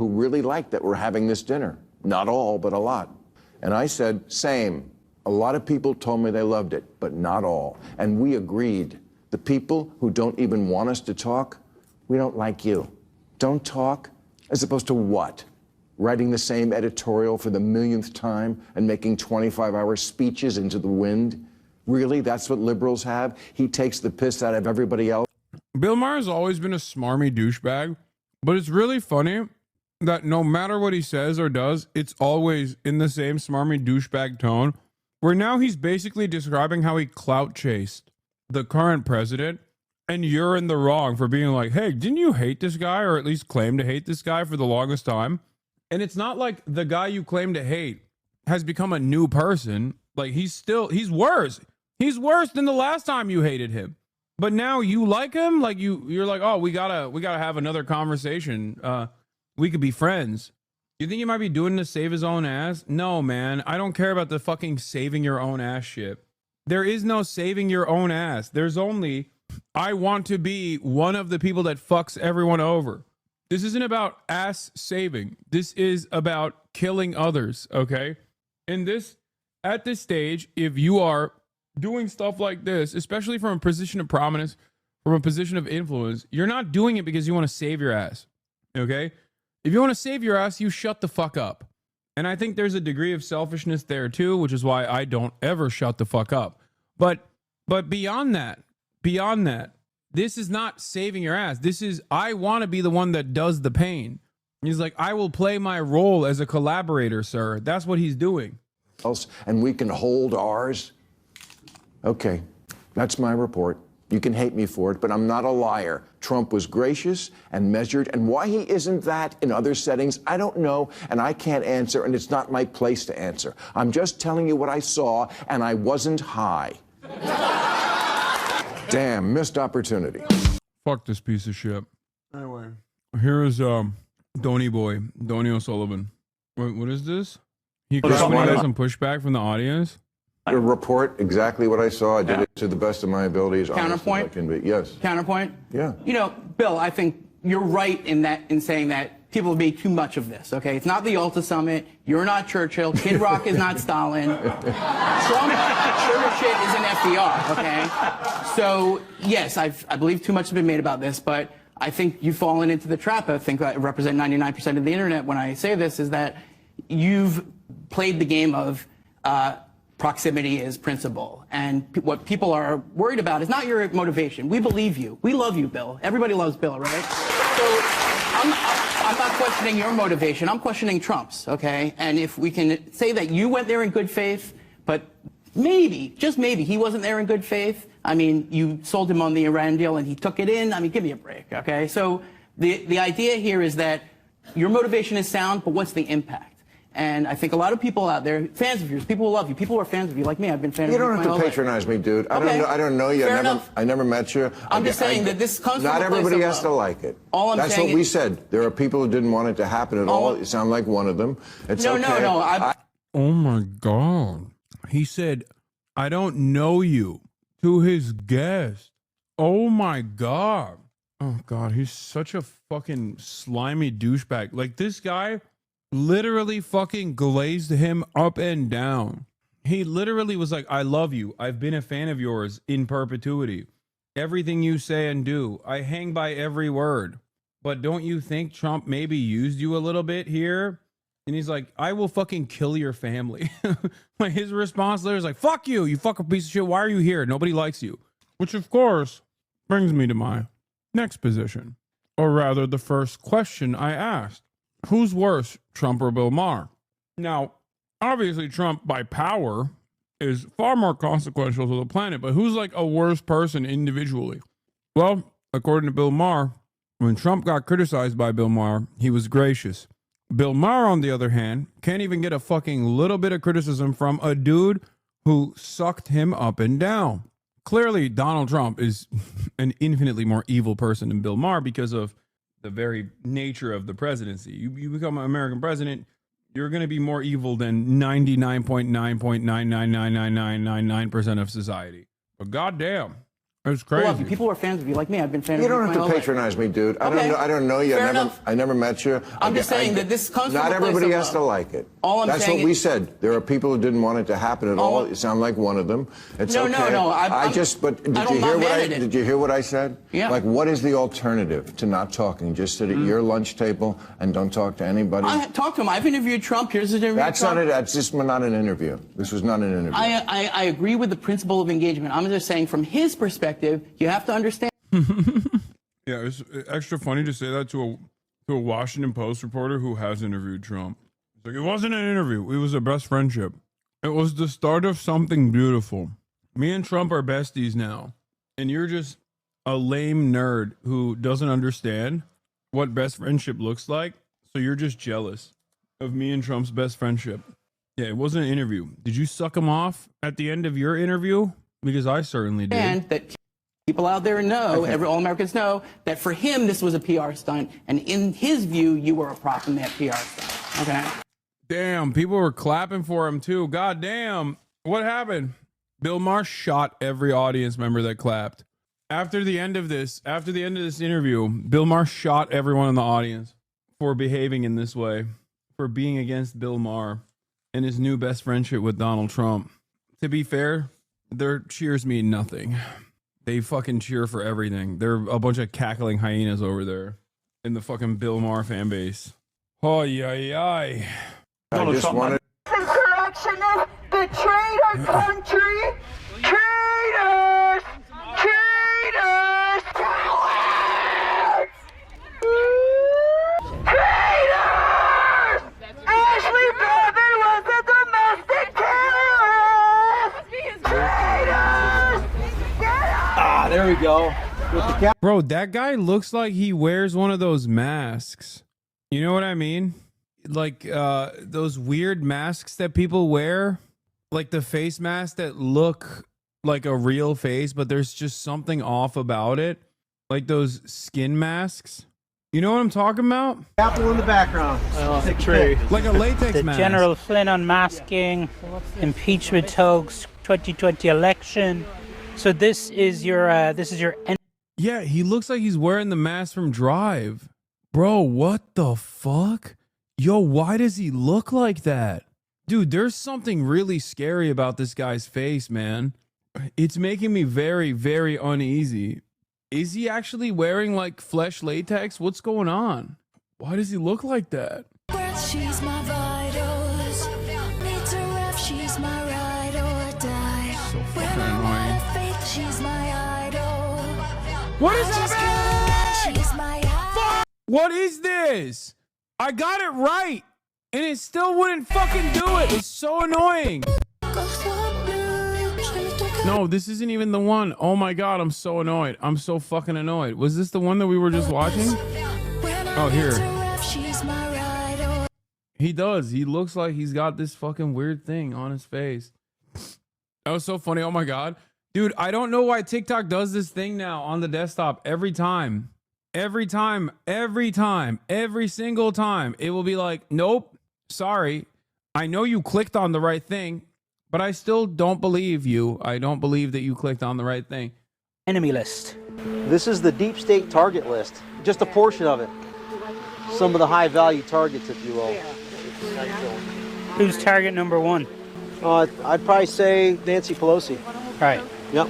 really like that we're having this dinner. Not all, but a lot." And I said, "Same. A lot of people told me they loved it, but not all." And we agreed. The people who don't even want us to talk, we don't like you. Don't talk, as opposed to what? Writing the same editorial for the millionth time and making 25-hour speeches into the wind? Really, that's what liberals have? He takes the piss out of everybody else? Bill Maher has always been a smarmy douchebag, but it's really funny that no matter what he says or does, it's always in the same smarmy douchebag tone, where now he's basically describing how he clout chased the current president, and you're in the wrong for being like, hey, didn't you hate this guy, or at least claim to hate this guy for the longest time? And it's not like the guy you claim to hate has become a new person. Like, he's worse. He's worse than the last time you hated him. But now you like him? Like, you're like, oh, we gotta have another conversation. We could be friends. You think he might be doing to save his own ass? No, man. I don't care about the fucking saving your own ass shit. There is no saving your own ass. There's only, I want to be one of the people that fucks everyone over. This isn't about ass saving. This is about killing others, okay? And this, at this stage, if you are doing stuff like this, especially from a position of prominence, from a position of influence, you're not doing it because you want to save your ass, okay? If you want to save your ass, you shut the fuck up. And I think there's a degree of selfishness there too, which is why I don't ever shut the fuck up. But beyond that, this is not saving your ass. This is, I want to be the one that does the pain. He's like, I will play my role as a collaborator, sir. That's what he's doing. And we can hold ours. Okay, that's my report. You can hate me for it, but I'm not a liar. Trump was gracious and measured, and why he isn't that in other settings, I don't know, and I can't answer, and it's not my place to answer. I'm just telling you what I saw, and I wasn't high. Damn, missed opportunity. Fuck this piece of shit. Anyway, here is Donny Boy, Donny O'Sullivan. Wait, what is this? He got some pushback from the audience. To report exactly what I saw. I did it to the best of my abilities. Counterpoint? I can be. Yes. Counterpoint? Yeah. You know, Bill, I think you're right in saying that people have made too much of this, okay? It's not the Ulta Summit. You're not Churchill. Kid Rock is not Stalin. Trump sure shit isn't FDR, okay? So, yes, I believe too much has been made about this, but I think you've fallen into the trap. I think I represent 99% of the internet when I say this, is that you've played the game of proximity is principle. And what people are worried about is not your motivation. We believe you. We love you, Bill. Everybody loves Bill, right? So I'm not questioning your motivation. I'm questioning Trump's, okay? And if we can say that you went there in good faith, but maybe, just maybe, he wasn't there in good faith. I mean, you sold him on the Iran deal and he took it in. I mean, give me a break, okay? So the idea here is that your motivation is sound, but what's the impact? And I think a lot of people out there, fans of yours, people who love you, people who are fans of you, like me, I've been fans of you. You don't have to patronize me, dude. Okay. I don't know you. Fair enough. I never met you. I'm just saying that this comes from not a place everybody of has love. to like it. All I'm That's saying what we is- said. There are people who didn't want it to happen at all. You sound like one of them. It's No, okay. no. Oh my God. He said, I don't know you, to his guest. Oh my God. Oh God, he's such a fucking slimy douchebag. Like, this guy literally fucking glazed him up and down. He literally was like, I love you. I've been a fan of yours in perpetuity. Everything you say and do, I hang by every word. But don't you think Trump maybe used you a little bit here? And he's like, I will fucking kill your family. Like, his response there is like, fuck you, you fucking piece of shit. Why are you here? Nobody likes you. Which, of course, brings me to my next position. Or rather, the first question I asked. Who's worse, Trump or Bill Maher? Now, obviously, Trump, by power, is far more consequential to the planet. But who's like a worse person individually? Well, according to Bill Maher, when Trump got criticized by Bill Maher, he was gracious. Bill Maher, on the other hand, can't even get a fucking little bit of criticism from a dude who sucked him up and down. Clearly, Donald Trump is an infinitely more evil person than Bill Maher because of the very nature of the presidency. You become an American president, you're going to be more evil than 99.9.9999999% of society. But goddamn, it's crazy. Well, people who are fans of you, like me, I've been fans of You you don't my have whole to life. patronize me, dude. Okay. I don't know you. Fair enough. I never met you. I'm just saying that this comes not from a place everybody of has to love. like it. All I'm That's saying what we is- said. There are people who didn't want it to happen at all. You sound like one of them. It's No, okay. no. But I did don't you hear what mad at it. did you hear what I said? Yeah. Like, what is the alternative to not talking? Just sit at your lunch table and don't talk to anybody. I talked to him. I've interviewed Trump. Here's his interview. That's not it. That's just not an interview. This was not an interview. I agree with the principle of engagement. I'm just saying, from his perspective, you have to understand. Yeah, it's extra funny to say that to a Washington Post reporter who has interviewed Trump. It's like, it wasn't an interview. It was a best friendship. It was the start of something beautiful. Me and Trump are besties now. And you're just a lame nerd who doesn't understand what best friendship looks like. So you're just jealous of me and Trump's best friendship. Yeah, it wasn't an interview. Did you suck him off at the end of your interview? Because I certainly did. And that people out there know, all Americans know, that for him, this was a PR stunt. And in his view, you were a prop in that PR stunt. Okay? Damn, people were clapping for him too. God damn. What happened? Bill Maher shot every audience member that clapped. After the end of this interview, Bill Maher shot everyone in the audience for behaving in this way, for being against Bill Maher and his new best friendship with Donald Trump. To be fair, their cheers mean nothing. They fucking cheer for everything. They're a bunch of cackling hyenas over there in the fucking Bill Maher fan base. Oh, yeah. I just wanted. Insurrectionists betrayed our country! Traitors! Traitors! Cowards! Traitors! Ashley Babbitt was a domestic terrorist! Traitors! Ah, there we go. With the cap. Bro, that guy looks like he wears one of those masks. You know what I mean? Like those weird masks that people wear, like the face masks that look like a real face, but there's just something off about it. Like those skin masks. You know what I'm talking about? Apple in the background. Like a latex mask. General Flynn unmasking, impeachment hoax, 2020 election. So this is your Yeah, he looks like he's wearing the mask from Drive. Bro, what the fuck? Yo, why does he look like that? Dude, there's something really scary about this guy's face, man. It's making me very, very uneasy. Is he actually wearing like flesh latex? What's going on? Why does he look like that? She's my vitals. Need to rap, she's my ride or die. So fucking annoying. Faith, she's my idol. What is happening? She's my idol. What is this? I got it right, and it still wouldn't fucking do it. It's so annoying. No, this isn't even the one. Oh my god, I'm so annoyed. I'm so fucking annoyed. Was this the one that we were just watching? Oh, here. He does. He looks like he's got this fucking weird thing on his face. That was so funny. Oh my god. Dude, I don't know why TikTok does this thing now on the desktop every time. Every single time, it will be like, nope, sorry. I know you clicked on the right thing, but I still don't believe you. I don't believe that you clicked on the right thing. Enemy list. This is the deep state target list. Just a portion of it. Some of the high value targets, if you will. Who's target number one? I'd probably say Nancy Pelosi. Right. Yep.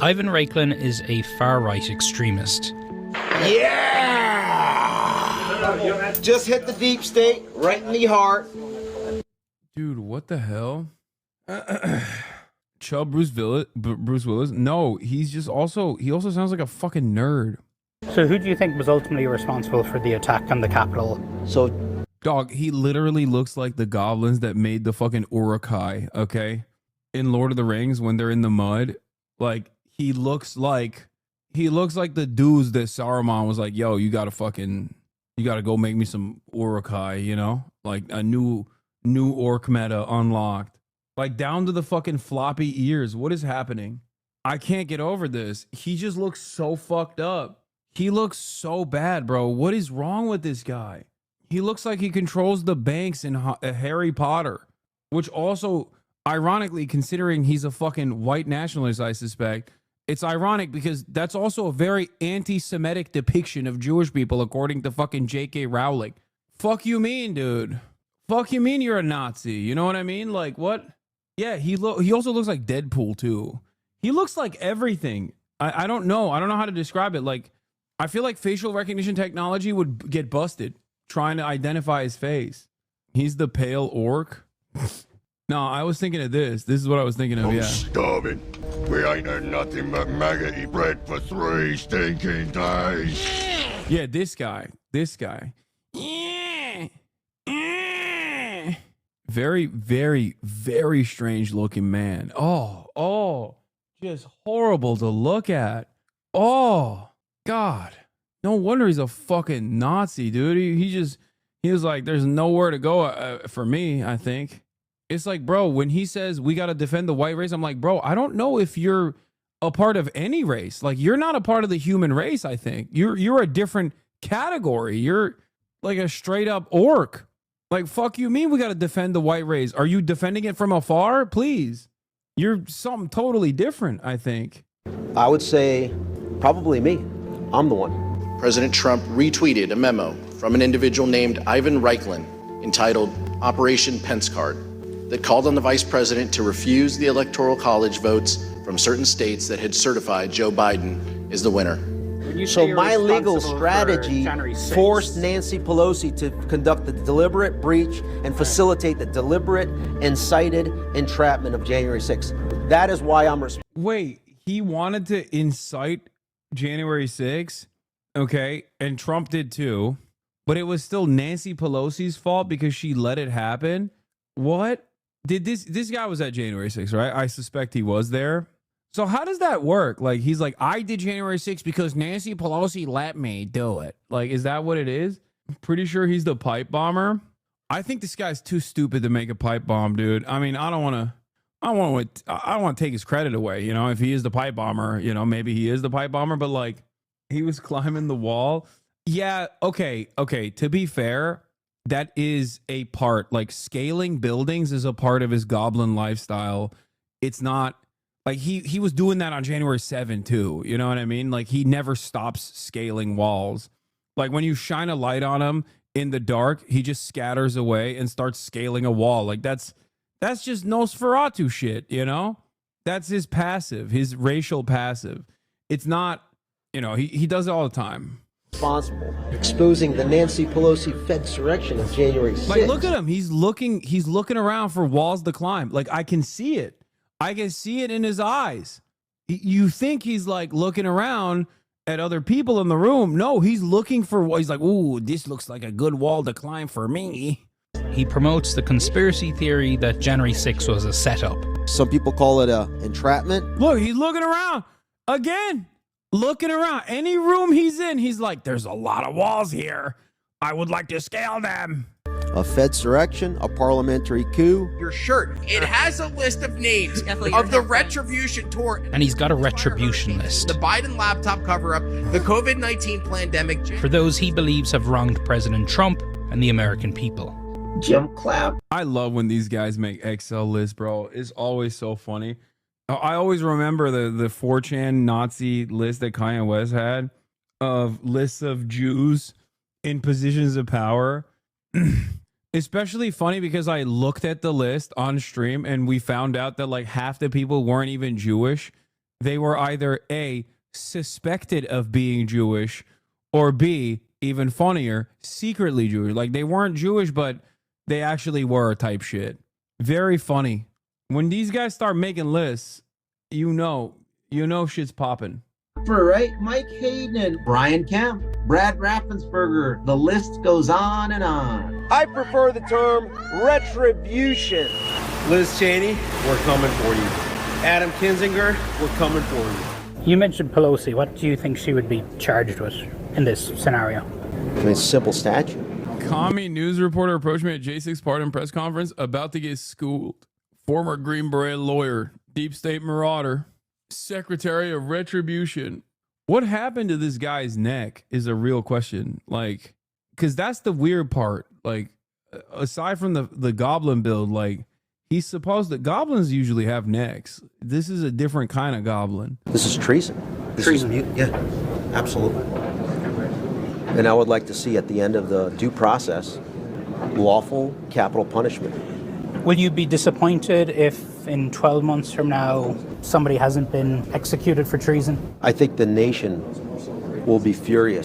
Ivan Raiklin is a far-right extremist. Yeah! Just hit the deep state right in the heart. Dude, what the hell? Chubb Bruce Willis? No, he also sounds like a fucking nerd. So who do you think was ultimately responsible for the attack on the Capitol? So, dog, he literally looks like the goblins that made the fucking Uruk-hai, okay? In Lord of the Rings, when they're in the mud, like, he looks like the dudes that Saruman was like, yo, you gotta go make me some Uruk-hai, you know? Like a new orc meta unlocked. Like down to the fucking floppy ears. What is happening? I can't get over this. He just looks so fucked up. He looks so bad, bro. What is wrong with this guy? He looks like he controls the banks in Harry Potter, which also, ironically, considering he's a fucking white nationalist, I suspect, it's ironic because that's also a very anti-Semitic depiction of Jewish people, according to fucking J.K. Rowling. Fuck you mean, dude? Fuck you mean you're a Nazi? You know what I mean? Like, what? Yeah, he also looks like Deadpool, too. He looks like everything. I don't know. I don't know how to describe it. Like, I feel like facial recognition technology would get busted trying to identify his face. He's the pale orc. No, I was thinking of this. This is what I was thinking of, I'm yeah. starving. We ain't had nothing but maggoty bread for 3 stinking days. Yeah, this guy. Very, very, very strange looking man. Oh, just horrible to look at. Oh, God. No wonder he's a fucking Nazi, dude. He was like, there's nowhere to go for me, I think. It's like, bro, when he says we got to defend the white race, I'm like, bro, I don't know if you're a part of any race. Like, you're not a part of the human race, I think. You're a different category. You're like a straight up orc. Like, fuck you mean we got to defend the white race? Are you defending it from afar? Please. You're something totally different, I think. I would say probably me. I'm the one. President Trump retweeted a memo from an individual named Ivan Reichlen entitled Operation Pence Card that called on the vice president to refuse the Electoral College votes from certain states that had certified Joe Biden as the winner. So my legal strategy forced Nancy Pelosi to conduct the deliberate breach and facilitate the deliberate incited entrapment of January 6th. That is why I'm responsible. Wait, he wanted to incite January 6th? Okay, and Trump did too. But it was still Nancy Pelosi's fault because she let it happen? What? Did this guy was at January 6th, right? I suspect he was there. So how does that work? Like, he's like, I did January 6th because Nancy Pelosi let me do it. Like, is that what it is? I'm pretty sure he's the pipe bomber. I think this guy's too stupid to make a pipe bomb, dude. I mean, I don't want to take his credit away. You know, if he is the pipe bomber, you know, maybe he is the pipe bomber, but like, he was climbing the wall. Yeah. Okay. To be fair, that is a part, like scaling buildings is a part of his goblin lifestyle. It's not like he was doing that on January 7th too. You know what I mean? Like, he never stops scaling walls. Like, when you shine a light on him in the dark, he just scatters away and starts scaling a wall. Like, that's just Nosferatu shit, you know? That's his passive, his racial passive. It's not, you know, he does it all the time. Responsible, exposing the Nancy Pelosi Fed insurrection of January 6th. Like, look at him. He's looking around for walls to climb. Like, I can see it. I can see it in his eyes. You think he's like looking around at other people in the room. No, he's looking for, he's like, ooh, this looks like a good wall to climb for me. He promotes the conspiracy theory that January 6th was a setup. Some people call it a entrapment. Look, he's looking around again. Looking around any room he's in, he's like, there's a lot of walls here. I would like to scale them. A Fed insurrection, a parliamentary coup. Your shirt, it has a list of names of the Retribution tour. And he's got a retribution list. The Biden laptop cover-up, the COVID-19 pandemic. For those he believes have wronged President Trump and the American people. Jim Clapp. I love when these guys make Excel lists, bro. It's always so funny. I always remember the 4chan Nazi list that Kanye West had of lists of Jews in positions of power. Especially funny because I looked at the list on stream and we found out that like half the people weren't even Jewish. They were either A, suspected of being Jewish, or B, even funnier, secretly Jewish. Like, they weren't Jewish, but they actually were type shit. Very funny. When these guys start making lists, you know shit's popping. Right? Mike Hayden and Brian Kemp, Brad Raffensperger. The list goes on and on. I prefer the term retribution. Liz Cheney, we're coming for you. Adam Kinzinger, we're coming for you. You mentioned Pelosi. What do you think she would be charged with in this scenario? I mean, simple statute. Commie news reporter approached me at J6 pardon press conference about to get schooled. Former Green Beret lawyer, deep state marauder, secretary of retribution. What happened to this guy's neck is a real question. Like, because that's the weird part. Like, aside from the goblin build, like, he's supposed that goblins usually have necks. This is a different kind of goblin. This is treason. Yeah, absolutely. And I would like to see at the end of the due process, lawful capital punishment. Will you be disappointed if in 12 months from now somebody hasn't been executed for treason? I think the nation will be furious.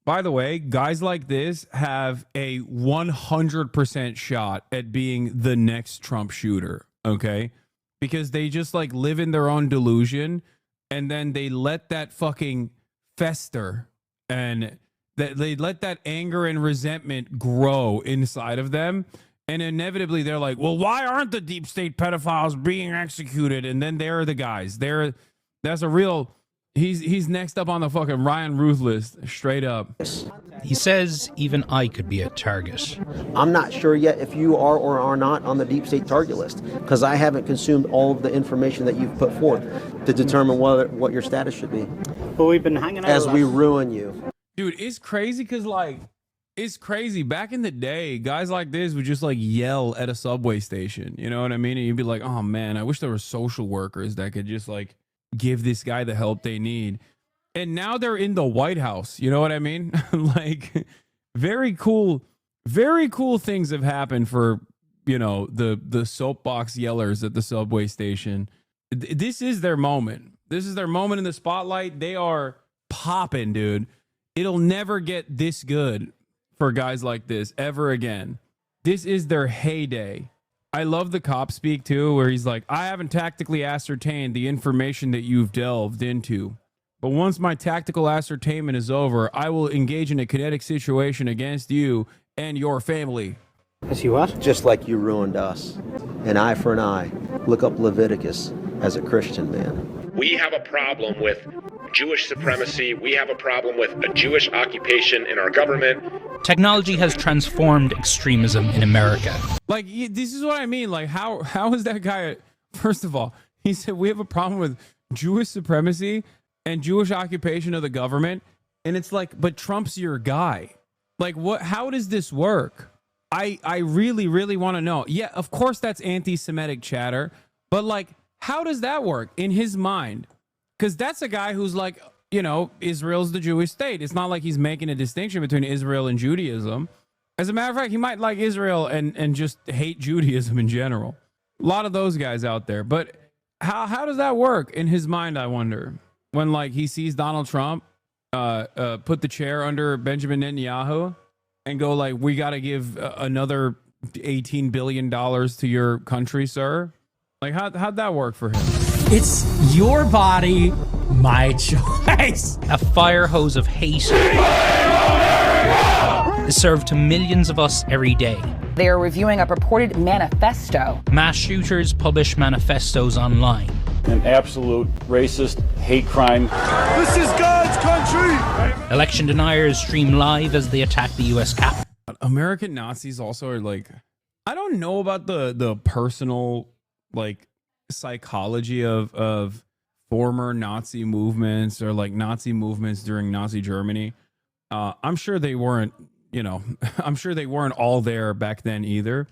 By the way, guys like this have a 100% shot at being the next Trump shooter, okay? Because they just like live in their own delusion and then they let that fucking fester and that they let that anger and resentment grow inside of them. And inevitably they're like, well, why aren't the deep state pedophiles being executed? And then they're the guys. That's a real, he's next up on the fucking Ryan Ruth list, straight up. He says even I could be a target. I'm not sure yet if you are or are not on the deep state target list because I haven't consumed all of the information that you've put forth to determine what your status should be. But we've been hanging out as we ruin you. Dude, it's crazy because like It's crazy. Back in the day, guys like this would just like yell at a subway station. You know what I mean? And you'd be like, oh man, I wish there were social workers that could just like give this guy the help they need. And now they're in the White House. You know what I mean? Like very cool things have happened for, you know, the soapbox yellers at the subway station. This is their moment. This is their moment in the spotlight. They are popping, dude. It'll never get this good for guys like this ever again. This is their heyday. I love the cop speak too, where he's like, I haven't tactically ascertained the information that you've delved into. But once my tactical ascertainment is over, I will engage in a kinetic situation against you and your family. As you what? Just like you ruined us. An eye for an eye. Look up Leviticus as a Christian man. We have a problem with Jewish supremacy. We have a problem with a Jewish occupation in our government. Technology has transformed extremism in America. Like, this is what I mean. Like, how is that guy? First of all, he said we have a problem with Jewish supremacy and Jewish occupation of the government. And it's like, but Trump's your guy. Like, what? How does this work? I really, really want to know. Yeah, of course that's anti-Semitic chatter. But like, how does that work in his mind? Because that's a guy who's like, you know, Israel's the Jewish state. It's not like he's making a distinction between Israel and Judaism. As a matter of fact, he might like Israel and just hate Judaism in general. A lot of those guys out there. But how does that work in his mind, I wonder? When like he sees Donald Trump put the chair under Benjamin Netanyahu and go like, we got to give another $18 billion to your country, sir. Like, how'd that work for him? It's your body, my choice. A fire hose of hate is served to millions of us every day. They are reviewing a purported manifesto. Mass shooters publish manifestos online. An absolute racist hate crime. This is God's country! Election deniers stream live as they attack the U.S. Capitol. American Nazis also are like, I don't know about the personal like psychology of former Nazi movements or like Nazi movements during Nazi Germany. I'm sure they weren't, you know, I'm sure they weren't all there back then either.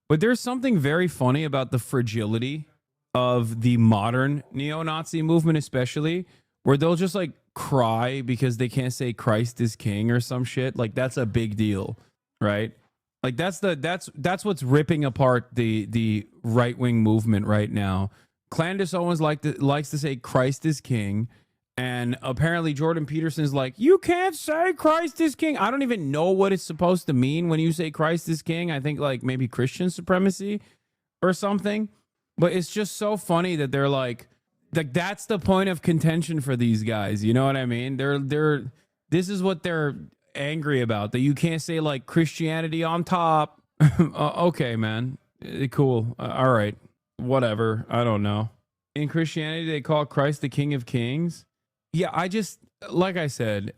But there's something very funny about the fragility of the modern neo-Nazi movement, especially, where they'll just like cry because they can't say Christ is king or some shit. Like, that's a big deal, right? Like, that's what's ripping apart the right-wing movement right now. Candace Owens likes to say Christ is king, and apparently Jordan Peterson's like, you can't say Christ is king. I don't even know what it's supposed to mean when you say Christ is king. I think like maybe Christian supremacy or something. But it's just so funny that they're like that's the point of contention for these guys. You know what I mean? This is what they're angry about, that you can't say like Christianity on top. Okay, man. Cool. All right. Whatever. I don't know. In Christianity, they call Christ the King of Kings. Yeah, I just, like I said,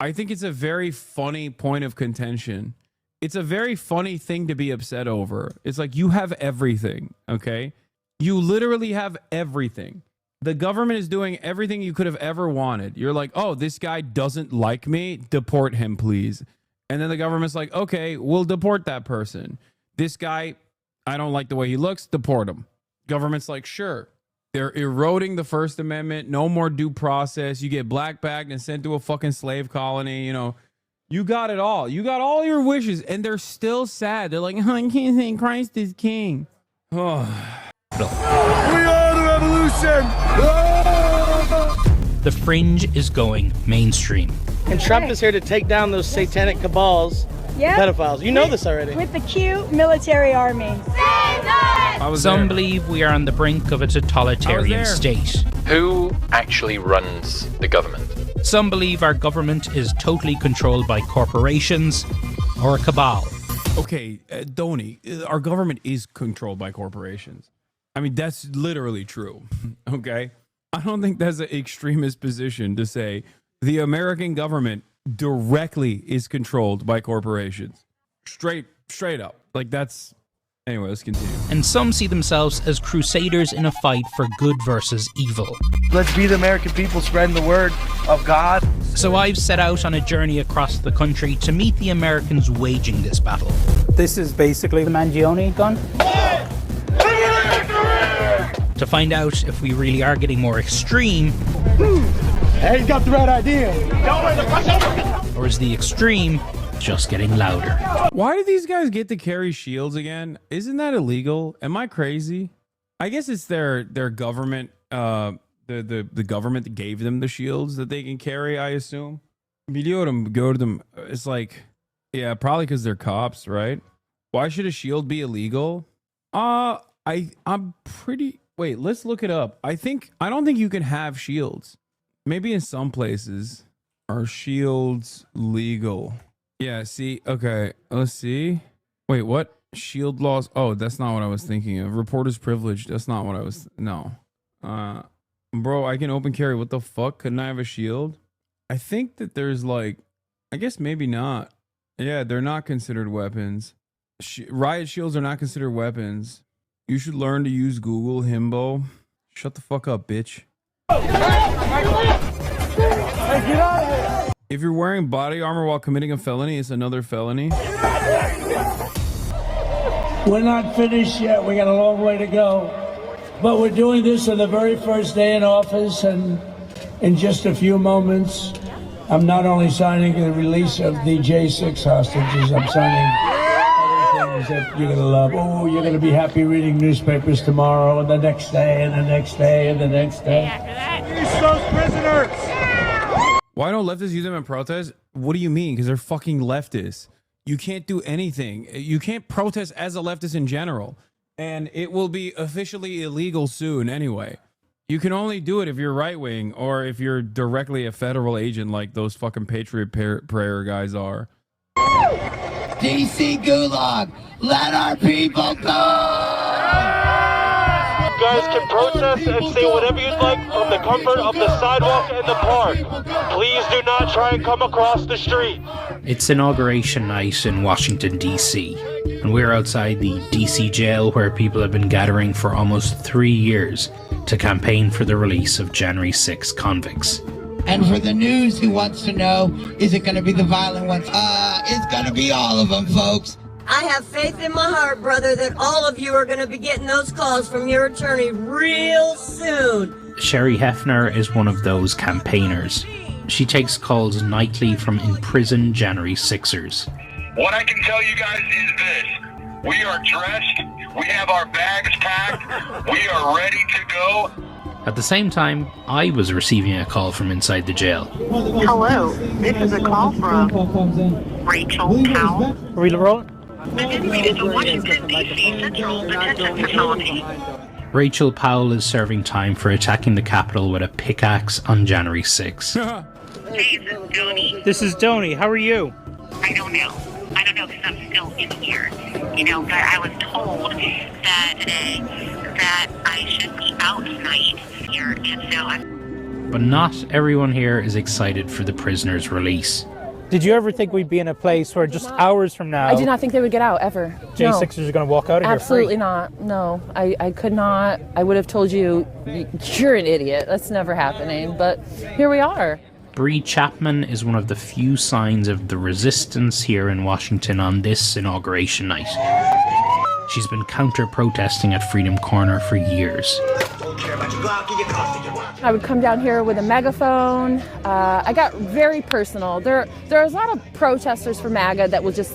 I think it's a very funny point of contention. It's a very funny thing to be upset over. It's like, you have everything, okay? You literally have everything. The government is doing everything you could have ever wanted. You're like, oh, this guy doesn't like me. Deport him, please. And then the government's like, okay, we'll deport that person. This guy, I don't like the way he looks. Deport him. Government's like, sure. They're eroding the First Amendment. No more due process. You get blackbagged and sent to a fucking slave colony. You know, you got it all. You got all your wishes. And they're still sad. They're like, oh, I can't say Christ is king. Oh. We are the revolution! The fringe is going mainstream. And Trump is here to take down those satanic cabals, pedophiles. You know this already. With the cute military army. Some believe we are on the brink of a totalitarian state. Who actually runs the government? Some believe our government is totally controlled by corporations or a cabal. Okay, Donnie, our government is controlled by corporations. I mean, that's literally true, okay? I don't think that's an extremist position to say the American government directly is controlled by corporations. Straight up. Like, that's Anyway, let's continue. And some see themselves as crusaders in a fight for good versus evil. Let's be the American people spreading the word of God. So I've set out on a journey across the country to meet the Americans waging this battle. This is basically the Mangione gun. To find out if we really are getting more extreme. Hey, he's got the right idea. Or is the extreme just getting louder? Why do these guys get to carry shields again? Isn't that illegal? Am I crazy? I guess it's their government, the government that gave them the shields that they can carry, I assume. You go to them, it's like, yeah, probably because they're cops, right? Why should a shield be illegal? I'm pretty, wait, let's look it up. I don't think you can have shields. Maybe in some places. Are shields legal? Yeah, see, okay, let's see. Wait, what? Shield laws? Oh, that's not what I was thinking of. Reporter's privilege. That's not what I was, no. Bro, I can open carry. What the fuck? Couldn't I have a shield? I think that there's like, I guess maybe not. Yeah, they're not considered weapons. Riot shields are not considered weapons. You should learn to use Google, himbo. Shut the fuck up, bitch. If you're wearing body armor while committing a felony, it's another felony. We're not finished yet. We got a long way to go. But we're doing this on the very first day in office, and in just a few moments, I'm not only signing the release of the J6 hostages, I'm signing other things that you're going to love. Oh, you're going to be happy reading newspapers tomorrow, and the next day, and the next day, and the next day. Release those prisoners! Why don't leftists use them in protest? What do you mean? Because they're fucking leftists. You can't do anything. You can't protest as a leftist in general. And it will be officially illegal soon anyway. You can only do it if you're right-wing or if you're directly a federal agent like those fucking Patriot Prayer guys are. DC Gulag, let our people go! You guys can protest and say whatever you'd like from the comfort of the sidewalk and the park. Please do not try and come across the street. It's inauguration night in Washington, D.C., and we're outside the D.C. jail where people have been gathering for almost 3 years to campaign for the release of January 6 convicts. And for the news who wants to know, is it going to be the violent ones? It's going to be all of them, folks. I have faith in my heart, brother, that all of you are going to be getting those calls from your attorney real soon. Sherry Hefner is one of those campaigners. She takes calls nightly from imprisoned January 6ers. What I can tell you guys is this. We are dressed. We have our bags packed. We are ready to go. At the same time, I was receiving a call from inside the jail. Hello, this is a call from Rachel Powell. This is Washington, D.C. Central Detention Facility. Rachel Powell is serving time for attacking the Capitol with a pickaxe on January 6th. Hey, this is Donnie. This is Donnie. How are you? I don't know because I'm still in here. But I was told that today that I should be out tonight here, and so I'm... But not everyone here is excited for the prisoner's release. Did you ever think we'd be in a place where just hours from now... I did not think they would get out, ever. J6ers are going to walk out of here free? Absolutely not. No, I could not. I would have told you, you're an idiot. That's never happening. But here we are. Bree Chapman is one of the few signs of the resistance here in Washington on this inauguration night. She's been counter-protesting at Freedom Corner for years. I would come down here with a megaphone. I got very personal. There was a lot of protesters for MAGA that would just,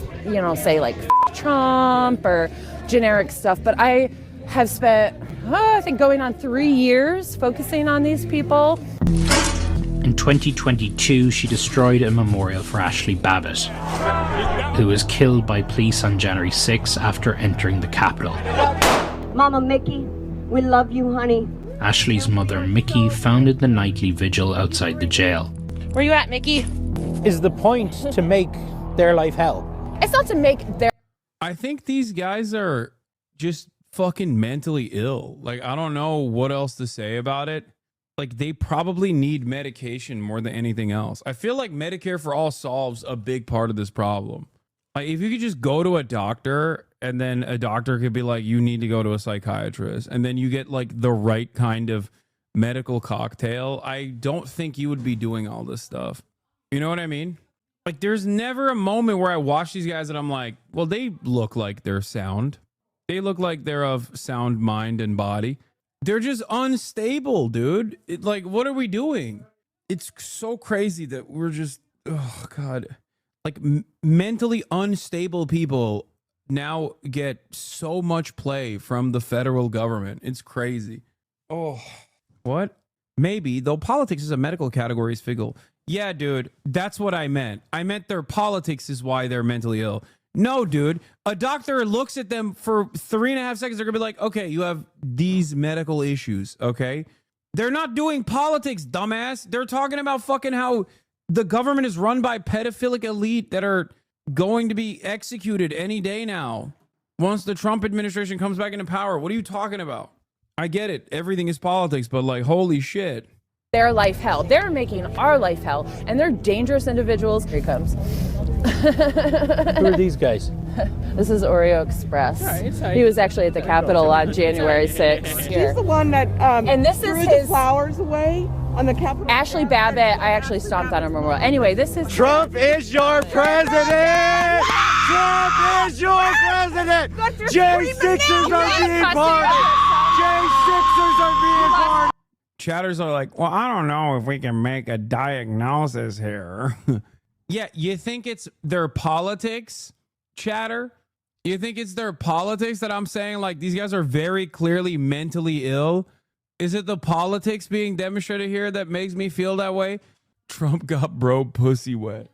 say like Trump or generic stuff. But I have spent, I think, going on 3 years focusing on these people. In 2022, she destroyed a memorial for Ashley Babbitt, who was killed by police on January 6 after entering the Capitol. Mama Mickey, we love you, honey. Ashley's mother, Mickey, founded the nightly vigil outside the jail. Where you at, Mickey? Is the point to make their life hell? It's not to make their... I think these guys are just fucking mentally ill. Like, I don't know what else to say about it. Like, they probably need medication more than anything else. I feel like Medicare for All solves a big part of this problem. Like, if you could just go to a doctor and then a doctor could be like, you need to go to a psychiatrist, and then you get like the right kind of medical cocktail, I don't think you would be doing all this stuff. You know what I mean? Like, there's never a moment where I watch these guys and I'm like, well, they look like they're sound. They look like they're of sound mind and body. They're just unstable, dude. Like, what are we doing? It's so crazy that we're just, oh God, like mentally unstable people now get so much play from the federal government. It's crazy. Oh, what? Maybe, though politics is a medical category, is fickle. Yeah, dude, that's what I meant. I meant their politics is why they're mentally ill. No, dude, a doctor looks at them for 3.5 seconds. They're gonna be like, okay, you have these medical issues. Okay. They're not doing politics, dumbass. They're talking about fucking how the government is run by pedophilic elite that are going to be executed any day now. Once the Trump administration comes back into power. What are you talking about? I get it. Everything is politics, but like, holy shit. Their life hell. They're making our life hell, and they're dangerous individuals. Here he comes. Who are these guys? This is Oreo Express. He was actually at the Capitol on January 6th. He's the one that and this threw is the his flowers away on the Capitol. Ashley Babbitt. I actually stomped on her memorial. Anyway, this is Trump is your president! Trump is your president! J6ers are being pardoned! J6ers are being pardoned! Chatters are like, well, I don't know if we can make a diagnosis here. Yeah, you think it's their politics, Chatter? You think it's their politics that I'm saying, like, these guys are very clearly mentally ill? Is it the politics being demonstrated here that makes me feel that way? Trump got bro pussy wet.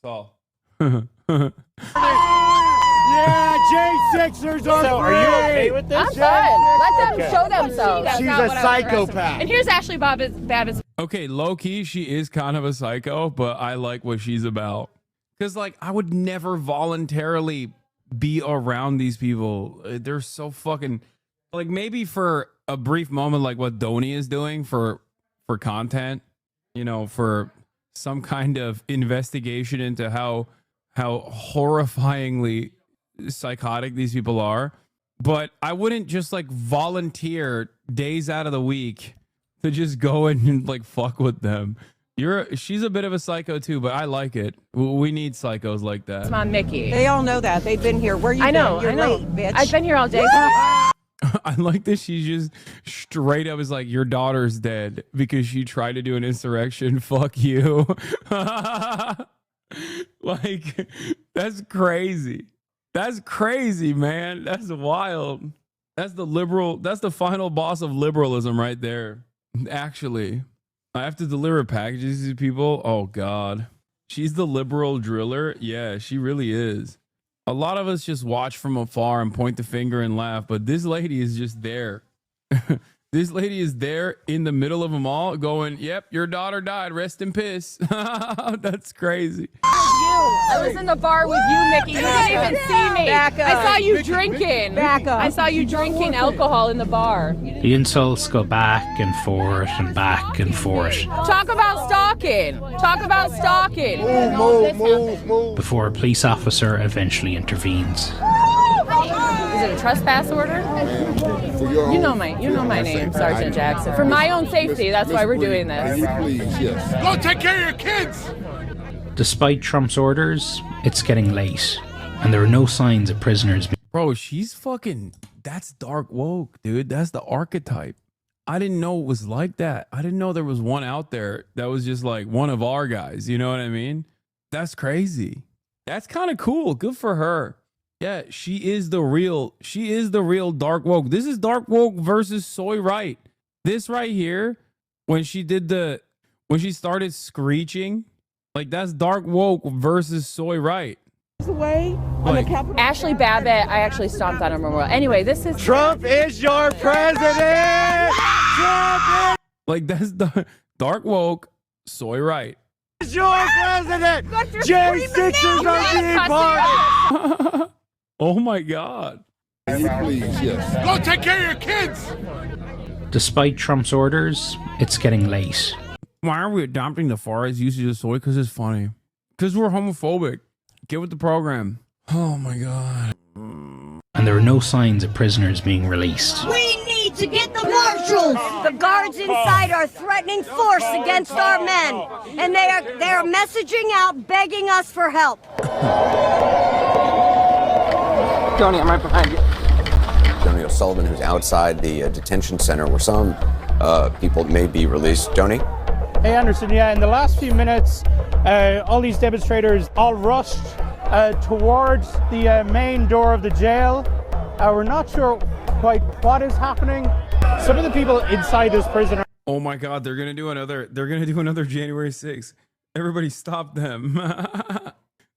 Saul. Yeah, J6ers are So, are you okay with this? I'm fine. Let them show themselves. She's a psychopath. And here's Ashley Babbitt's. Okay, low key, she is kind of a psycho, but I like what she's about. Because, like, I would never voluntarily be around these people. They're so fucking, like, maybe for a brief moment, like what Donnie is doing for content, you know, for some kind of investigation into how horrifyingly psychotic these people are. But I wouldn't just like volunteer days out of the week to just go and like fuck with them. She's a bit of a psycho too, but I like it. We need psychos like that. It's Mom Mickey. They all know that. They've been here. Where you I know, been? You're I know. late, bitch. I've been here all day. I like that she's just straight up is like, your daughter's dead because she tried to do an insurrection. Fuck you. Like, that's crazy. That's crazy, man. That's wild. That's the final boss of liberalism right there. Actually, I have to deliver packages to these people. Oh God. She's the liberal driller. Yeah, she really is. A lot of us just watch from afar and point the finger and laugh, but this lady is just there. This lady is there in the middle of them all going, yep, your daughter died. Rest in piss. That's crazy. I was in the bar with you, Mickey. You didn't even see me. Back up. I saw you drinking. Back up. I saw you drinking alcohol in the bar. The insults go back and forth and back and forth Talk about stalking. Talk about stalking. Move. before a police officer eventually intervenes. Is it a trespass order? You know my name, Sergeant Jackson. For my own safety, that's why we're doing this. Go take care of your kids! Despite Trump's orders, it's getting late, and there are no signs of prisoners being. Bro, she's fucking, that's dark woke, dude. That's the archetype. I didn't know it was like that. I didn't know there was one out there that was just like one of our guys. You know what I mean? That's crazy. That's kind of cool. Good for her. Yeah, she is the real dark woke. This is dark woke versus soy right. This right here, when she started screeching, like, that's dark woke versus soy right. Away on the Capitol. Ashley Babbitt. I actually stomped on her memorial. Anyway, this is Trump is your president! Trump Like, that's the dark woke soy right. is your president! J6ers are being pardoned! Oh my God. Go take care of your kids! Despite Trump's orders, it's getting late. Why are we adopting the far-right usage of soy? Because it's funny. Because we're homophobic. Get with the program. Oh my God. And there were no signs of prisoners being released. We need to get the marshals. The guards inside are threatening force against our men, and they're messaging out, begging us for help. Tony, I'm right behind you. Tony O'Sullivan, who's outside the detention center where some people may be released. Tony? Hey, Anderson, yeah, in the last few minutes, all these demonstrators all rushed towards the main door of the jail. We're not sure quite what is happening. Some of the people inside this prison are... Oh my God, they're gonna do another January 6th. Everybody stop them.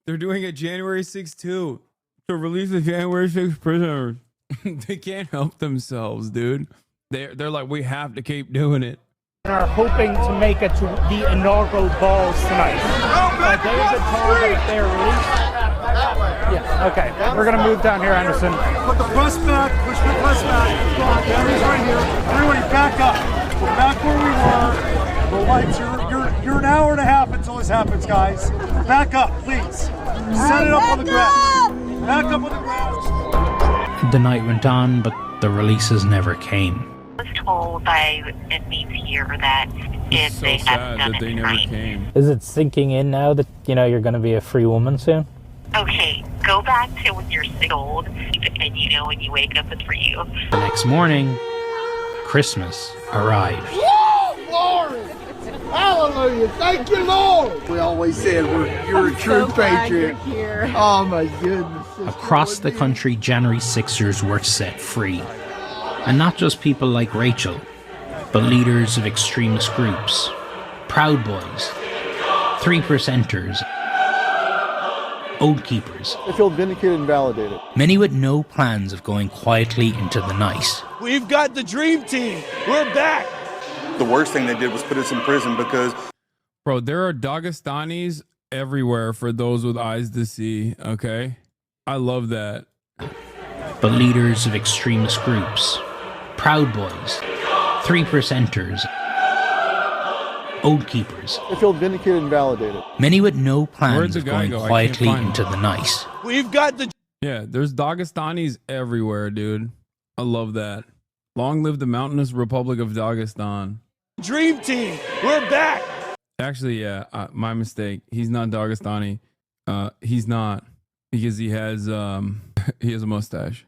They're doing a January 6th too, to release the January 6th prisoners. They can't help themselves, dude. They're like, we have to keep doing it. Are hoping to make it to the inaugural balls tonight. They have been told that if they're released... Yeah, okay. We're going to move down here, Anderson. Put the press back. Push the press back. Cameras right here. Everybody back up. We're back where we were. The lights, you're an hour and a half until this happens, guys. Back up, please. Set it up on the ground. Back up on the ground. The night went on, but the releases never came. I was told by inmates here that if they haven't done it tonight. Is it sinking in now that, you're going to be a free woman soon? Okay, go back to when you're 6 old, and when you wake up, it's for you. The next morning, Christmas arrived. Woo! Glory! Hallelujah! Thank you, Lord! We always said you're a true patriot. Oh my goodness. Across the country, January 6ers were set free. And not just people like Rachel, but leaders of extremist groups, Proud Boys, 3%ers, Oath Keepers. I feel vindicated and validated. Many with no plans of going quietly into the night. We've got the dream team. We're back. The worst thing they did was put us in prison because... Bro, there are Dagestanis everywhere for those with eyes to see, okay? I love that. But leaders of extremist groups, Proud Boys, 3%ers, Oath Keepers. I feel vindicated and validated. Many with no plans of going quietly into the night. We've got the... Yeah, there's Dagestanis everywhere, dude. I love that. Long live the mountainous Republic of Dagestan. Dream team, we're back. Actually, yeah, my mistake. He's not Dagestani. He's not, because he has a mustache.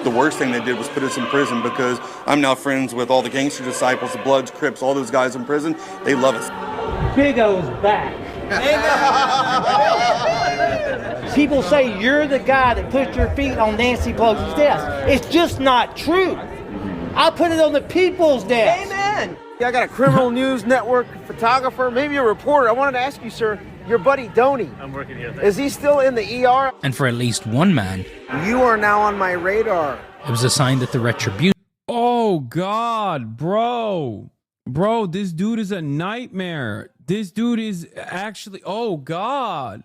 The worst thing they did was put us in prison because I'm now friends with all the gangster disciples, the Bloods, Crips, all those guys in prison. They love us. Big O's back. People say you're the guy that put your feet on Nancy Pelosi's desk. It's just not true. I put it on the people's desk. Amen. Yeah, I got a criminal news network photographer, maybe a reporter. I wanted to ask you, sir, your buddy Donnie. I'm working here. Is he still in the ER? And for at least one man, you are now on my radar. It was a sign that the retribution... Oh, God, bro. Bro, this dude is a nightmare. This dude is actually... Oh, God.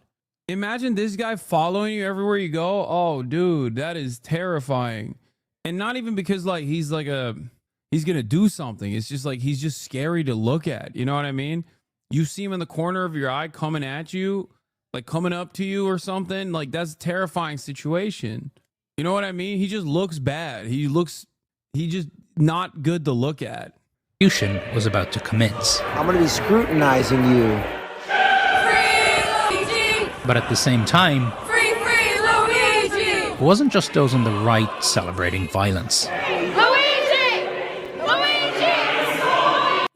Imagine this guy following you everywhere you go. Oh, dude, that is terrifying. And not even because, like, he's going to do something. It's just like, he's just scary to look at. You know what I mean? You see him in the corner of your eye coming at you, like coming up to you or something. Like, that's a terrifying situation. You know what I mean? He just looks bad. He just not good to look at. Execution was about to commence. I'm going to be scrutinizing you. But at the same time, Free Luigi! it wasn't just those on the right celebrating violence. Luigi!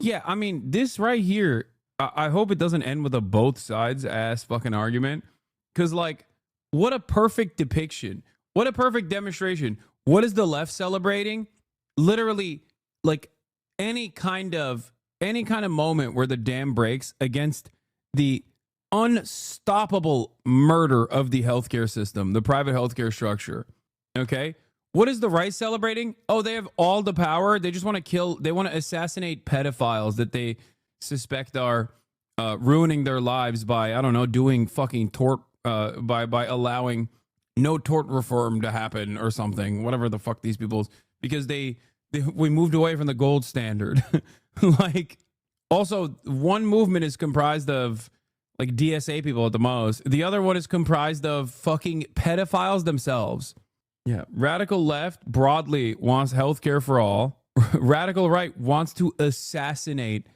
Yeah, I mean, this right here, I hope it doesn't end with a both sides ass fucking argument. Because, like, what a perfect depiction. What a perfect demonstration. What is the left celebrating? Literally, like, any kind of moment where the dam breaks against the unstoppable murder of the healthcare system, the private healthcare structure. Okay? What is the right celebrating? Oh, they have all the power. They just want to kill, they want to assassinate pedophiles that they suspect are ruining their lives by, I don't know, doing fucking tort, by allowing no tort reform to happen or something, whatever the fuck these people, because we moved away from the gold standard. Like, also, one movement is comprised of like DSA people at the most. The other one is comprised of fucking pedophiles themselves. Yeah. Radical left broadly wants healthcare for all. Radical right wants to assassinate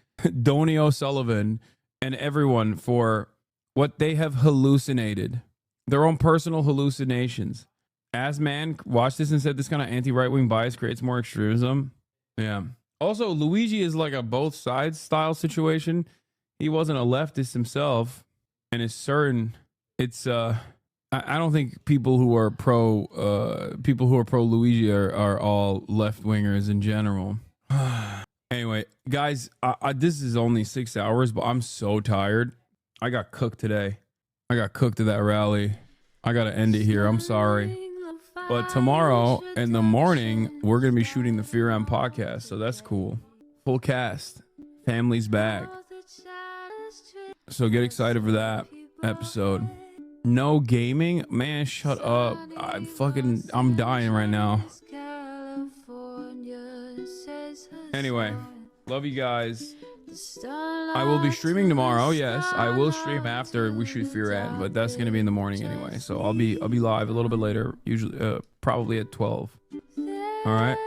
Donny O'Sullivan and everyone for what they have hallucinated, their own personal hallucinations. As man watched this and said this kind of anti-right-wing bias creates more extremism. Yeah. Also, Luigi is like a both sides style situation. He wasn't a leftist himself, and it's certain it's I don't think people who are pro Luigi are all left wingers in general. Anyway, guys, this is only 6 hours, but I'm so tired. I got cooked today. I got cooked at that rally. I gotta end it here. I'm sorry. But tomorrow in the morning, we're going to be shooting the Fear M podcast. So that's cool. Full cast. Family's back. So get excited for that episode. No gaming? Man, shut up. I'm dying right now. Anyway, love you guys. I will be streaming tomorrow. Yes, I will stream after we shoot Fear M, but that's going to be in the morning anyway. So I'll be live a little bit later, usually probably at 12. All right.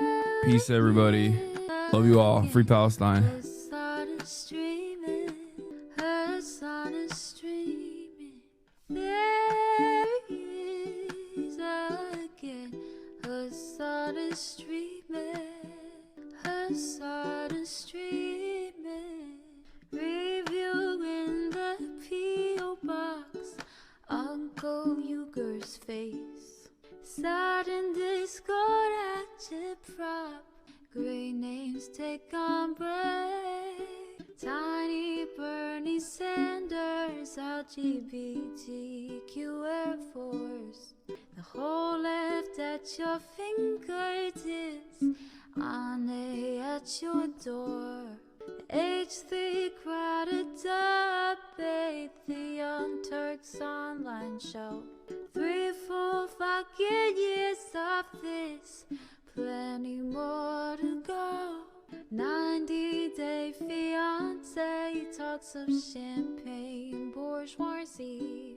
Peace, everybody. Love you all. Free Palestine. Reviewing the P.O. box, Uncle Uger's face. Sudden discord agitprop, great names take on break. Tiny Bernie Sanders, LGBTQ Air Force. The whole left at your fingertips, Ane at your door. H3 crowded debate, the Young Turks online show. 3 full fucking years of this, plenty more to go. 90-day fiance, talks of champagne bourgeoisie.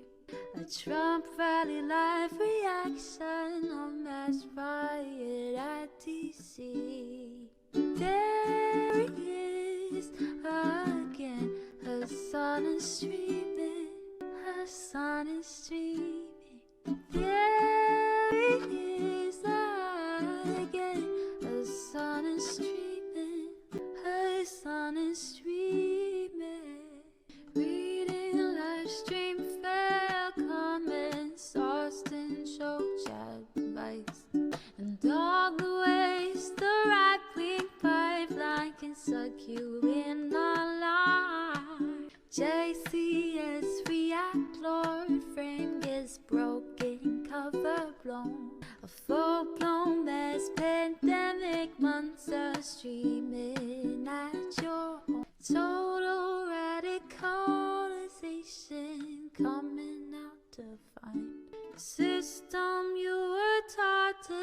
A Trump rally live reaction, a mass riot at DC. There he is again, her son is streaming, her son is streaming. There he is again, her son is streaming, her son is streaming. Reading live stream fair comments, Austin show chat advice, and all the ways the right-wing pipeline can suck you in online. JCS react, Lord frame gets broken, cover blown. A full-blown mass pandemic, monster streaming.